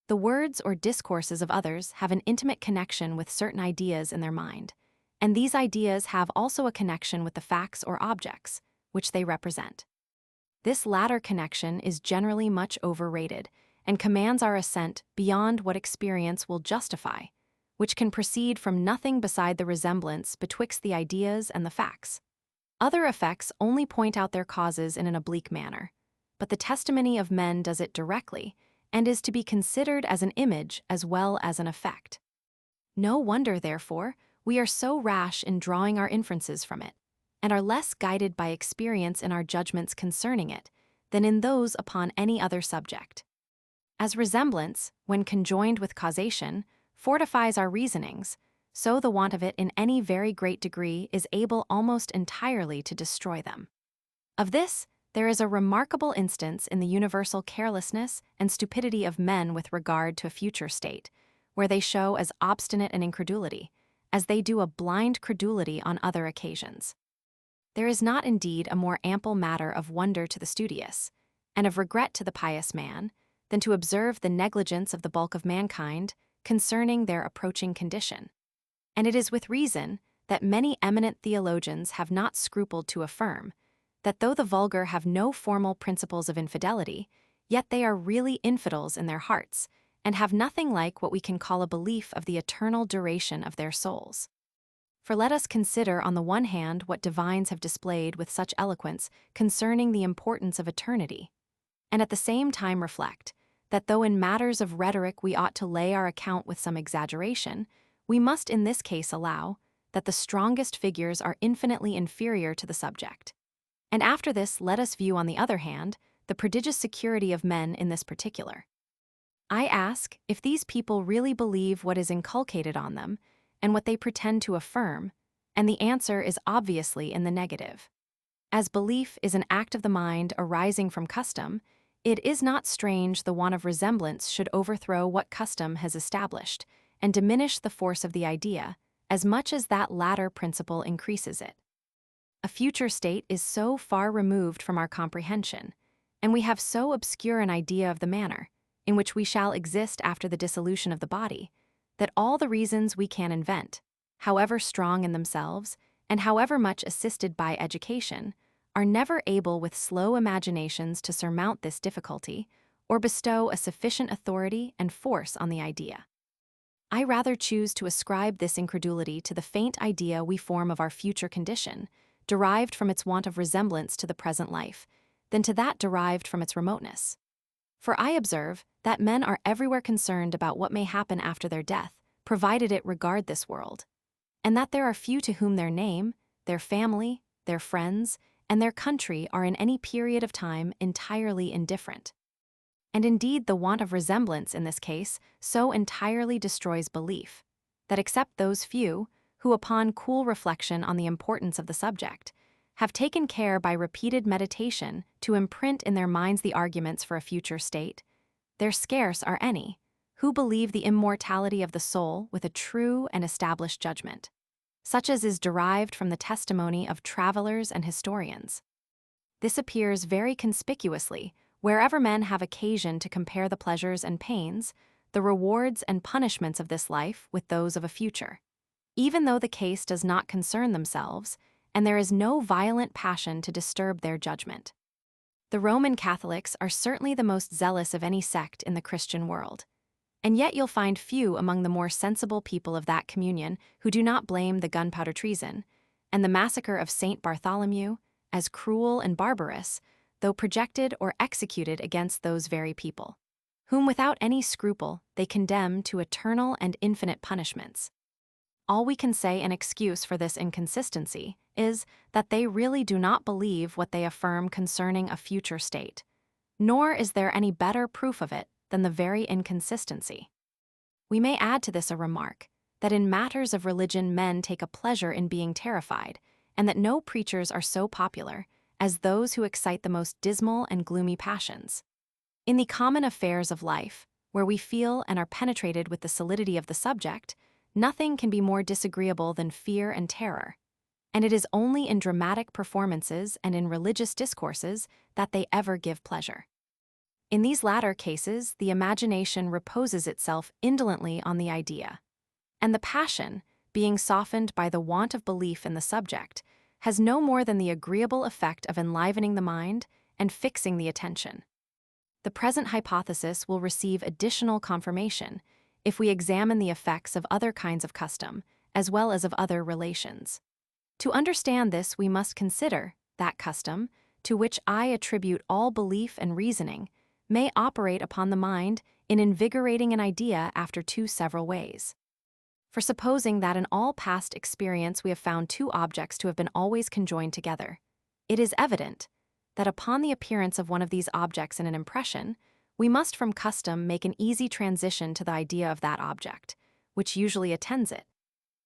The words or discourses of others have an intimate connection with certain ideas in their mind, and these ideas have also a connection with the facts or objects which they represent. This latter connection is generally much overrated and commands our assent beyond what experience will justify, which can proceed from nothing beside the resemblance betwixt the ideas and the facts. Other effects only point out their causes in an oblique manner, but the testimony of men does it directly, and is to be considered as an image as well as an effect. No wonder, therefore, we are so rash in drawing our inferences from it, and are less guided by experience in our judgments concerning it than in those upon any other subject. As resemblance, when conjoined with causation, fortifies our reasonings, so the want of it in any very great degree is able almost entirely to destroy them. Of this, there is a remarkable instance in the universal carelessness and stupidity of men with regard to a future state, where they show as obstinate an incredulity, as they do a blind credulity on other occasions. There is not indeed a more ample matter of wonder to the studious, and of regret to the pious man, than to observe the negligence of the bulk of mankind concerning their approaching condition. And it is with reason that many eminent theologians have not scrupled to affirm that though the vulgar have no formal principles of infidelity, yet they are really infidels in their hearts, and have nothing like what we can call a belief of the eternal duration of their souls. For let us consider on the one hand what divines have displayed with such eloquence concerning the importance of eternity, and at the same time reflect that though in matters of rhetoric we ought to lay our account with some exaggeration, we must in this case allow that the strongest figures are infinitely inferior to the subject. And after this let us view on the other hand the prodigious security of men in this particular. I ask if these people really believe what is inculcated on them, and what they pretend to affirm, and the answer is obviously in the negative. As belief is an act of the mind arising from custom, it is not strange the want of resemblance should overthrow what custom has established, and diminish the force of the idea, as much as that latter principle increases it. A future state is so far removed from our comprehension, and we have so obscure an idea of the manner in which we shall exist after the dissolution of the body, that all the reasons we can invent, however strong in themselves and however much assisted by education, are never able with slow imaginations to surmount this difficulty or bestow a sufficient authority and force on the idea. I rather choose to ascribe this incredulity to the faint idea we form of our future condition, derived from its want of resemblance to the present life, than to that derived from its remoteness. For I observe that men are everywhere concerned about what may happen after their death, provided it regard this world, and that there are few to whom their name, their family, their friends, and their country are in any period of time entirely indifferent. And indeed the want of resemblance in this case so entirely destroys belief, that except those few, who upon cool reflection on the importance of the subject, have taken care by repeated meditation to imprint in their minds the arguments for a future state, there scarce are any, who believe the immortality of the soul with a true and established judgment, such as is derived from the testimony of travelers and historians. This appears very conspicuously wherever men have occasion to compare the pleasures and pains, the rewards and punishments of this life with those of a future, even though the case does not concern themselves, and there is no violent passion to disturb their judgment. The Roman Catholics are certainly the most zealous of any sect in the Christian world, and yet you'll find few among the more sensible people of that communion who do not blame the gunpowder treason, and the massacre of Saint Bartholomew, as cruel and barbarous, though projected or executed against those very people, whom without any scruple they condemn to eternal and infinite punishments. All we can say in excuse for this inconsistency is that they really do not believe what they affirm concerning a future state, nor is there any better proof of it than the very inconsistency. We may add to this a remark, that in matters of religion men take a pleasure in being terrified, and that no preachers are so popular as those who excite the most dismal and gloomy passions. In the common affairs of life, where we feel and are penetrated with the solidity of the subject, nothing can be more disagreeable than fear and terror, and it is only in dramatic performances and in religious discourses that they ever give pleasure. In these latter cases, the imagination reposes itself indolently on the idea, and the passion, being softened by the want of belief in the subject, has no more than the agreeable effect of enlivening the mind and fixing the attention. The present hypothesis will receive additional confirmation if we examine the effects of other kinds of custom, as well as of other relations. To understand this, we must consider that custom, to which I attribute all belief and reasoning, may operate upon the mind in invigorating an idea after two several ways. For supposing that in all past experience we have found two objects to have been always conjoined together, it is evident that upon the appearance of one of these objects in an impression, we must from custom make an easy transition to the idea of that object, which usually attends it,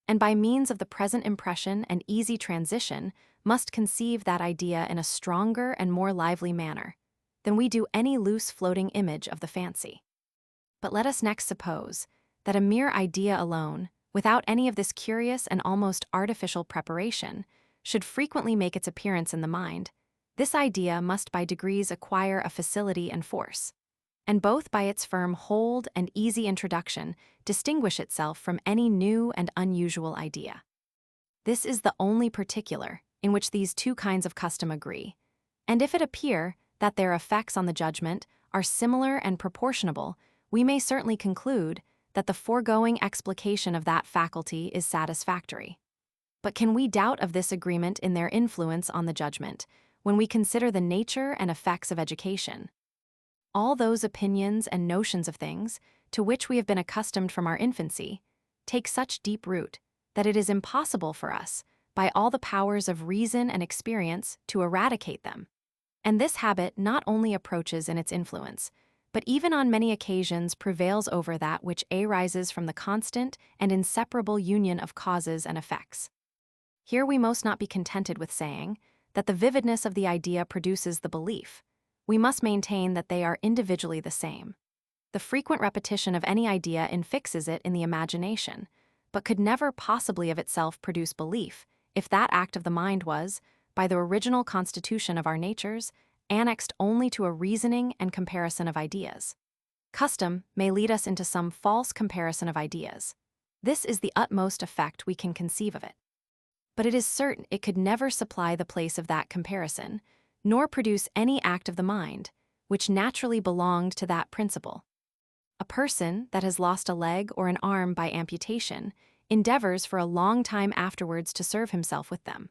and by means of the present impression and easy transition must conceive that idea in a stronger and more lively manner than we do any loose floating image of the fancy. But let us next suppose that a mere idea alone, without any of this curious and almost artificial preparation, should frequently make its appearance in the mind. This idea must by degrees acquire a facility and force, and both by its firm hold and easy introduction distinguish itself from any new and unusual idea. This is the only particular in which these two kinds of custom agree, and if it appear that their effects on the judgment are similar and proportionable, we may certainly conclude that the foregoing explication of that faculty is satisfactory. But can we doubt of this agreement in their influence on the judgment when we consider the nature and effects of education? All those opinions and notions of things, to which we have been accustomed from our infancy, take such deep root that it is impossible for us, by all the powers of reason and experience, to eradicate them. And this habit not only approaches in its influence, but even on many occasions prevails over that which arises from the constant and inseparable union of causes and effects. Here we must not be contented with saying that the vividness of the idea produces the belief. We must maintain that they are individually the same. The frequent repetition of any idea infixes it in the imagination, but could never possibly of itself produce belief if that act of the mind was, by the original constitution of our natures, annexed only to a reasoning and comparison of ideas. Custom may lead us into some false comparison of ideas, This is the utmost effect we can conceive of it. But it is certain it could never supply the place of that comparison, nor produce any act of the mind, which naturally belonged to that principle. A person that has lost a leg or an arm by amputation endeavors for a long time afterwards to serve himself with them.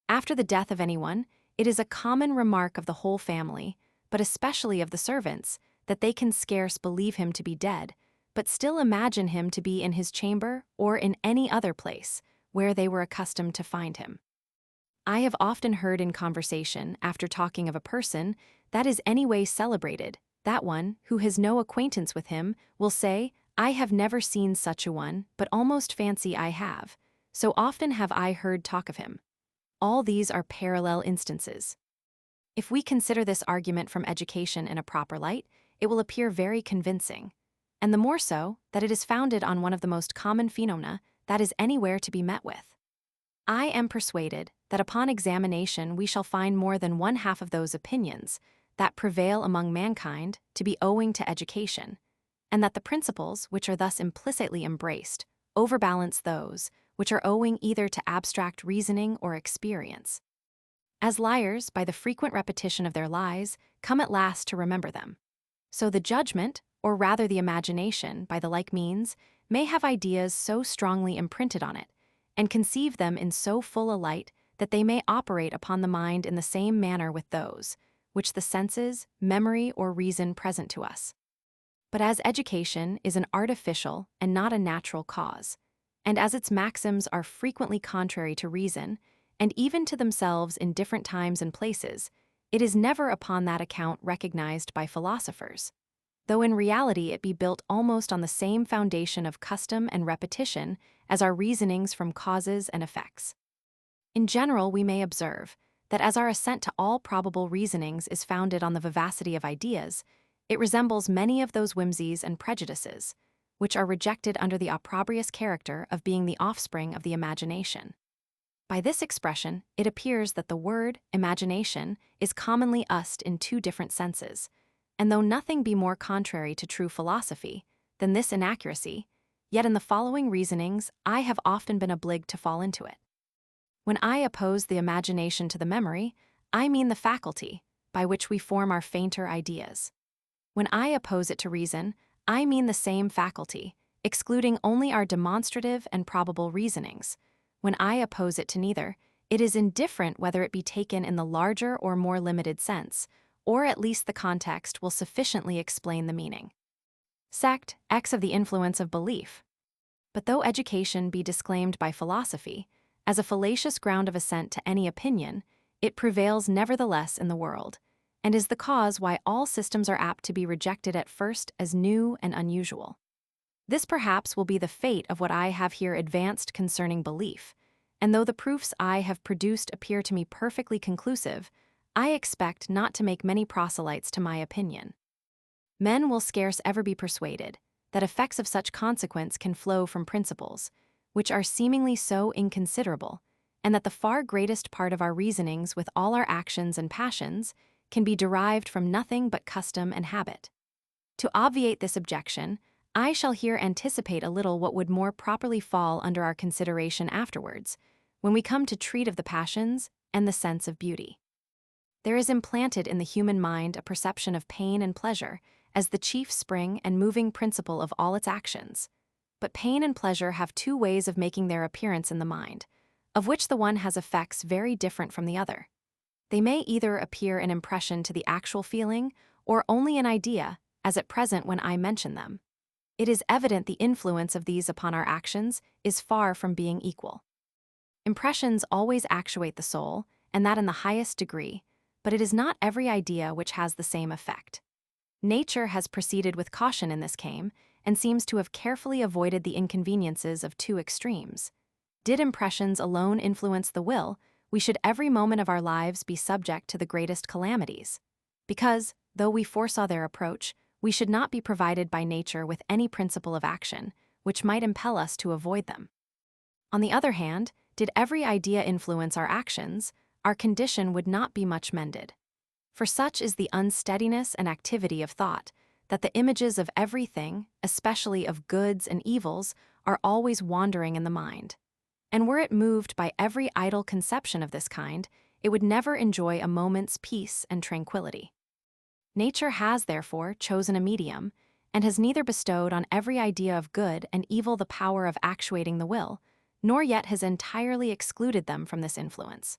After the death of anyone, it is a common remark of the whole family, but especially of the servants, that they can scarce believe him to be dead, but still imagine him to be in his chamber or in any other place where they were accustomed to find him. I have often heard in conversation, after talking of a person that is any way celebrated, that one who has no acquaintance with him will say, "I have never seen such a one, but almost fancy I have. So often have I heard talk of him." All these are parallel instances. If we consider this argument from education in a proper light, it will appear very convincing, and the more so that it is founded on one of the most common phenomena that is anywhere to be met with. I am persuaded that upon examination we shall find more than one half of those opinions that prevail among mankind to be owing to education, and that the principles which are thus implicitly embraced overbalance those which are owing either to abstract reasoning or experience. As liars, by the frequent repetition of their lies, come at last to remember them, so the judgment, or rather the imagination, by the like means, may have ideas so strongly imprinted on it, and conceive them in so full a light that they may operate upon the mind in the same manner with those which the senses, memory, or reason present to us. But as education is an artificial and not a natural cause, and as its maxims are frequently contrary to reason, and even to themselves in different times and places, it is never upon that account recognized by philosophers, though in reality it be built almost on the same foundation of custom and repetition as our reasonings from causes and effects. In general, we may observe that as our assent to all probable reasonings is founded on the vivacity of ideas, it resembles many of those whimsies and prejudices, which are rejected under the opprobrious character of being the offspring of the imagination. By this expression, it appears that the word imagination is commonly used in two different senses, and though nothing be more contrary to true philosophy than this inaccuracy, yet in the following reasonings I have often been obliged to fall into it. When I oppose the imagination to the memory, I mean the faculty by which we form our fainter ideas. When I oppose it to reason, I mean the same faculty, excluding only our demonstrative and probable reasonings. When I oppose it to neither, it is indifferent whether it be taken in the larger or more limited sense, or at least the context will sufficiently explain the meaning. Sect, X of the influence of belief. But though education be disclaimed by philosophy, as a fallacious ground of assent to any opinion, it prevails nevertheless in the world, and is the cause why all systems are apt to be rejected at first as new and unusual. This perhaps will be the fate of what I have here advanced concerning belief, and though the proofs I have produced appear to me perfectly conclusive, I expect not to make many proselytes to my opinion. Men will scarce ever be persuaded that effects of such consequence can flow from principles, which are seemingly so inconsiderable, and that the far greatest part of our reasonings with all our actions and passions can be derived from nothing but custom and habit. To obviate this objection, I shall here anticipate a little what would more properly fall under our consideration afterwards, when we come to treat of the passions and the sense of beauty. There is implanted in the human mind a perception of pain and pleasure as the chief spring and moving principle of all its actions. But pain and pleasure have two ways of making their appearance in the mind, of which the one has effects very different from the other. They may either appear an impression to the actual feeling, or only an idea, as at present when I mention them. It is evident the influence of these upon our actions is far from being equal. Impressions always actuate the soul, and that in the highest degree, but it is not every idea which has the same effect. Nature has proceeded with caution in this case, and seems to have carefully avoided the inconveniences of two extremes. Did impressions alone influence the will, we should every moment of our lives be subject to the greatest calamities, because, though we foresaw their approach, we should not be provided by nature with any principle of action which might impel us to avoid them. On the other hand, did every idea influence our actions, our condition would not be much mended. For such is the unsteadiness and activity of thought, that the images of everything, especially of goods and evils, are always wandering in the mind. And were it moved by every idle conception of this kind, it would never enjoy a moment's peace and tranquility. Nature has, therefore, chosen a medium, and has neither bestowed on every idea of good and evil the power of actuating the will, nor yet has entirely excluded them from this influence.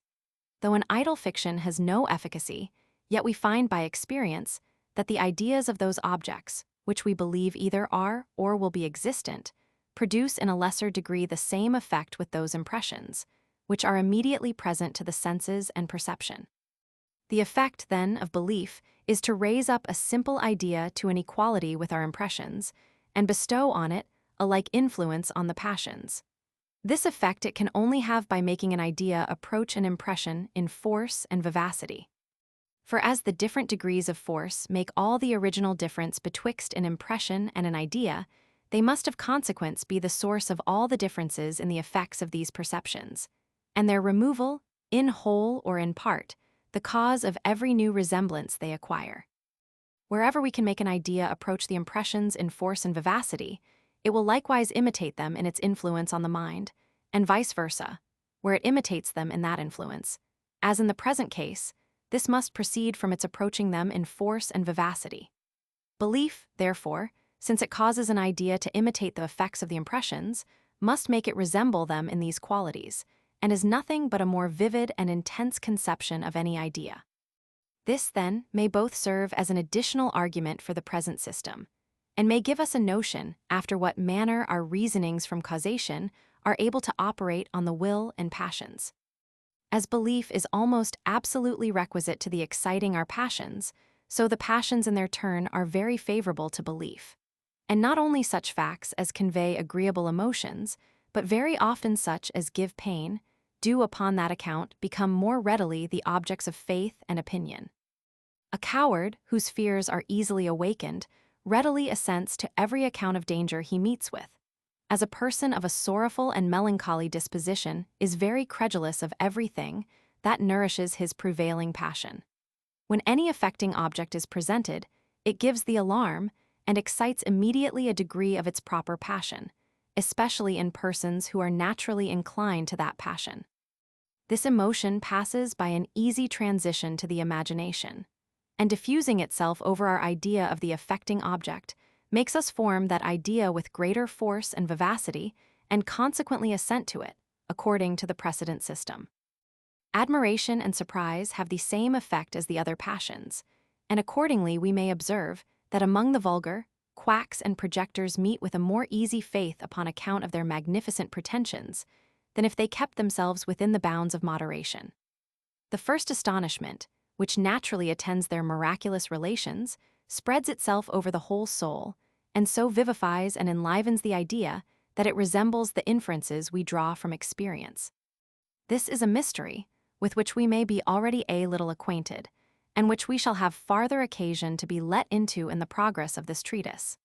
Though an idle fiction has no efficacy, yet we find by experience that the ideas of those objects, which we believe either are or will be existent, produce in a lesser degree the same effect with those impressions, which are immediately present to the senses and perception. The effect, then, of belief is to raise up a simple idea to an equality with our impressions, and bestow on it a like influence on the passions. This effect it can only have by making an idea approach an impression in force and vivacity. For as the different degrees of force make all the original difference betwixt an impression and an idea, they must of consequence be the source of all the differences in the effects of these perceptions, and their removal, in whole or in part, the cause of every new resemblance they acquire. Wherever we can make an idea approach the impressions in force and vivacity, it will likewise imitate them in its influence on the mind, and vice versa, where it imitates them in that influence. As in the present case, this must proceed from its approaching them in force and vivacity. Belief, therefore, since it causes an idea to imitate the effects of the impressions, must make it resemble them in these qualities, and is nothing but a more vivid and intense conception of any idea. This, then, may both serve as an additional argument for the present system, and may give us a notion after what manner our reasonings from causation are able to operate on the will and passions. As belief is almost absolutely requisite to the exciting our passions, so the passions in their turn are very favorable to belief. And not only such facts as convey agreeable emotions, but very often such as give pain, do upon that account become more readily the objects of faith and opinion. A coward, whose fears are easily awakened, readily assents to every account of danger he meets with, as a person of a sorrowful and melancholy disposition is very credulous of everything that nourishes his prevailing passion. When any affecting object is presented, it gives the alarm and excites immediately a degree of its proper passion, especially in persons who are naturally inclined to that passion. This emotion passes by an easy transition to the imagination, and diffusing itself over our idea of the affecting object, makes us form that idea with greater force and vivacity, and consequently assent to it, according to the precedent system. Admiration and surprise have the same effect as the other passions, and accordingly we may observe that among the vulgar, quacks and projectors meet with a more easy faith upon account of their magnificent pretensions than if they kept themselves within the bounds of moderation. The first astonishment, which naturally attends their miraculous relations, spreads itself over the whole soul, and so vivifies and enlivens the idea that it resembles the inferences we draw from experience. This is a mystery with which we may be already a little acquainted, and which we shall have farther occasion to be let into in the progress of this treatise.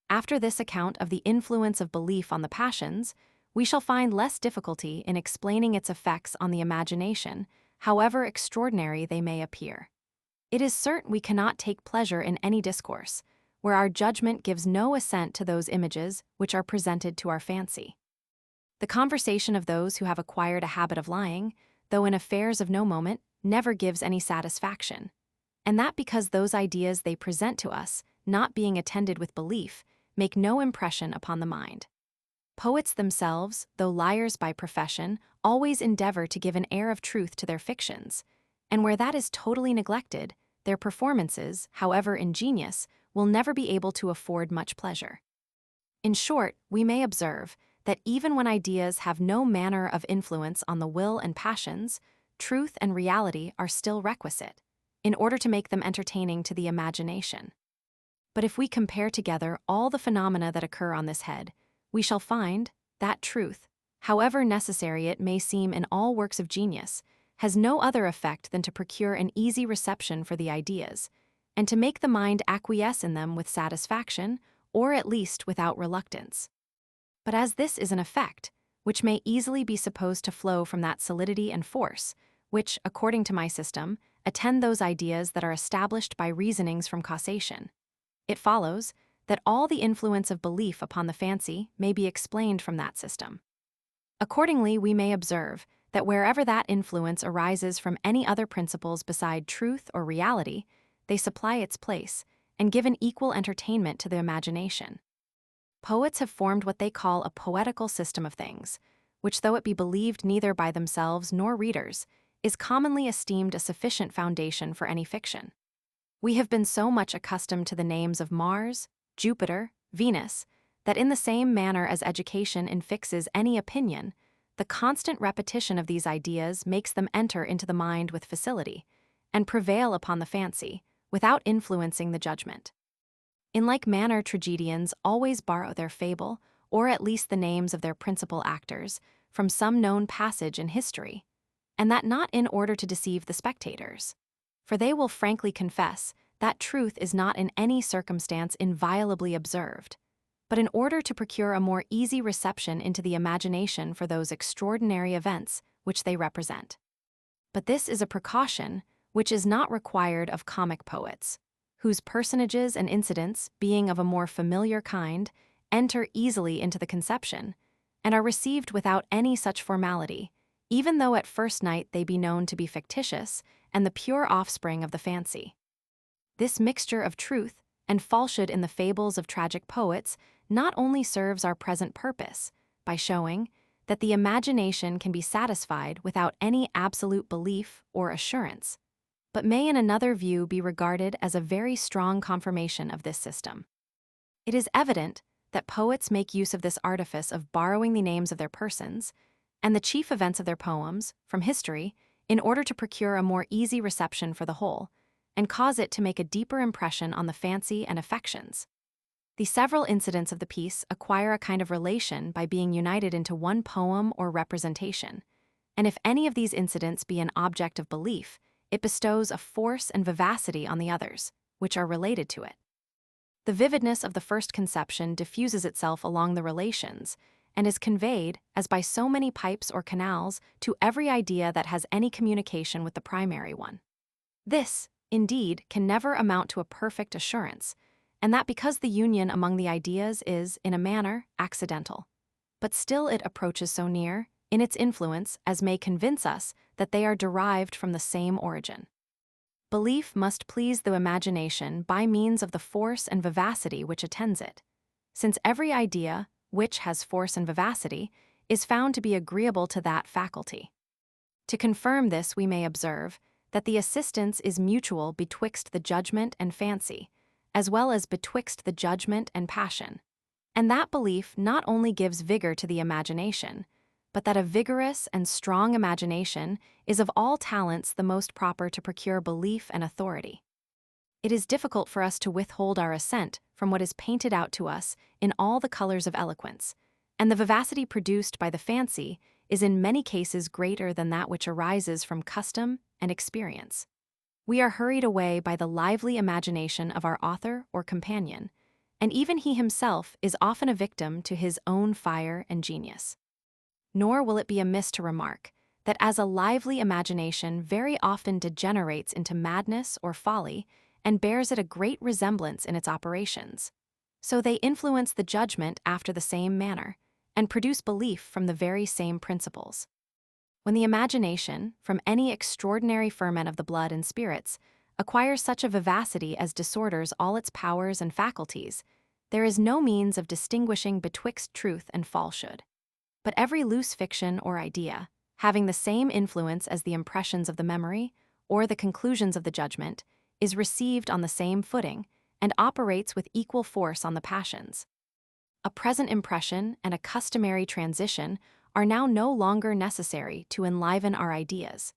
After this account of the influence of belief on the passions, we shall find less difficulty in explaining its effects on the imagination, however extraordinary they may appear. It is certain we cannot take pleasure in any discourse, where our judgment gives no assent to those images which are presented to our fancy. The conversation of those who have acquired a habit of lying, though in affairs of no moment, never gives any satisfaction, and that because those ideas they present to us, not being attended with belief, make no impression upon the mind. Poets themselves, though liars by profession, always endeavor to give an air of truth to their fictions, and where that is totally neglected, their performances, however ingenious, will never be able to afford much pleasure. In short, we may observe that even when ideas have no manner of influence on the will and passions, truth and reality are still requisite, in order to make them entertaining to the imagination. But if we compare together all the phenomena that occur on this head, we shall find that truth, however necessary it may seem in all works of genius, has no other effect than to procure an easy reception for the ideas, and to make the mind acquiesce in them with satisfaction, or at least without reluctance. But as this is an effect, which may easily be supposed to flow from that solidity and force, which, according to my system, attend those ideas that are established by reasonings from causation, it follows that all the influence of belief upon the fancy may be explained from that system. Accordingly, we may observe that wherever that influence arises from any other principles beside truth or reality, they supply its place and give an equal entertainment to the imagination. Poets have formed what they call a poetical system of things, which, though it be believed neither by themselves nor readers, is commonly esteemed a sufficient foundation for any fiction. We have been so much accustomed to the names of Mars, Jupiter, Venus, that in the same manner as education infixes any opinion, the constant repetition of these ideas makes them enter into the mind with facility, and prevail upon the fancy, without influencing the judgment. In like manner, tragedians always borrow their fable, or at least the names of their principal actors, from some known passage in history, and that not in order to deceive the spectators. For they will frankly confess that truth is not in any circumstance inviolably observed, but in order to procure a more easy reception into the imagination for those extraordinary events which they represent. But this is a precaution which is not required of comic poets, whose personages and incidents, being of a more familiar kind, enter easily into the conception, and are received without any such formality, even though at first night they be known to be fictitious and the pure offspring of the fancy. This mixture of truth and falsehood in the fables of tragic poets not only serves our present purpose, by showing that the imagination can be satisfied without any absolute belief or assurance, but may in another view be regarded as a very strong confirmation of this system. It is evident that poets make use of this artifice of borrowing the names of their persons, and the chief events of their poems, from history, in order to procure a more easy reception for the whole, and cause it to make a deeper impression on the fancy and affections. The several incidents of the piece acquire a kind of relation by being united into one poem or representation, and if any of these incidents be an object of belief, it bestows a force and vivacity on the others, which are related to it. The vividness of the first conception diffuses itself along the relations, and is conveyed, as by so many pipes or canals, to every idea that has any communication with the primary one. This, indeed, can never amount to a perfect assurance, and that because the union among the ideas is, in a manner, accidental. But still it approaches so near, in its influence, as may convince us that they are derived from the same origin. Belief must please the imagination by means of the force and vivacity which attends it, since every idea, which has force and vivacity, is found to be agreeable to that faculty. To confirm this, we may observe that the assistance is mutual betwixt the judgment and fancy, as well as betwixt the judgment and passion, and that belief not only gives vigor to the imagination, but that a vigorous and strong imagination is of all talents the most proper to procure belief and authority. It is difficult for us to withhold our assent from what is painted out to us in all the colors of eloquence, and the vivacity produced by the fancy is in many cases greater than that which arises from custom and experience. We are hurried away by the lively imagination of our author or companion, and even he himself is often a victim to his own fire and genius. Nor will it be amiss to remark that as a lively imagination very often degenerates into madness or folly and bears it a great resemblance in its operations, so they influence the judgment after the same manner, and produce belief from the very same principles. When the imagination, from any extraordinary ferment of the blood and spirits, acquires such a vivacity as disorders all its powers and faculties, there is no means of distinguishing betwixt truth and falsehood. But every loose fiction or idea, having the same influence as the impressions of the memory or the conclusions of the judgment, is received on the same footing and operates with equal force on the passions. A present impression and a customary transition are now no longer necessary to enliven our ideas.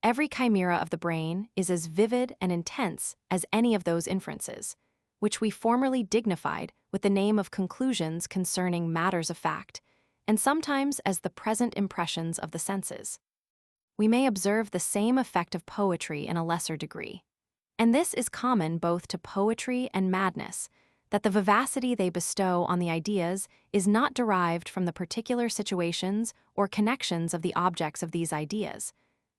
Every chimera of the brain is as vivid and intense as any of those inferences, which we formerly dignified with the name of conclusions concerning matters of fact, and sometimes as the present impressions of the senses. We may observe the same effect of poetry in a lesser degree, and this is common both to poetry and madness, that the vivacity they bestow on the ideas is not derived from the particular situations or connections of the objects of these ideas,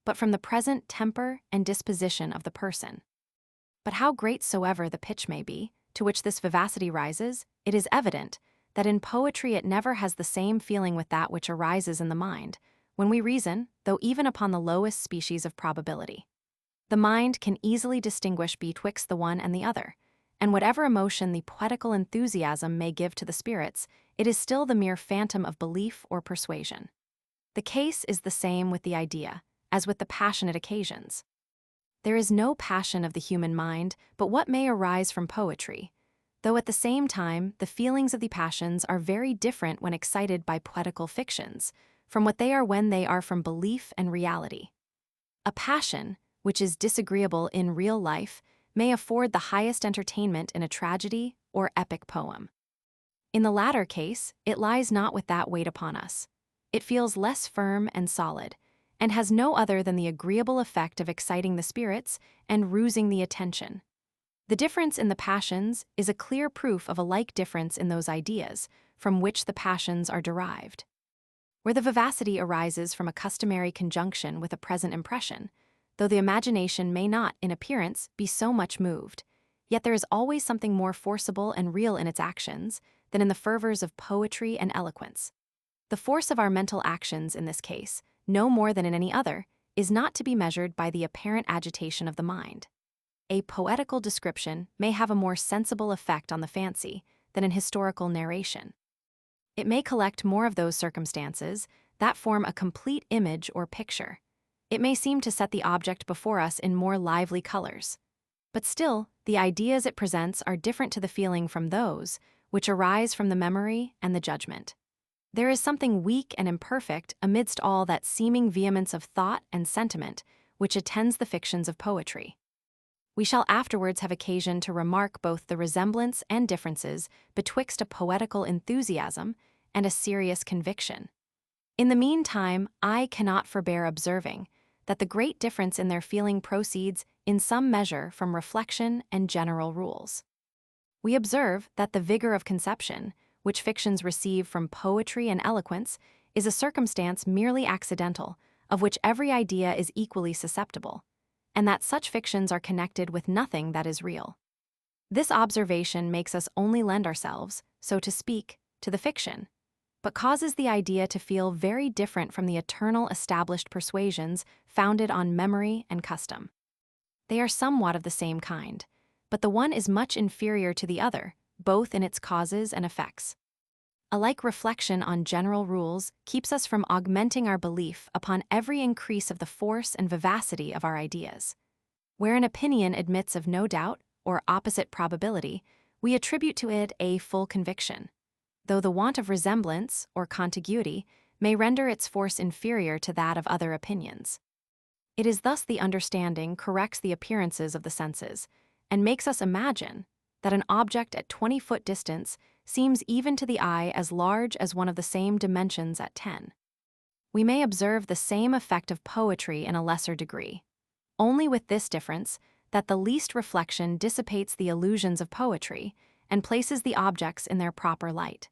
but from the present temper and disposition of the person. But how great soever the pitch may be, to which this vivacity rises, it is evident that in poetry it never has the same feeling with that which arises in the mind, when we reason, though even upon the lowest species of probability. The mind can easily distinguish betwixt the one and the other, and whatever emotion the poetical enthusiasm may give to the spirits, it is still the mere phantom of belief or persuasion. The case is the same with the idea, as with the passionate occasions. There is no passion of the human mind but what may arise from poetry, though at the same time the feelings of the passions are very different when excited by poetical fictions, from what they are when they are from belief and reality. A passion, which is disagreeable in real life, may afford the highest entertainment in a tragedy or epic poem. In the latter case, it lies not with that weight upon us. It feels less firm and solid, and has no other than the agreeable effect of exciting the spirits and rousing the attention. The difference in the passions is a clear proof of a like difference in those ideas from which the passions are derived. Where the vivacity arises from a customary conjunction with a present impression, though the imagination may not, in appearance, be so much moved, yet there is always something more forcible and real in its actions than in the fervors of poetry and eloquence. The force of our mental actions in this case, no more than in any other, is not to be measured by the apparent agitation of the mind. A poetical description may have a more sensible effect on the fancy than an historical narration. It may collect more of those circumstances that form a complete image or picture. It may seem to set the object before us in more lively colors. But still, the ideas it presents are different to the feeling from those which arise from the memory and the judgment. There is something weak and imperfect amidst all that seeming vehemence of thought and sentiment which attends the fictions of poetry. We shall afterwards have occasion to remark both the resemblance and differences betwixt a poetical enthusiasm and a serious conviction. In the meantime, I cannot forbear observing that the great difference in their feeling proceeds in some measure from reflection and general rules. We observe that the vigor of conception, which fictions receive from poetry and eloquence, is a circumstance merely accidental, of which every idea is equally susceptible, and that such fictions are connected with nothing that is real. This observation makes us only lend ourselves, so to speak, to the fiction, but causes the idea to feel very different from the eternal established persuasions founded on memory and custom. They are somewhat of the same kind, but the one is much inferior to the other, both in its causes and effects. A like reflection on general rules keeps us from augmenting our belief upon every increase of the force and vivacity of our ideas. Where an opinion admits of no doubt or opposite probability, we attribute to it a full conviction, though the want of resemblance or contiguity may render its force inferior to that of other opinions. It is thus the understanding corrects the appearances of the senses, and makes us imagine that an object at 20-foot distance seems even to the eye as large as one of the same dimensions at 10. We may observe the same effect of poetry in a lesser degree, only with this difference that the least reflection dissipates the illusions of poetry and places the objects in their proper light.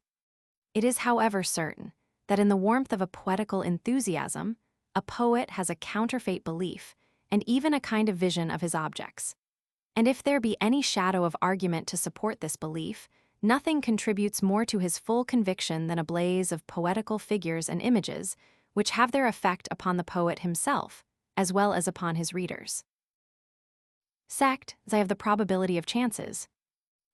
It is, however, certain that in the warmth of a poetical enthusiasm, a poet has a counterfeit belief and even a kind of vision of his objects. And if there be any shadow of argument to support this belief, nothing contributes more to his full conviction than a blaze of poetical figures and images, which have their effect upon the poet himself, as well as upon his readers. Sect, they have the probability of chances.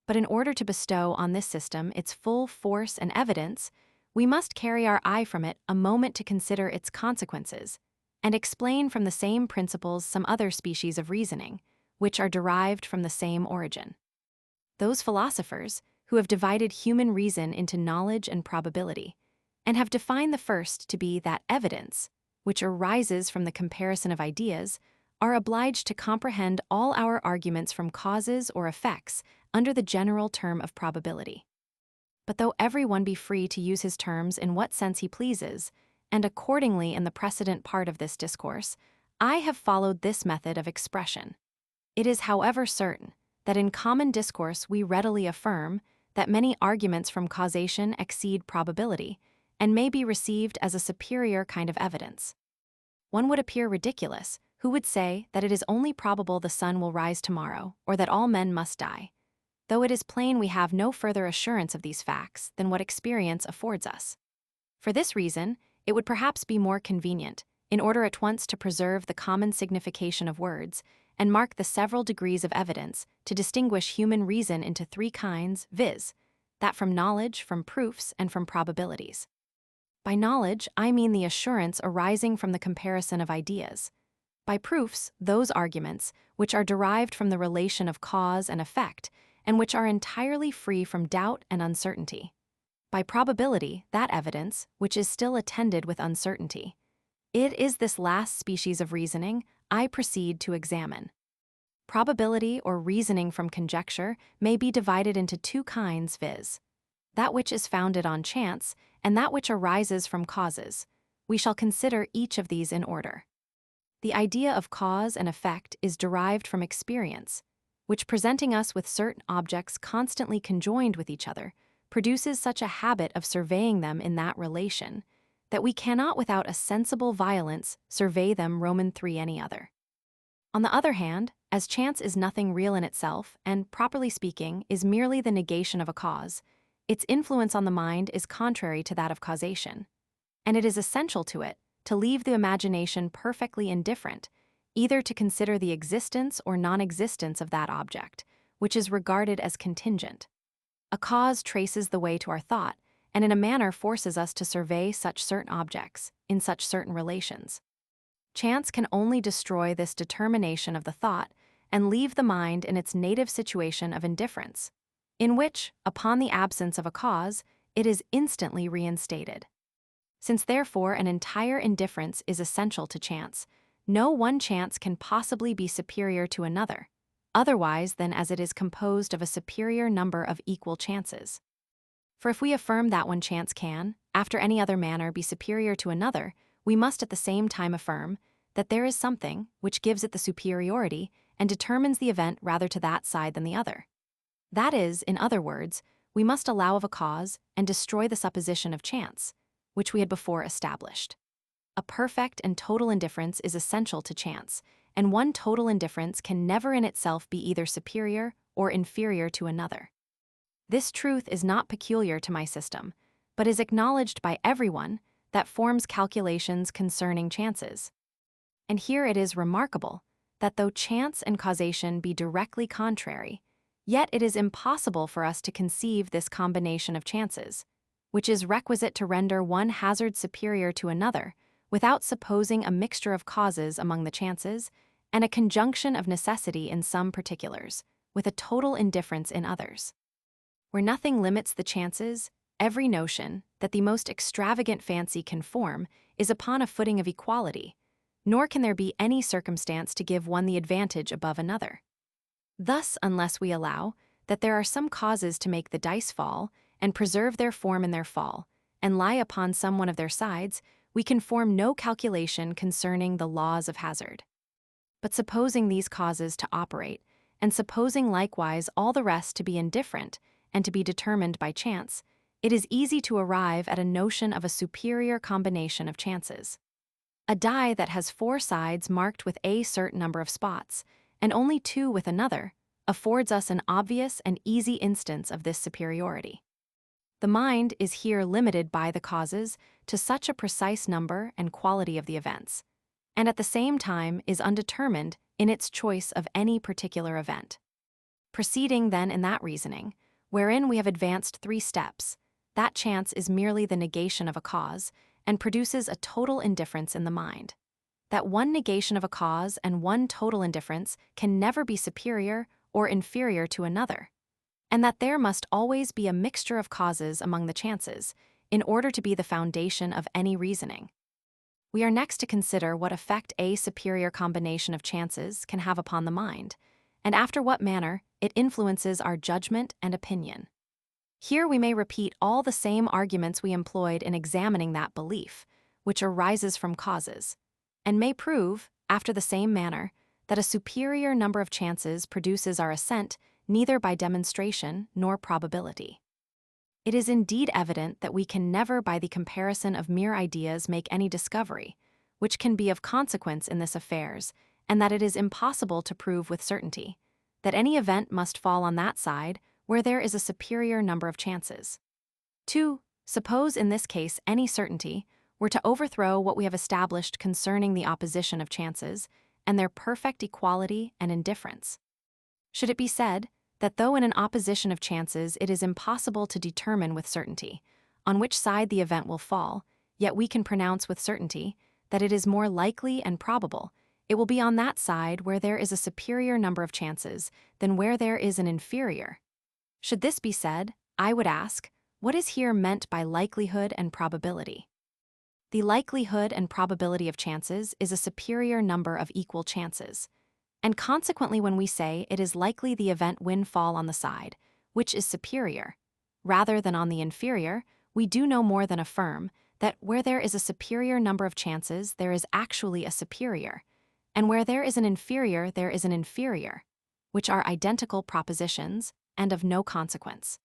But in order to bestow on this system its full force and evidence, we must carry our eye from it a moment to consider its consequences, and explain from the same principles some other species of reasoning, which are derived from the same origin. Those philosophers who have divided human reason into knowledge and probability, and have defined the first to be that evidence, which arises from the comparison of ideas, are obliged to comprehend all our arguments from causes or effects under the general term of probability. But though every one be free to use his terms in what sense he pleases, and accordingly in the precedent part of this discourse, I have followed this method of expression. It is, however, certain that in common discourse we readily affirm that many arguments from causation exceed probability, and may be received as a superior kind of evidence. One would appear ridiculous who would say that it is only probable the sun will rise tomorrow, or that all men must die, though though it is plain we have no further assurance of these facts than what experience affords us. For this reason, it would perhaps be more convenient, in order at once to preserve the common signification of words and mark the several degrees of evidence, to distinguish human reason into three kinds, viz., that from knowledge, from proofs, and from probabilities. By knowledge, I mean the assurance arising from the comparison of ideas. By proofs, those arguments which are derived from the relation of cause and effect, and which are entirely free from doubt and uncertainty. By probability, that evidence which is still attended with uncertainty. It is this last species of reasoning I proceed to examine. Probability or reasoning from conjecture may be divided into two kinds, viz., that which is founded on chance and that which arises from causes. We shall consider each of these in order. The idea of cause and effect is derived from experience, which, presenting us with certain objects constantly conjoined with each other, produces such a habit of surveying them in that relation, that we cannot without a sensible violence survey them Roman 3 any other. On the other hand, as chance is nothing real in itself, and, properly speaking, is merely the negation of a cause, its influence on the mind is contrary to that of causation, and it is essential to it to leave the imagination perfectly indifferent, either to consider the existence or non-existence of that object, which is regarded as contingent. A cause traces the way to our thought, and in a manner forces us to survey such certain objects, in such certain relations. Chance can only destroy this determination of the thought and leave the mind in its native situation of indifference, in which, upon the absence of a cause, it is instantly reinstated. Since therefore an entire indifference is essential to chance, no one chance can possibly be superior to another, otherwise than as it is composed of a superior number of equal chances. For if we affirm that one chance can, after any other manner, be superior to another, we must at the same time affirm that there is something which gives it the superiority and determines the event rather to that side than the other. That is, in other words, we must allow of a cause and destroy the supposition of chance, which we had before established. A perfect and total indifference is essential to chance, and one total indifference can never in itself be either superior or inferior to another. This truth is not peculiar to my system, but is acknowledged by everyone that forms calculations concerning chances. And here it is remarkable that though chance and causation be directly contrary, yet it is impossible for us to conceive this combination of chances, which is requisite to render one hazard superior to another, without supposing a mixture of causes among the chances, and a conjunction of necessity in some particulars, with a total indifference in others. Where nothing limits the chances, every notion that the most extravagant fancy can form is upon a footing of equality, nor can there be any circumstance to give one the advantage above another. Thus, unless we allow that there are some causes to make the dice fall, and preserve their form in their fall, and lie upon some one of their sides, we can form no calculation concerning the laws of hazard. But supposing these causes to operate, and supposing likewise all the rest to be indifferent, and to be determined by chance, it is easy to arrive at a notion of a superior combination of chances. A die that has 4 sides marked with a certain number of spots, and only 2 with another, affords us an obvious and easy instance of this superiority. The mind is here limited by the causes to such a precise number and quality of the events, and at the same time is undetermined in its choice of any particular event. Proceeding then in that reasoning, wherein we have advanced 3 steps, that chance is merely the negation of a cause, and produces a total indifference in the mind. That one negation of a cause and one total indifference can never be superior or inferior to another, and that there must always be a mixture of causes among the chances, in order to be the foundation of any reasoning. We are next to consider what effect a superior combination of chances can have upon the mind, and after what manner it influences our judgment and opinion. Here we may repeat all the same arguments we employed in examining that belief, which arises from causes, and may prove, after the same manner, that a superior number of chances produces our assent neither by demonstration nor probability. It is indeed evident that we can never by the comparison of mere ideas make any discovery, which can be of consequence in this affairs, and that it is impossible to prove with certainty that any event must fall on that side where there is a superior number of chances. 2. Suppose in this case any certainty were to overthrow what we have established concerning the opposition of chances and their perfect equality and indifference. Should it be said that though in an opposition of chances it is impossible to determine with certainty on which side the event will fall, yet we can pronounce with certainty that it is more likely and probable it will be on that side where there is a superior number of chances than where there is an inferior? Should this be said, I would ask, what is here meant by likelihood and probability? The likelihood and probability of chances is a superior number of equal chances, and consequently when we say it is likely the event will fall on the side which is superior, rather than on the inferior, we do no more than affirm that where there is a superior number of chances there is actually a superior, and where there is an inferior there is an inferior, which are identical propositions and of no consequence.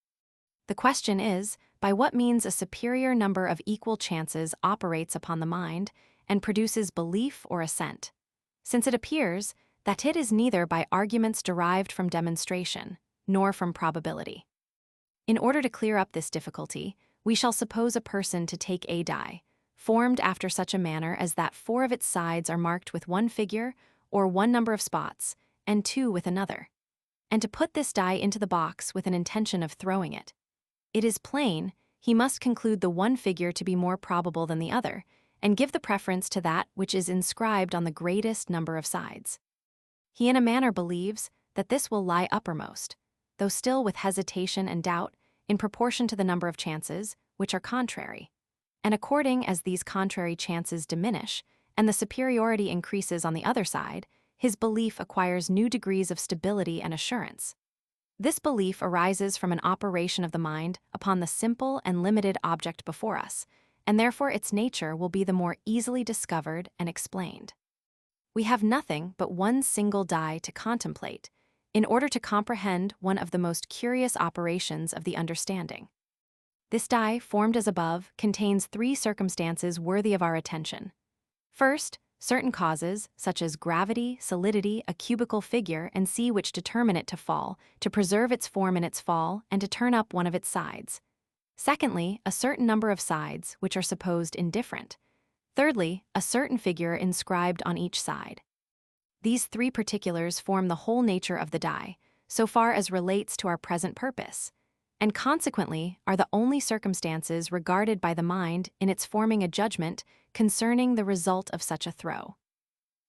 The question is, by what means a superior number of equal chances operates upon the mind and produces belief or assent, since it appears that it is neither by arguments derived from demonstration nor from probability. In order to clear up this difficulty, we shall suppose a person to take a die, formed after such a manner as that 4 of its sides are marked with one figure or one number of spots, and 2 with another, and to put this die into the box with an intention of throwing it. It is plain he must conclude the one figure to be more probable than the other, and give the preference to that which is inscribed on the greatest number of sides. He in a manner believes that this will lie uppermost, though still with hesitation and doubt, in proportion to the number of chances, which are contrary. And according as these contrary chances diminish, and the superiority increases on the other side, his belief acquires new degrees of stability and assurance. This belief arises from an operation of the mind upon the simple and limited object before us, and therefore its nature will be the more easily discovered and explained. We have nothing but one single die to contemplate, in order to comprehend one of the most curious operations of the understanding. This die, formed as above, contains 3 circumstances worthy of our attention. First, certain causes, such as gravity, solidity, a cubical figure, and c which determine it to fall, to preserve its form in its fall, and to turn up one of its sides. Secondly, a certain number of sides, which are supposed indifferent. Thirdly, a certain figure inscribed on each side. These 3 particulars form the whole nature of the die, so far as relates to our present purpose, and consequently are the only circumstances regarded by the mind in its forming a judgment concerning the result of such a throw.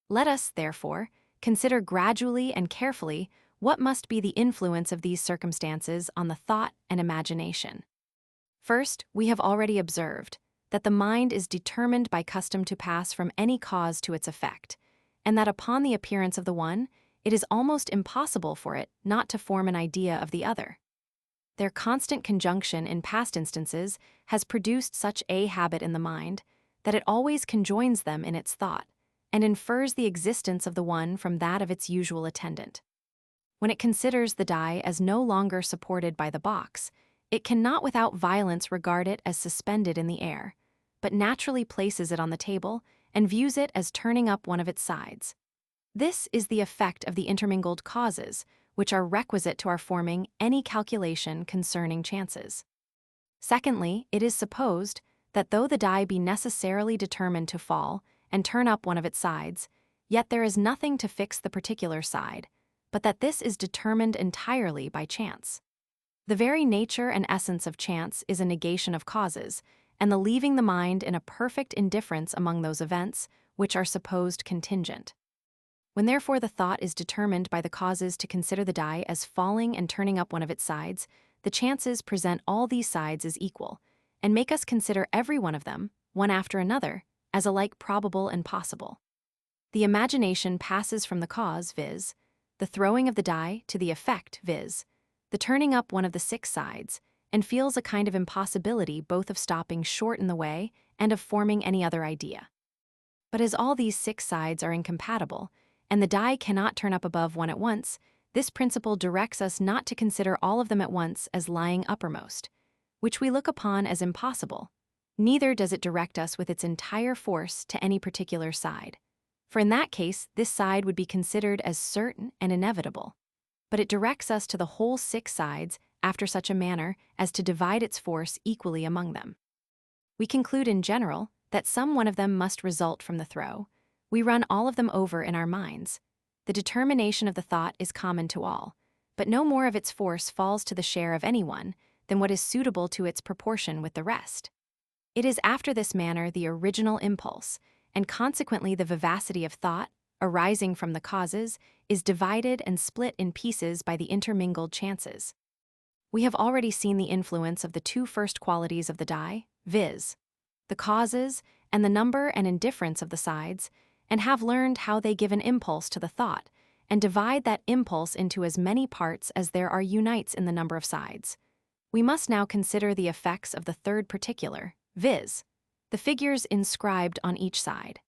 Let us, therefore, consider gradually and carefully what must be the influence of these circumstances on the thought and imagination. First, we have already observed that the mind is determined by custom to pass from any cause to its effect, and that upon the appearance of the one, it is almost impossible for it not to form an idea of the other. Their constant conjunction in past instances has produced such a habit in the mind that it always conjoins them in its thought, and infers the existence of the one from that of its usual attendant. When it considers the die as no longer supported by the box, it cannot without violence regard it as suspended in the air, but naturally places it on the table and views it as turning up one of its sides. This is the effect of the intermingled causes, which are requisite to our forming any calculation concerning chances. Secondly, it is supposed that though the die be necessarily determined to fall and turn up one of its sides, yet there is nothing to fix the particular side, but that this is determined entirely by chance. The very nature and essence of chance is a negation of causes, and the leaving the mind in a perfect indifference among those events which are supposed contingent. When therefore the thought is determined by the causes to consider the die as falling and turning up one of its sides, the chances present all these sides as equal, and make us consider every one of them, one after another, as alike probable and possible. The imagination passes from the cause, viz., the throwing of the die, to the effect, viz., the turning up one of the 6 sides, and feels a kind of impossibility both of stopping short in the way and of forming any other idea. But as all these 6 sides are incompatible, and the die cannot turn up above one at once, this principle directs us not to consider all of them at once as lying uppermost, which we look upon as impossible, neither does it direct us with its entire force to any particular side, for in that case this side would be considered as certain and inevitable, but it directs us to the whole 6 sides after such a manner as to divide its force equally among them. We conclude in general that some one of them must result from the throw. We run all of them over in our minds. The determination of the thought is common to all, but no more of its force falls to the share of any one than what is suitable to its proportion with the rest. It is after this manner the original impulse, and consequently the vivacity of thought, arising from the causes, is divided and split in pieces by the intermingled chances. We have already seen the influence of the two first qualities of the die, viz., the causes and the number and indifference of the sides, and have learned how they give an impulse to the thought, and divide that impulse into as many parts as there are unites in the number of sides. We must now consider the effects of the third particular, viz., the figures inscribed on each side.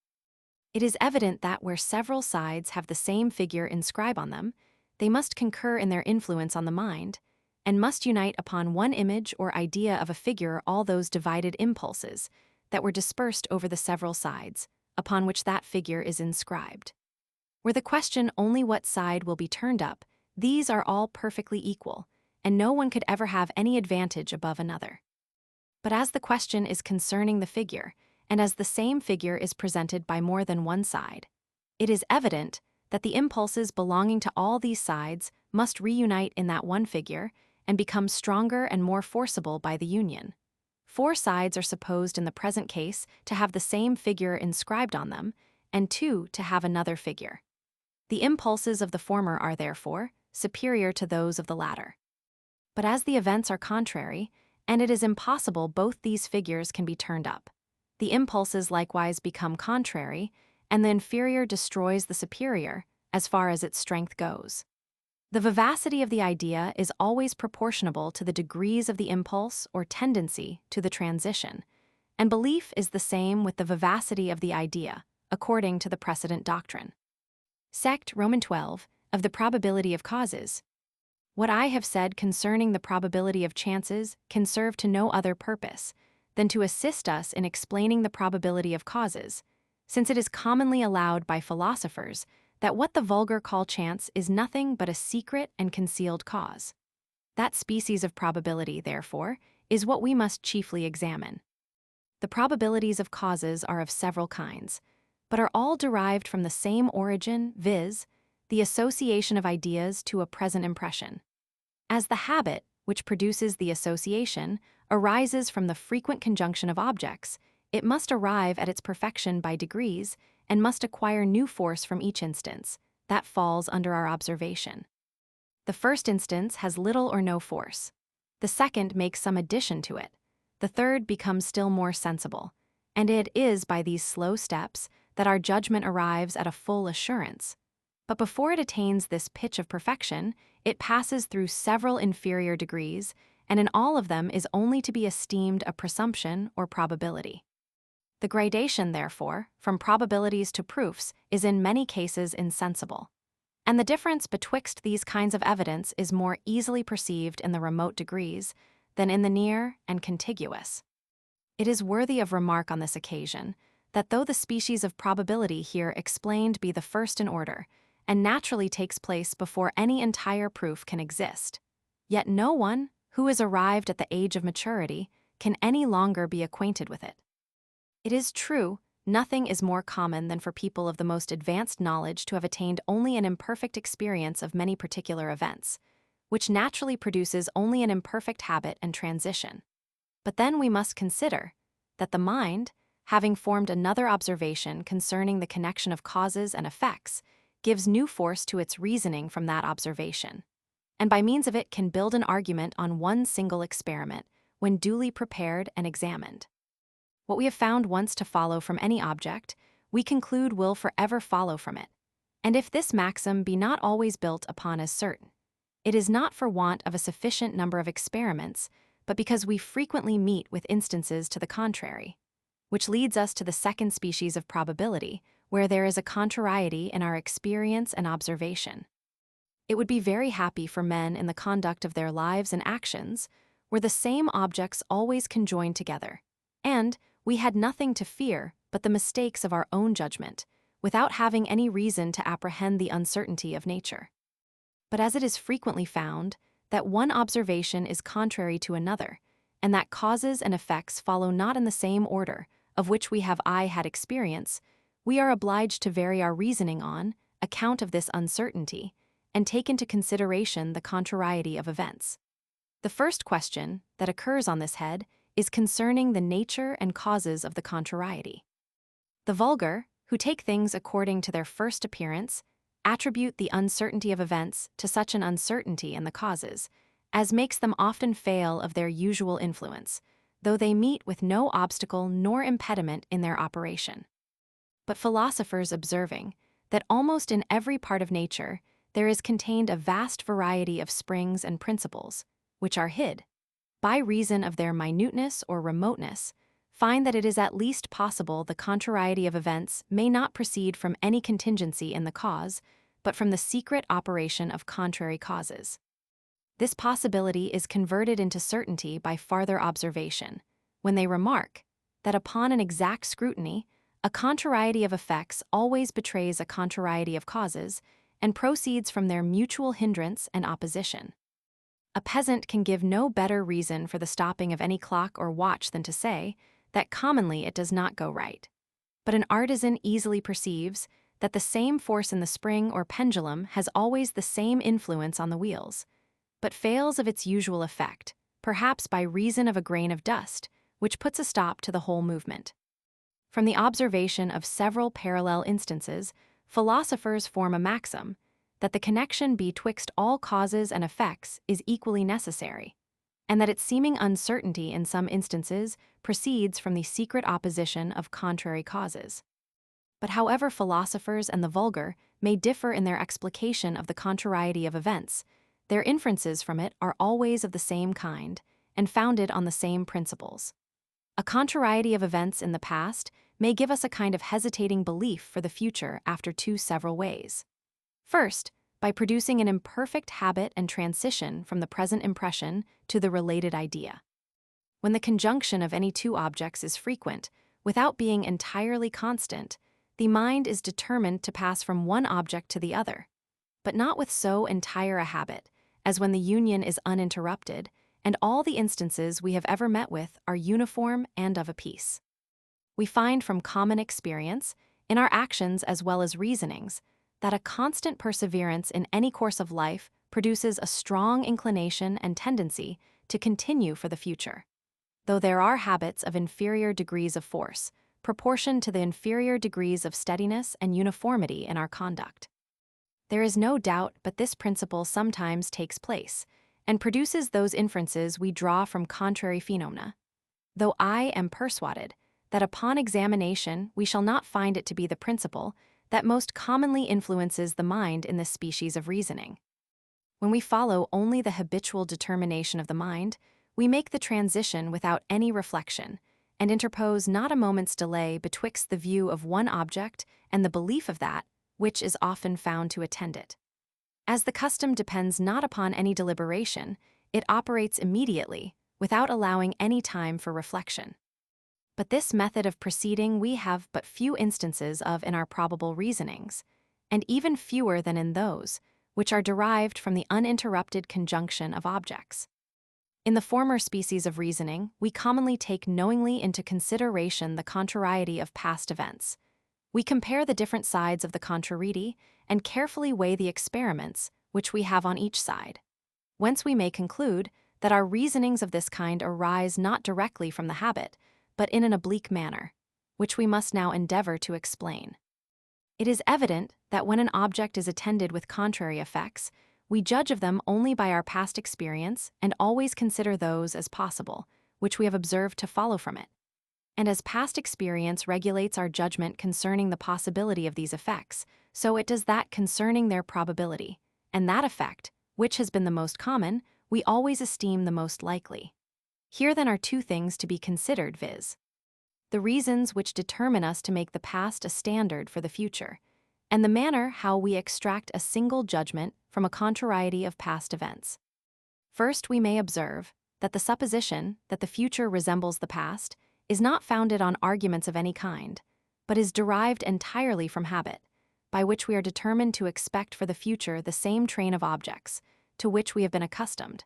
It is evident that where several sides have the same figure inscribed on them, they must concur in their influence on the mind, and must unite upon one image or idea of a figure all those divided impulses that were dispersed over the several sides, upon which that figure is inscribed. Were the question only what side will be turned up, these are all perfectly equal, and no one could ever have any advantage above another. But as the question is concerning the figure, and as the same figure is presented by more than one side, it is evident that the impulses belonging to all these sides must reunite in that one figure and become stronger and more forcible by the union. 4 sides are supposed in the present case to have the same figure inscribed on them, and 2 to have another figure. The impulses of the former are, therefore, superior to those of the latter. But as the events are contrary, and it is impossible both these figures can be turned up, the impulses likewise become contrary, and the inferior destroys the superior as far as its strength goes. The vivacity of the idea is always proportionable to the degrees of the impulse or tendency to the transition, and belief is the same with the vivacity of the idea, according to the precedent doctrine. Sect, Roman 12, of the probability of causes. What I have said concerning the probability of chances can serve to no other purpose than to assist us in explaining the probability of causes, since it is commonly allowed by philosophers that what the vulgar call chance is nothing but a secret and concealed cause. That species of probability, therefore, is what we must chiefly examine. The probabilities of causes are of several kinds, but are all derived from the same origin, viz., the association of ideas to a present impression. As the habit, which produces the association, arises from the frequent conjunction of objects, it must arrive at its perfection by degrees and must acquire new force from each instance that falls under our observation. The first instance has little or no force. The second makes some addition to it. The third becomes still more sensible, and it is by these slow steps that our judgment arrives at a full assurance. But before it attains this pitch of perfection, it passes through several inferior degrees, and in all of them is only to be esteemed a presumption or probability. The gradation, therefore, from probabilities to proofs is in many cases insensible, and the difference betwixt these kinds of evidence is more easily perceived in the remote degrees than in the near and contiguous. It is worthy of remark on this occasion that though the species of probability here explained be the first in order, and naturally takes place before any entire proof can exist, yet no one, who is arrived at the age of maturity, can any longer be acquainted with it. It is true, nothing is more common than for people of the most advanced knowledge to have attained only an imperfect experience of many particular events, which naturally produces only an imperfect habit and transition. But then we must consider that the mind, having formed another observation concerning the connection of causes and effects, gives new force to its reasoning from that observation, and by means of it can build an argument on one single experiment when duly prepared and examined. What we have found once to follow from any object, we conclude will forever follow from it, and if this maxim be not always built upon as certain, it is not for want of a sufficient number of experiments, but because we frequently meet with instances to the contrary, which leads us to the second species of probability, where there is a contrariety in our experience and observation. It would be very happy for men in the conduct of their lives and actions, were the same objects always conjoined together, and we had nothing to fear but the mistakes of our own judgment, without having any reason to apprehend the uncertainty of nature. But as it is frequently found that one observation is contrary to another, and that causes and effects follow not in the same order, of which we have had experience, we are obliged to vary our reasoning on account of this uncertainty, and take into consideration the contrariety of events. The first question that occurs on this head is concerning the nature and causes of the contrariety. The vulgar, who take things according to their first appearance, attribute the uncertainty of events to such an uncertainty in the causes, as makes them often fail of their usual influence, though they meet with no obstacle nor impediment in their operation. But philosophers observing that almost in every part of nature there is contained a vast variety of springs and principles, which are hid, by reason of their minuteness or remoteness, find that it is at least possible the contrariety of events may not proceed from any contingency in the cause, but from the secret operation of contrary causes. This possibility is converted into certainty by farther observation, when they remark that upon an exact scrutiny, a contrariety of effects always betrays a contrariety of causes, and proceeds from their mutual hindrance and opposition. A peasant can give no better reason for the stopping of any clock or watch than to say that commonly it does not go right. But an artisan easily perceives that the same force in the spring or pendulum has always the same influence on the wheels, but fails of its usual effect, perhaps by reason of a grain of dust, which puts a stop to the whole movement. From the observation of several parallel instances, philosophers form a maxim that the connection betwixt all causes and effects is equally necessary, and that its seeming uncertainty in some instances proceeds from the secret opposition of contrary causes. But however philosophers and the vulgar may differ in their explication of the contrariety of events, their inferences from it are always of the same kind and founded on the same principles. A contrariety of events in the past may give us a kind of hesitating belief for the future after two several ways. First, by producing an imperfect habit and transition from the present impression to the related idea. When the conjunction of any two objects is frequent, without being entirely constant, the mind is determined to pass from one object to the other, but not with so entire a habit as when the union is uninterrupted, and all the instances we have ever met with are uniform and of a piece. We find from common experience, in our actions as well as reasonings, that a constant perseverance in any course of life produces a strong inclination and tendency to continue for the future, though there are habits of inferior degrees of force, proportioned to the inferior degrees of steadiness and uniformity in our conduct. There is no doubt but this principle sometimes takes place, and produces those inferences we draw from contrary phenomena, though I am persuaded that upon examination we shall not find it to be the principle that most commonly influences the mind in this species of reasoning. When we follow only the habitual determination of the mind, we make the transition without any reflection, and interpose not a moment's delay betwixt the view of one object and the belief of that which is often found to attend it. As the custom depends not upon any deliberation, it operates immediately, without allowing any time for reflection. But this method of proceeding we have but few instances of in our probable reasonings, and even fewer than in those which are derived from the uninterrupted conjunction of objects. In the former species of reasoning, we commonly take knowingly into consideration the contrariety of past events. We compare the different sides of the contrariety and carefully weigh the experiments which we have on each side, whence we may conclude that our reasonings of this kind arise not directly from the habit, but in an oblique manner, which we must now endeavor to explain. It is evident that when an object is attended with contrary effects, we judge of them only by our past experience and always consider those as possible, which we have observed to follow from it. And as past experience regulates our judgment concerning the possibility of these effects, so it does that concerning their probability, and that effect, which has been the most common, we always esteem the most likely. Here then are two things to be considered, viz. the reasons which determine us to make the past a standard for the future, and the manner how we extract a single judgment from a contrariety of past events. First, we may observe that the supposition that the future resembles the past is not founded on arguments of any kind, but is derived entirely from habit, by which we are determined to expect for the future the same train of objects, to which we have been accustomed.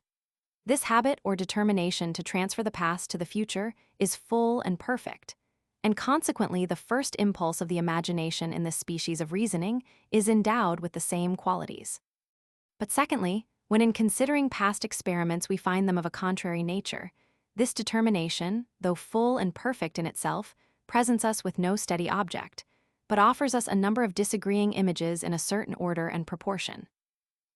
This habit or determination to transfer the past to the future is full and perfect, and consequently the first impulse of the imagination in this species of reasoning is endowed with the same qualities. But secondly, when in considering past experiments we find them of a contrary nature, this determination, though full and perfect in itself, presents us with no steady object, but offers us a number of disagreeing images in a certain order and proportion.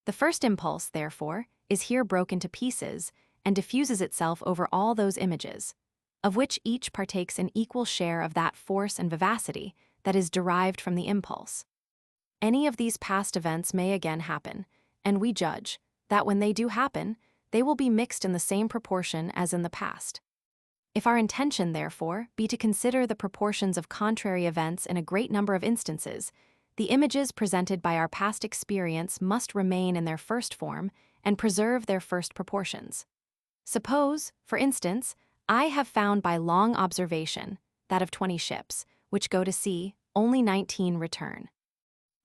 The first impulse, therefore, is here broken to pieces and diffuses itself over all those images, of which each partakes an equal share of that force and vivacity that is derived from the impulse. Any of these past events may again happen, and we judge that when they do happen, they will be mixed in the same proportion as in the past. If our intention, therefore, be to consider the proportions of contrary events in a great number of instances, the images presented by our past experience must remain in their first form and preserve their first proportions. Suppose, for instance, I have found by long observation that of 20 ships, which go to sea, only 19 return.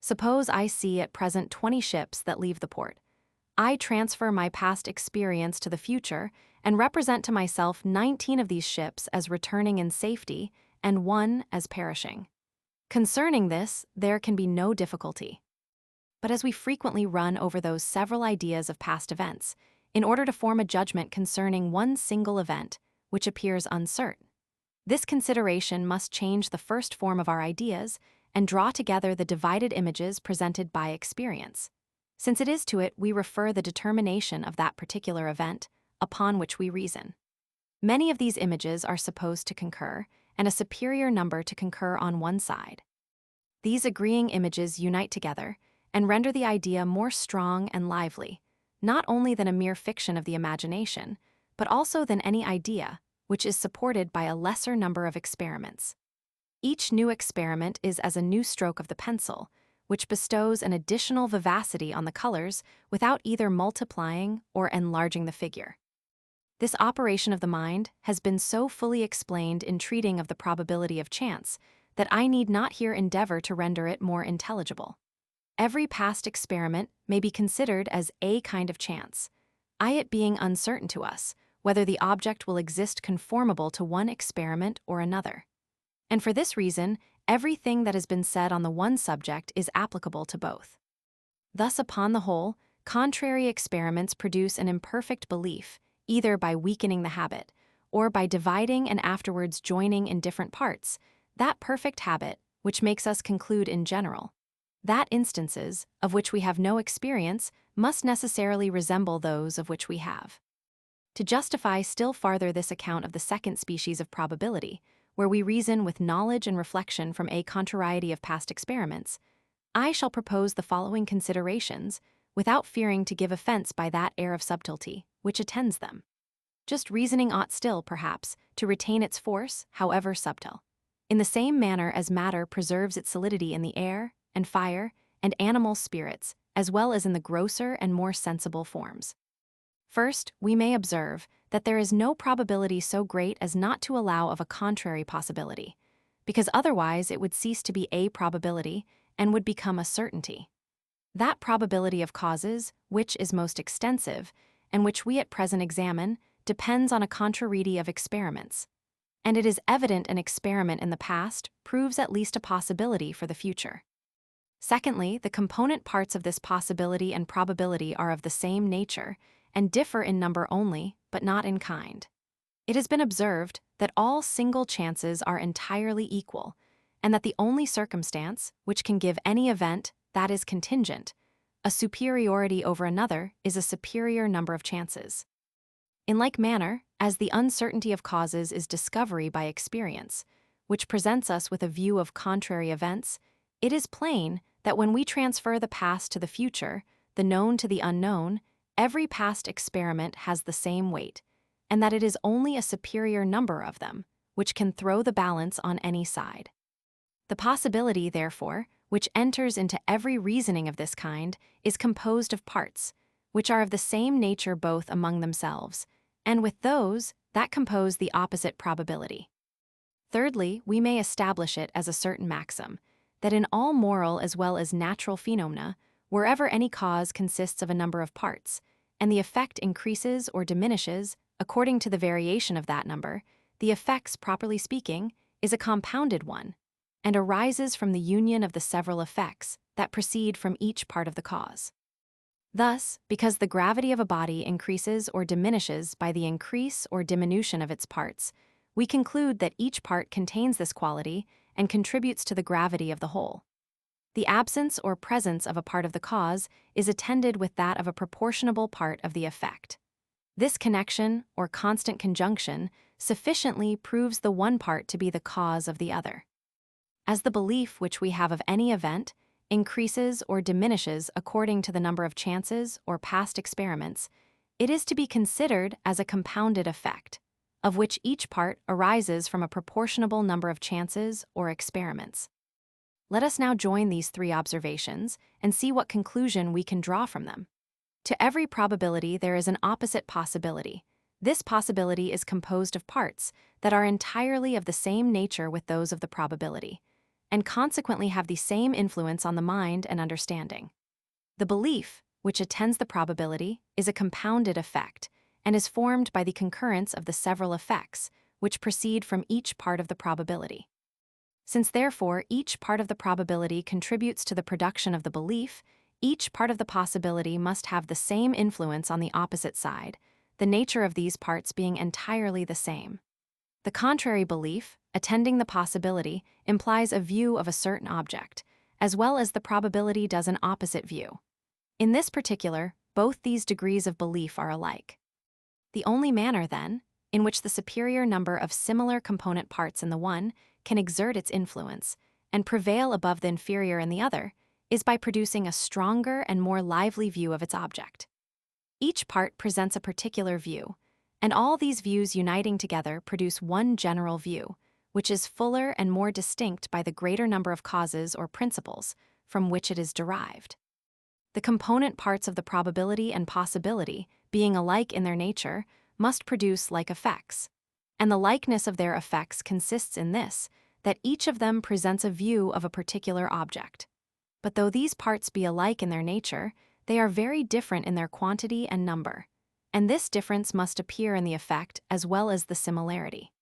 Suppose I see at present 20 ships that leave the port. I transfer my past experience to the future and represent to myself 19 of these ships as returning in safety and 1 as perishing. Concerning this, there can be no difficulty. But as we frequently run over those several ideas of past events, in order to form a judgment concerning one single event, which appears uncertain, this consideration must change the first form of our ideas and draw together the divided images presented by experience, since it is to it we refer the determination of that particular event upon which we reason. Many of these images are supposed to concur, and a superior number to concur on one side. These agreeing images unite together and render the idea more strong and lively, not only than a mere fiction of the imagination, but also than any idea which is supported by a lesser number of experiments. Each new experiment is as a new stroke of the pencil, which bestows an additional vivacity on the colors without either multiplying or enlarging the figure. This operation of the mind has been so fully explained in treating of the probability of chance that I need not here endeavor to render it more intelligible. Every past experiment may be considered as a kind of chance, it being uncertain to us whether the object will exist conformable to one experiment or another. And for this reason, everything that has been said on the one subject is applicable to both. Thus, upon the whole, contrary experiments produce an imperfect belief, either by weakening the habit, or by dividing and afterwards joining in different parts, that perfect habit which makes us conclude in general that instances of which we have no experience must necessarily resemble those of which we have. To justify still farther this account of the second species of probability, where we reason with knowledge and reflection from a contrariety of past experiments, I shall propose the following considerations, without fearing to give offense by that air of subtlety which attends them. Just reasoning ought still, perhaps, to retain its force, however subtle, in the same manner as matter preserves its solidity in the air and fire and animal spirits, as well as in the grosser and more sensible forms. First, we may observe that there is no probability so great as not to allow of a contrary possibility, because otherwise it would cease to be a probability and would become a certainty. That probability of causes, which is most extensive, and which we at present examine, depends on a contrariety of experiments, and it is evident an experiment in the past proves at least a possibility for the future. Secondly, the component parts of this possibility and probability are of the same nature and differ in number only, but not in kind. It has been observed that all single chances are entirely equal, and that the only circumstance which can give any event that is contingent a superiority over another is a superior number of chances. In like manner, as the uncertainty of causes is discovery by experience, which presents us with a view of contrary events, it is plain that when we transfer the past to the future, the known to the unknown, every past experiment has the same weight, and that it is only a superior number of them which can throw the balance on any side. The possibility, therefore, which enters into every reasoning of this kind is composed of parts, which are of the same nature both among themselves, and with those that compose the opposite probability. Thirdly, we may establish it as a certain maxim, that in all moral as well as natural phenomena, wherever any cause consists of a number of parts, and the effect increases or diminishes according to the variation of that number, the effects, properly speaking, is a compounded one, and arises from the union of the several effects that proceed from each part of the cause. Thus, because the gravity of a body increases or diminishes by the increase or diminution of its parts, we conclude that each part contains this quality and contributes to the gravity of the whole. The absence or presence of a part of the cause is attended with that of a proportionable part of the effect. This connection, or constant conjunction, sufficiently proves the one part to be the cause of the other. As the belief which we have of any event increases or diminishes according to the number of chances or past experiments, it is to be considered as a compounded effect, of which each part arises from a proportionable number of chances or experiments. Let us now join these three observations and see what conclusion we can draw from them. To every probability there is an opposite possibility. This possibility is composed of parts that are entirely of the same nature with those of the probability, and consequently have the same influence on the mind and understanding. The belief, which attends the probability, is a compounded effect, and is formed by the concurrence of the several effects which proceed from each part of the probability. Since therefore each part of the probability contributes to the production of the belief, each part of the possibility must have the same influence on the opposite side, the nature of these parts being entirely the same. The contrary belief, attending the possibility, implies a view of a certain object, as well as the probability does an opposite view. In this particular, both these degrees of belief are alike. The only manner, then, in which the superior number of similar component parts in the one can exert its influence and prevail above the inferior in the other is by producing a stronger and more lively view of its object. Each part presents a particular view, and all these views uniting together produce one general view, which is fuller and more distinct by the greater number of causes or principles from which it is derived. The component parts of the probability and possibility, being alike in their nature, must produce like effects, and the likeness of their effects consists in this, that each of them presents a view of a particular object. But though these parts be alike in their nature, they are very different in their quantity and number, and this difference must appear in the effect as well as the similarity.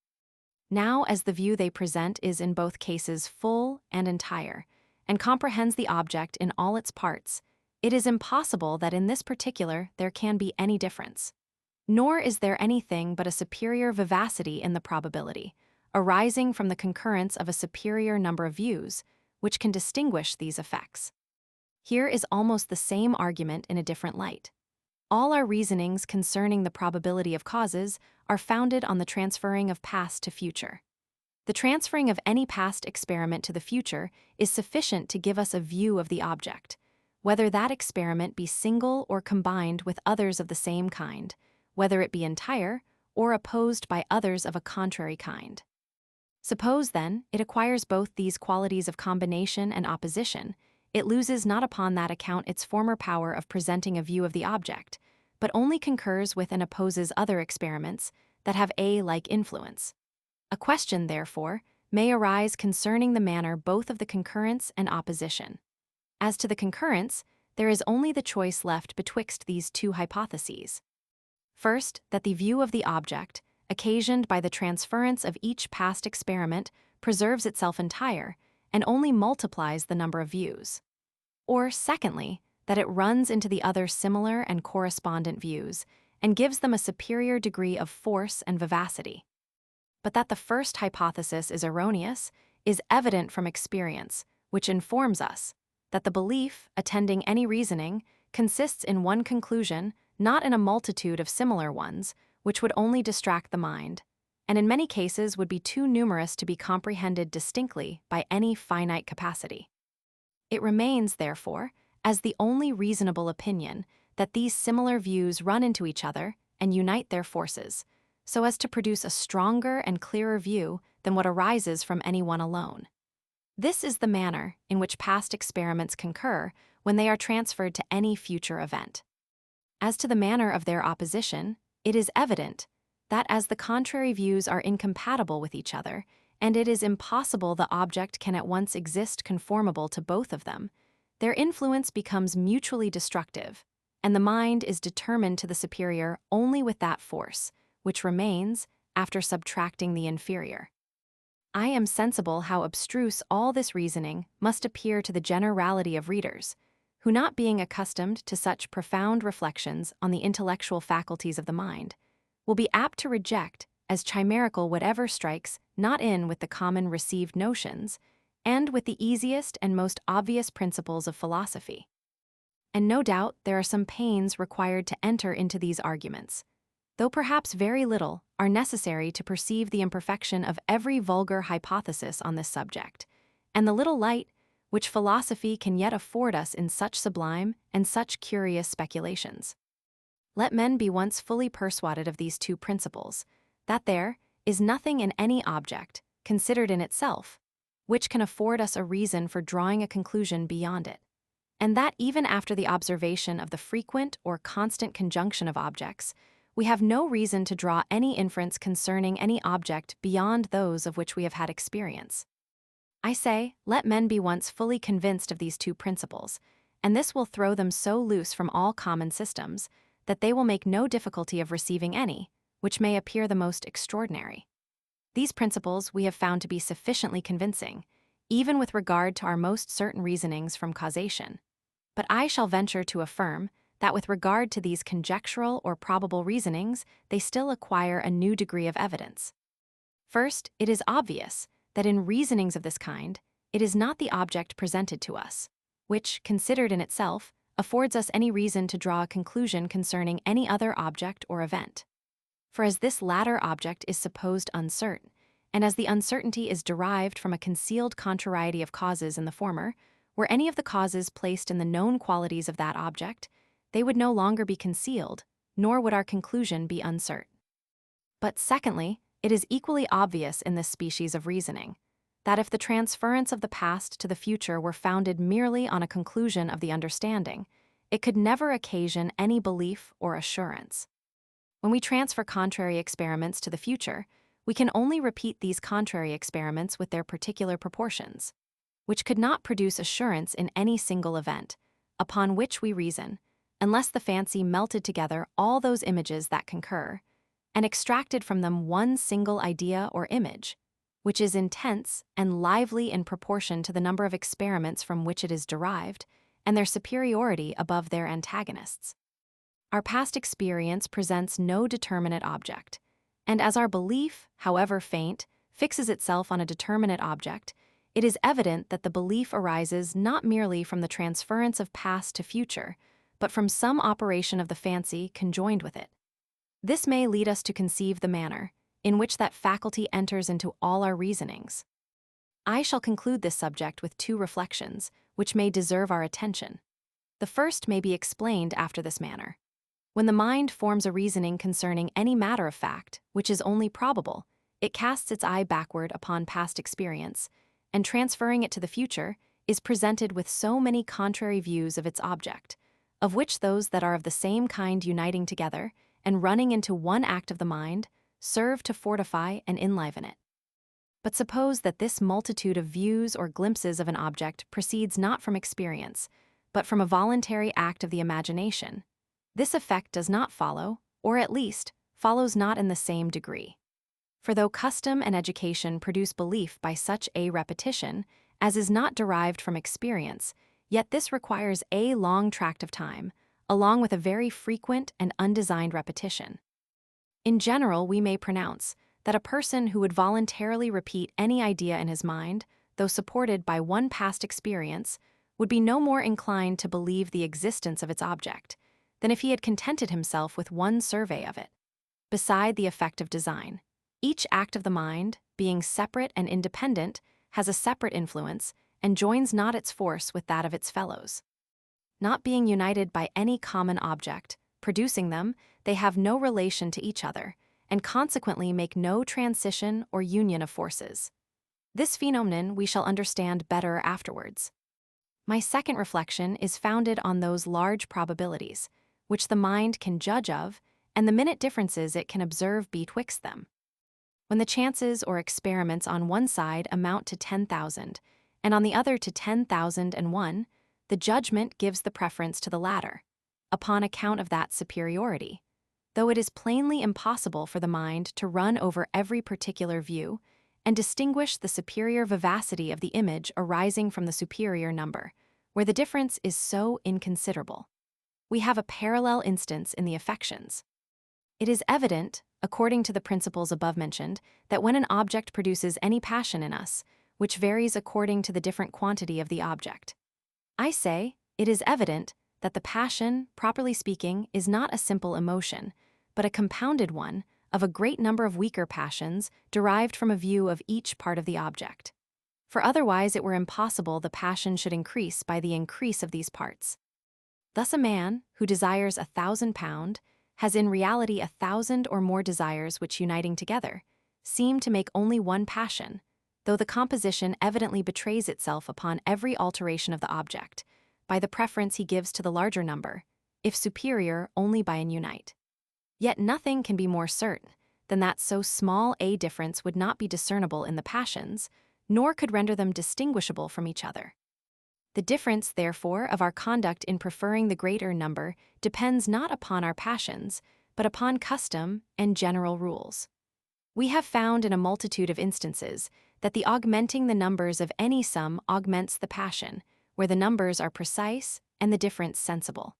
Now, as the view they present is in both cases full and entire, and comprehends the object in all its parts, it is impossible that in this particular there can be any difference. Nor is there anything but a superior vivacity in the probability, arising from the concurrence of a superior number of views, which can distinguish these effects. Here is almost the same argument in a different light. All our reasonings concerning the probability of causes are founded on the transferring of past to future. The transferring of any past experiment to the future is sufficient to give us a view of the object, whether that experiment be single or combined with others of the same kind, whether it be entire or opposed by others of a contrary kind. Suppose, then, it acquires both these qualities of combination and opposition, it loses not upon that account its former power of presenting a view of the object, but only concurs with and opposes other experiments that have a like influence. A question, therefore, may arise concerning the manner both of the concurrence and opposition. As to the concurrence, there is only the choice left betwixt these two hypotheses. First, that the view of the object, occasioned by the transference of each past experiment, preserves itself entire, and only multiplies the number of views. Or, secondly, that it runs into the other similar and correspondent views, and gives them a superior degree of force and vivacity. But that the first hypothesis is erroneous is evident from experience, which informs us that the belief, attending any reasoning, consists in one conclusion, not in a multitude of similar ones, which would only distract the mind, and in many cases would be too numerous to be comprehended distinctly by any finite capacity. It remains, therefore, as the only reasonable opinion that these similar views run into each other and unite their forces, so as to produce a stronger and clearer view than what arises from any one alone. This is the manner in which past experiments concur when they are transferred to any future event. As to the manner of their opposition, it is evident that as the contrary views are incompatible with each other, and it is impossible the object can at once exist conformable to both of them, their influence becomes mutually destructive, and the mind is determined to the superior only with that force, which remains after subtracting the inferior. I am sensible how abstruse all this reasoning must appear to the generality of readers, who, not being accustomed to such profound reflections on the intellectual faculties of the mind, will be apt to reject as chimerical whatever strikes not in with the common received notions and with the easiest and most obvious principles of philosophy. And no doubt there are some pains required to enter into these arguments, though perhaps very little are necessary to perceive the imperfection of every vulgar hypothesis on this subject, and the little light which philosophy can yet afford us in such sublime and such curious speculations. Let men be once fully persuaded of these two principles, that there is nothing in any object, considered in itself, which can afford us a reason for drawing a conclusion beyond it, and that even after the observation of the frequent or constant conjunction of objects, we have no reason to draw any inference concerning any object beyond those of which we have had experience. I say, let men be once fully convinced of these two principles, and this will throw them so loose from all common systems that they will make no difficulty of receiving any, which may appear the most extraordinary. These principles we have found to be sufficiently convincing, even with regard to our most certain reasonings from causation. But I shall venture to affirm that with regard to these conjectural or probable reasonings, they still acquire a new degree of evidence. First, it is obvious that in reasonings of this kind, it is not the object presented to us, which, considered in itself, affords us any reason to draw a conclusion concerning any other object or event. For as this latter object is supposed uncertain, and as the uncertainty is derived from a concealed contrariety of causes in the former, were any of the causes placed in the known qualities of that object, they would no longer be concealed, nor would our conclusion be uncertain. But secondly, it is equally obvious in this species of reasoning that if the transference of the past to the future were founded merely on a conclusion of the understanding, it could never occasion any belief or assurance. When we transfer contrary experiments to the future, we can only repeat these contrary experiments with their particular proportions, which could not produce assurance in any single event, upon which we reason, unless the fancy melted together all those images that concur, and extracted from them one single idea or image, which is intense and lively in proportion to the number of experiments from which it is derived, and their superiority above their antagonists. Our past experience presents no determinate object, and as our belief, however faint, fixes itself on a determinate object, it is evident that the belief arises not merely from the transference of past to future, but from some operation of the fancy conjoined with it. This may lead us to conceive the manner in which that faculty enters into all our reasonings. I shall conclude this subject with two reflections, which may deserve our attention. The first may be explained after this manner. When the mind forms a reasoning concerning any matter of fact, which is only probable, it casts its eye backward upon past experience, and transferring it to the future, is presented with so many contrary views of its object, of which those that are of the same kind uniting together, and running into one act of the mind, serve to fortify and enliven it. But suppose that this multitude of views or glimpses of an object proceeds not from experience, but from a voluntary act of the imagination. This effect does not follow, or at least, follows not in the same degree. For though custom and education produce belief by such a repetition as is not derived from experience, yet this requires a long tract of time, along with a very frequent and undesigned repetition. In general, we may pronounce that a person who would voluntarily repeat any idea in his mind, though supported by one past experience, would be no more inclined to believe the existence of its object than if he had contented himself with one survey of it. Beside the effect of design, each act of the mind, being separate and independent, has a separate influence and joins not its force with that of its fellows. Not being united by any common object, producing them, they have no relation to each other, and consequently make no transition or union of forces. This phenomenon we shall understand better afterwards. My second reflection is founded on those large probabilities, which the mind can judge of, and the minute differences it can observe betwixt them. When the chances or experiments on one side amount to 10,000, and on the other to 10,001, the judgment gives the preference to the latter, upon account of that superiority, though it is plainly impossible for the mind to run over every particular view and distinguish the superior vivacity of the image arising from the superior number, where the difference is so inconsiderable. We have a parallel instance in the affections. It is evident, according to the principles above mentioned, that when an object produces any passion in us, which varies according to the different quantity of the object. I say, it is evident that the passion, properly speaking, is not a simple emotion, but a compounded one of a great number of weaker passions derived from a view of each part of the object. For otherwise it were impossible the passion should increase by the increase of these parts. Thus a man, who desires 1,000 pounds, has in reality 1,000 or more desires which, uniting together, seem to make only one passion, though the composition evidently betrays itself upon every alteration of the object, by the preference he gives to the larger number, if superior only by an unite. Yet nothing can be more certain than that so small a difference would not be discernible in the passions, nor could render them distinguishable from each other. The difference, therefore, of our conduct in preferring the greater number depends not upon our passions, but upon custom and general rules. We have found in a multitude of instances that the augmenting the numbers of any sum augments the passion, where the numbers are precise and the difference sensible.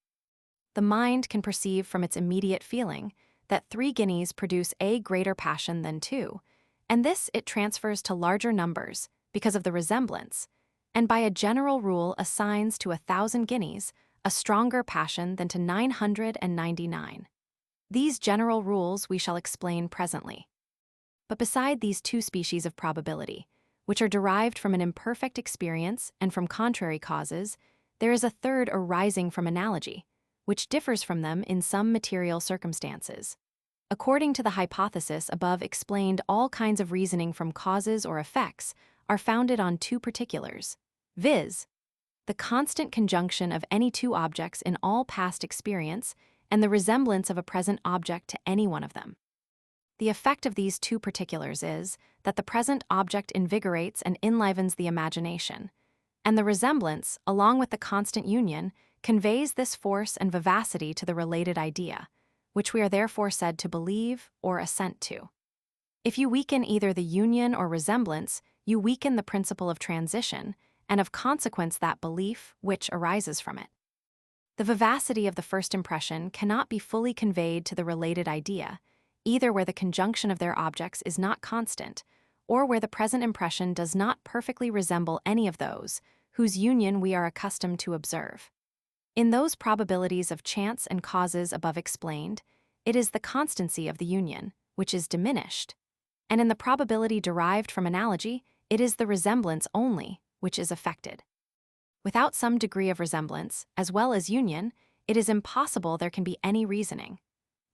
The mind can perceive from its immediate feeling that 3 guineas produce a greater passion than 2, and this it transfers to larger numbers because of the resemblance, and by a general rule assigns to 1,000 guineas a stronger passion than to 999. These general rules we shall explain presently. But beside these 2 species of probability, which are derived from an imperfect experience and from contrary causes, there is a third arising from analogy, which differs from them in some material circumstances. According to the hypothesis above explained, all kinds of reasoning from causes or effects are founded on 2 particulars, viz., the constant conjunction of any 2 objects in all past experience and the resemblance of a present object to any one of them. The effect of these 2 particulars is that the present object invigorates and enlivens the imagination, and the resemblance, along with the constant union, conveys this force and vivacity to the related idea, which we are therefore said to believe or assent to. If you weaken either the union or resemblance, you weaken the principle of transition, and of consequence that belief which arises from it. The vivacity of the first impression cannot be fully conveyed to the related idea, either where the conjunction of their objects is not constant, or where the present impression does not perfectly resemble any of those whose union we are accustomed to observe. In those probabilities of chance and causes above explained, it is the constancy of the union which is diminished, and in the probability derived from analogy, it is the resemblance only which is affected. Without some degree of resemblance, as well as union, it is impossible there can be any reasoning.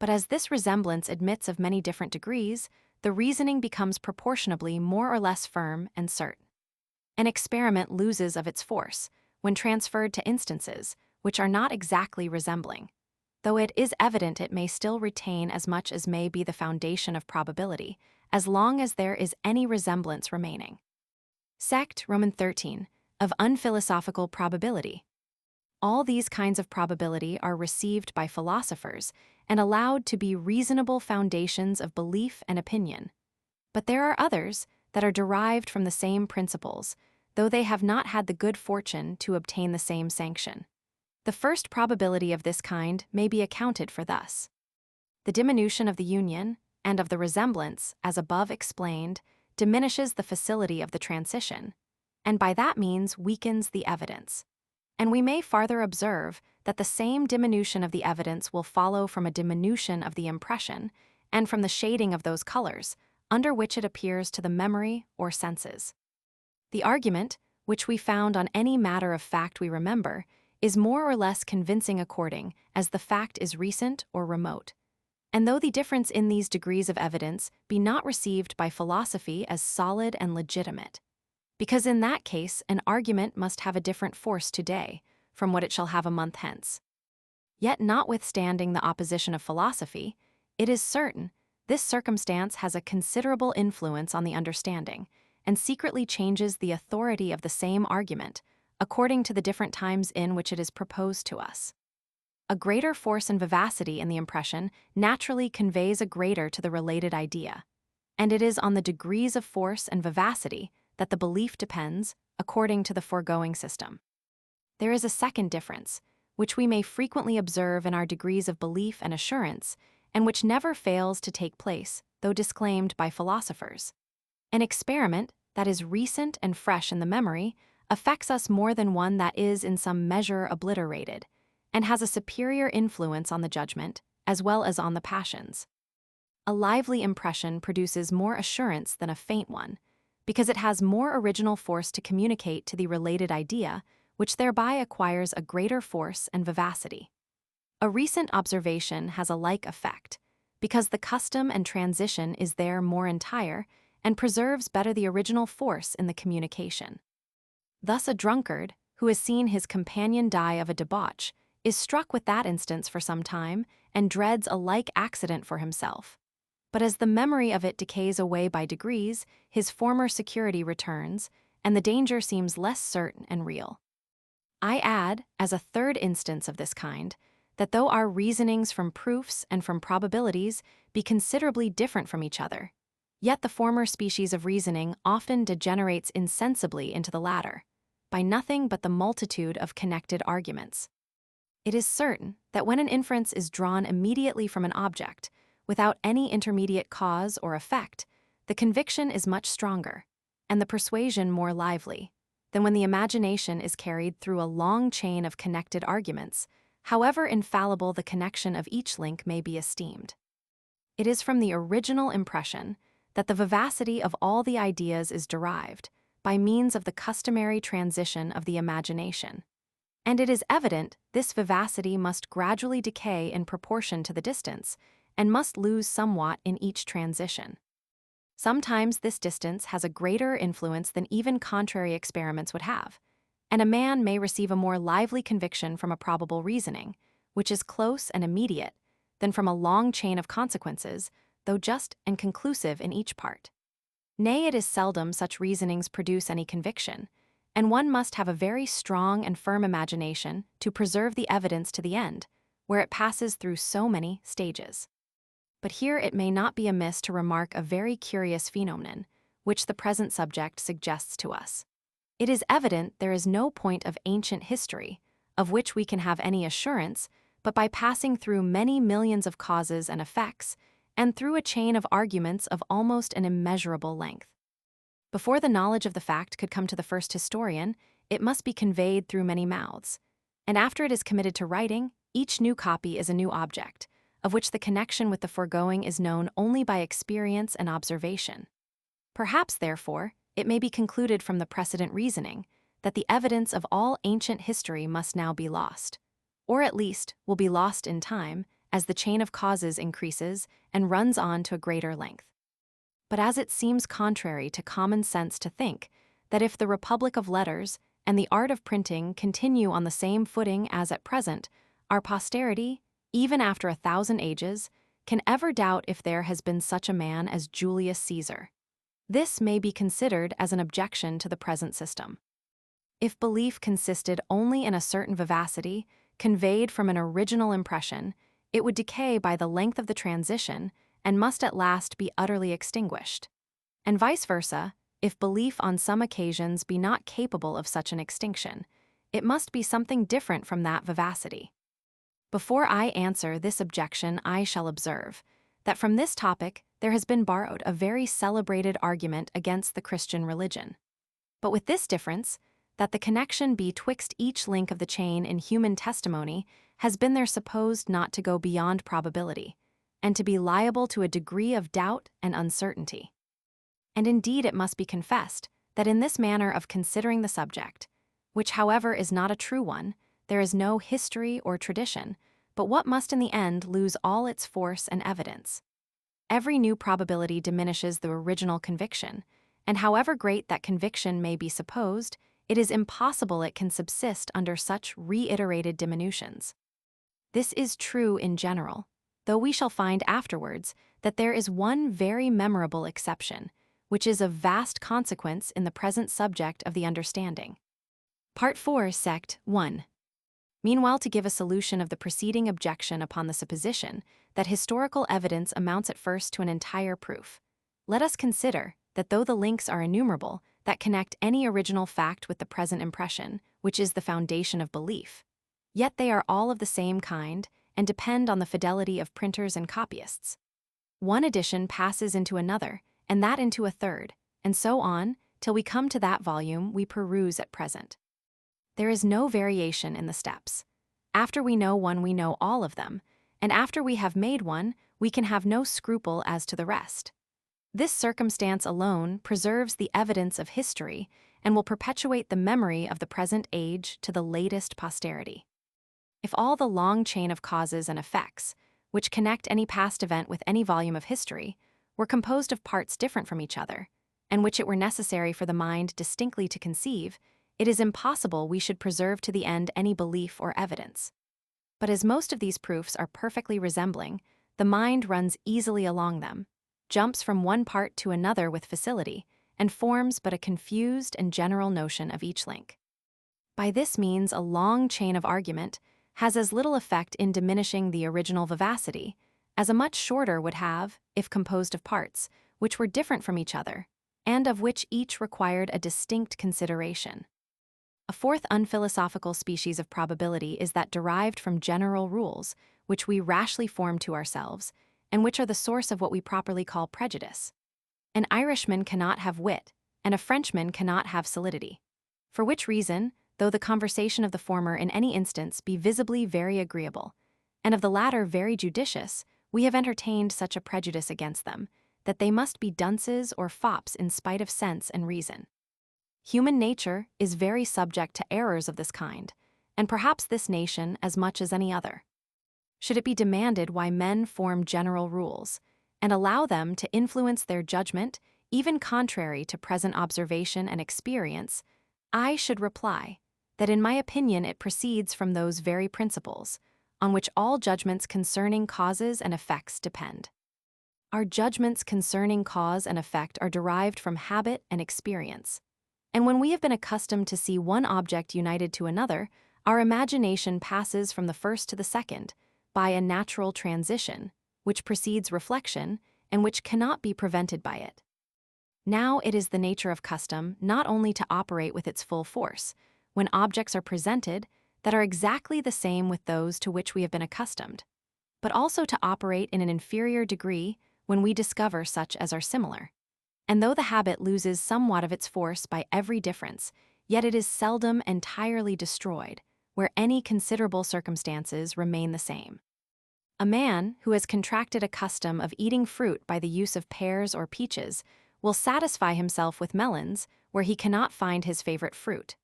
But as this resemblance admits of many different degrees, the reasoning becomes proportionably more or less firm and certain. An experiment loses of its force when transferred to instances which are not exactly resembling, though it is evident it may still retain as much as may be the foundation of probability, as long as there is any resemblance remaining. Sect, Roman 13, of unphilosophical probability. All these kinds of probability are received by philosophers and allowed to be reasonable foundations of belief and opinion. But there are others that are derived from the same principles, though they have not had the good fortune to obtain the same sanction. The first probability of this kind may be accounted for thus. The diminution of the union and of the resemblance, as above explained, diminishes the facility of the transition, and by that means weakens the evidence. And we may farther observe that the same diminution of the evidence will follow from a diminution of the impression and from the shading of those colors, under which it appears to the memory or senses. The argument, which we found on any matter of fact we remember, is more or less convincing according as the fact is recent or remote. And though the difference in these degrees of evidence be not received by philosophy as solid and legitimate, because in that case an argument must have a different force today from what it shall have a month hence. Yet notwithstanding the opposition of philosophy, it is certain this circumstance has a considerable influence on the understanding, and secretly changes the authority of the same argument according to the different times in which it is proposed to us. A greater force and vivacity in the impression naturally conveys a greater to the related idea, and it is on the degrees of force and vivacity that the belief depends, according to the foregoing system. There is a second difference, which we may frequently observe in our degrees of belief and assurance, and which never fails to take place, though disclaimed by philosophers. An experiment that is recent and fresh in the memory affects us more than one that is in some measure obliterated, and has a superior influence on the judgment as well as on the passions. A lively impression produces more assurance than a faint one, because it has more original force to communicate to the related idea, which thereby acquires a greater force and vivacity. A recent observation has a like effect, because the custom and transition is there more entire and preserves better the original force in the communication. Thus a drunkard, who has seen his companion die of a debauch, is struck with that instance for some time and dreads a like accident for himself. But as the memory of it decays away by degrees, his former security returns, and the danger seems less certain and real. I add, as a third instance of this kind, that though our reasonings from proofs and from probabilities be considerably different from each other, yet the former species of reasoning often degenerates insensibly into the latter, by nothing but the multitude of connected arguments. It is certain that when an inference is drawn immediately from an object, without any intermediate cause or effect, the conviction is much stronger, and the persuasion more lively, than when the imagination is carried through a long chain of connected arguments, however infallible the connection of each link may be esteemed. It is from the original impression that the vivacity of all the ideas is derived, by means of the customary transition of the imagination. And it is evident this vivacity must gradually decay in proportion to the distance, and must lose somewhat in each transition. Sometimes this distance has a greater influence than even contrary experiments would have, and a man may receive a more lively conviction from a probable reasoning, which is close and immediate, than from a long chain of consequences, though just and conclusive in each part. Nay, it is seldom such reasonings produce any conviction, and one must have a very strong and firm imagination to preserve the evidence to the end, where it passes through so many stages. But here it may not be amiss to remark a very curious phenomenon, which the present subject suggests to us. It is evident there is no point of ancient history, of which we can have any assurance, but by passing through many millions of causes and effects, and through a chain of arguments of almost an immeasurable length. Before the knowledge of the fact could come to the first historian, it must be conveyed through many mouths, and after it is committed to writing, each new copy is a new object, of which the connection with the foregoing is known only by experience and observation. Perhaps, therefore, it may be concluded from the precedent reasoning that the evidence of all ancient history must now be lost, or at least will be lost in time as the chain of causes increases and runs on to a greater length. But as it seems contrary to common sense to think that if the republic of letters and the art of printing continue on the same footing as at present, our posterity, even after 1,000 ages, can ever doubt if there has been such a man as Julius Caesar. This may be considered as an objection to the present system. If belief consisted only in a certain vivacity, conveyed from an original impression, it would decay by the length of the transition and must at last be utterly extinguished. And vice versa, if belief on some occasions be not capable of such an extinction, it must be something different from that vivacity. Before I answer this objection, I shall observe that from this topic there has been borrowed a very celebrated argument against the Christian religion, but with this difference, that the connection betwixt each link of the chain in human testimony has been there supposed not to go beyond probability, and to be liable to a degree of doubt and uncertainty. And indeed it must be confessed that in this manner of considering the subject, which however is not a true one, there is no history or tradition, but what must in the end lose all its force and evidence. Every new probability diminishes the original conviction, and however great that conviction may be supposed, it is impossible it can subsist under such reiterated diminutions. This is true in general, though we shall find afterwards that there is one very memorable exception, which is of vast consequence in the present subject of the understanding. Part 4, Sect 1. Meanwhile, to give a solution of the preceding objection upon the supposition that historical evidence amounts at first to an entire proof, let us consider that though the links are innumerable that connect any original fact with the present impression, which is the foundation of belief, yet they are all of the same kind and depend on the fidelity of printers and copyists. One edition passes into another, and that into a third, and so on, till we come to that volume we peruse at present. There is no variation in the steps. After we know one, we know all of them, and after we have made one, we can have no scruple as to the rest. This circumstance alone preserves the evidence of history and will perpetuate the memory of the present age to the latest posterity. If all the long chain of causes and effects, which connect any past event with any volume of history, were composed of parts different from each other, and which it were necessary for the mind distinctly to conceive, it is impossible we should preserve to the end any belief or evidence. But as most of these proofs are perfectly resembling, the mind runs easily along them, jumps from one part to another with facility, and forms but a confused and general notion of each link. By this means, a long chain of argument has as little effect in diminishing the original vivacity as a much shorter would have if composed of parts which were different from each other, and of which each required a distinct consideration. A fourth unphilosophical species of probability is that derived from general rules, which we rashly form to ourselves, and which are the source of what we properly call prejudice. An Irishman cannot have wit, and a Frenchman cannot have solidity. For which reason, though the conversation of the former in any instance be visibly very agreeable, and of the latter very judicious, we have entertained such a prejudice against them, that they must be dunces or fops in spite of sense and reason. Human nature is very subject to errors of this kind, and perhaps this nation as much as any other. Should it be demanded why men form general rules, and allow them to influence their judgment, even contrary to present observation and experience, I should reply that in my opinion it proceeds from those very principles on which all judgments concerning causes and effects depend. Our judgments concerning cause and effect are derived from habit and experience, and when we have been accustomed to see one object united to another, our imagination passes from the first to the second by a natural transition, which precedes reflection and which cannot be prevented by it. Now it is the nature of custom not only to operate with its full force, when objects are presented that are exactly the same with those to which we have been accustomed, but also to operate in an inferior degree when we discover such as are similar. And though the habit loses somewhat of its force by every difference, yet it is seldom entirely destroyed, where any considerable circumstances remain the same. A man who has contracted a custom of eating fruit by the use of pears or peaches will satisfy himself with melons where he cannot find his favorite fruit,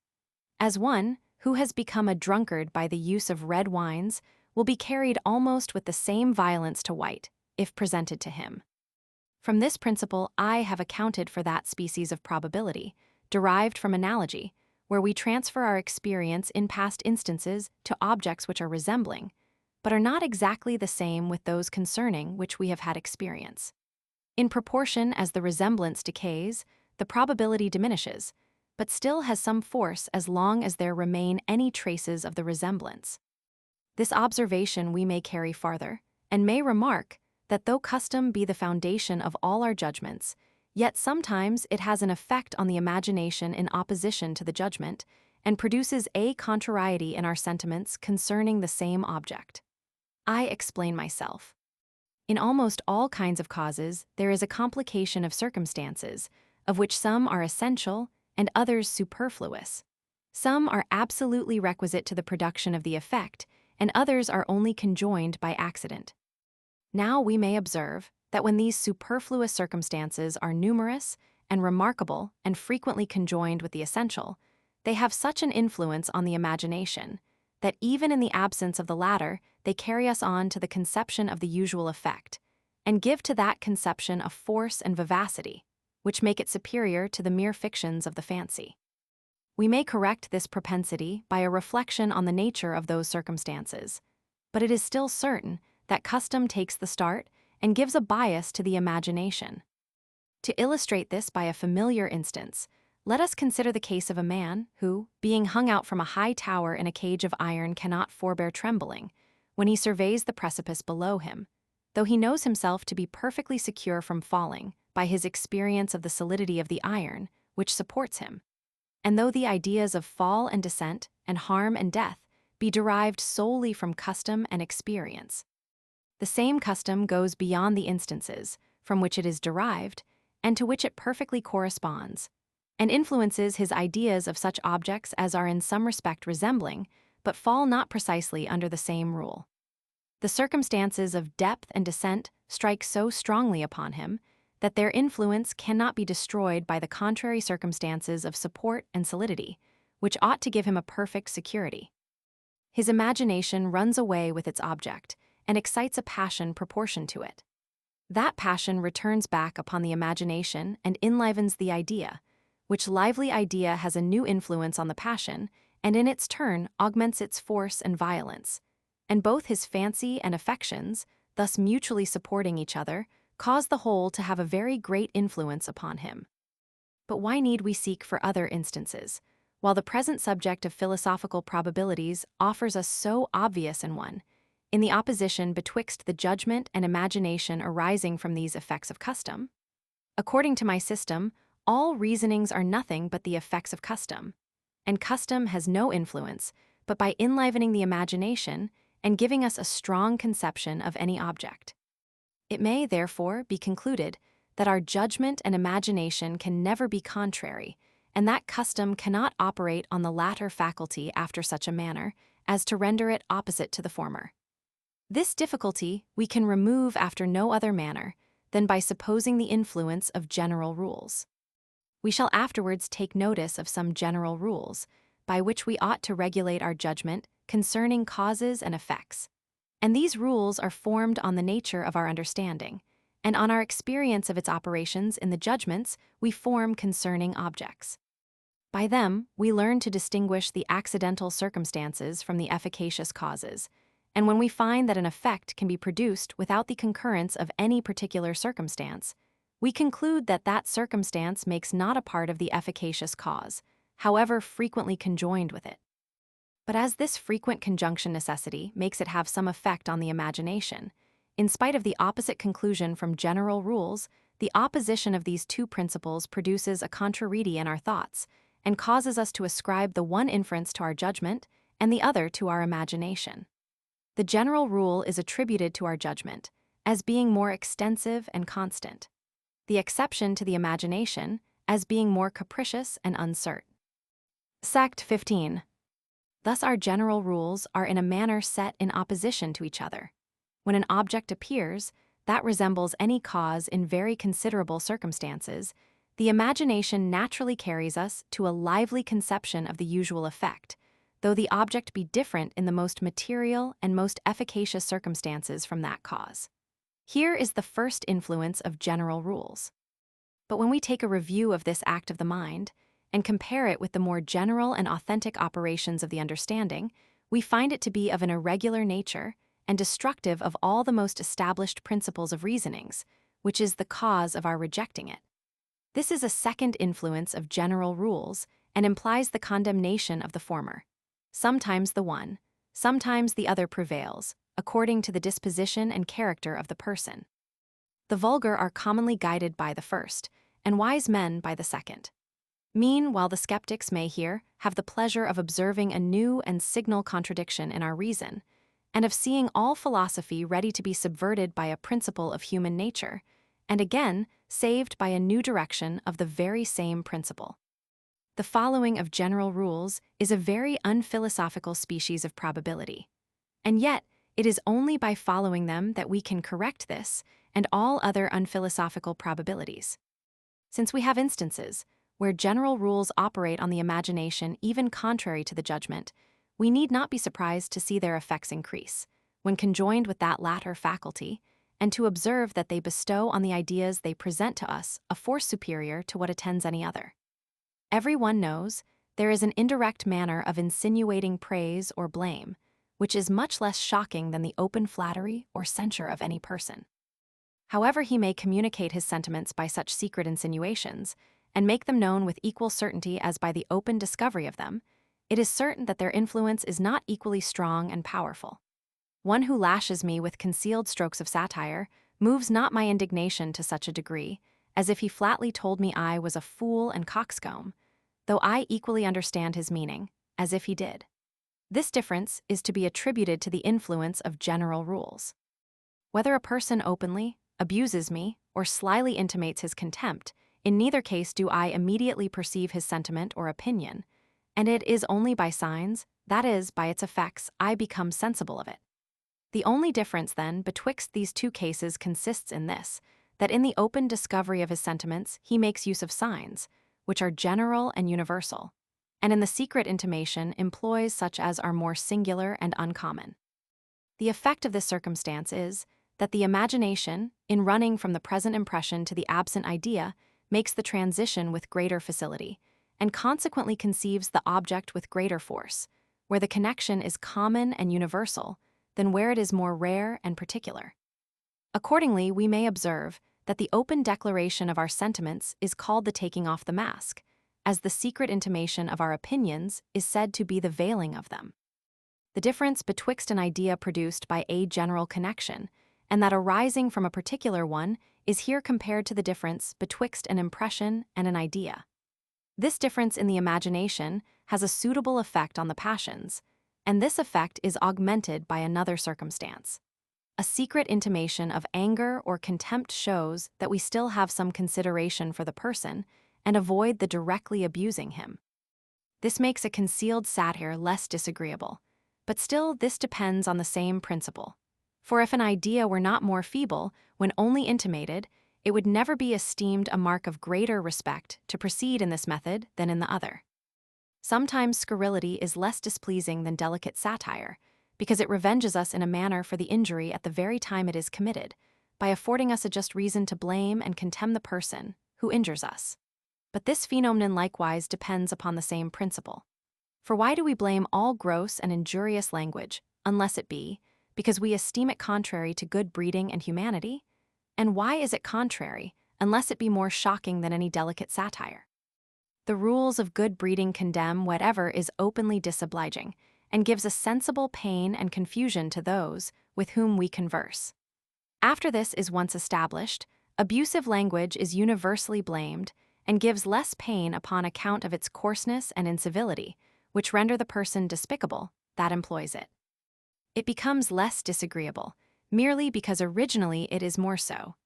as one who has become a drunkard by the use of red wines will be carried almost with the same violence to white, if presented to him. From this principle I have accounted for that species of probability, derived from analogy, where we transfer our experience in past instances to objects which are resembling, but are not exactly the same with those concerning which we have had experience. In proportion as the resemblance decays, the probability diminishes, but still has some force as long as there remain any traces of the resemblance. This observation we may carry farther, and may remark that though custom be the foundation of all our judgments, yet sometimes it has an effect on the imagination in opposition to the judgment, and produces a contrariety in our sentiments concerning the same object. I explain myself. In almost all kinds of causes, there is a complication of circumstances, of which some are essential and others superfluous. Some are absolutely requisite to the production of the effect, and others are only conjoined by accident. Now we may observe that when these superfluous circumstances are numerous and remarkable and frequently conjoined with the essential, they have such an influence on the imagination that even in the absence of the latter, they carry us on to the conception of the usual effect, and give to that conception a force and vivacity, which make it superior to the mere fictions of the fancy. We may correct this propensity by a reflection on the nature of those circumstances, but it is still certain that custom takes the start and gives a bias to the imagination. To illustrate this by a familiar instance, Let us consider the case of a man who, being hung out from a high tower in a cage of iron, cannot forbear trembling when he surveys the precipice below him, though he knows himself to be perfectly secure from falling by his experience of the solidity of the iron which supports him, and though the ideas of fall and descent and harm and death be derived solely from custom and experience. The same custom goes beyond the instances from which it is derived and to which it perfectly corresponds, and influences his ideas of such objects as are in some respect resembling, but fall not precisely under the same rule. The circumstances of depth and descent strike so strongly upon him that their influence cannot be destroyed by the contrary circumstances of support and solidity, which ought to give him a perfect security. His imagination runs away with its object and excites a passion proportioned to it. That passion returns back upon the imagination and enlivens the idea, which lively idea has a new influence on the passion, and in its turn augments its force and violence. And both his fancy and affections, thus mutually supporting each other, cause the whole to have a very great influence upon him. But why need we seek for other instances, while the present subject of philosophical probabilities offers us so obvious an one, in the opposition betwixt the judgment and imagination arising from these effects of custom? According to my system, all reasonings are nothing but the effects of custom, and custom has no influence but by enlivening the imagination and giving us a strong conception of any object. It may, therefore, be concluded that our judgment and imagination can never be contrary, and that custom cannot operate on the latter faculty after such a manner as to render it opposite to the former. This difficulty we can remove after no other manner than by supposing the influence of general rules. We shall afterwards take notice of some general rules, by which we ought to regulate our judgment concerning causes and effects. And these rules are formed on the nature of our understanding, and on our experience of its operations in the judgments we form concerning objects. By them, we learn to distinguish the accidental circumstances from the efficacious causes, and when we find that an effect can be produced without the concurrence of any particular circumstance, we conclude that that circumstance makes not a part of the efficacious cause, however frequently conjoined with it. But as this frequent conjunction necessity makes it have some effect on the imagination, in spite of the opposite conclusion from general rules, the opposition of these two principles produces a contrariety in our thoughts, and causes us to ascribe the one inference to our judgment and the other to our imagination. The general rule is attributed to our judgment as being more extensive and constant, the exception to the imagination as being more capricious and uncertain. Sect 15. Thus our general rules are in a manner set in opposition to each other. When an object appears that resembles any cause in very considerable circumstances, the imagination naturally carries us to a lively conception of the usual effect, though the object be different in the most material and most efficacious circumstances from that cause. Here is the first influence of general rules. But when we take a review of this act of the mind, and compare it with the more general and authentic operations of the understanding, we find it to be of an irregular nature and destructive of all the most established principles of reasonings, which is the cause of our rejecting it. This is a second influence of general rules and implies the condemnation of the former. Sometimes the one, sometimes the other prevails, according to the disposition and character of the person. The vulgar are commonly guided by the first, and wise men by the second. Meanwhile, the skeptics may here have the pleasure of observing a new and signal contradiction in our reason, and of seeing all philosophy ready to be subverted by a principle of human nature, and again saved by a new direction of the very same principle. The following of general rules is a very unphilosophical species of probability, and yet it is only by following them that we can correct this and all other unphilosophical probabilities. Since we have instances where general rules operate on the imagination even contrary to the judgment, we need not be surprised to see their effects increase, when conjoined with that latter faculty, and to observe that they bestow on the ideas they present to us a force superior to what attends any other. Every one knows there is an indirect manner of insinuating praise or blame, which is much less shocking than the open flattery or censure of any person. However he may communicate his sentiments by such secret insinuations, and make them known with equal certainty as by the open discovery of them, it is certain that their influence is not equally strong and powerful. One who lashes me with concealed strokes of satire moves not my indignation to such a degree, as if he flatly told me I was a fool and coxcomb, though I equally understand his meaning, as if he did. This difference is to be attributed to the influence of general rules. Whether a person openly abuses me or slyly intimates his contempt, in neither case do I immediately perceive his sentiment or opinion, and it is only by signs, that is, by its effects, I become sensible of it. The only difference, then, betwixt these two cases consists in this, that in the open discovery of his sentiments he makes use of signs, which are general and universal, and in the secret intimation employs such as are more singular and uncommon. The effect of this circumstance is that the imagination, in running from the present impression to the absent idea, makes the transition with greater facility, and consequently conceives the object with greater force, where the connection is common and universal, than where it is more rare and particular. Accordingly, we may observe that the open declaration of our sentiments is called the taking off the mask, as the secret intimation of our opinions is said to be the veiling of them. The difference betwixt an idea produced by a general connection and that arising from a particular one is here compared to the difference betwixt an impression and an idea. This difference in the imagination has a suitable effect on the passions, and this effect is augmented by another circumstance. A secret intimation of anger or contempt shows that we still have some consideration for the person and avoid the directly abusing him. This makes a concealed satire less disagreeable, but still this depends on the same principle. For if an idea were not more feeble, when only intimated, it would never be esteemed a mark of greater respect to proceed in this method than in the other. Sometimes scurrility is less displeasing than delicate satire, because it revenges us in a manner for the injury at the very time it is committed, by affording us a just reason to blame and contemn the person who injures us. But this phenomenon likewise depends upon the same principle. For why do we blame all gross and injurious language, unless it be because we esteem it contrary to good breeding and humanity? And why is it contrary, unless it be more shocking than any delicate satire? The rules of good breeding condemn whatever is openly disobliging, and gives a sensible pain and confusion to those with whom we converse. After this is once established, abusive language is universally blamed, and gives less pain upon account of its coarseness and incivility, which render the person despicable that employs it. It becomes less disagreeable, merely because originally it is more so,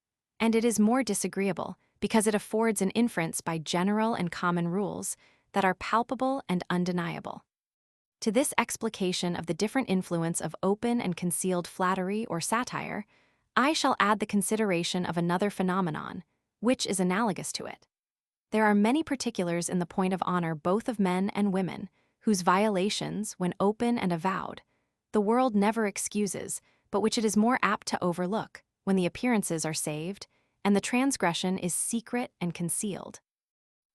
and it is more disagreeable because it affords an inference by general and common rules that are palpable and undeniable. To this explication of the different influence of open and concealed flattery or satire, I shall add the consideration of another phenomenon, which is analogous to it. There are many particulars in the point of honor both of men and women, whose violations, when open and avowed, the world never excuses, but which it is more apt to overlook when the appearances are saved and the transgression is secret and concealed.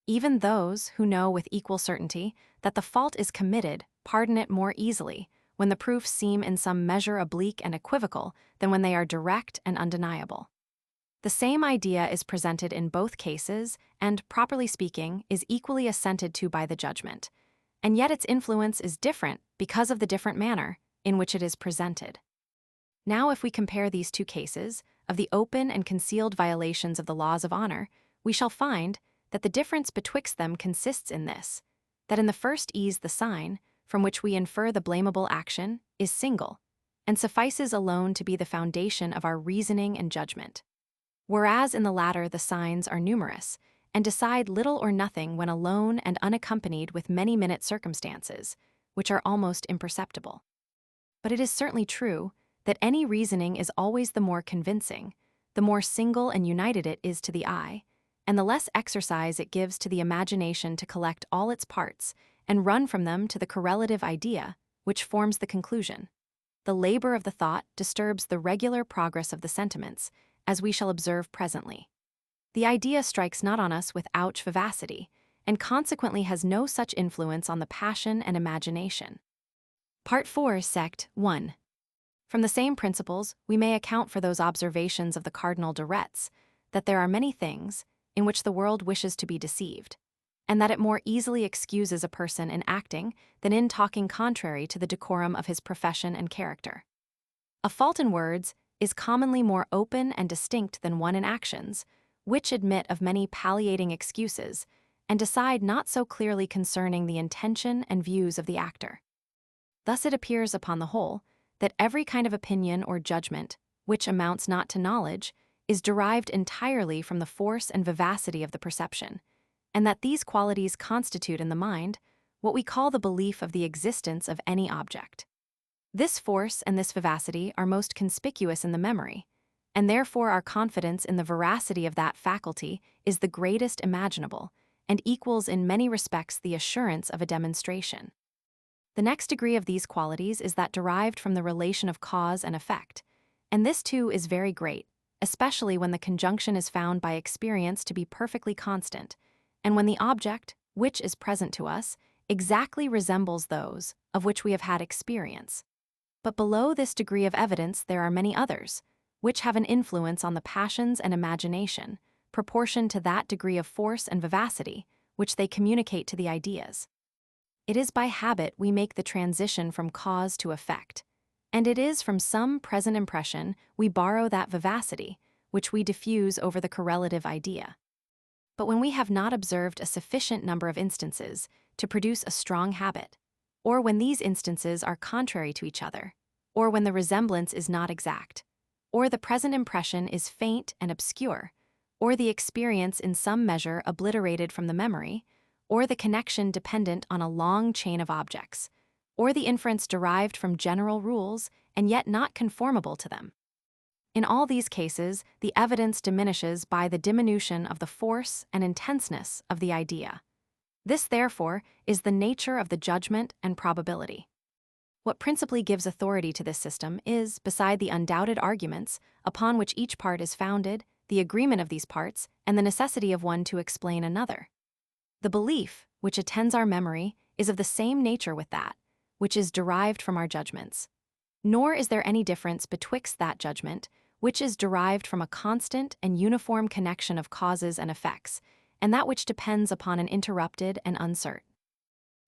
Even those who know with equal certainty that the fault is committed pardon it more easily when the proofs seem in some measure oblique and equivocal than when they are direct and undeniable. The same idea is presented in both cases and, properly speaking, is equally assented to by the judgment, and yet its influence is different because of the different manner in which it is presented. Now, if we compare these two cases of the open and concealed violations of the laws of honor, we shall find that the difference betwixt them consists in this, that in the first ease the sign, from which we infer the blamable action, is single, and suffices alone to be the foundation of our reasoning and judgment. Whereas in the latter the signs are numerous, and decide little or nothing when alone and unaccompanied with many minute circumstances, which are almost imperceptible. But it is certainly true that any reasoning is always the more convincing, the more single and united it is to the eye, and the less exercise it gives to the imagination to collect all its parts and run from them to the correlative idea, which forms the conclusion. The labor of the thought disturbs the regular progress of the sentiments, as we shall observe presently. The idea strikes not on us with ouch vivacity, and consequently has no such influence on the passion and imagination. Part 4, Sect. 1. From the same principles, we may account for those observations of the Cardinal de Retz, that there are many things, in which the world wishes to be deceived, and that it more easily excuses a person in acting than in talking contrary to the decorum of his profession and character. A fault in words is commonly more open and distinct than one in actions, which admit of many palliating excuses and decide not so clearly concerning the intention and views of the actor. Thus it appears upon the whole that every kind of opinion or judgment, which amounts not to knowledge, is derived entirely from the force and vivacity of the perception, and that these qualities constitute in the mind what we call the belief of the existence of any object. This force and this vivacity are most conspicuous in the memory, and therefore our confidence in the veracity of that faculty is the greatest imaginable, and equals in many respects the assurance of a demonstration. The next degree of these qualities is that derived from the relation of cause and effect, and this too is very great, especially when the conjunction is found by experience to be perfectly constant, and when the object, which is present to us, exactly resembles those of which we have had experience. But below this degree of evidence there are many others, which have an influence on the passions and imagination, proportioned to that degree of force and vivacity which they communicate to the ideas. It is by habit we make the transition from cause to effect, and it is from some present impression we borrow that vivacity which we diffuse over the correlative idea. But when we have not observed a sufficient number of instances to produce a strong habit, or when these instances are contrary to each other, or when the resemblance is not exact, or the present impression is faint and obscure, or the experience in some measure obliterated from the memory, or the connection dependent on a long chain of objects, or the inference derived from general rules and yet not conformable to them. In all these cases, the evidence diminishes by the diminution of the force and intenseness of the idea. This, therefore, is the nature of the judgment and probability. What principally gives authority to this system is, beside the undoubted arguments upon which each part is founded, the agreement of these parts, and the necessity of one to explain another. The belief, which attends our memory, is of the same nature with that, which is derived from our judgments. Nor is there any difference betwixt that judgment, which is derived from a constant and uniform connection of causes and effects, and that which depends upon an interrupted and uncertain.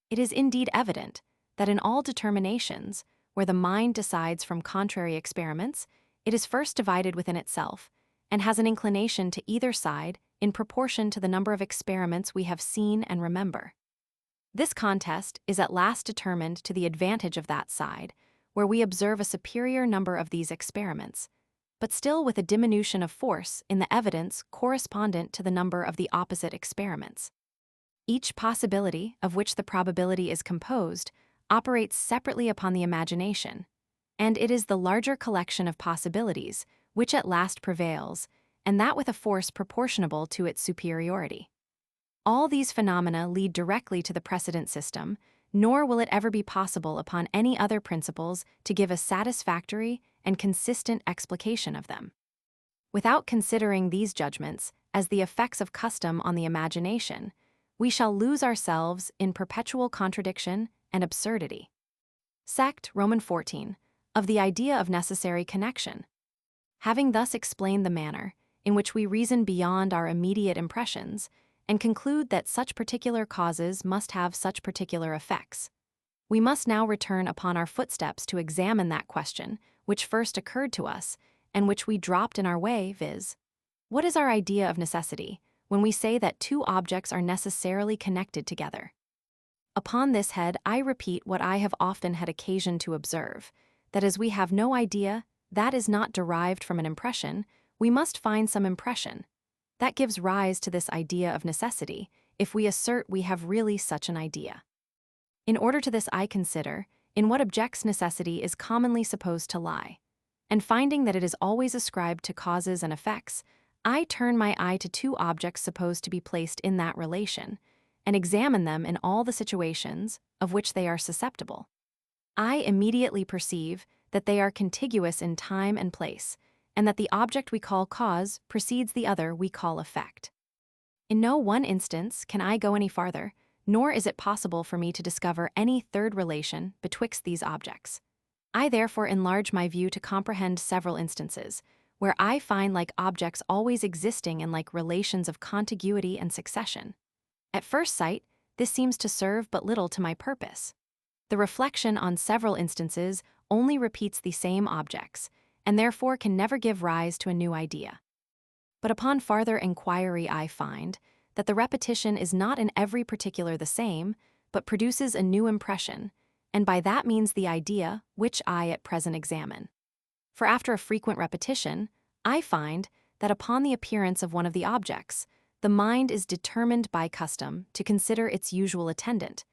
It is indeed evident that in all determinations, where the mind decides from contrary experiments, it is first divided within itself, and has an inclination to either side in proportion to the number of experiments we have seen and remember. This contest is at last determined to the advantage of that side, where we observe a superior number of these experiments, but still with a diminution of force in the evidence correspondent to the number of the opposite experiments. Each possibility, of which the probability is composed, operates separately upon the imagination, and it is the larger collection of possibilities which at last prevails, and that with a force proportionable to its superiority. All these phenomena lead directly to the precedent system, nor will it ever be possible upon any other principles to give a satisfactory and consistent explication of them. Without considering these judgments as the effects of custom on the imagination, we shall lose ourselves in perpetual contradiction and absurdity. Sect, Roman 14, of the idea of necessary connection. Having thus explained the manner in which we reason beyond our immediate impressions, and conclude that such particular causes must have such particular effects, we must now return upon our footsteps to examine that question which first occurred to us and which we dropped in our way, viz., what is our idea of necessity when we say that two objects are necessarily connected together? Upon this head I repeat what I have often had occasion to observe, that as we have no idea that is not derived from an impression, we must find some impression. That gives rise to this idea of necessity, if we assert we have really such an idea. In order to this I consider, in what objects necessity is commonly supposed to lie, and finding that it is always ascribed to causes and effects, I turn my eye to two objects supposed to be placed in that relation, and examine them in all the situations of which they are susceptible. I immediately perceive that they are contiguous in time and place, and that the object we call cause precedes the other we call effect. In no one instance can I go any farther, nor is it possible for me to discover any third relation betwixt these objects. I therefore enlarge my view to comprehend several instances, where I find like objects always existing in like relations of contiguity and succession. At first sight, this seems to serve but little to my purpose. The reflection on several instances only repeats the same objects, and therefore can never give rise to a new idea. But upon farther inquiry I find that the repetition is not in every particular the same, but produces a new impression, and by that means the idea which I at present examine. For after a frequent repetition, I find that upon the appearance of one of the objects, the mind is determined by custom to consider its usual attendant,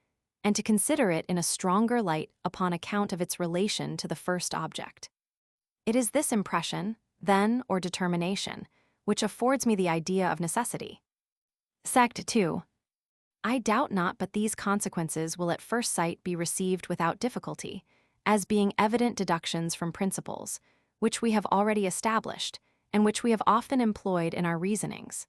and to consider it in a stronger light upon account of its relation to the first object. It is this impression, then, or determination, which affords me the idea of necessity. Sect 2. I doubt not but these consequences will at first sight be received without difficulty, as being evident deductions from principles, which we have already established, and which we have often employed in our reasonings.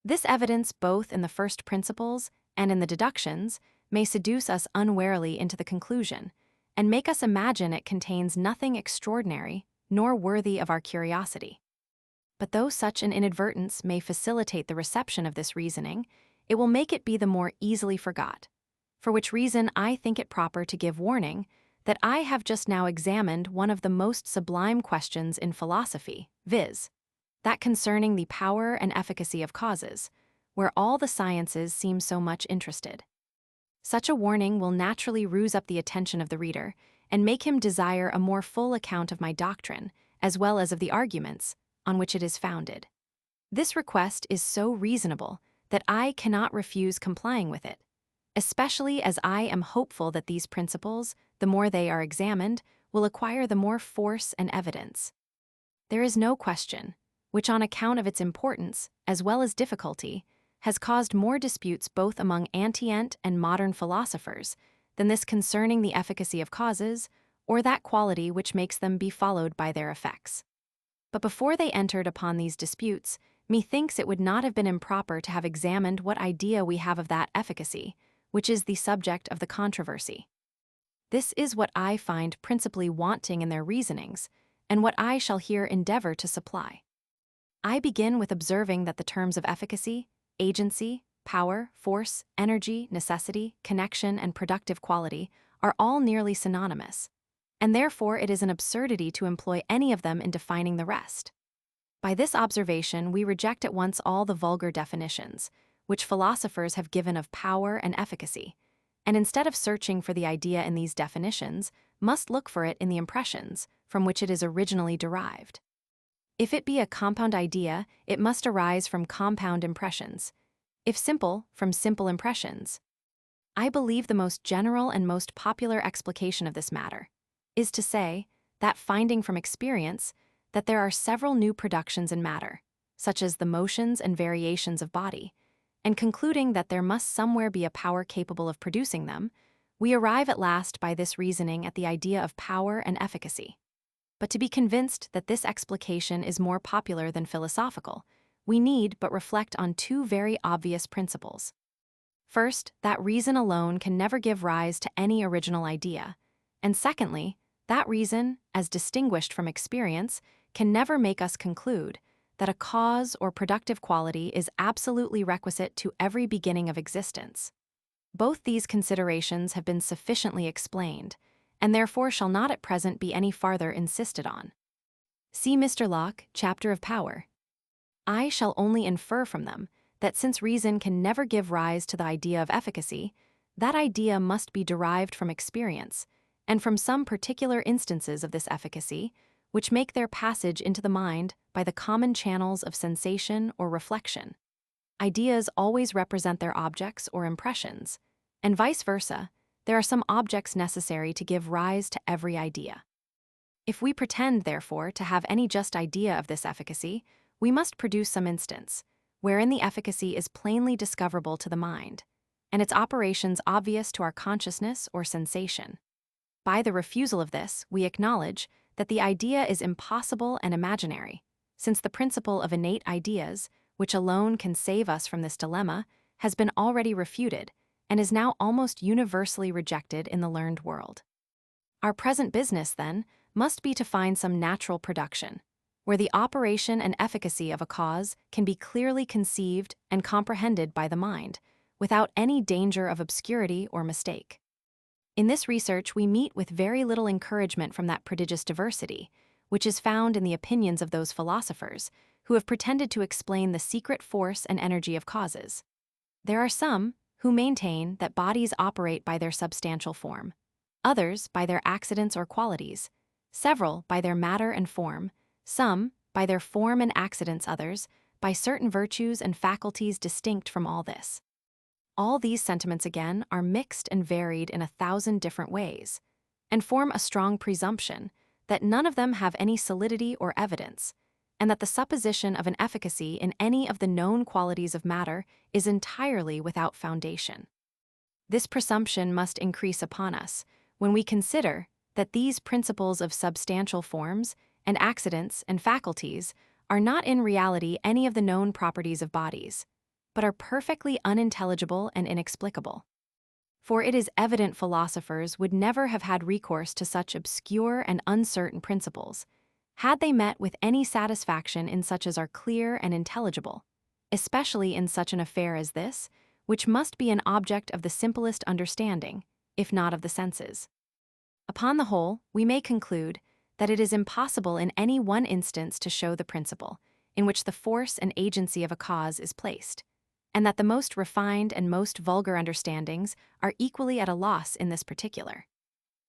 This evidence both in the first principles and in the deductions may seduce us unwarily into the conclusion, and make us imagine it contains nothing extraordinary nor worthy of our curiosity. But though such an inadvertence may facilitate the reception of this reasoning, it will make it be the more easily forgot, for which reason I think it proper to give warning that I have just now examined one of the most sublime questions in philosophy, viz., that concerning the power and efficacy of causes, where all the sciences seem so much interested. Such a warning will naturally rouse up the attention of the reader, and make him desire a more full account of my doctrine, as well as of the arguments on which it is founded. This request is so reasonable that I cannot refuse complying with it, especially as I am hopeful that these principles, the more they are examined, will acquire the more force and evidence. There is no question, which on account of its importance, as well as difficulty, has caused more disputes both among antient and modern philosophers than this concerning the efficacy of causes, or that quality which makes them be followed by their effects. But before they entered upon these disputes, methinks it would not have been improper to have examined what idea we have of that efficacy, which is the subject of the controversy. This is what I find principally wanting in their reasonings, and what I shall here endeavor to supply. I begin with observing that the terms of efficacy, agency, power, force, energy, necessity, connection, and productive quality are all nearly synonymous, and therefore it is an absurdity to employ any of them in defining the rest. By this observation we reject at once all the vulgar definitions, which philosophers have given of power and efficacy, and instead of searching for the idea in these definitions, must look for it in the impressions from which it is originally derived. If it be a compound idea, it must arise from compound impressions. If simple, from simple impressions. I believe the most general and most popular explication of this matter is to say, that finding from experience that there are several new productions in matter, such as the motions and variations of body, and concluding that there must somewhere be a power capable of producing them, we arrive at last by this reasoning at the idea of power and efficacy. But to be convinced that this explication is more popular than philosophical, we need but reflect on two very obvious principles. First, that reason alone can never give rise to any original idea, and secondly, that reason, as distinguished from experience, can never make us conclude that a cause or productive quality is absolutely requisite to every beginning of existence. Both these considerations have been sufficiently explained, and therefore shall not at present be any farther insisted on. See Mr. Locke, Chapter of Power. I shall only infer from them that since reason can never give rise to the idea of efficacy, that idea must be derived from experience, and from some particular instances of this efficacy, which make their passage into the mind by the common channels of sensation or reflection. Ideas always represent their objects or impressions, and vice versa, there are some objects necessary to give rise to every idea. If we pretend, therefore, to have any just idea of this efficacy, we must produce some instance, wherein the efficacy is plainly discoverable to the mind, and its operations obvious to our consciousness or sensation. By the refusal of this, we acknowledge that the idea is impossible and imaginary, since the principle of innate ideas, which alone can save us from this dilemma, has been already refuted, and is now almost universally rejected in the learned world. Our present business, then, must be to find some natural production, where the operation and efficacy of a cause can be clearly conceived and comprehended by the mind, without any danger of obscurity or mistake. In this research, we meet with very little encouragement from that prodigious diversity, which is found in the opinions of those philosophers who have pretended to explain the secret force and energy of causes. There are some who maintain that bodies operate by their substantial form, others by their accidents or qualities, several by their matter and form, some by their form and accidents, others by certain virtues and faculties distinct from all this. All these sentiments, again, are mixed and varied in 1,000 different ways, and form a strong presumption that none of them have any solidity or evidence, and that the supposition of an efficacy in any of the known qualities of matter is entirely without foundation. This presumption must increase upon us when we consider that these principles of substantial forms and accidents and faculties are not in reality any of the known properties of bodies, but are perfectly unintelligible and inexplicable. For it is evident philosophers would never have had recourse to such obscure and uncertain principles, had they met with any satisfaction in such as are clear and intelligible, especially in such an affair as this, which must be an object of the simplest understanding, if not of the senses. Upon the whole, we may conclude that it is impossible in any one instance to show the principle in which the force and agency of a cause is placed, and that the most refined and most vulgar understandings are equally at a loss in this particular.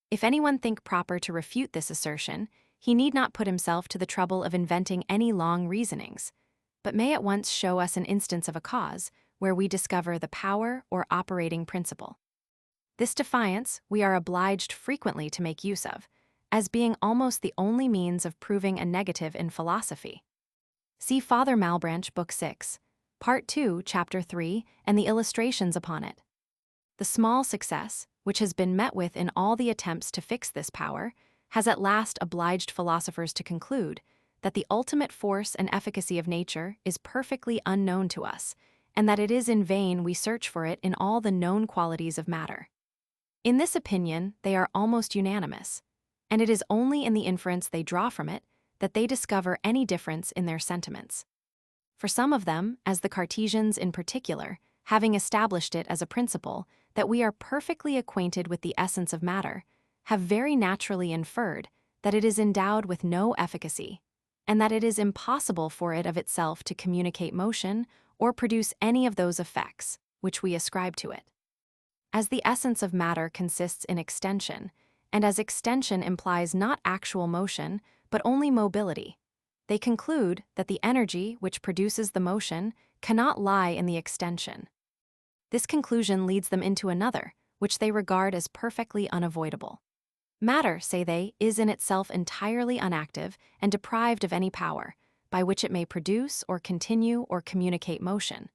If anyone think proper to refute this assertion, he need not put himself to the trouble of inventing any long reasonings, but may at once show us an instance of a cause where we discover the power or operating principle. This defiance we are obliged frequently to make use of, as being almost the only means of proving a negative in philosophy. See Father Malebranche, Book 6, Part 2, Chapter 3, and the illustrations upon it. The small success, which has been met with in all the attempts to fix this power, has at last obliged philosophers to conclude that the ultimate force and efficacy of nature is perfectly unknown to us, and that it is in vain we search for it in all the known qualities of matter. In this opinion, they are almost unanimous, and it is only in the inference they draw from it that they discover any difference in their sentiments. For some of them, as the Cartesians in particular, having established it as a principle that we are perfectly acquainted with the essence of matter, have very naturally inferred that it is endowed with no efficacy, and that it is impossible for it of itself to communicate motion or produce any of those effects which we ascribe to it. As the essence of matter consists in extension, and as extension implies not actual motion, but only mobility, they conclude that the energy which produces the motion cannot lie in the extension. This conclusion leads them into another, which they regard as perfectly unavoidable. Matter, say they, is in itself entirely unactive and deprived of any power, by which it may produce or continue or communicate motion.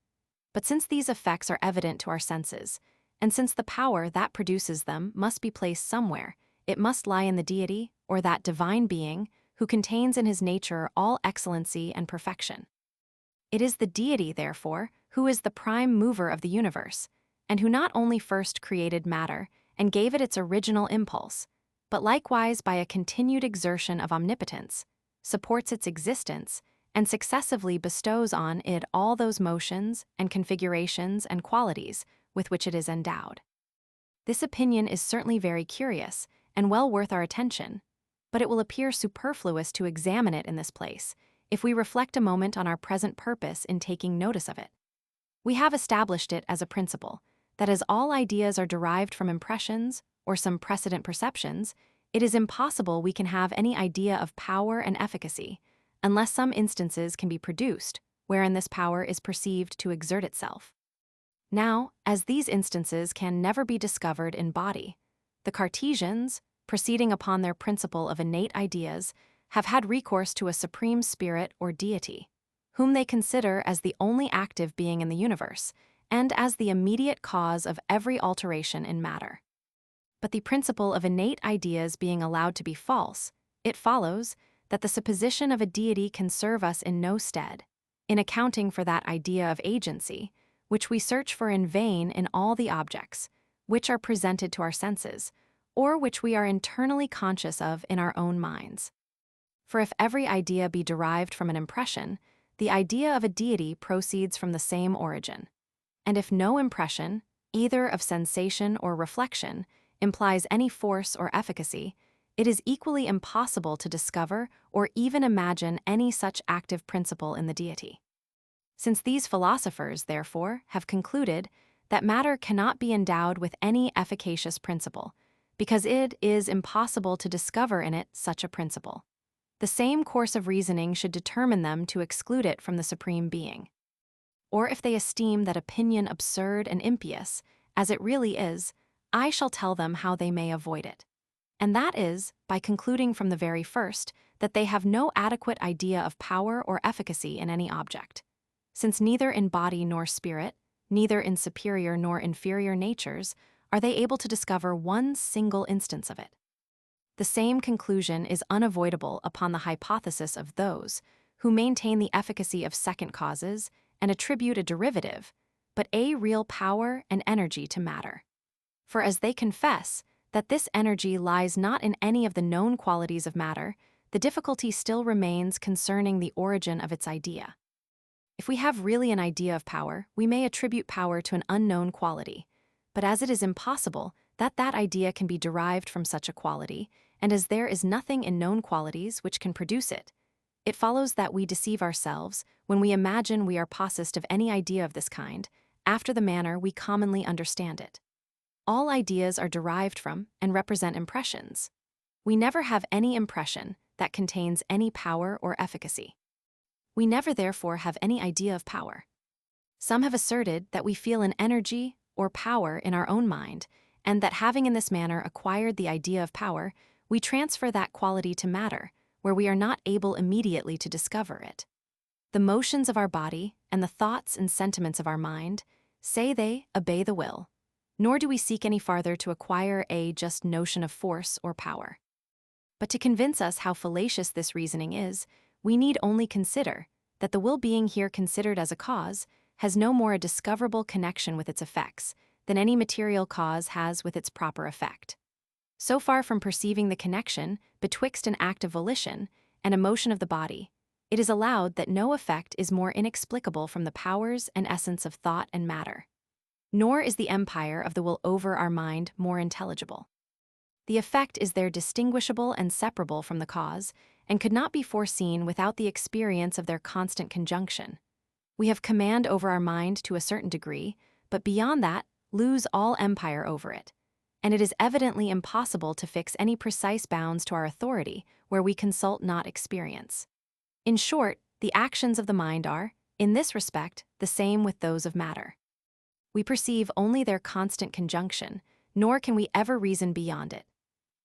But since these effects are evident to our senses, and since the power that produces them must be placed somewhere, it must lie in the deity, or that divine being, who contains in his nature all excellency and perfection. It is the deity, therefore, who is the prime mover of the universe, and who not only first created matter and gave it its original impulse, but likewise by a continued exertion of omnipotence, supports its existence, and successively bestows on it all those motions and configurations and qualities with which it is endowed. This opinion is certainly very curious and well worth our attention, but it will appear superfluous to examine it in this place if we reflect a moment on our present purpose in taking notice of it. We have established it as a principle that as all ideas are derived from impressions or some precedent perceptions, it is impossible we can have any idea of power and efficacy unless some instances can be produced wherein this power is perceived to exert itself. Now, as these instances can never be discovered in body, the Cartesians, proceeding upon their principle of innate ideas, have had recourse to a supreme spirit or deity, whom they consider as the only active being in the universe, and as the immediate cause of every alteration in matter. But the principle of innate ideas being allowed to be false, it follows that the supposition of a deity can serve us in no stead, in accounting for that idea of agency, which we search for in vain in all the objects, which are presented to our senses, or which we are internally conscious of in our own minds. For if every idea be derived from an impression, the idea of a deity proceeds from the same origin. And if no impression, either of sensation or reflection, implies any force or efficacy, it is equally impossible to discover or even imagine any such active principle in the deity. Since these philosophers, therefore, have concluded that matter cannot be endowed with any efficacious principle, because it is impossible to discover in it such a principle, the same course of reasoning should determine them to exclude it from the Supreme Being. Or if they esteem that opinion absurd and impious, as it really is, I shall tell them how they may avoid it. And that is, by concluding from the very first that they have no adequate idea of power or efficacy in any object, since neither in body nor spirit, neither in superior nor inferior natures, are they able to discover one single instance of it. The same conclusion is unavoidable upon the hypothesis of those who maintain the efficacy of second causes and attribute a derivative, but a real power and energy to matter. For as they confess that this energy lies not in any of the known qualities of matter, the difficulty still remains concerning the origin of its idea. If we have really an idea of power, we may attribute power to an unknown quality, but as it is impossible that that idea can be derived from such a quality, and as there is nothing in known qualities which can produce it, it follows that we deceive ourselves when we imagine we are possessed of any idea of this kind, after the manner we commonly understand it. All ideas are derived from and represent impressions. We never have any impression that contains any power or efficacy. We never therefore have any idea of power. Some have asserted that we feel an energy or power in our own mind, and that having in this manner acquired the idea of power, we transfer that quality to matter, where we are not able immediately to discover it. The motions of our body and the thoughts and sentiments of our mind, say they, obey the will, nor do we seek any farther to acquire a just notion of force or power. But to convince us how fallacious this reasoning is, we need only consider that the will being here considered as a cause has no more a discoverable connection with its effects than any material cause has with its proper effect. So far from perceiving the connection betwixt an act of volition and a motion of the body, it is allowed that no effect is more inexplicable from the powers and essence of thought and matter. Nor is the empire of the will over our mind more intelligible. The effect is there distinguishable and separable from the cause, and could not be foreseen without the experience of their constant conjunction. We have command over our mind to a certain degree, but beyond that, lose all empire over it. And it is evidently impossible to fix any precise bounds to our authority where we consult not experience. In short, the actions of the mind are, in this respect, the same with those of matter. We perceive only their constant conjunction, nor can we ever reason beyond it.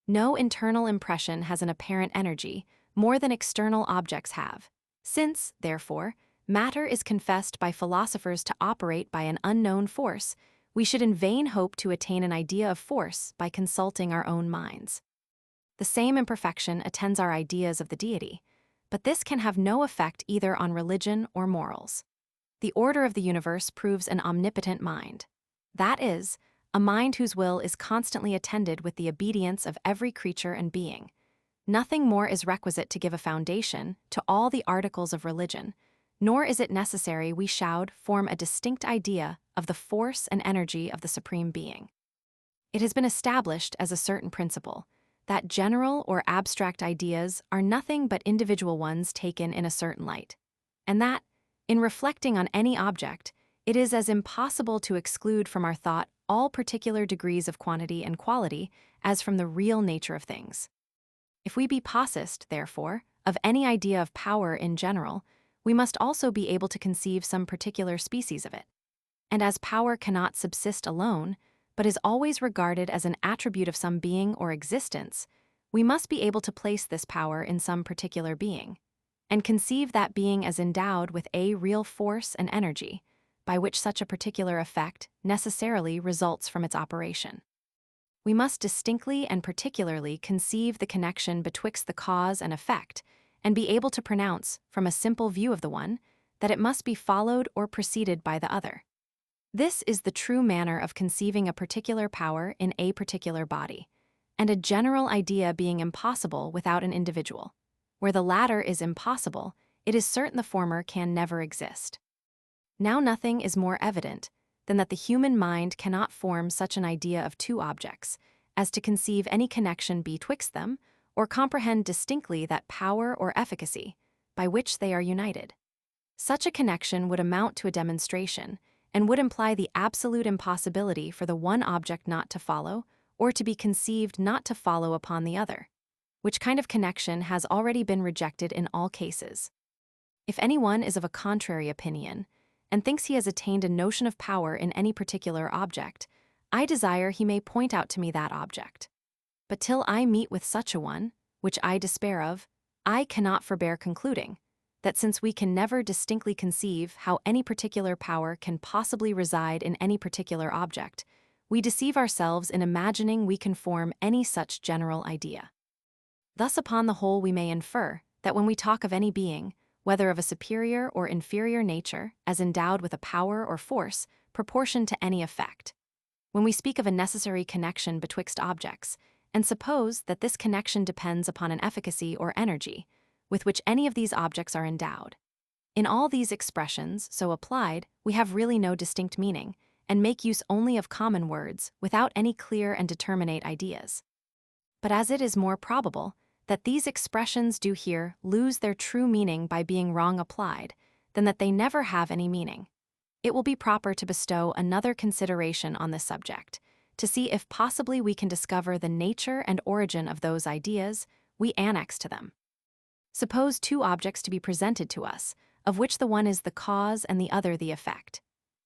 No internal impression has an apparent energy more than external objects have. Since, therefore, matter is confessed by philosophers to operate by an unknown force, we should in vain hope to attain an idea of force by consulting our own minds. The same imperfection attends our ideas of the deity, but this can have no effect either on religion or morals. The order of the universe proves an omnipotent mind. That is, a mind whose will is constantly attended with the obedience of every creature and being. Nothing more is requisite to give a foundation to all the articles of religion, nor is it necessary we should form a distinct idea of the force and energy of the Supreme Being. It has been established as a certain principle that general or abstract ideas are nothing but individual ones taken in a certain light, and that, in reflecting on any object, it is as impossible to exclude from our thought all particular degrees of quantity and quality as from the real nature of things. If we be possessed, therefore, of any idea of power in general, we must also be able to conceive some particular species of it. And as power cannot subsist alone, but is always regarded as an attribute of some being or existence, we must be able to place this power in some particular being, and conceive that being as endowed with a real force and energy, by which such a particular effect necessarily results from its operation. We must distinctly and particularly conceive the connection betwixt the cause and effect, and be able to pronounce, from a simple view of the one, that it must be followed or preceded by the other. This is the true manner of conceiving a particular power in a particular body, and a general idea being impossible without an individual, where the latter is impossible, it is certain the former can never exist. Now nothing is more evident than that the human mind cannot form such an idea of two objects as to conceive any connection betwixt them, or comprehend distinctly that power or efficacy by which they are united. Such a connection would amount to a demonstration, and would imply the absolute impossibility for the one object not to follow, or to be conceived not to follow upon the other, which kind of connection has already been rejected in all cases. If anyone is of a contrary opinion, and thinks he has attained a notion of power in any particular object, I desire he may point out to me that object. But till I meet with such a one, which I despair of, I cannot forbear concluding that since we can never distinctly conceive how any particular power can possibly reside in any particular object, we deceive ourselves in imagining we can form any such general idea. Thus upon the whole we may infer that when we talk of any being, whether of a superior or inferior nature, as endowed with a power or force proportioned to any effect, when we speak of a necessary connection betwixt objects, and suppose that this connection depends upon an efficacy or energy with which any of these objects are endowed. In all these expressions, so applied, we have really no distinct meaning, and make use only of common words without any clear and determinate ideas. But as it is more probable that these expressions do here lose their true meaning by being wrong applied, than that they never have any meaning, it will be proper to bestow another consideration on this subject, to see if possibly we can discover the nature and origin of those ideas we annex to them. Suppose two objects to be presented to us, of which the one is the cause and the other the effect.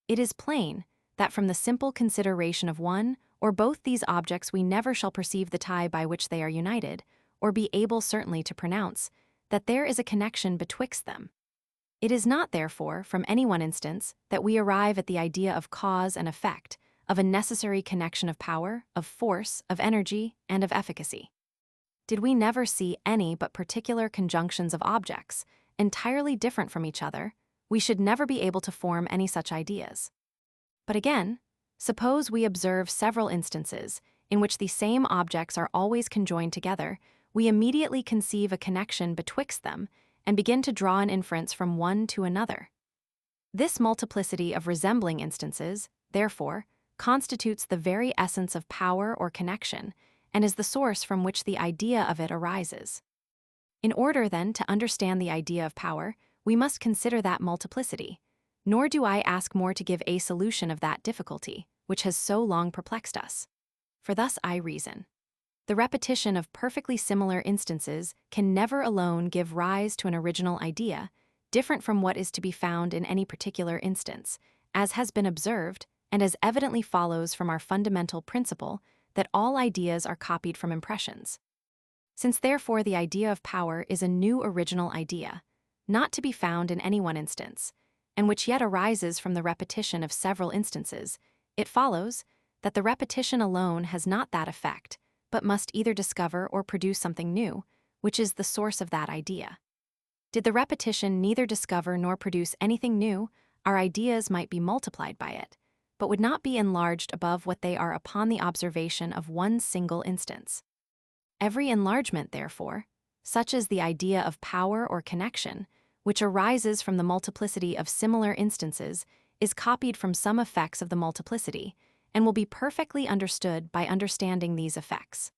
It is plain that from the simple consideration of one or both these objects we never shall perceive the tie by which they are united, or be able certainly to pronounce that there is a connection betwixt them. It is not, therefore, from any one instance that we arrive at the idea of cause and effect, of a necessary connection of power, of force, of energy, and of efficacy. Did we never see any but particular conjunctions of objects, entirely different from each other, we should never be able to form any such ideas. But again, suppose we observe several instances in which the same objects are always conjoined together, we immediately conceive a connection betwixt them, and begin to draw an inference from one to another. This multiplicity of resembling instances, therefore, constitutes the very essence of power or connection, and is the source from which the idea of it arises. In order, then, to understand the idea of power, we must consider that multiplicity, nor do I ask more to give a solution of that difficulty, which has so long perplexed us. For thus I reason. The repetition of perfectly similar instances can never alone give rise to an original idea, different from what is to be found in any particular instance, as has been observed, and as evidently follows from our fundamental principle that all ideas are copied from impressions. Since therefore the idea of power is a new original idea, not to be found in any one instance, and which yet arises from the repetition of several instances, it follows that the repetition alone has not that effect, but must either discover or produce something new, which is the source of that idea. Did the repetition neither discover nor produce anything new, our ideas might be multiplied by it, but would not be enlarged above what they are upon the observation of one single instance. Every enlargement, therefore, such as the idea of power or connection, which arises from the multiplicity of similar instances, is copied from some effects of the multiplicity, and will be perfectly understood by understanding these effects.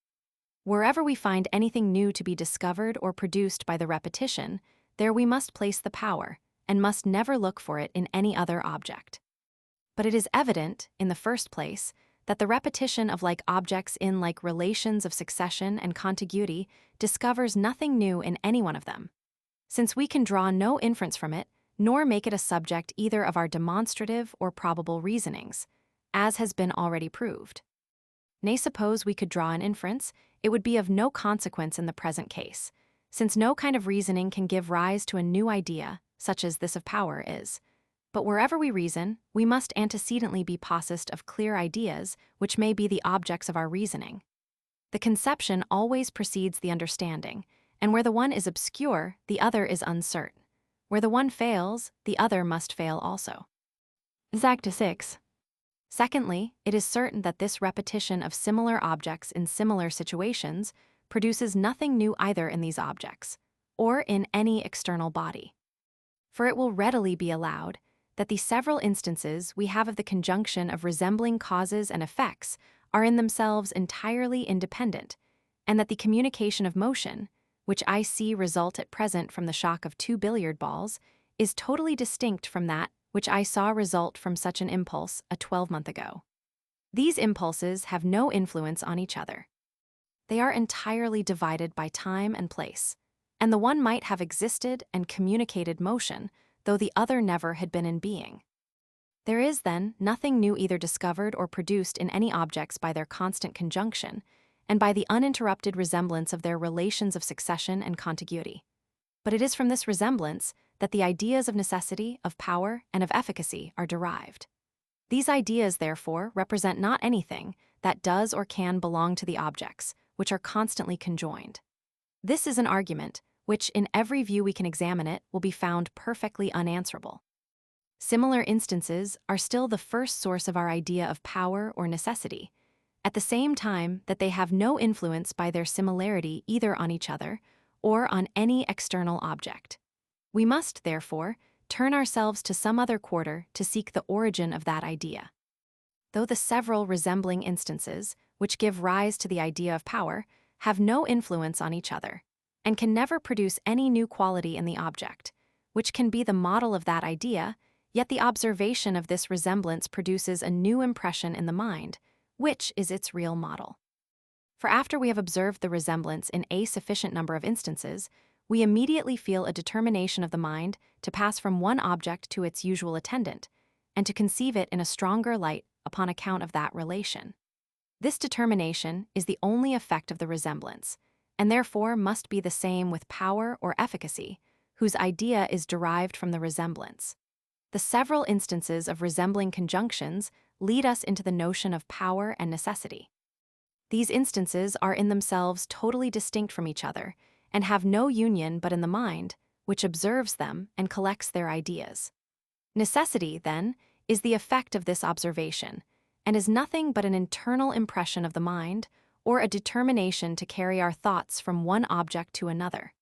Wherever we find anything new to be discovered or produced by the repetition, there we must place the power, and must never look for it in any other object. But it is evident, in the first place, that the repetition of like objects in like relations of succession and contiguity discovers nothing new in any one of them, since we can draw no inference from it, nor make it a subject either of our demonstrative or probable reasonings, as has been already proved. Nay, suppose we could draw an inference, it would be of no consequence in the present case, since no kind of reasoning can give rise to a new idea, such as this of power is. But wherever we reason, we must antecedently be possessed of clear ideas, which may be the objects of our reasoning. The conception always precedes the understanding, and where the one is obscure, the other is uncertain. Where the one fails, the other must fail also. Sect 6. Secondly, it is certain that this repetition of similar objects in similar situations produces nothing new either in these objects, or in any external body. For it will readily be allowed that the several instances we have of the conjunction of resembling causes and effects are in themselves entirely independent, and that the communication of motion, which I see result at present from the shock of 2 billiard balls, is totally distinct from that which I saw result from such an impulse a 12-month ago. These impulses have no influence on each other. They are entirely divided by time and place, and the one might have existed and communicated motion, though the other never had been in being. There is, then, nothing new either discovered or produced in any objects by their constant conjunction, and by the uninterrupted resemblance of their relations of succession and contiguity. But it is from this resemblance that the ideas of necessity, of power, and of efficacy are derived. These ideas, therefore, represent not anything that does or can belong to the objects, which are constantly conjoined. This is an argument which, in every view we can examine it, will be found perfectly unanswerable. Similar instances are still the first source of our idea of power or necessity, at the same time that they have no influence by their similarity either on each other or on any external object. We must, therefore, turn ourselves to some other quarter to seek the origin of that idea. Though the several resembling instances, which give rise to the idea of power, have no influence on each other, and can never produce any new quality in the object, which can be the model of that idea, yet the observation of this resemblance produces a new impression in the mind, which is its real model. For after we have observed the resemblance in a sufficient number of instances, we immediately feel a determination of the mind to pass from one object to its usual attendant, and to conceive it in a stronger light upon account of that relation. This determination is the only effect of the resemblance, and therefore must be the same with power or efficacy, whose idea is derived from the resemblance. The several instances of resembling conjunctions lead us into the notion of power and necessity. These instances are in themselves totally distinct from each other, and have no union but in the mind, which observes them and collects their ideas. Necessity, then, is the effect of this observation, and is nothing but an internal impression of the mind, or a determination to carry our thoughts from one object to another.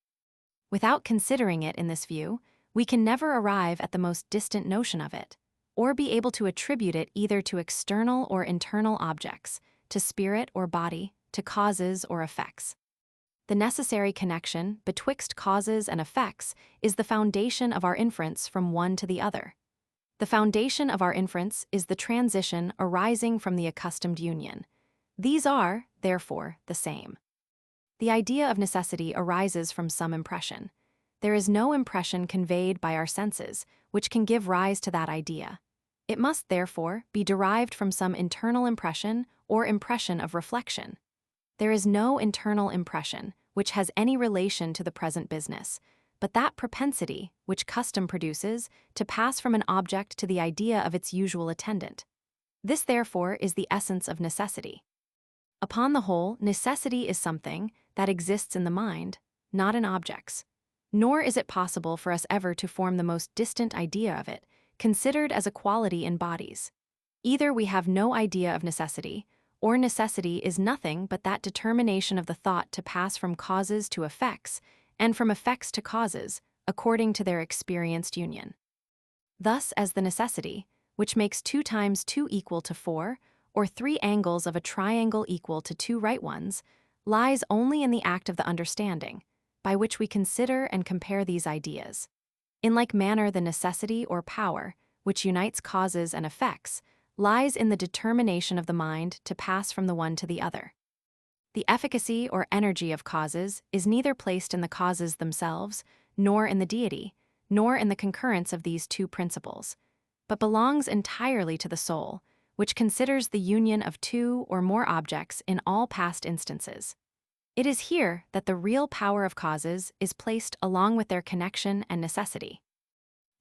Without considering it in this view, we can never arrive at the most distant notion of it, or be able to attribute it either to external or internal objects, to spirit or body, to causes or effects. The necessary connection betwixt causes and effects is the foundation of our inference from one to the other. The foundation of our inference is the transition arising from the accustomed union. These are, therefore, the same. The idea of necessity arises from some impression. There is no impression conveyed by our senses which can give rise to that idea. It must, therefore, be derived from some internal impression or impression of reflection. There is no internal impression which has any relation to the present business, but that propensity which custom produces to pass from an object to the idea of its usual attendant. This, therefore, is the essence of necessity. Upon the whole, necessity is something that exists in the mind, not in objects. Nor is it possible for us ever to form the most distant idea of it, considered as a quality in bodies. Either we have no idea of necessity, or necessity is nothing but that determination of the thought to pass from causes to effects, and from effects to causes, according to their experienced union. Thus, as the necessity, which makes 2 times 2 equal to 4, or 3 angles of a triangle equal to 2 right ones, lies only in the act of the understanding, by which we consider and compare these ideas. In like manner, the necessity or power, which unites causes and effects, lies in the determination of the mind to pass from the one to the other. The efficacy or energy of causes is neither placed in the causes themselves, nor in the deity, nor in the concurrence of these 2 principles, but belongs entirely to the soul, which considers the union of 2 or more objects in all past instances. It is here that the real power of causes is placed along with their connection and necessity.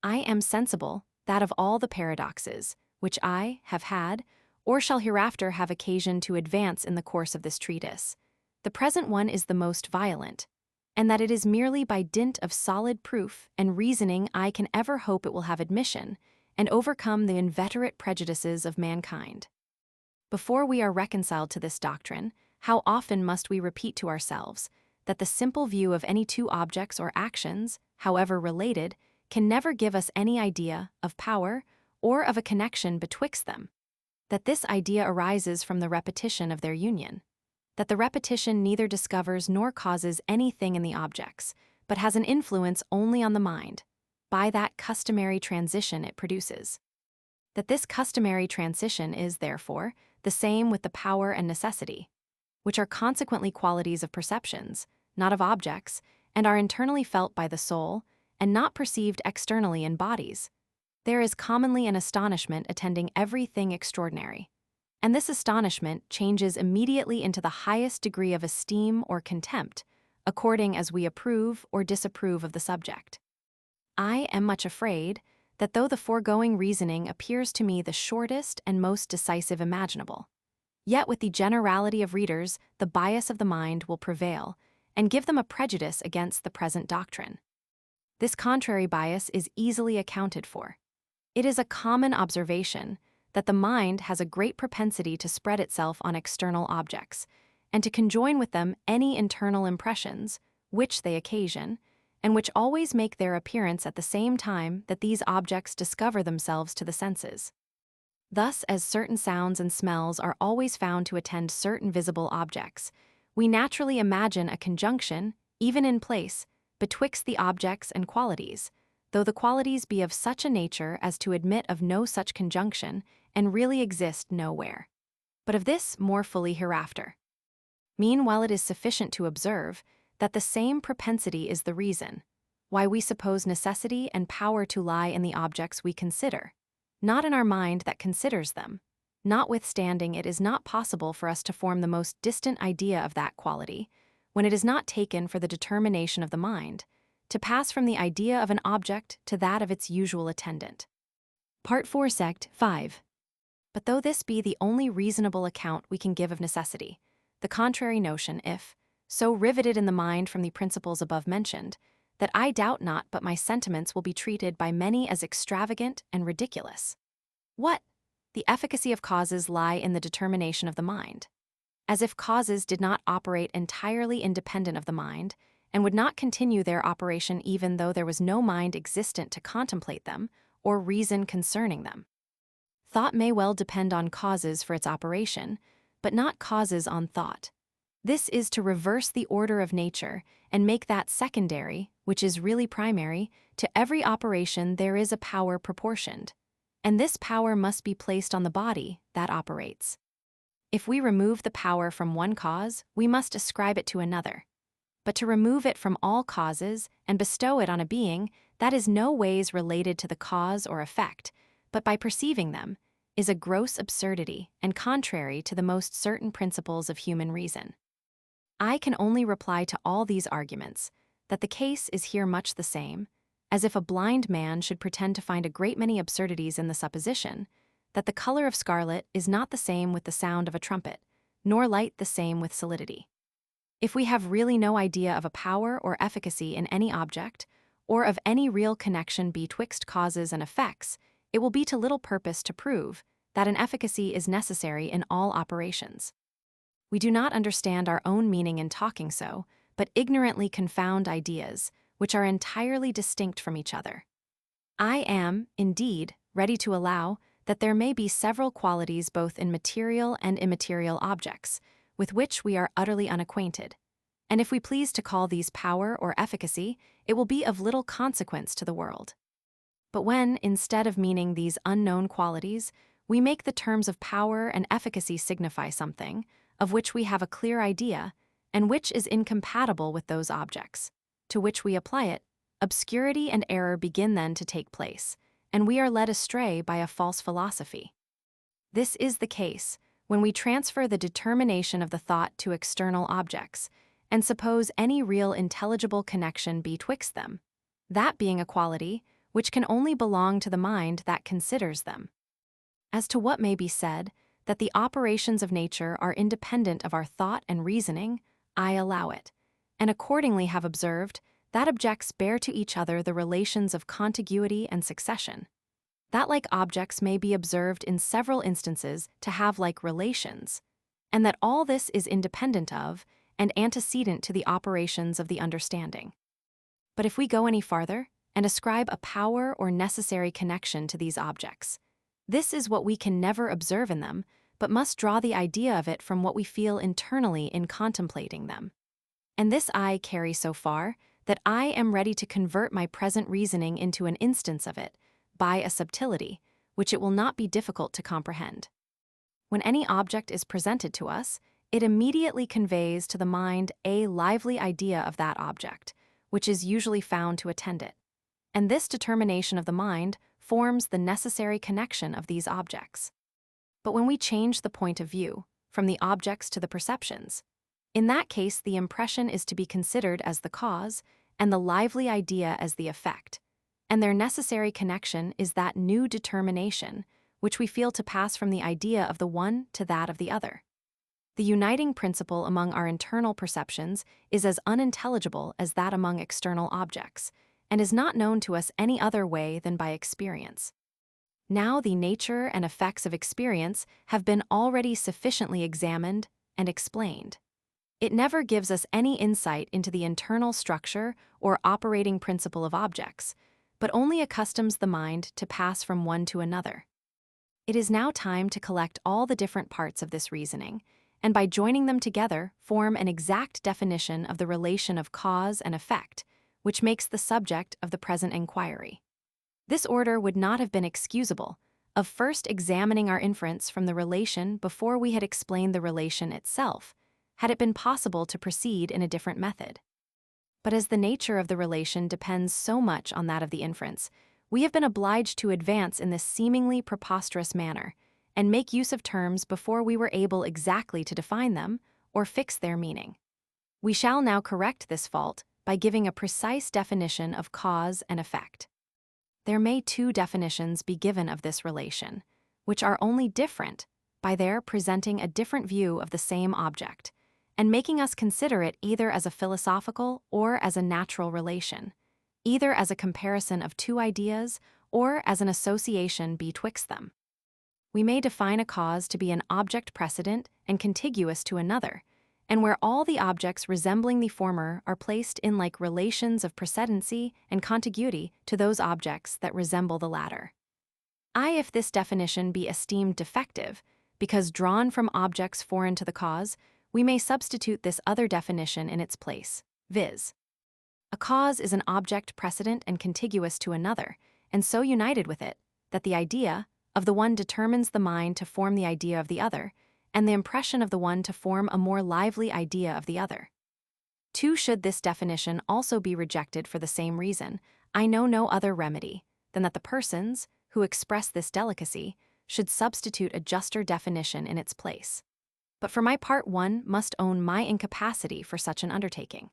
I am sensible that of all the paradoxes, which I have had, or shall hereafter have occasion to advance in the course of this treatise, the present one is the most violent, and that it is merely by dint of solid proof and reasoning I can ever hope it will have admission, and overcome the inveterate prejudices of mankind. Before we are reconciled to this doctrine, how often must we repeat to ourselves that the simple view of any two objects or actions, however related, can never give us any idea of power or of a connection betwixt them, that this idea arises from the repetition of their union, that the repetition neither discovers nor causes anything in the objects, but has an influence only on the mind, by that customary transition it produces. That this customary transition is, therefore, the same with the power and necessity, which are consequently qualities of perceptions, not of objects, and are internally felt by the soul, and not perceived externally in bodies. There is commonly an astonishment attending everything extraordinary, and this astonishment changes immediately into the highest degree of esteem or contempt, according as we approve or disapprove of the subject. I am much afraid that though the foregoing reasoning appears to me the shortest and most decisive imaginable, yet with the generality of readers the bias of the mind will prevail and give them a prejudice against the present doctrine. This contrary bias is easily accounted for. It is a common observation that the mind has a great propensity to spread itself on external objects, and to conjoin with them any internal impressions which they occasion, and which always make their appearance at the same time that these objects discover themselves to the senses. Thus, as certain sounds and smells are always found to attend certain visible objects, we naturally imagine a conjunction, even in place, betwixt the objects and qualities, though the qualities be of such a nature as to admit of no such conjunction and really exist nowhere. But of this more fully hereafter. Meanwhile, it is sufficient to observe that the same propensity is the reason why we suppose necessity and power to lie in the objects we consider, not in our mind that considers them, notwithstanding it is not possible for us to form the most distant idea of that quality, when it is not taken for the determination of the mind, to pass from the idea of an object to that of its usual attendant. Part 4, Sect. 5. But though this be the only reasonable account we can give of necessity, the contrary notion, if so riveted in the mind from the principles above mentioned, that I doubt not but my sentiments will be treated by many as extravagant and ridiculous. What? The efficacy of causes lie in the determination of the mind. As if causes did not operate entirely independent of the mind, and would not continue their operation even though there was no mind existent to contemplate them, or reason concerning them. Thought may well depend on causes for its operation, but not causes on thought. This is to reverse the order of nature, and make that secondary, which is really primary, to every operation there is a power proportioned, and this power must be placed on the body that operates. If we remove the power from one cause, we must ascribe it to another. But to remove it from all causes and bestow it on a being that is no ways related to the cause or effect, but by perceiving them, is a gross absurdity and contrary to the most certain principles of human reason. I can only reply to all these arguments that the case is here much the same, as if a blind man should pretend to find a great many absurdities in the supposition that the color of scarlet is not the same with the sound of a trumpet, nor light the same with solidity. If we have really no idea of a power or efficacy in any object, or of any real connection betwixt causes and effects, it will be to little purpose to prove that an efficacy is necessary in all operations. We do not understand our own meaning in talking so, but ignorantly confound ideas, which are entirely distinct from each other. I am, indeed, ready to allow that there may be several qualities both in material and immaterial objects, with which we are utterly unacquainted, and if we please to call these power or efficacy, it will be of little consequence to the world. But when, instead of meaning these unknown qualities, we make the terms of power and efficacy signify something, of which we have a clear idea, and which is incompatible with those objects, to which we apply it, obscurity and error begin then to take place, and we are led astray by a false philosophy. This is the case when we transfer the determination of the thought to external objects, and suppose any real intelligible connection betwixt them, that being a quality which can only belong to the mind that considers them. As to what may be said, that the operations of nature are independent of our thought and reasoning, I allow it, and accordingly have observed that objects bear to each other the relations of contiguity and succession, that like objects may be observed in several instances to have like relations, and that all this is independent of, and antecedent to the operations of the understanding. But if we go any farther and ascribe a power or necessary connection to these objects, this is what we can never observe in them, but must draw the idea of it from what we feel internally in contemplating them. And this I carry so far that I am ready to convert my present reasoning into an instance of it, by a subtlety, which it will not be difficult to comprehend. When any object is presented to us, it immediately conveys to the mind a lively idea of that object, which is usually found to attend it. And this determination of the mind forms the necessary connection of these objects. But when we change the point of view, from the objects to the perceptions, in that case the impression is to be considered as the cause, and the lively idea as the effect, and their necessary connection is that new determination, which we feel to pass from the idea of the one to that of the other. The uniting principle among our internal perceptions is as unintelligible as that among external objects, and is not known to us any other way than by experience. Now the nature and effects of experience have been already sufficiently examined and explained. It never gives us any insight into the internal structure or operating principle of objects, but only accustoms the mind to pass from one to another. It is now time to collect all the different parts of this reasoning, and by joining them together form an exact definition of the relation of cause and effect, which makes the subject of the present inquiry. This order would not have been excusable, of first examining our inference from the relation before we had explained the relation itself, had it been possible to proceed in a different method. But as the nature of the relation depends so much on that of the inference, we have been obliged to advance in this seemingly preposterous manner, and make use of terms before we were able exactly to define them or fix their meaning. We shall now correct this fault by giving a precise definition of cause and effect. There may two definitions be given of this relation, which are only different by their presenting a different view of the same object, and making us consider it either as a philosophical or as a natural relation, either as a comparison of two ideas or as an association betwixt them. We may define a cause to be an object precedent and contiguous to another, and where all the objects resembling the former are placed in like relations of precedency and contiguity to those objects that resemble the latter. If this definition be esteemed defective, because drawn from objects foreign to the cause, we may substitute this other definition in its place, viz. A cause is an object precedent and contiguous to another, and so united with it, that the idea of the one determines the mind to form the idea of the other, and the impression of the one to form a more lively idea of the other. Two, should this definition also be rejected for the same reason, I know no other remedy than that the persons who express this delicacy should substitute a juster definition in its place. But for my part, one must own my incapacity for such an undertaking.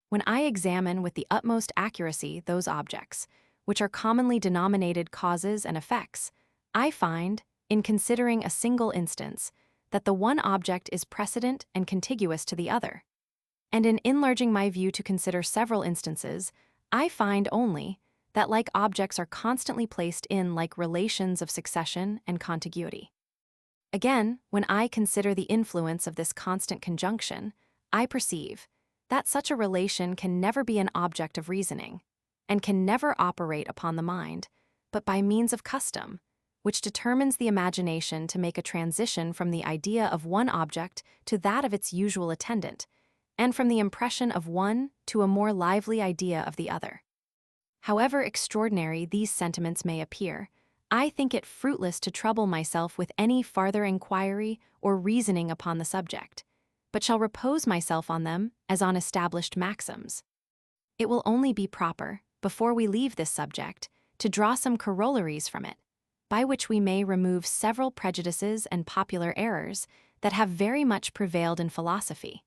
When I examine with the utmost accuracy those objects, which are commonly denominated causes and effects, I find, in considering a single instance, that the one object is precedent and contiguous to the other. And in enlarging my view to consider several instances, I find only that like objects are constantly placed in like relations of succession and contiguity. Again, when I consider the influence of this constant conjunction, I perceive that such a relation can never be an object of reasoning, and can never operate upon the mind, but by means of custom, which determines the imagination to make a transition from the idea of one object to that of its usual attendant, and from the impression of one to a more lively idea of the other. However extraordinary these sentiments may appear, I think it fruitless to trouble myself with any farther inquiry or reasoning upon the subject, but shall repose myself on them as on established maxims. It will only be proper, before we leave this subject, to draw some corollaries from it, by which we may remove several prejudices and popular errors that have very much prevailed in philosophy.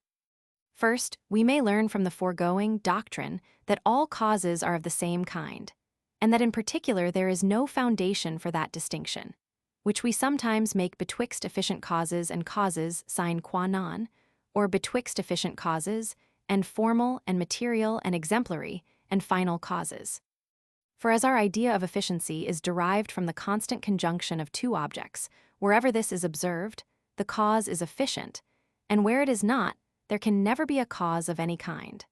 First, we may learn from the foregoing doctrine that all causes are of the same kind, and that in particular there is no foundation for that distinction, which we sometimes make betwixt efficient causes and causes sine qua non, or betwixt efficient causes and formal and material and exemplary and final causes. For as our idea of efficiency is derived from the constant conjunction of two objects, wherever this is observed, the cause is efficient, and where it is not, there can never be a cause of any kind.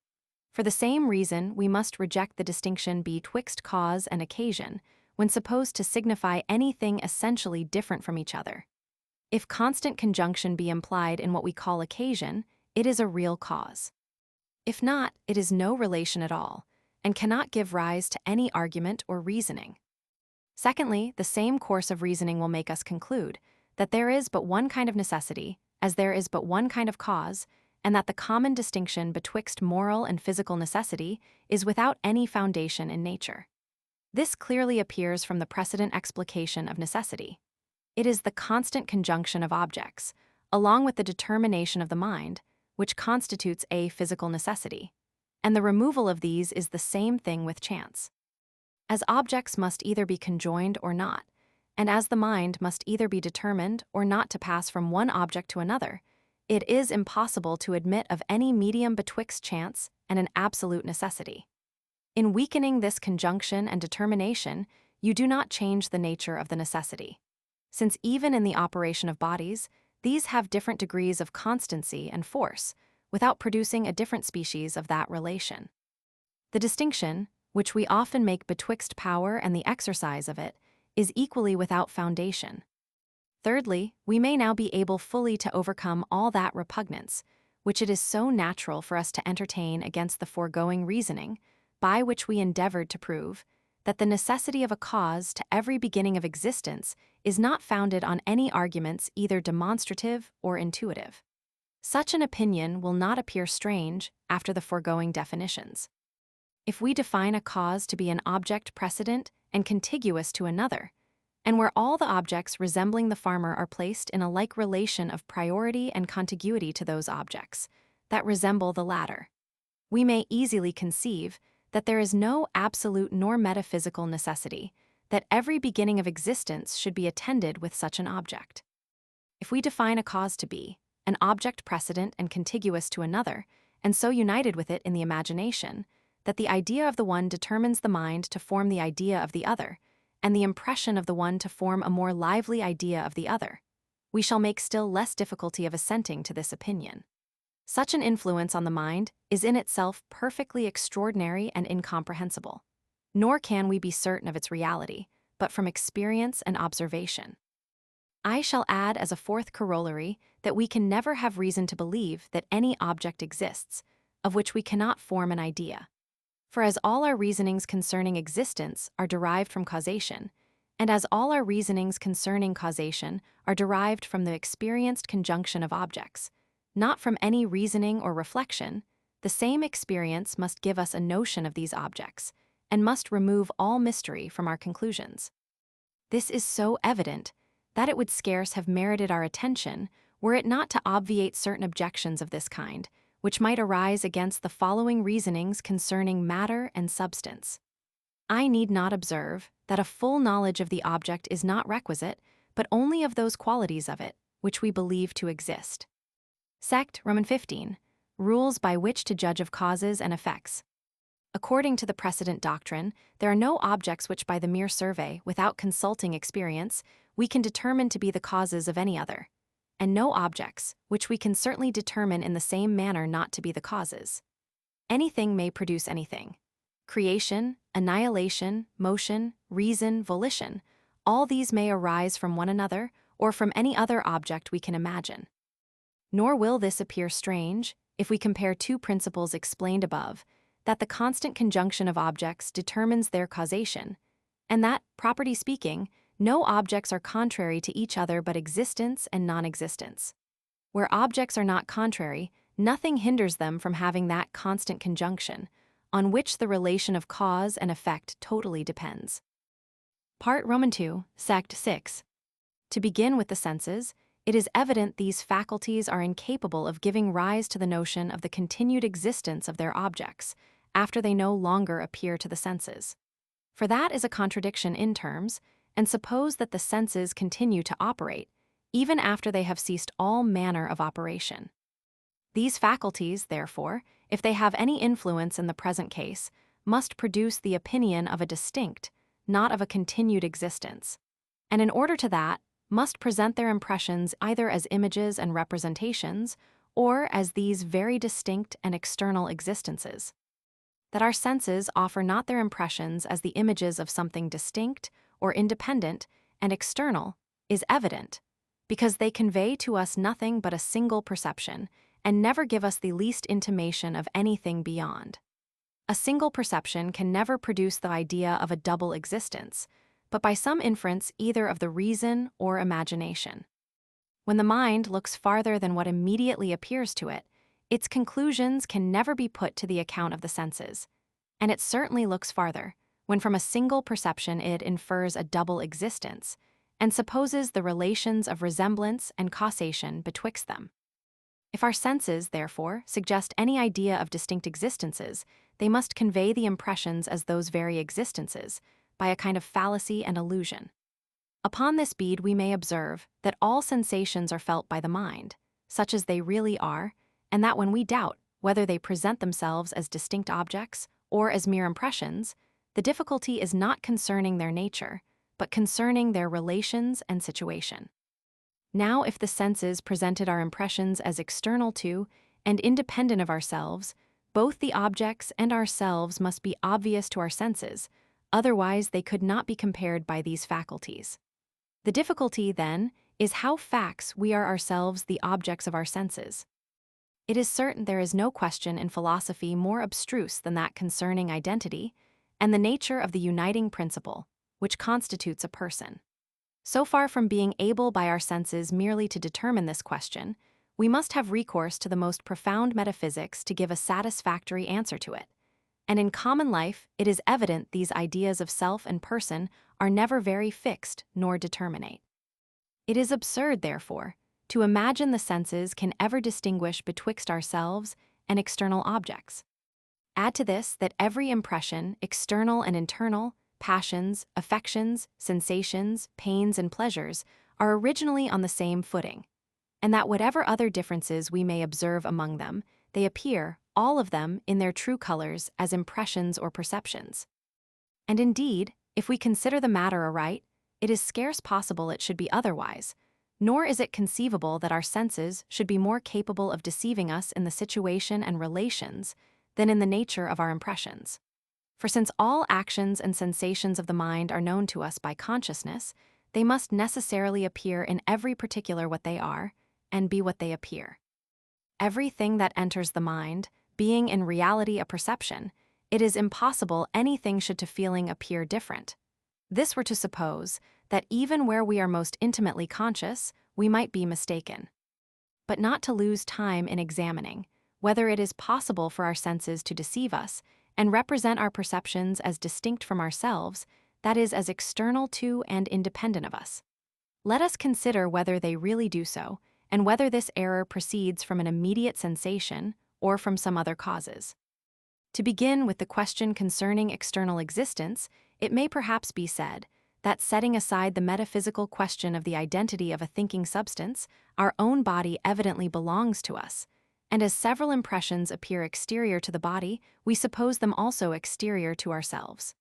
For the same reason, we must reject the distinction betwixt cause and occasion when supposed to signify anything essentially different from each other. If constant conjunction be implied in what we call occasion, it is a real cause. If not, it is no relation at all, and cannot give rise to any argument or reasoning. Secondly, the same course of reasoning will make us conclude that there is but one kind of necessity, as there is but one kind of cause, and that the common distinction betwixt moral and physical necessity is without any foundation in nature. This clearly appears from the precedent explication of necessity. It is the constant conjunction of objects, along with the determination of the mind, which constitutes a physical necessity, and the removal of these is the same thing with chance. As objects must either be conjoined or not, and as the mind must either be determined or not to pass from one object to another, it is impossible to admit of any medium betwixt chance and an absolute necessity. In weakening this conjunction and determination, you do not change the nature of the necessity, since even in the operation of bodies, these have different degrees of constancy and force, without producing a different species of that relation. The distinction, which we often make betwixt power and the exercise of it, is equally without foundation. Thirdly, we may now be able fully to overcome all that repugnance, which it is so natural for us to entertain against the foregoing reasoning, by which we endeavored to prove that the necessity of a cause to every beginning of existence is not founded on any arguments either demonstrative or intuitive. Such an opinion will not appear strange after the foregoing definitions. If we define a cause to be an object precedent and contiguous to another, and where all the objects resembling the farmer are placed in a like relation of priority and contiguity to those objects that resemble the latter, we may easily conceive that there is no absolute nor metaphysical necessity that every beginning of existence should be attended with such an object. If we define a cause to be an object precedent and contiguous to another, and so united with it in the imagination, that the idea of the one determines the mind to form the idea of the other, and the impression of the one to form a more lively idea of the other, we shall make still less difficulty of assenting to this opinion. Such an influence on the mind is in itself perfectly extraordinary and incomprehensible, nor can we be certain of its reality, but from experience and observation. I shall add as a fourth corollary that we can never have reason to believe that any object exists, of which we cannot form an idea. For as all our reasonings concerning existence are derived from causation, and as all our reasonings concerning causation are derived from the experienced conjunction of objects, not from any reasoning or reflection, the same experience must give us a notion of these objects, and must remove all mystery from our conclusions. This is so evident that it would scarce have merited our attention were it not to obviate certain objections of this kind, which might arise against the following reasonings concerning matter and substance. I need not observe that a full knowledge of the object is not requisite, but only of those qualities of it which we believe to exist. Sect, Roman 15, rules by which to judge of causes and effects. According to the precedent doctrine, there are no objects which by the mere survey, without consulting experience, we can determine to be the causes of any other, and no objects which we can certainly determine in the same manner not to be the causes. Anything may produce anything. Creation, annihilation, motion, reason, volition, all these may arise from one another or from any other object we can imagine. Nor will this appear strange, if we compare two principles explained above, that the constant conjunction of objects determines their causation, and that, properly speaking, no objects are contrary to each other but existence and non-existence. Where objects are not contrary, nothing hinders them from having that constant conjunction, on which the relation of cause and effect totally depends. Part Roman 2, Sect 6. To begin with the senses, it is evident these faculties are incapable of giving rise to the notion of the continued existence of their objects, after they no longer appear to the senses. For that is a contradiction in terms, and suppose that the senses continue to operate, even after they have ceased all manner of operation. These faculties, therefore, if they have any influence in the present case, must produce the opinion of a distinct, not of a continued existence, and in order to that, must present their impressions either as images and representations, or as these very distinct and external existences. That our senses offer not their impressions as the images of something distinct or independent and external is evident, because they convey to us nothing but a single perception and never give us the least intimation of anything beyond. A single perception can never produce the idea of a double existence, but by some inference either of the reason or imagination. When the mind looks farther than what immediately appears to it, its conclusions can never be put to the account of the senses, and it certainly looks farther when from a single perception it infers a double existence, and supposes the relations of resemblance and causation betwixt them. If our senses, therefore, suggest any idea of distinct existences, they must convey the impressions as those very existences, by a kind of fallacy and illusion. Upon this bead we may observe that all sensations are felt by the mind, such as they really are, and that when we doubt whether they present themselves as distinct objects or as mere impressions, the difficulty is not concerning their nature, but concerning their relations and situation. Now, if the senses presented our impressions as external to and independent of ourselves, both the objects and ourselves must be obvious to our senses, otherwise they could not be compared by these faculties. The difficulty, then, is how facts we are ourselves the objects of our senses. It is certain there is no question in philosophy more abstruse than that concerning identity and the nature of the uniting principle, which constitutes a person. So far from being able by our senses merely to determine this question, we must have recourse to the most profound metaphysics to give a satisfactory answer to it. And in common life, it is evident these ideas of self and person are never very fixed nor determinate. It is absurd, therefore, to imagine the senses can ever distinguish betwixt ourselves and external objects. Add to this that every impression, external and internal, passions, affections, sensations, pains, and pleasures, are originally on the same footing, and that whatever other differences we may observe among them, they appear, all of them, in their true colors as impressions or perceptions. And indeed, if we consider the matter aright, it is scarce possible it should be otherwise, nor is it conceivable that our senses should be more capable of deceiving us in the situation and relations than in the nature of our impressions. For since all actions and sensations of the mind are known to us by consciousness, they must necessarily appear in every particular what they are, and be what they appear. Everything that enters the mind, being in reality a perception, it is impossible anything should to feeling appear different. This were to suppose that even where we are most intimately conscious, we might be mistaken. But not to lose time in examining whether it is possible for our senses to deceive us and represent our perceptions as distinct from ourselves, that is, as external to and independent of us. Let us consider whether they really do so, and whether this error proceeds from an immediate sensation or from some other causes. To begin with the question concerning external existence, it may perhaps be said that, setting aside the metaphysical question of the identity of a thinking substance, our own body evidently belongs to us, and as several impressions appear exterior to the body, we suppose them also exterior to ourselves.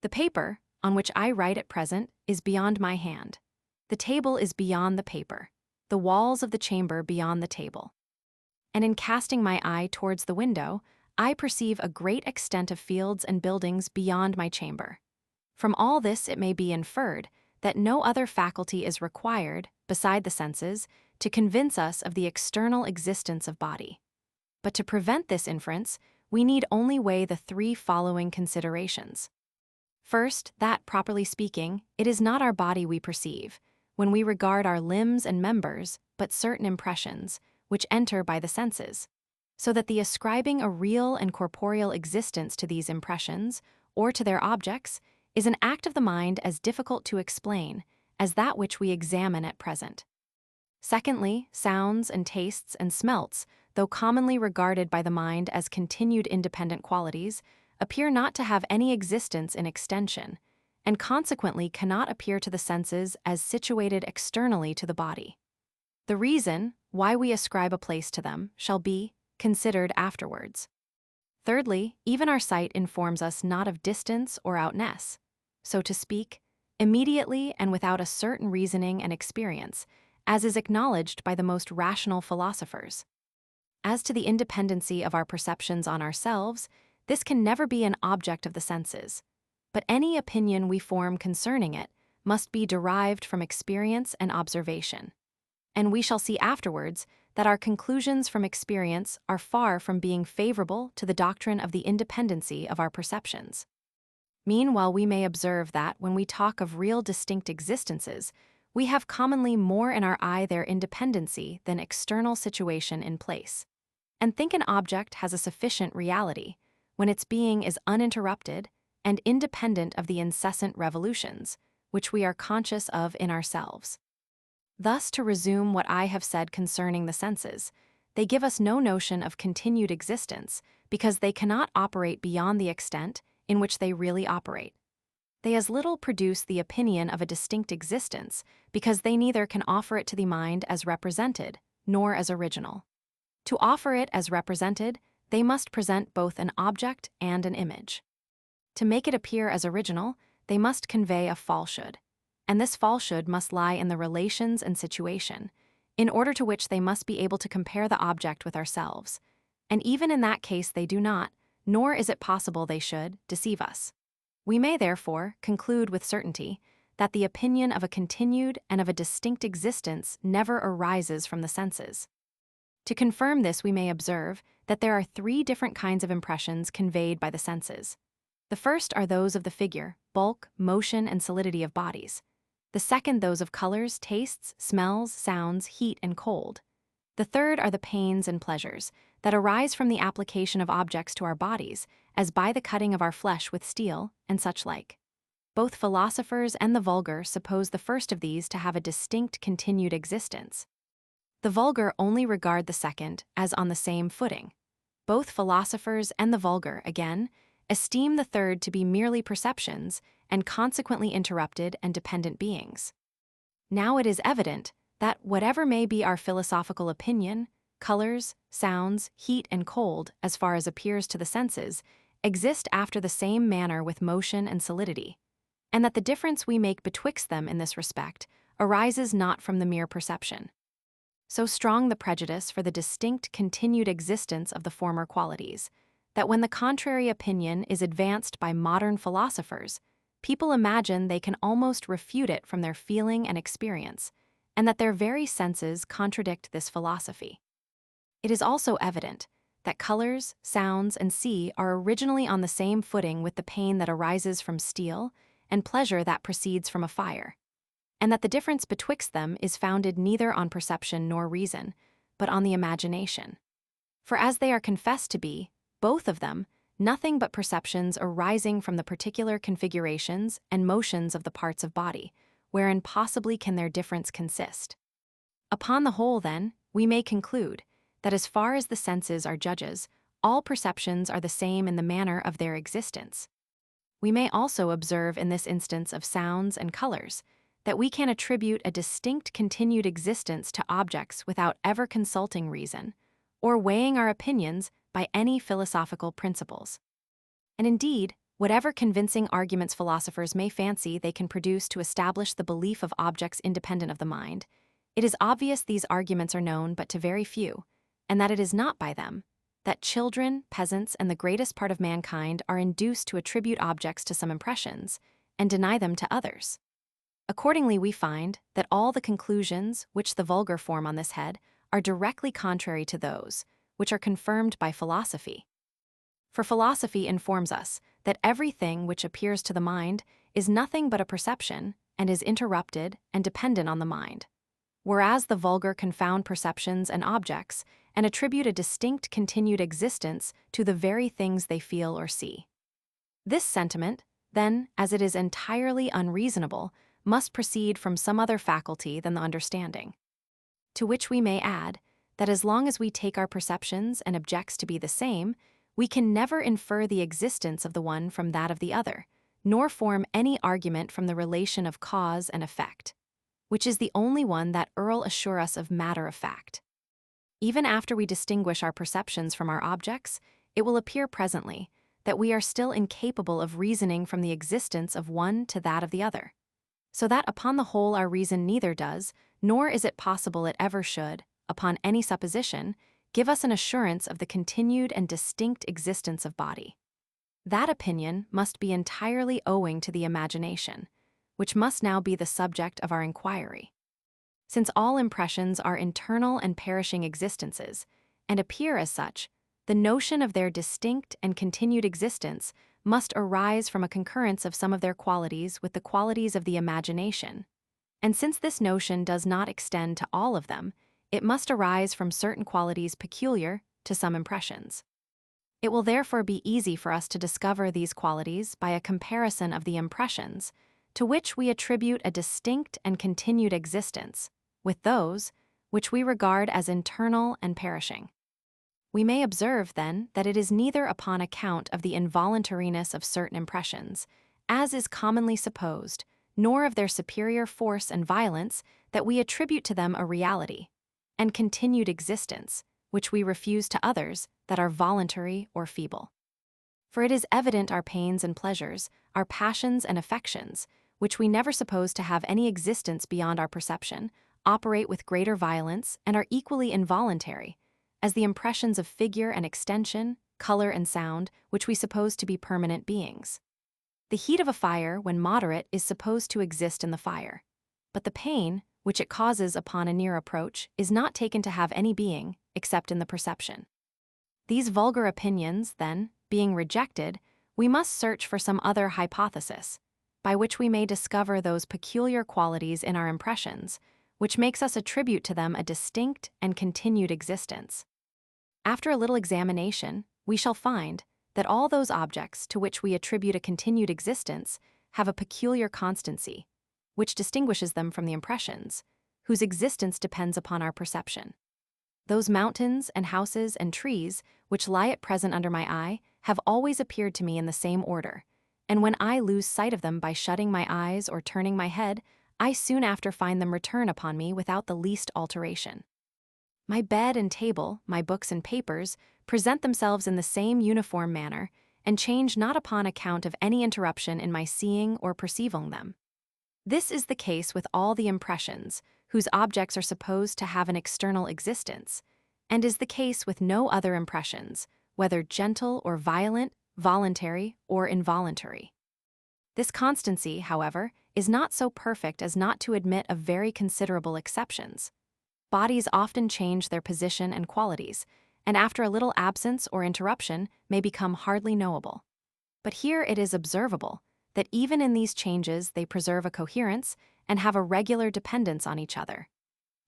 The paper, on which I write at present, is beyond my hand. The table is beyond the paper, the walls of the chamber beyond the table. And in casting my eye towards the window, I perceive a great extent of fields and buildings beyond my chamber. From all this it may be inferred that no other faculty is required, beside the senses, to convince us of the external existence of body. But to prevent this inference, we need only weigh the three following considerations. First, that, properly speaking, it is not our body we perceive, when we regard our limbs and members, but certain impressions, which enter by the senses, so that the ascribing a real and corporeal existence to these impressions, or to their objects, is an act of the mind as difficult to explain as that which we examine at present. Secondly, sounds and tastes and smelts, though commonly regarded by the mind as continued independent qualities, appear not to have any existence in extension, and consequently cannot appear to the senses as situated externally to the body. The reason why we ascribe a place to them shall be considered afterwards. Thirdly, even our sight informs us not of distance or outness, so to speak, immediately and without a certain reasoning and experience, as is acknowledged by the most rational philosophers. as to the independency of our perceptions on ourselves, this can never be an object of the senses. But any opinion we form concerning it must be derived from experience and observation. And we shall see afterwards that our conclusions from experience are far from being favorable to the doctrine of the independency of our perceptions. Meanwhile, we may observe that when we talk of real distinct existences, we have commonly more in our eye their independency than external situation in place, and think an object has a sufficient reality when its being is uninterrupted and independent of the incessant revolutions which we are conscious of in ourselves. Thus, to resume what I have said concerning the senses, they give us no notion of continued existence because they cannot operate beyond the extent in which they really operate. They as little produce the opinion of a distinct existence because they neither can offer it to the mind as represented nor as original. To offer it as represented, they must present both an object and an image. To make it appear as original, they must convey a falsehood, and this falsehood must lie in the relations and situation, in order to which they must be able to compare the object with ourselves. And even in that case they do not, nor is it possible they should, deceive us. We may therefore conclude with certainty that the opinion of a continued and of a distinct existence never arises from the senses. To confirm this, we may observe that there are three different kinds of impressions conveyed by the senses. The first are those of the figure, bulk, motion, and solidity of bodies. The second, those of colors, tastes, smells, sounds, heat, and cold. The third are the pains and pleasures that arise from the application of objects to our bodies, as by the cutting of our flesh with steel, and such like. Both philosophers and the vulgar suppose the first of these to have a distinct continued existence. The vulgar only regard the second as on the same footing. Both philosophers and the vulgar, again, esteem the third to be merely perceptions and consequently interrupted and dependent beings. Now it is evident that whatever may be our philosophical opinion, colors, sounds, heat, and cold, as far as appears to the senses, exist after the same manner with motion and solidity, and that the difference we make betwixt them in this respect arises not from the mere perception. So strong the prejudice for the distinct continued existence of the former qualities, that when the contrary opinion is advanced by modern philosophers, people imagine they can almost refute it from their feeling and experience, and that their very senses contradict this philosophy. It is also evident that colors, sounds, and see are originally on the same footing with the pain that arises from steel and pleasure that proceeds from a fire, and that the difference betwixt them is founded neither on perception nor reason, but on the imagination. For as they are confessed to be, both of them, nothing but perceptions arising from the particular configurations and motions of the parts of body, wherein possibly can their difference consist. Upon the whole, then, we may conclude that as far as the senses are judges, all perceptions are the same in the manner of their existence. We may also observe in this instance of sounds and colors that we can attribute a distinct continued existence to objects without ever consulting reason, or weighing our opinions by any philosophical principles. And indeed, whatever convincing arguments philosophers may fancy they can produce to establish the belief of objects independent of the mind, it is obvious these arguments are known but to very few, and that it is not by them that children, peasants, and the greatest part of mankind are induced to attribute objects to some impressions and deny them to others. Accordingly, we find that all the conclusions which the vulgar form on this head are directly contrary to those which are confirmed by philosophy. For philosophy informs us that everything which appears to the mind is nothing but a perception and is interrupted and dependent on the mind, whereas the vulgar confound perceptions and objects and attribute a distinct continued existence to the very things they feel or see. This sentiment, then, as it is entirely unreasonable, must proceed from some other faculty than the understanding. To which we may add that as long as we take our perceptions and objects to be the same, we can never infer the existence of the one from that of the other, nor form any argument from the relation of cause and effect, which is the only one that assure us of matter of fact. Even after we distinguish our perceptions from our objects, it will appear presently that we are still incapable of reasoning from the existence of one to that of the other, so that upon the whole our reason neither does, nor is it possible it ever should, upon any supposition, give us an assurance of the continued and distinct existence of body. That opinion must be entirely owing to the imagination, which must now be the subject of our inquiry. Since all impressions are internal and perishing existences, and appear as such, the notion of their distinct and continued existence must arise from a concurrence of some of their qualities with the qualities of the imagination. And since this notion does not extend to all of them, it must arise from certain qualities peculiar to some impressions. It will therefore be easy for us to discover these qualities by a comparison of the impressions, to which we attribute a distinct and continued existence, with those which we regard as internal and perishing. We may observe, then, that it is neither upon account of the involuntariness of certain impressions, as is commonly supposed, nor of their superior force and violence, that we attribute to them a reality and continued existence, which we refuse to others that are voluntary or feeble. For it is evident our pains and pleasures, our passions and affections, which we never suppose to have any existence beyond our perception, operate with greater violence and are equally involuntary, as the impressions of figure and extension, color and sound, which we suppose to be permanent beings. The heat of a fire, when moderate, is supposed to exist in the fire, but the pain, which it causes upon a near approach, is not taken to have any being, except in the perception. These vulgar opinions, then, being rejected, we must search for some other hypothesis, by which we may discover those peculiar qualities in our impressions, which makes us attribute to them a distinct and continued existence. After a little examination, we shall find that all those objects to which we attribute a continued existence have a peculiar constancy, which distinguishes them from the impressions, whose existence depends upon our perception. Those mountains and houses and trees, which lie at present under my eye, have always appeared to me in the same order, and when I lose sight of them by shutting my eyes or turning my head, I soon after find them return upon me without the least alteration. My bed and table, my books and papers, present themselves in the same uniform manner, and change not upon account of any interruption in my seeing or perceiving them. This is the case with all the impressions, whose objects are supposed to have an external existence, and is the case with no other impressions, whether gentle or violent, voluntary or involuntary. This constancy, however, is not so perfect as not to admit of very considerable exceptions. Bodies often change their position and qualities, and after a little absence or interruption may become hardly knowable. But here it is observable that even in these changes they preserve a coherence and have a regular dependence on each other,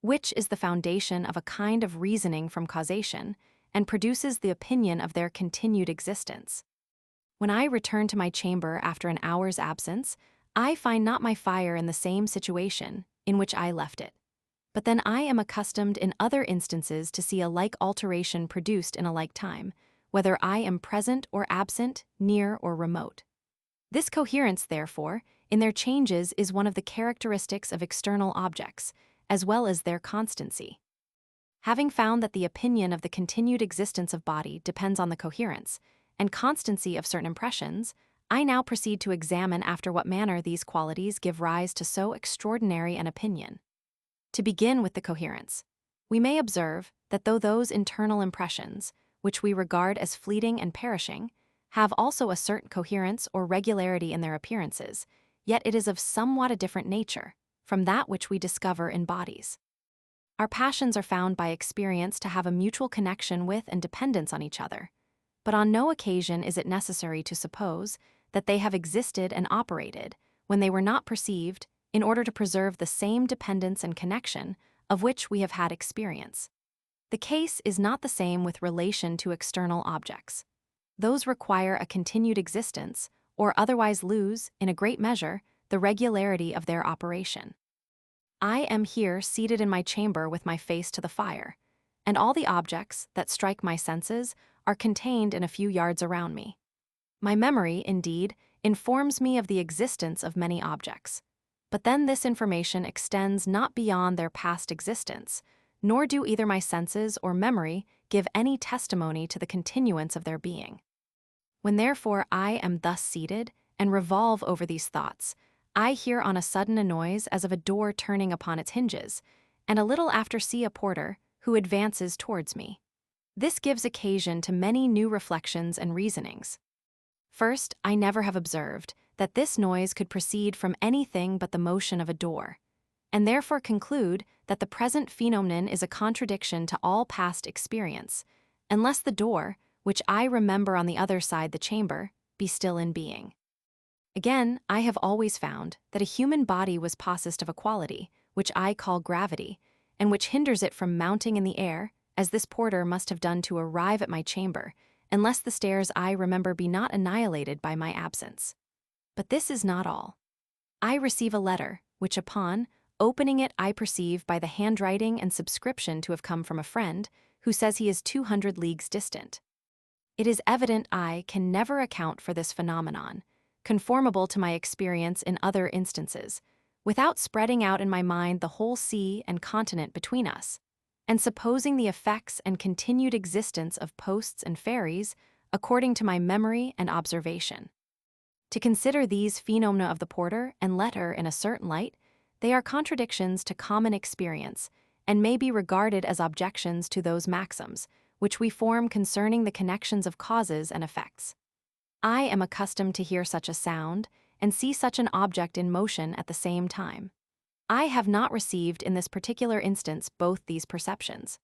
which is the foundation of a kind of reasoning from causation, and produces the opinion of their continued existence. When I return to my chamber after an hour's absence, I find not my fire in the same situation in which I left it. But then I am accustomed in other instances to see a like alteration produced in a like time, whether I am present or absent, near or remote. This coherence, therefore, in their changes is one of the characteristics of external objects, as well as their constancy. Having found that the opinion of the continued existence of body depends on the coherence and constancy of certain impressions, I now proceed to examine after what manner these qualities give rise to so extraordinary an opinion. To begin with the coherence, we may observe that though those internal impressions, which we regard as fleeting and perishing, have also a certain coherence or regularity in their appearances, yet it is of somewhat a different nature from that which we discover in bodies. Our passions are found by experience to have a mutual connection with and dependence on each other, but on no occasion is it necessary to suppose that they have existed and operated when they were not perceived in order to preserve the same dependence and connection of which we have had experience. The case is not the same with relation to external objects. Those require a continued existence, or otherwise lose, in a great measure, the regularity of their operation. I am here seated in my chamber with my face to the fire, and all the objects that strike my senses are contained in a few yards around me. My memory, indeed, informs me of the existence of many objects, but then this information extends not beyond their past existence, nor do either my senses or memory give any testimony to the continuance of their being. When therefore I am thus seated and revolve over these thoughts, I hear on a sudden a noise as of a door turning upon its hinges, and a little after see a porter who advances towards me. This gives occasion to many new reflections and reasonings. First, I never have observed that this noise could proceed from anything but the motion of a door, and therefore conclude that the present phenomenon is a contradiction to all past experience, unless the door, which I remember on the other side the chamber, be still in being. Again, I have always found that a human body was possessed of a quality, which I call gravity, and which hinders it from mounting in the air, as this porter must have done to arrive at my chamber, unless the stairs I remember be not annihilated by my absence. But this is not all. I receive a letter, which upon opening it I perceive by the handwriting and subscription to have come from a friend, who says he is 200 leagues distant. It is evident I can never account for this phenomenon, conformable to my experience in other instances, without spreading out in my mind the whole sea and continent between us, and supposing the effects and continued existence of posts and ferries according to my memory and observation. To consider these phenomena of the porter and letter in a certain light, they are contradictions to common experience, and may be regarded as objections to those maxims which we form concerning the connections of causes and effects. I am accustomed to hear such a sound and see such an object in motion at the same time. I have not received in this particular instance both these perceptions.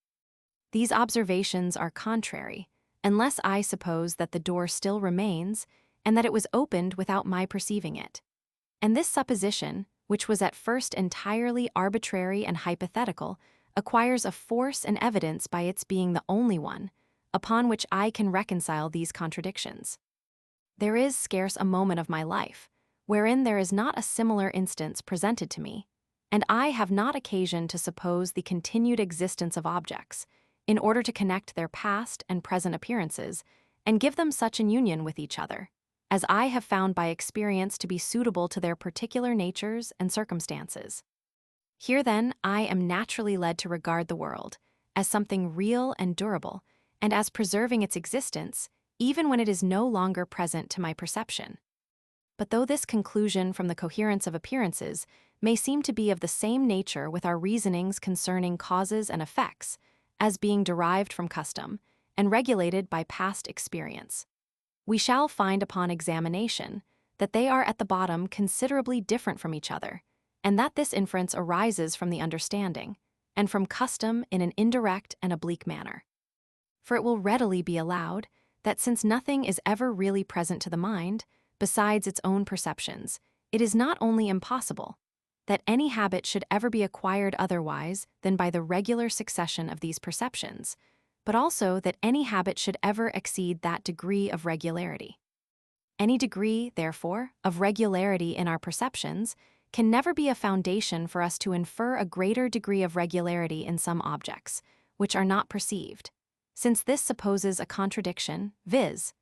These observations are contrary, unless I suppose that the door still remains and that it was opened without my perceiving it. And this supposition, which was at first entirely arbitrary and hypothetical, acquires a force and evidence by its being the only one upon which I can reconcile these contradictions. There is scarce a moment of my life wherein there is not a similar instance presented to me, and I have not occasion to suppose the continued existence of objects, in order to connect their past and present appearances, and give them such an union with each other, as I have found by experience to be suitable to their particular natures and circumstances. Here then I am naturally led to regard the world as something real and durable, and as preserving its existence, even when it is no longer present to my perception. But though this conclusion from the coherence of appearances may seem to be of the same nature with our reasonings concerning causes and effects, as being derived from custom and regulated by past experience, we shall find upon examination that they are at the bottom considerably different from each other, and that this inference arises from the understanding, and from custom in an indirect and oblique manner. For it will readily be allowed that since nothing is ever really present to the mind, besides its own perceptions, it is not only impossible that any habit should ever be acquired otherwise than by the regular succession of these perceptions, but also that any habit should ever exceed that degree of regularity. Any degree, therefore, of regularity in our perceptions can never be a foundation for us to infer a greater degree of regularity in some objects, which are not perceived, since this supposes a contradiction, viz.,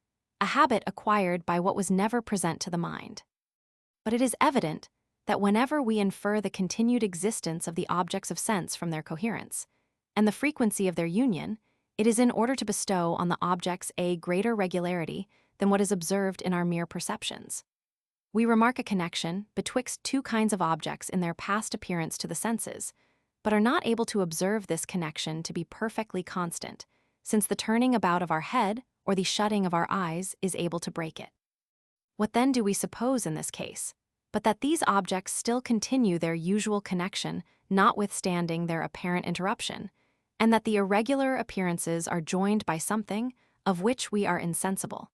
a habit acquired by what was never present to the mind. But it is evident that whenever we infer the continued existence of the objects of sense from their coherence, and the frequency of their union, it is in order to bestow on the objects a greater regularity than what is observed in our mere perceptions. We remark a connection betwixt two kinds of objects in their past appearance to the senses, but are not able to observe this connection to be perfectly constant, since the turning about of our head or the shutting of our eyes is able to break it. What then do we suppose in this case, but that these objects still continue their usual connection notwithstanding their apparent interruption, and that the irregular appearances are joined by something of which we are insensible?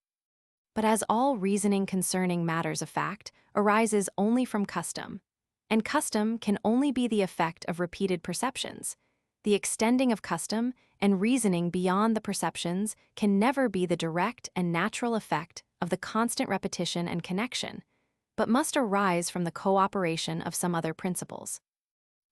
But as all reasoning concerning matters of fact arises only from custom, and custom can only be the effect of repeated perceptions, the extending of custom and reasoning beyond the perceptions can never be the direct and natural effect of the constant repetition and connection, but must arise from the cooperation of some other principles.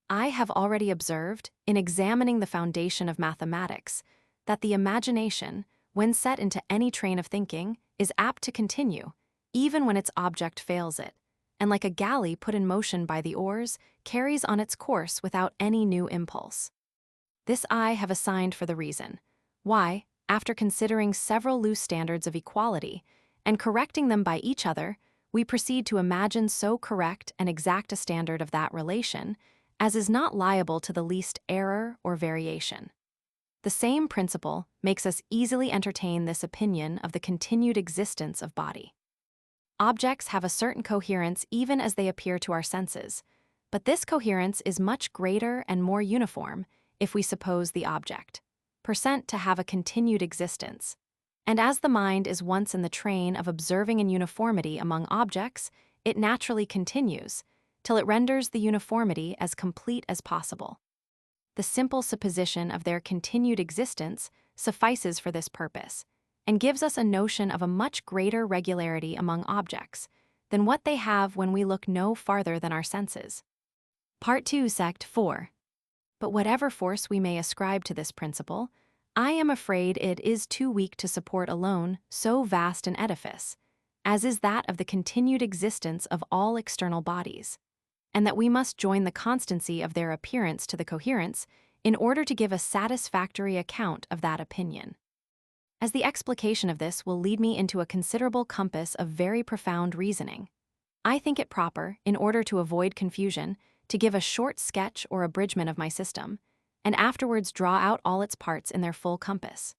I have already observed, in examining the foundation of mathematics, that the imagination, when set into any train of thinking, is apt to continue, even when its object fails it, and like a galley put in motion by the oars, carries on its course without any new impulse. This I have assigned for the reason why, after considering several loose standards of equality, and correcting them by each other, we proceed to imagine so correct and exact a standard of that relation as is not liable to the least error or variation. The same principle makes us easily entertain this opinion of the continued existence of body. Objects have a certain coherence even as they appear to our senses, but this coherence is much greater and more uniform if we suppose the object percent to have a continued existence. And as the mind is once in the train of observing an uniformity among objects, it naturally continues till it renders the uniformity as complete as possible. The simple supposition of their continued existence suffices for this purpose, and gives us a notion of a much greater regularity among objects than what they have when we look no farther than our senses. Part 2, Sect 4. But whatever force we may ascribe to this principle, I am afraid it is too weak to support alone so vast an edifice, as is that of the continued existence of all external bodies, and that we must join the constancy of their appearance to the coherence in order to give a satisfactory account of that opinion. As the explication of this will lead me into a considerable compass of very profound reasoning, I think it proper, in order to avoid confusion, to give a short sketch or abridgment of my system, and afterwards draw out all its parts in their full compass.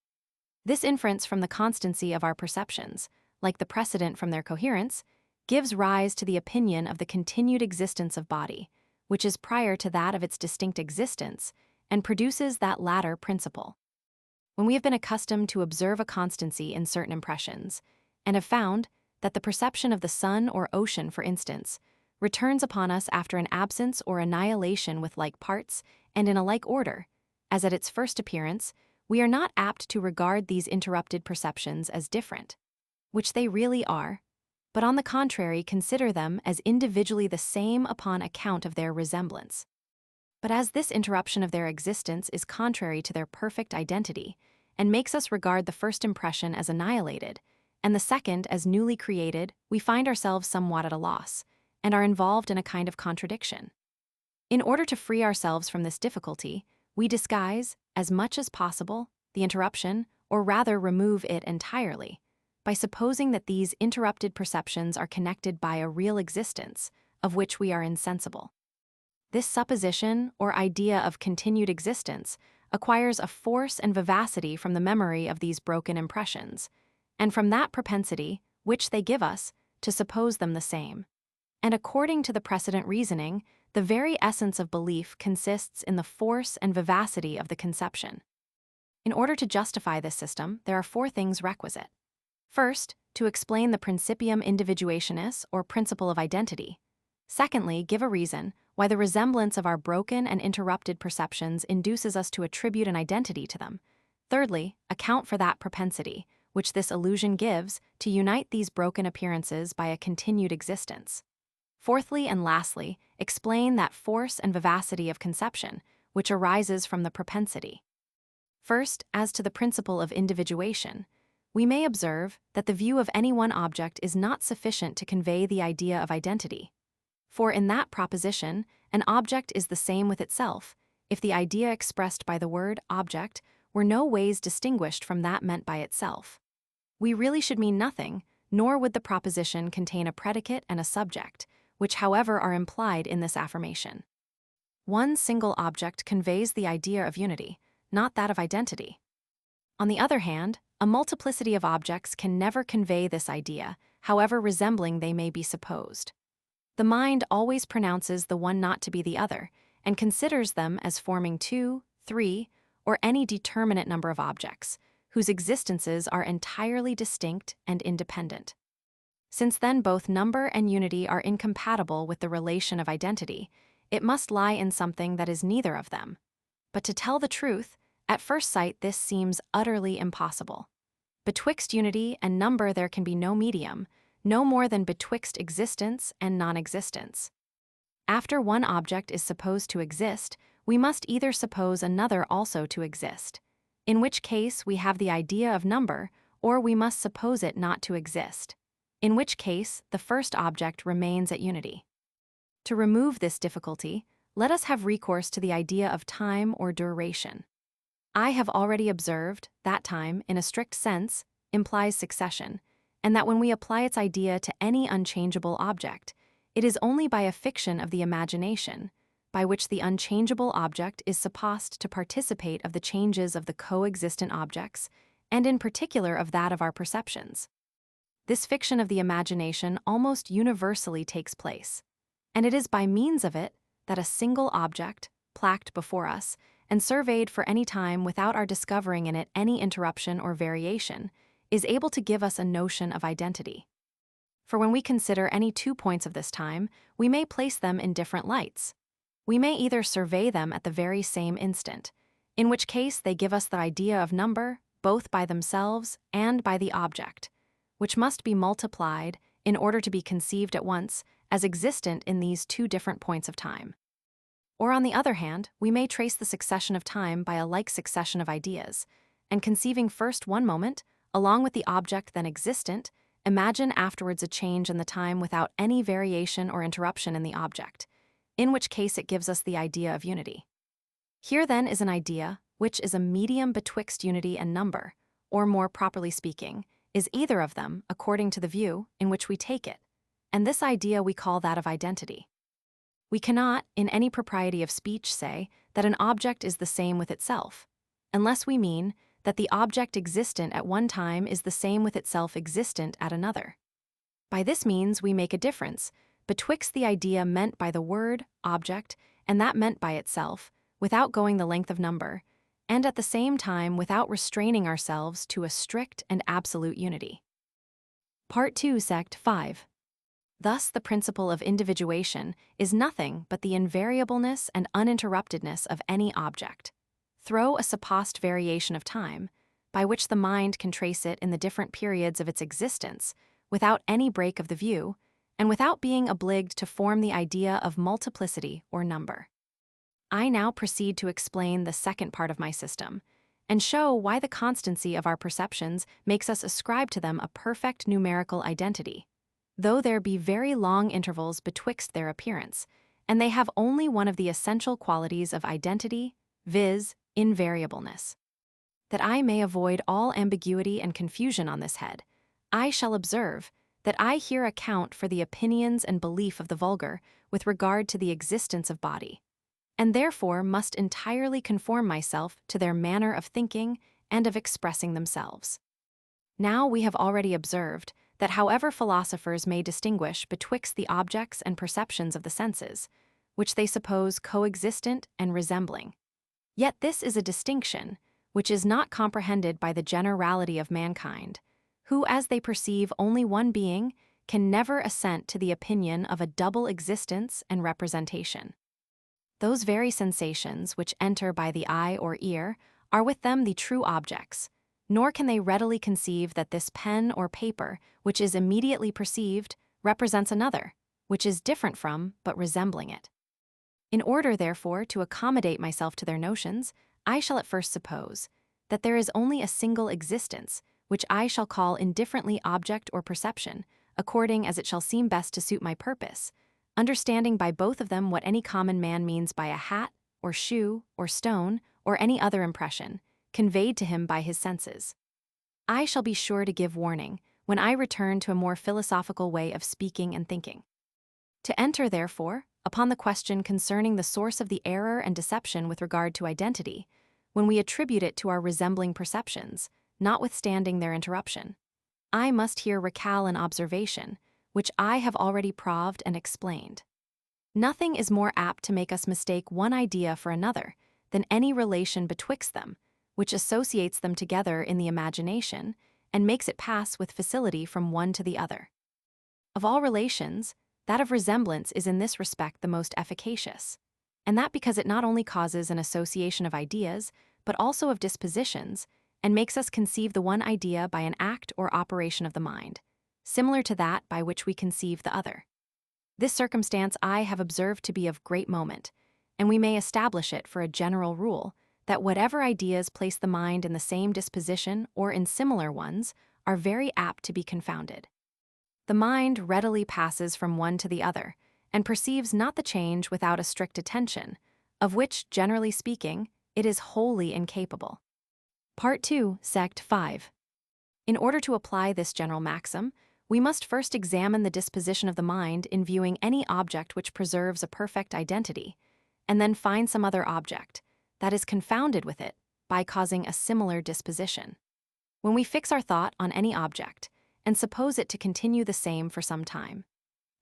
This inference from the constancy of our perceptions, like the precedent from their coherence, gives rise to the opinion of the continued existence of body, which is prior to that of its distinct existence, and produces that latter principle. When we have been accustomed to observe a constancy in certain impressions, and have found that the perception of the sun or ocean, for instance, returns upon us after an absence or annihilation with like parts and in a like order, as at its first appearance, we are not apt to regard these interrupted perceptions as different, which they really are, but on the contrary consider them as individually the same upon account of their resemblance. But as this interruption of their existence is contrary to their perfect identity, and makes us regard the first impression as annihilated, and the second as newly created, we find ourselves somewhat at a loss, and are involved in a kind of contradiction. In order to free ourselves from this difficulty, we disguise, as much as possible, the interruption, or rather remove it entirely, by supposing that these interrupted perceptions are connected by a real existence, of which we are insensible. This supposition, or idea of continued existence, acquires a force and vivacity from the memory of these broken impressions, and from that propensity, which they give us, to suppose them the same. And according to the precedent reasoning, the very essence of belief consists in the force and vivacity of the conception. In order to justify this system, there are 4 things requisite. First, to explain the principium individuationis, or principle of identity. Secondly, give a reason why the resemblance of our broken and interrupted perceptions induces us to attribute an identity to them. Thirdly, account for that propensity, which this illusion gives, to unite these broken appearances by a continued existence. Fourthly and lastly, explain that force and vivacity of conception, which arises from the propensity. First, as to the principle of individuation, we may observe that the view of any one object is not sufficient to convey the idea of identity. For in that proposition, an object is the same with itself, if the idea expressed by the word object were no ways distinguished from that meant by itself. We really should mean nothing, nor would the proposition contain a predicate and a subject, which however are implied in this affirmation. One single object conveys the idea of unity, not that of identity. On the other hand, a multiplicity of objects can never convey this idea, however resembling they may be supposed. The mind always pronounces the one not to be the other, and considers them as forming 2, 3, or any determinate number of objects, whose existences are entirely distinct and independent. Since then both number and unity are incompatible with the relation of identity, it must lie in something that is neither of them. But to tell the truth, at first sight this seems utterly impossible. Betwixt unity and number there can be no medium, no more than betwixt existence and non-existence. After one object is supposed to exist, we must either suppose another also to exist, in which case we have the idea of number, or we must suppose it not to exist, in which case the first object remains at unity. To remove this difficulty, let us have recourse to the idea of time or duration. I have already observed that time, in a strict sense, implies succession, and that when we apply its idea to any unchangeable object, it is only by a fiction of the imagination, by which the unchangeable object is supposed to participate of the changes of the coexistent objects, and in particular of that of our perceptions. This fiction of the imagination almost universally takes place, and it is by means of it that a single object, placked before us, and surveyed for any time without our discovering in it any interruption or variation, is able to give us a notion of identity. For when we consider any 2 points of this time, we may place them in different lights. We may either survey them at the very same instant, in which case they give us the idea of number, both by themselves and by the object, which must be multiplied in order to be conceived at once as existent in these 2 different points of time. Or on the other hand, we may trace the succession of time by a like succession of ideas, and conceiving first one moment, along with the object then existent, imagine afterwards a change in the time without any variation or interruption in the object, in which case it gives us the idea of unity. Here then is an idea which is a medium betwixt unity and number, or more properly speaking, is either of them according to the view in which we take it, and this idea we call that of identity. We cannot, in any propriety of speech, say that an object is the same with itself, unless we mean that the object existent at one time is the same with itself existent at another. By this means we make a difference betwixt the idea meant by the word object and that meant by itself, without going the length of number, and at the same time without restraining ourselves to a strict and absolute unity. Part 2, Sect 5. Thus, the principle of individuation is nothing but the invariableness and uninterruptedness of any object. Throw a supposed variation of time, by which the mind can trace it in the different periods of its existence, without any break of the view, and without being obliged to form the idea of multiplicity or number. I now proceed to explain the second part of my system, and show why the constancy of our perceptions makes us ascribe to them a perfect numerical identity, though there be very long intervals betwixt their appearance, and they have only one of the essential qualities of identity, viz., invariableness. That I may avoid all ambiguity and confusion on this head, I shall observe that I here account for the opinions and belief of the vulgar with regard to the existence of body, and therefore must entirely conform myself to their manner of thinking and of expressing themselves. Now we have already observed that however philosophers may distinguish betwixt the objects and perceptions of the senses, which they suppose coexistent and resembling, yet this is a distinction which is not comprehended by the generality of mankind, who, as they perceive only one being, can never assent to the opinion of a double existence and representation. Those very sensations which enter by the eye or ear are with them the true objects, nor can they readily conceive that this pen or paper, which is immediately perceived, represents another, which is different from but resembling it. In order, therefore, to accommodate myself to their notions, I shall at first suppose that there is only a single existence, which I shall call indifferently object or perception, according as it shall seem best to suit my purpose, understanding by both of them what any common man means by a hat, or shoe, or stone, or any other impression, conveyed to him by his senses. I shall be sure to give warning when I return to a more philosophical way of speaking and thinking. To enter, therefore, upon the question concerning the source of the error and deception with regard to identity, when we attribute it to our resembling perceptions, notwithstanding their interruption, I must here recall an observation, which I have already proved and explained. Nothing is more apt to make us mistake one idea for another than any relation betwixt them, which associates them together in the imagination and makes it pass with facility from one to the other. Of all relations, that of resemblance is in this respect the most efficacious, and that because it not only causes an association of ideas, but also of dispositions, and makes us conceive the one idea by an act or operation of the mind, similar to that by which we conceive the other. This circumstance I have observed to be of great moment, and we may establish it for a general rule, that whatever ideas place the mind in the same disposition or in similar ones are very apt to be confounded. The mind readily passes from one to the other, and perceives not the change without a strict attention, of which, generally speaking, it is wholly incapable. Part 2, Sect 5. In order to apply this general maxim, we must first examine the disposition of the mind in viewing any object which preserves a perfect identity, and then find some other object that is confounded with it by causing a similar disposition. When we fix our thought on any object and suppose it to continue the same for some time,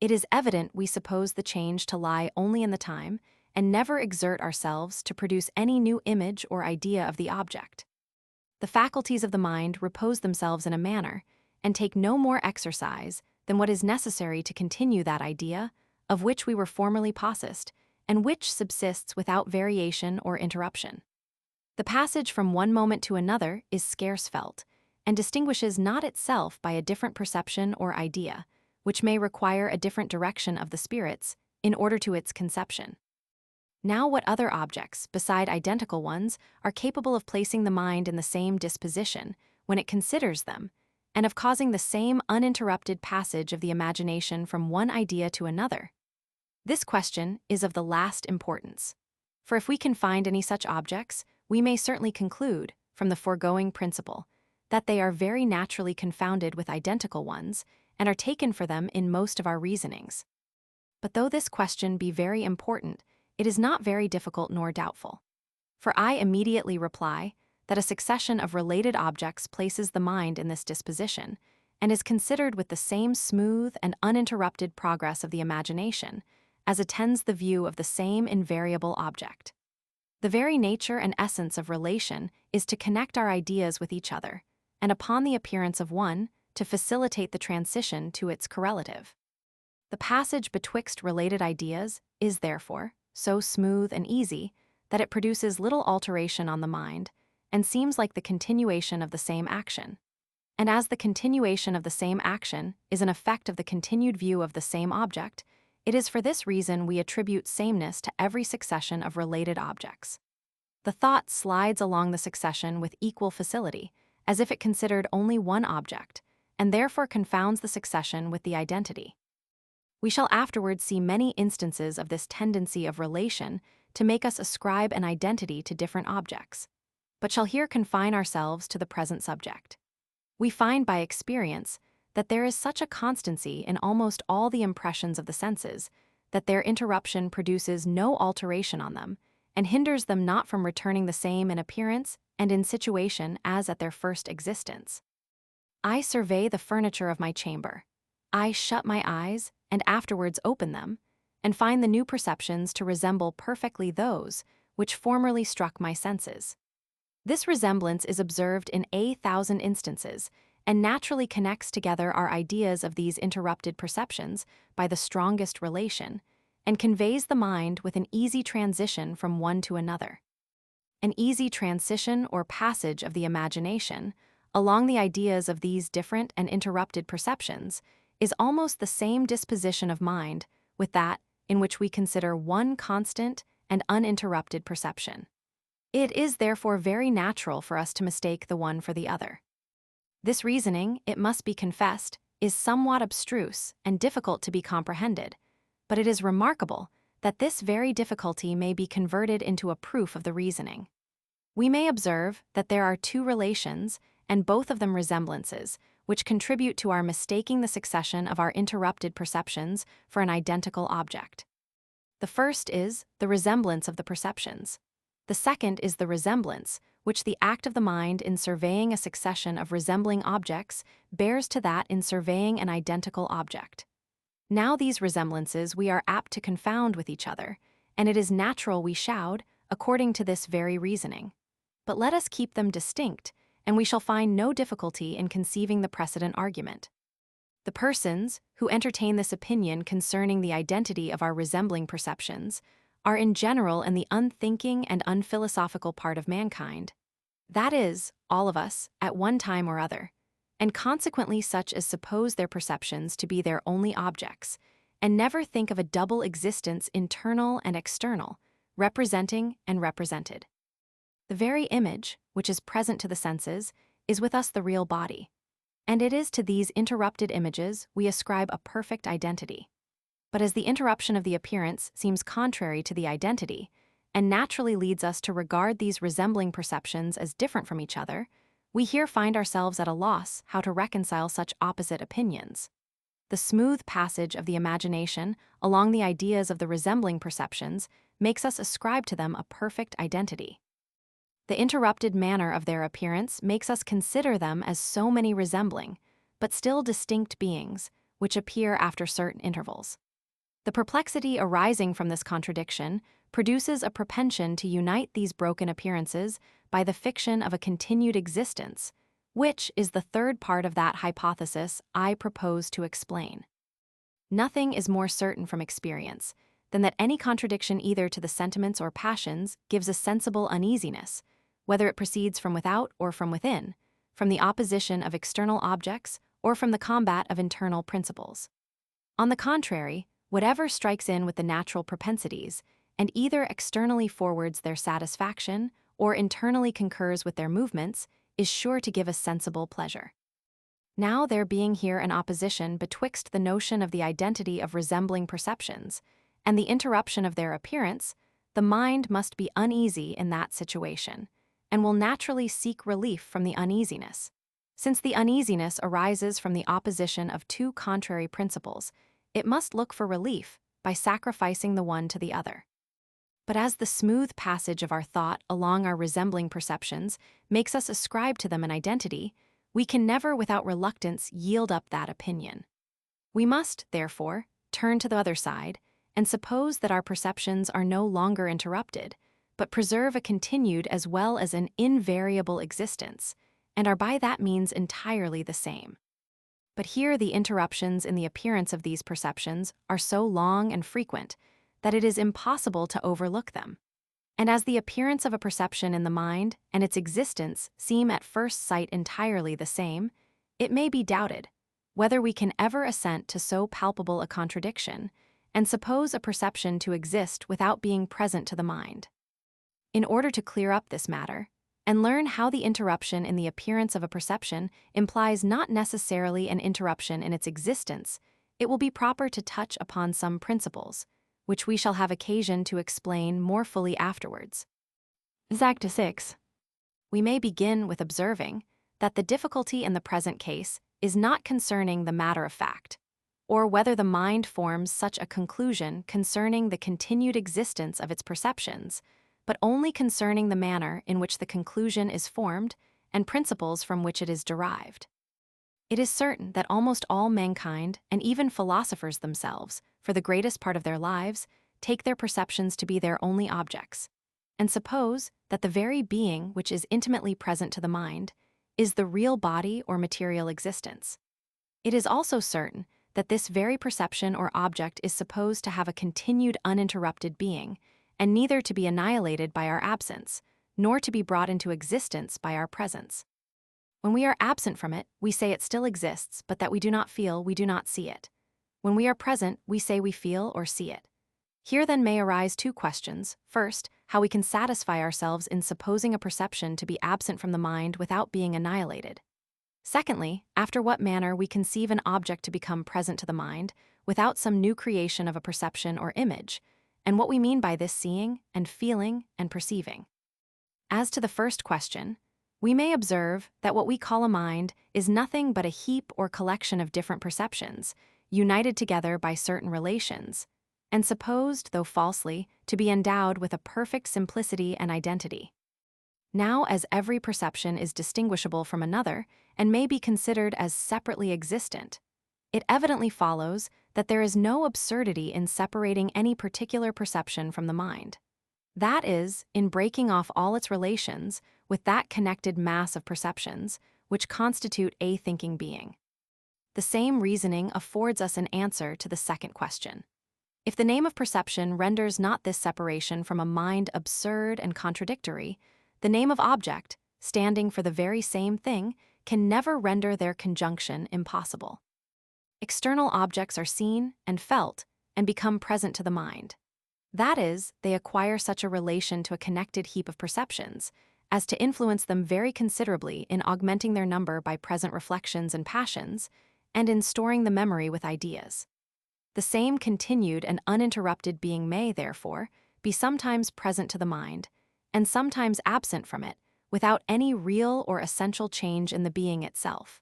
it is evident we suppose the change to lie only in the time and never exert ourselves to produce any new image or idea of the object. The faculties of the mind repose themselves in a manner and take no more exercise than what is necessary to continue that idea of which we were formerly possessed, and which subsists without variation or interruption. The passage from one moment to another is scarce felt, and distinguishes not itself by a different perception or idea, which may require a different direction of the spirits in order to its conception. Now what other objects, beside identical ones, are capable of placing the mind in the same disposition when it considers them, and of causing the same uninterrupted passage of the imagination from one idea to another? This question is of the last importance, for if we can find any such objects, we may certainly conclude, from the foregoing principle, that they are very naturally confounded with identical ones, and are taken for them in most of our reasonings. But though this question be very important, it is not very difficult nor doubtful. For I immediately reply that a succession of related objects places the mind in this disposition, and is considered with the same smooth and uninterrupted progress of the imagination, as attends the view of the same invariable object. The very nature and essence of relation is to connect our ideas with each other, and upon the appearance of one, to facilitate the transition to its correlative. The passage betwixt related ideas is, therefore, so smooth and easy that it produces little alteration on the mind, and seems like the continuation of the same action. And as the continuation of the same action is an effect of the continued view of the same object, it is for this reason we attribute sameness to every succession of related objects. The thought slides along the succession with equal facility, as if it considered only one object, and therefore confounds the succession with the identity. We shall afterwards see many instances of this tendency of relation to make us ascribe an identity to different objects, but shall here confine ourselves to the present subject. We find by experience that there is such a constancy in almost all the impressions of the senses that their interruption produces no alteration on them, and hinders them not from returning the same in appearance and in situation as at their first existence. I survey the furniture of my chamber. I shut my eyes, and afterwards open them, and find the new perceptions to resemble perfectly those which formerly struck my senses. This resemblance is observed in 1,000 instances, and naturally connects together our ideas of these interrupted perceptions by the strongest relation, and conveys the mind with an easy transition from one to another. An easy transition or passage of the imagination, along the ideas of these different and interrupted perceptions, is almost the same disposition of mind with that in which we consider one constant and uninterrupted perception. It is therefore very natural for us to mistake the one for the other. This reasoning, it must be confessed, is somewhat abstruse and difficult to be comprehended, but it is remarkable that this very difficulty may be converted into a proof of the reasoning. We may observe that there are two relations, and both of them resemblances, which contribute to our mistaking the succession of our interrupted perceptions for an identical object. The first is the resemblance of the perceptions. The second is the resemblance, which the act of the mind in surveying a succession of resembling objects bears to that in surveying an identical object. Now these resemblances we are apt to confound with each other, and it is natural we should, according to this very reasoning. But let us keep them distinct, and we shall find no difficulty in conceiving the precedent argument. The persons who entertain this opinion concerning the identity of our resembling perceptions are in general in the unthinking and unphilosophical part of mankind, that is, all of us, at one time or other, and consequently such as suppose their perceptions to be their only objects, and never think of a double existence internal and external, representing and represented. The very image, which is present to the senses, is with us the real body, and it is to these interrupted images we ascribe a perfect identity. But as the interruption of the appearance seems contrary to the identity, and naturally leads us to regard these resembling perceptions as different from each other, we here find ourselves at a loss how to reconcile such opposite opinions. The smooth passage of the imagination along the ideas of the resembling perceptions makes us ascribe to them a perfect identity. The interrupted manner of their appearance makes us consider them as so many resembling, but still distinct beings, which appear after certain intervals. The perplexity arising from this contradiction produces a propension to unite these broken appearances by the fiction of a continued existence, which is the third part of that hypothesis I propose to explain. Nothing is more certain from experience than that any contradiction either to the sentiments or passions gives a sensible uneasiness, whether it proceeds from without or from within, from the opposition of external objects or from the combat of internal principles. On the contrary, whatever strikes in with the natural propensities and either externally forwards their satisfaction or internally concurs with their movements is sure to give a sensible pleasure. Now there being here an opposition betwixt the notion of the identity of resembling perceptions and the interruption of their appearance, the mind must be uneasy in that situation, and will naturally seek relief from the uneasiness. Since the uneasiness arises from the opposition of two contrary principles, it must look for relief by sacrificing the one to the other. But as the smooth passage of our thought along our resembling perceptions makes us ascribe to them an identity, we can never without reluctance yield up that opinion. We must, therefore, turn to the other side and suppose that our perceptions are no longer interrupted, but preserve a continued as well as an invariable existence, and are by that means entirely the same. But here the interruptions in the appearance of these perceptions are so long and frequent that it is impossible to overlook them. And as the appearance of a perception in the mind and its existence seem at first sight entirely the same, it may be doubted whether we can ever assent to so palpable a contradiction and suppose a perception to exist without being present to the mind. In order to clear up this matter, and learn how the interruption in the appearance of a perception implies not necessarily an interruption in its existence, it will be proper to touch upon some principles, which we shall have occasion to explain more fully afterwards. Sect 6. We may begin with observing that the difficulty in the present case is not concerning the matter of fact, or whether the mind forms such a conclusion concerning the continued existence of its perceptions, but only concerning the manner in which the conclusion is formed and principles from which it is derived. It is certain that almost all mankind, and even philosophers themselves, for the greatest part of their lives, take their perceptions to be their only objects, and suppose that the very being which is intimately present to the mind is the real body or material existence. It is also certain that this very perception or object is supposed to have a continued uninterrupted being, and neither to be annihilated by our absence, nor to be brought into existence by our presence. When we are absent from it, we say it still exists, but that we do not feel, we do not see it. When we are present, we say we feel or see it. Here then may arise two questions. First, how we can satisfy ourselves in supposing a perception to be absent from the mind without being annihilated. Secondly, after what manner we conceive an object to become present to the mind without some new creation of a perception or image, and what we mean by this seeing and feeling and perceiving. As to the first question, we may observe that what we call a mind is nothing but a heap or collection of different perceptions, united together by certain relations, and supposed, though falsely, to be endowed with a perfect simplicity and identity. Now, as every perception is distinguishable from another and may be considered as separately existent, it evidently follows that there is no absurdity in separating any particular perception from the mind. That is, in breaking off all its relations with that connected mass of perceptions which constitute a thinking being. The same reasoning affords us an answer to the second question. If the name of perception renders not this separation from a mind absurd and contradictory, the name of object, standing for the very same thing, can never render their conjunction impossible. External objects are seen and felt and become present to the mind. That is, they acquire such a relation to a connected heap of perceptions as to influence them very considerably in augmenting their number by present reflections and passions, and in storing the memory with ideas. The same continued and uninterrupted being may, therefore, be sometimes present to the mind, and sometimes absent from it, without any real or essential change in the being itself.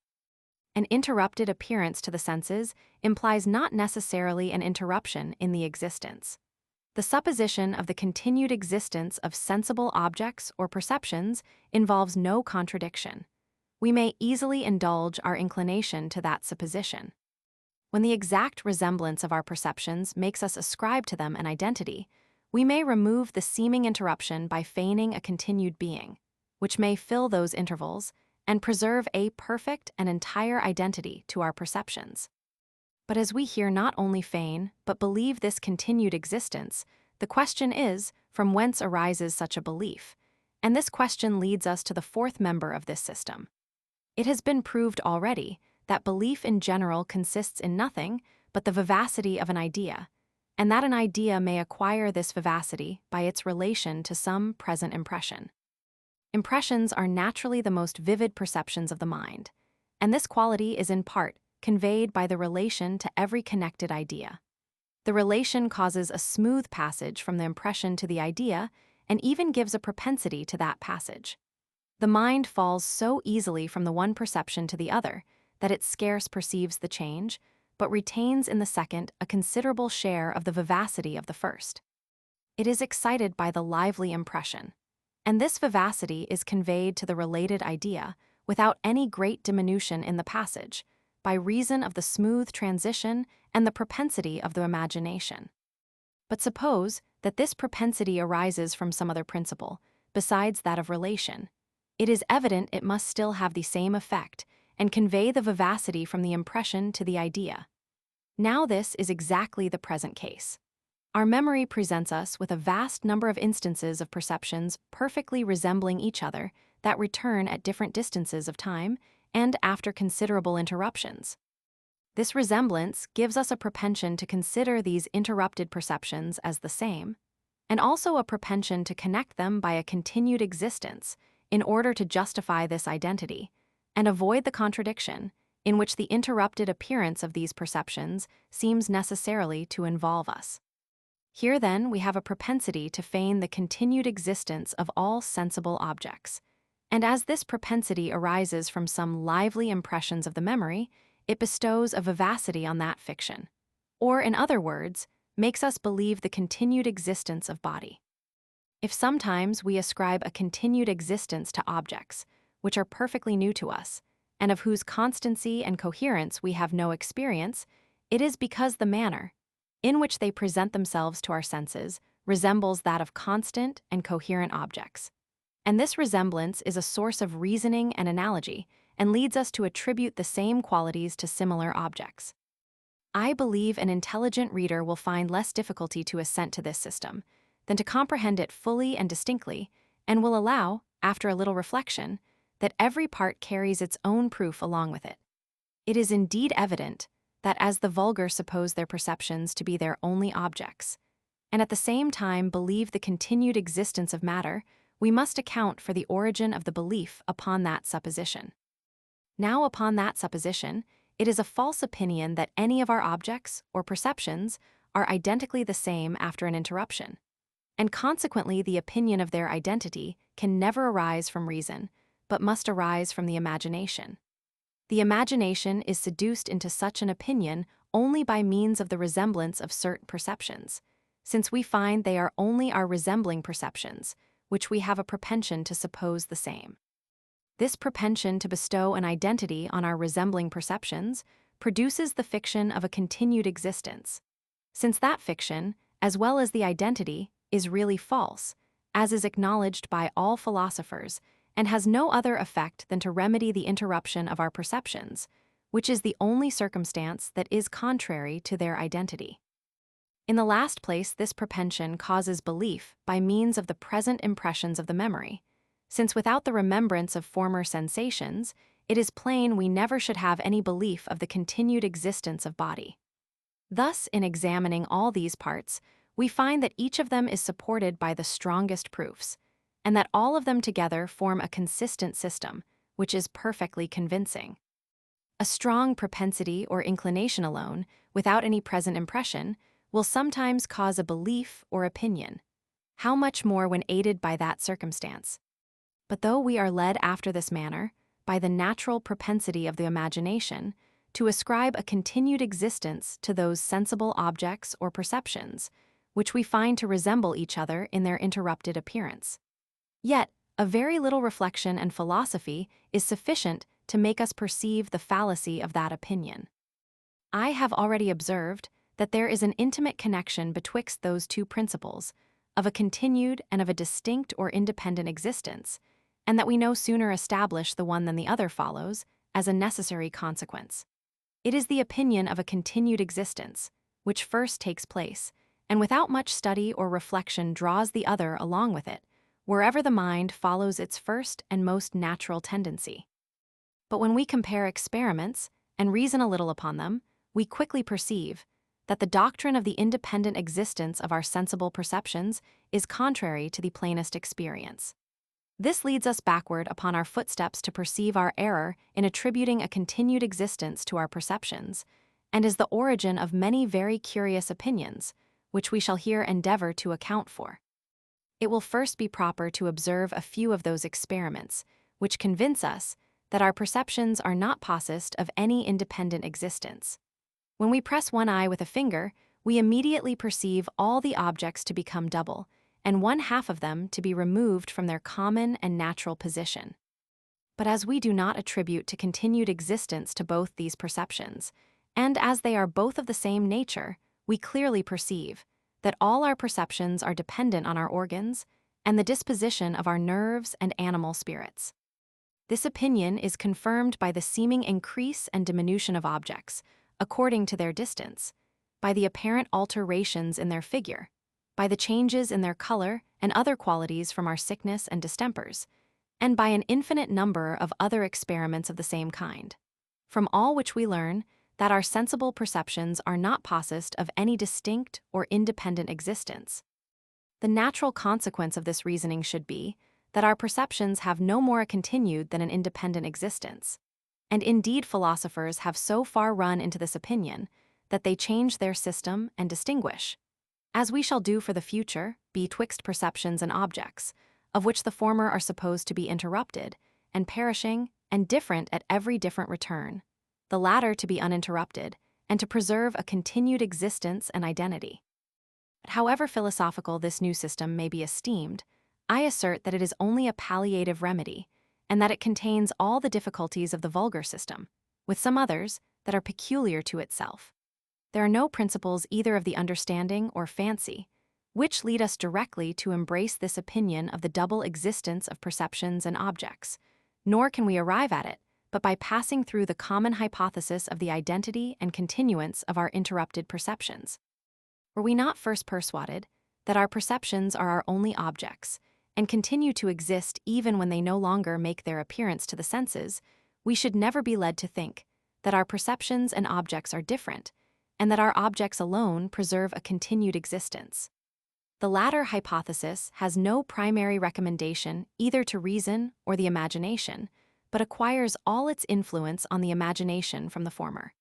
An interrupted appearance to the senses implies not necessarily an interruption in the existence. The supposition of the continued existence of sensible objects or perceptions involves no contradiction. We may easily indulge our inclination to that supposition. When the exact resemblance of our perceptions makes us ascribe to them an identity, we may remove the seeming interruption by feigning a continued being, which may fill those intervals and preserve a perfect and entire identity to our perceptions. But as we here not only feign, but believe this continued existence, the question is, from whence arises such a belief? And this question leads us to the fourth member of this system. It has been proved already that belief in general consists in nothing but the vivacity of an idea, and that an idea may acquire this vivacity by its relation to some present impression. Impressions are naturally the most vivid perceptions of the mind, and this quality is in part conveyed by the relation to every connected idea. The relation causes a smooth passage from the impression to the idea and even gives a propensity to that passage. The mind falls so easily from the one perception to the other that it scarce perceives the change, but retains in the second a considerable share of the vivacity of the first. It is excited by the lively impression, and this vivacity is conveyed to the related idea without any great diminution in the passage, by reason of the smooth transition and the propensity of the imagination. But suppose that this propensity arises from some other principle, besides that of relation. It is evident it must still have the same effect and convey the vivacity from the impression to the idea. Now this is exactly the present case. Our memory presents us with a vast number of instances of perceptions perfectly resembling each other that return at different distances of time and after considerable interruptions. This resemblance gives us a propension to consider these interrupted perceptions as the same, and also a propension to connect them by a continued existence in order to justify this identity, and avoid the contradiction in which the interrupted appearance of these perceptions seems necessarily to involve us. Here then we have a propensity to feign the continued existence of all sensible objects, and as this propensity arises from some lively impressions of the memory, it bestows a vivacity on that fiction, or in other words, makes us believe the continued existence of body. If sometimes we ascribe a continued existence to objects, which are perfectly new to us, and of whose constancy and coherence we have no experience, it is because the manner in which they present themselves to our senses resembles that of constant and coherent objects. And this resemblance is a source of reasoning and analogy, and leads us to attribute the same qualities to similar objects. I believe an intelligent reader will find less difficulty to assent to this system than to comprehend it fully and distinctly, and will allow, after a little reflection, that every part carries its own proof along with it. It is indeed evident that as the vulgar suppose their perceptions to be their only objects, and at the same time believe the continued existence of matter, we must account for the origin of the belief upon that supposition. Now, upon that supposition, it is a false opinion that any of our objects or perceptions are identically the same after an interruption, and consequently the opinion of their identity can never arise from reason, but must arise from the imagination. The imagination is seduced into such an opinion only by means of the resemblance of certain perceptions, since we find they are only our resembling perceptions, which we have a propension to suppose the same. This propension to bestow an identity on our resembling perceptions produces the fiction of a continued existence, since that fiction, as well as the identity, is really false, as is acknowledged by all philosophers, and has no other effect than to remedy the interruption of our perceptions, which is the only circumstance that is contrary to their identity. In the last place, this propension causes belief by means of the present impressions of the memory, since without the remembrance of former sensations, it is plain we never should have any belief of the continued existence of body. Thus, in examining all these parts, we find that each of them is supported by the strongest proofs, and that all of them together form a consistent system, which is perfectly convincing. A strong propensity or inclination alone, without any present impression, will sometimes cause a belief or opinion. How much more when aided by that circumstance? But though we are led after this manner, by the natural propensity of the imagination, to ascribe a continued existence to those sensible objects or perceptions, which we find to resemble each other in their interrupted appearance. Yet, a very little reflection and philosophy is sufficient to make us perceive the fallacy of that opinion. I have already observed that there is an intimate connection betwixt those two principles, of a continued and of a distinct or independent existence, and that we no sooner establish the one than the other follows, as a necessary consequence. It is the opinion of a continued existence, which first takes place, and without much study or reflection draws the other along with it, wherever the mind follows its first and most natural tendency. But when we compare experiments and reason a little upon them, we quickly perceive that the doctrine of the independent existence of our sensible perceptions is contrary to the plainest experience. This leads us backward upon our footsteps to perceive our error in attributing a continued existence to our perceptions, and is the origin of many very curious opinions, which we shall here endeavor to account for. It will first be proper to observe a few of those experiments, which convince us that our perceptions are not possessed of any independent existence. When we press one eye with a finger, we immediately perceive all the objects to become double, and one half of them to be removed from their common and natural position. But as we do not attribute to continued existence to both these perceptions, and as they are both of the same nature, we clearly perceive that all our perceptions are dependent on our organs and the disposition of our nerves and animal spirits. This opinion is confirmed by the seeming increase and diminution of objects, according to their distance, by the apparent alterations in their figure, by the changes in their color and other qualities from our sickness and distempers, and by an infinite number of other experiments of the same kind. From all which we learn that our sensible perceptions are not possessed of any distinct or independent existence. The natural consequence of this reasoning should be that our perceptions have no more a continued than an independent existence. And indeed philosophers have so far run into this opinion that they change their system and distinguish, as we shall do for the future, betwixt perceptions and objects, of which the former are supposed to be interrupted, and perishing, and different at every different return, the latter to be uninterrupted, and to preserve a continued existence and identity. But however philosophical this new system may be esteemed, I assert that it is only a palliative remedy, and that it contains all the difficulties of the vulgar system, with some others that are peculiar to itself. There are no principles either of the understanding or fancy, which lead us directly to embrace this opinion of the double existence of perceptions and objects, nor can we arrive at it but by passing through the common hypothesis of the identity and continuance of our interrupted perceptions. Were we not first persuaded that our perceptions are our only objects, and continue to exist even when they no longer make their appearance to the senses, we should never be led to think that our perceptions and objects are different, and that our objects alone preserve a continued existence. The latter hypothesis has no primary recommendation either to reason or the imagination, but acquires all its influence on the imagination from the former.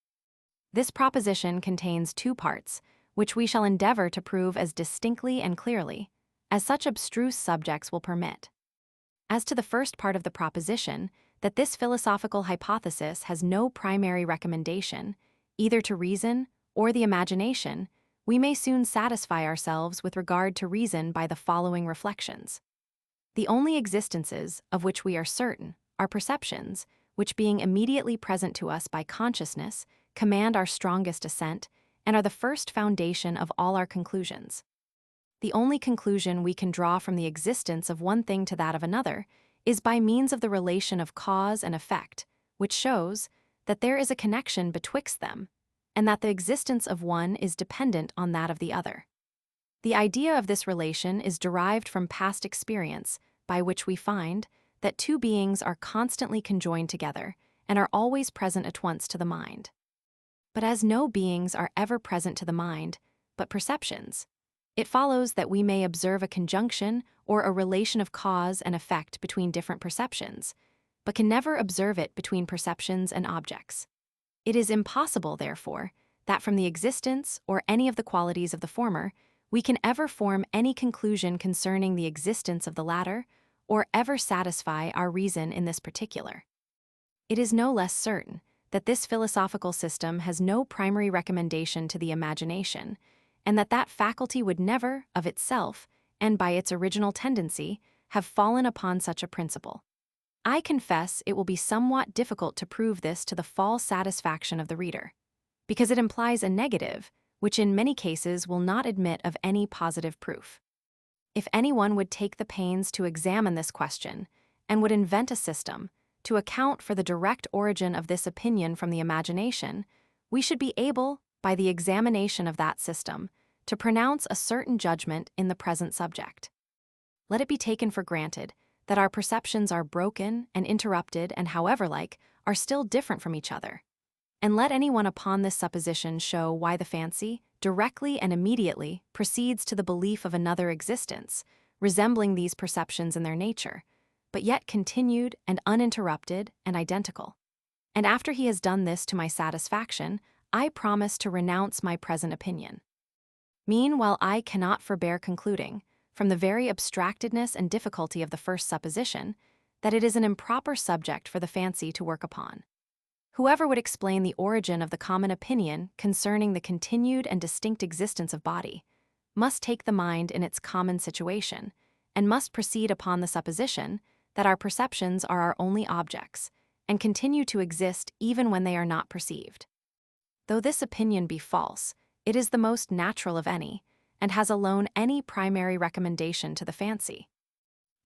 This proposition contains two parts, which we shall endeavor to prove as distinctly and clearly as such abstruse subjects will permit. As to the first part of the proposition, that this philosophical hypothesis has no primary recommendation, either to reason or the imagination, we may soon satisfy ourselves with regard to reason by the following reflections. The only existences of which we are certain are perceptions, which being immediately present to us by consciousness, command our strongest assent, and are the first foundation of all our conclusions. The only conclusion we can draw from the existence of one thing to that of another is by means of the relation of cause and effect, which shows that there is a connection betwixt them, and that the existence of one is dependent on that of the other. The idea of this relation is derived from past experience, by which we find that two beings are constantly conjoined together and are always present at once to the mind. But as no beings are ever present to the mind, but perceptions, it follows that we may observe a conjunction or a relation of cause and effect between different perceptions, but can never observe it between perceptions and objects. It is impossible, therefore, that from the existence or any of the qualities of the former, we can ever form any conclusion concerning the existence of the latter, or ever satisfy our reason in this particular. It is no less certain that this philosophical system has no primary recommendation to the imagination, and that faculty would never, of itself, and by its original tendency, have fallen upon such a principle. I confess it will be somewhat difficult to prove this to the full satisfaction of the reader, because it implies a negative, which in many cases will not admit of any positive proof. If anyone would take the pains to examine this question, and would invent a system to account for the direct origin of this opinion from the imagination, we should be able, by the examination of that system, to pronounce a certain judgment in the present subject. Let it be taken for granted that our perceptions are broken and interrupted and, however like, are still different from each other. And let anyone upon this supposition show why the fancy, directly and immediately, proceeds to the belief of another existence, resembling these perceptions in their nature, but yet continued and uninterrupted and identical. And after he has done this to my satisfaction, I promise to renounce my present opinion. Meanwhile, I cannot forbear concluding, from the very abstractedness and difficulty of the first supposition, that it is an improper subject for the fancy to work upon. Whoever would explain the origin of the common opinion concerning the continued and distinct existence of body must take the mind in its common situation, and must proceed upon the supposition that our perceptions are our only objects, and continue to exist even when they are not perceived. Though this opinion be false, it is the most natural of any, and has alone any primary recommendation to the fancy.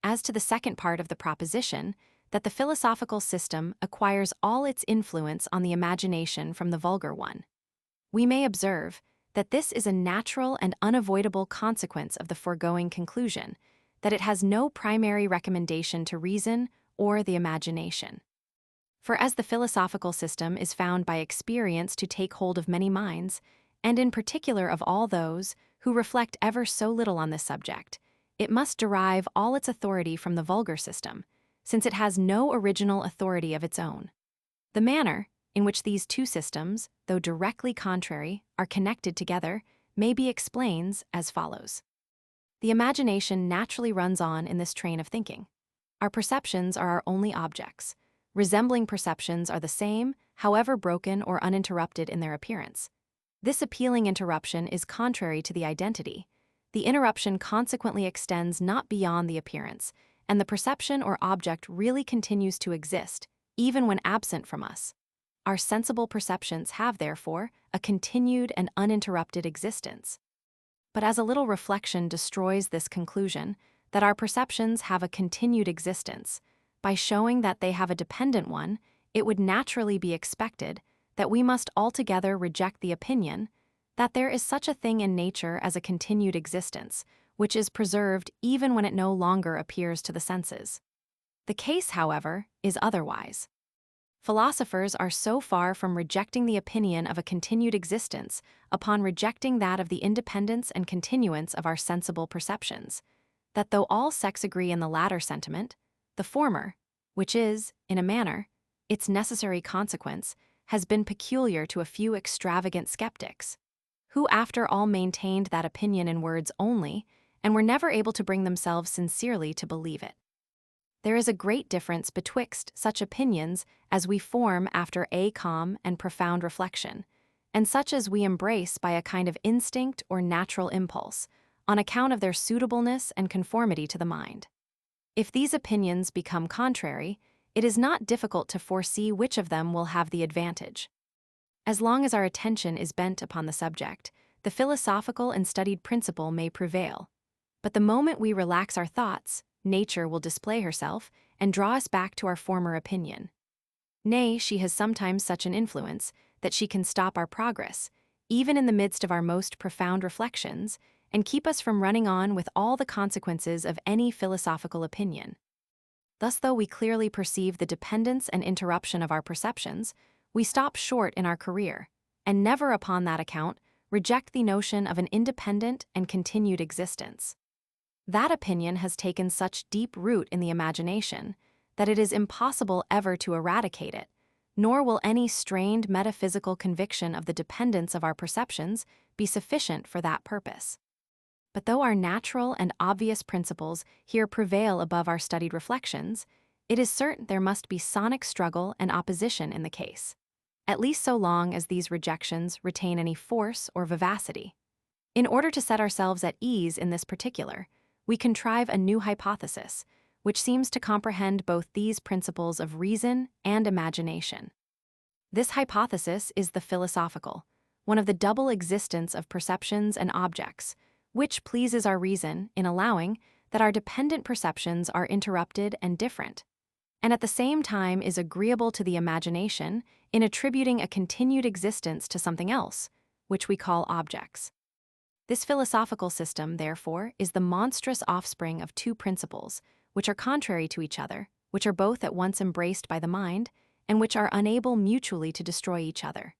As to the second part of the proposition, that the philosophical system acquires all its influence on the imagination from the vulgar one, we may observe that this is a natural and unavoidable consequence of the foregoing conclusion, that it has no primary recommendation to reason or the imagination. For as the philosophical system is found by experience to take hold of many minds, and in particular of all those who reflect ever so little on this subject, it must derive all its authority from the vulgar system, since it has no original authority of its own. The manner in which these two systems, though directly contrary, are connected together may be explained as follows. The imagination naturally runs on in this train of thinking. Our perceptions are our only objects. Resembling perceptions are the same, however broken or uninterrupted in their appearance. This appealing interruption is contrary to the identity. The interruption consequently extends not beyond the appearance, and the perception or object really continues to exist, even when absent from us. Our sensible perceptions have, therefore, a continued and uninterrupted existence. But as a little reflection destroys this conclusion, that our perceptions have a continued existence, by showing that they have a dependent one, it would naturally be expected that we must altogether reject the opinion that there is such a thing in nature as a continued existence, which is preserved even when it no longer appears to the senses. The case, however, is otherwise. Philosophers are so far from rejecting the opinion of a continued existence upon rejecting that of the independence and continuance of our sensible perceptions, that though all sects agree in the latter sentiment, the former, which is, in a manner, its necessary consequence, has been peculiar to a few extravagant skeptics, who after all maintained that opinion in words only, and were never able to bring themselves sincerely to believe it. There is a great difference betwixt such opinions as we form after a calm and profound reflection, and such as we embrace by a kind of instinct or natural impulse, on account of their suitableness and conformity to the mind. If these opinions become contrary, it is not difficult to foresee which of them will have the advantage. As long as our attention is bent upon the subject, the philosophical and studied principle may prevail. But the moment we relax our thoughts, nature will display herself and draw us back to our former opinion. Nay, she has sometimes such an influence that she can stop our progress, even in the midst of our most profound reflections, and keep us from running on with all the consequences of any philosophical opinion. Thus, though we clearly perceive the dependence and interruption of our perceptions, we stop short in our career, and never upon that account reject the notion of an independent and continued existence. That opinion has taken such deep root in the imagination that it is impossible ever to eradicate it, nor will any strained metaphysical conviction of the dependence of our perceptions be sufficient for that purpose. But though our natural and obvious principles here prevail above our studied reflections, it is certain there must be sonic struggle and opposition in the case, at least so long as these rejections retain any force or vivacity. In order to set ourselves at ease in this particular, we contrive a new hypothesis, which seems to comprehend both these principles of reason and imagination. This hypothesis is the philosophical, one of the double existence of perceptions and objects, which pleases our reason in allowing that our dependent perceptions are interrupted and different, and at the same time is agreeable to the imagination in attributing a continued existence to something else, which we call objects. This philosophical system, therefore, is the monstrous offspring of two principles, which are contrary to each other, which are both at once embraced by the mind, and which are unable mutually to destroy each other.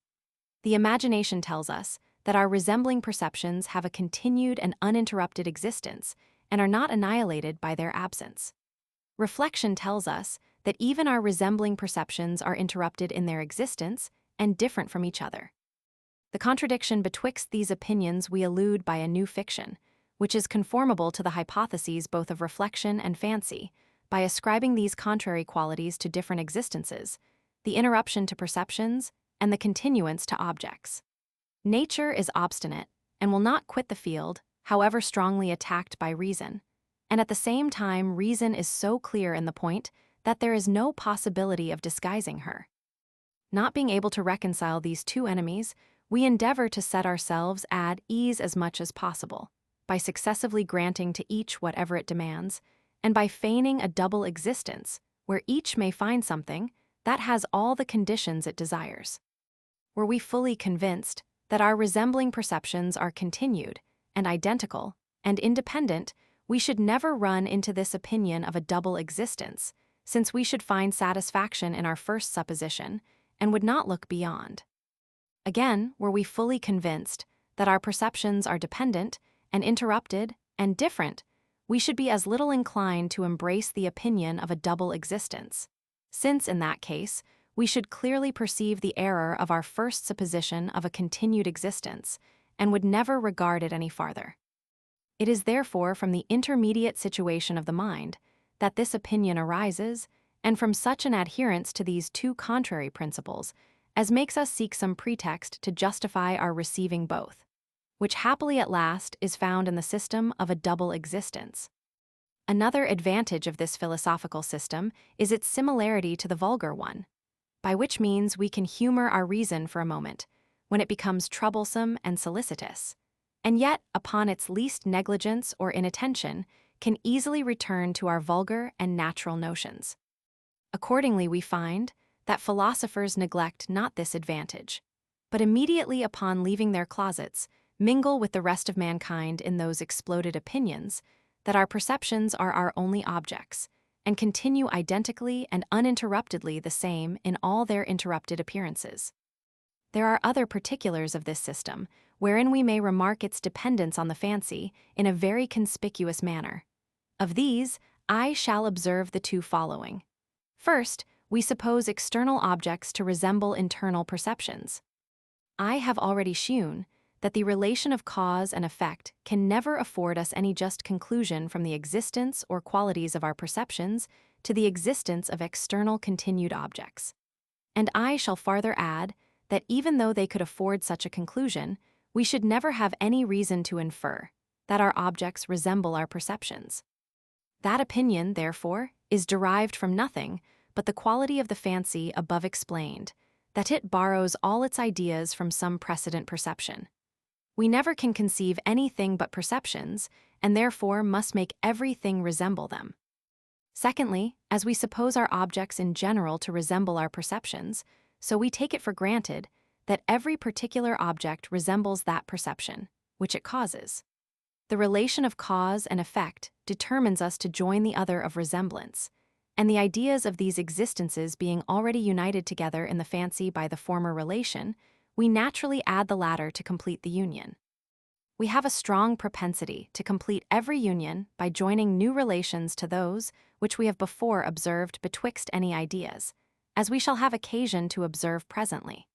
The imagination tells us that our resembling perceptions have a continued and uninterrupted existence and are not annihilated by their absence. Reflection tells us that even our resembling perceptions are interrupted in their existence and different from each other. The contradiction betwixt these opinions we elude by a new fiction, which is conformable to the hypotheses both of reflection and fancy, by ascribing these contrary qualities to different existences, the interruption to perceptions, and the continuance to objects. Nature is obstinate and will not quit the field, however strongly attacked by reason, and at the same time reason is so clear in the point that there is no possibility of disguising her. Not being able to reconcile these two enemies, we endeavor to set ourselves at ease as much as possible, by successively granting to each whatever it demands, and by feigning a double existence, where each may find something that has all the conditions it desires. Were we fully convinced that our resembling perceptions are continued and identical and independent, we should never run into this opinion of a double existence, since we should find satisfaction in our first supposition and would not look beyond. Again, were we fully convinced that our perceptions are dependent and interrupted and different, we should be as little inclined to embrace the opinion of a double existence, since in that case, we should clearly perceive the error of our first supposition of a continued existence and would never regard it any farther. It is therefore from the intermediate situation of the mind that this opinion arises, and from such an adherence to these two contrary principles as makes us seek some pretext to justify our receiving both, which happily at last is found in the system of a double existence. Another advantage of this philosophical system is its similarity to the vulgar one, by which means we can humor our reason for a moment, when it becomes troublesome and solicitous, and yet, upon its least negligence or inattention, can easily return to our vulgar and natural notions. Accordingly, we find that philosophers neglect not this advantage, but immediately upon leaving their closets, mingle with the rest of mankind in those exploded opinions that our perceptions are our only objects, and continue identically and uninterruptedly the same in all their interrupted appearances. There are other particulars of this system, wherein we may remark its dependence on the fancy in a very conspicuous manner. Of these, I shall observe the two following. First, we suppose external objects to resemble internal perceptions. I have already shewn that the relation of cause and effect can never afford us any just conclusion from the existence or qualities of our perceptions to the existence of external continued objects. And I shall farther add that even though they could afford such a conclusion, we should never have any reason to infer that our objects resemble our perceptions. That opinion, therefore, is derived from nothing but the quality of the fancy above explained, that it borrows all its ideas from some precedent perception. We never can conceive anything but perceptions, and therefore must make everything resemble them. Secondly, as we suppose our objects in general to resemble our perceptions, so we take it for granted that every particular object resembles that perception, which it causes. The relation of cause and effect determines us to join the other of resemblance, and the ideas of these existences being already united together in the fancy by the former relation, we naturally add the latter to complete the union. We have a strong propensity to complete every union by joining new relations to those which we have before observed betwixt any ideas, as we shall have occasion to observe presently.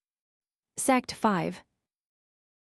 Sect 5.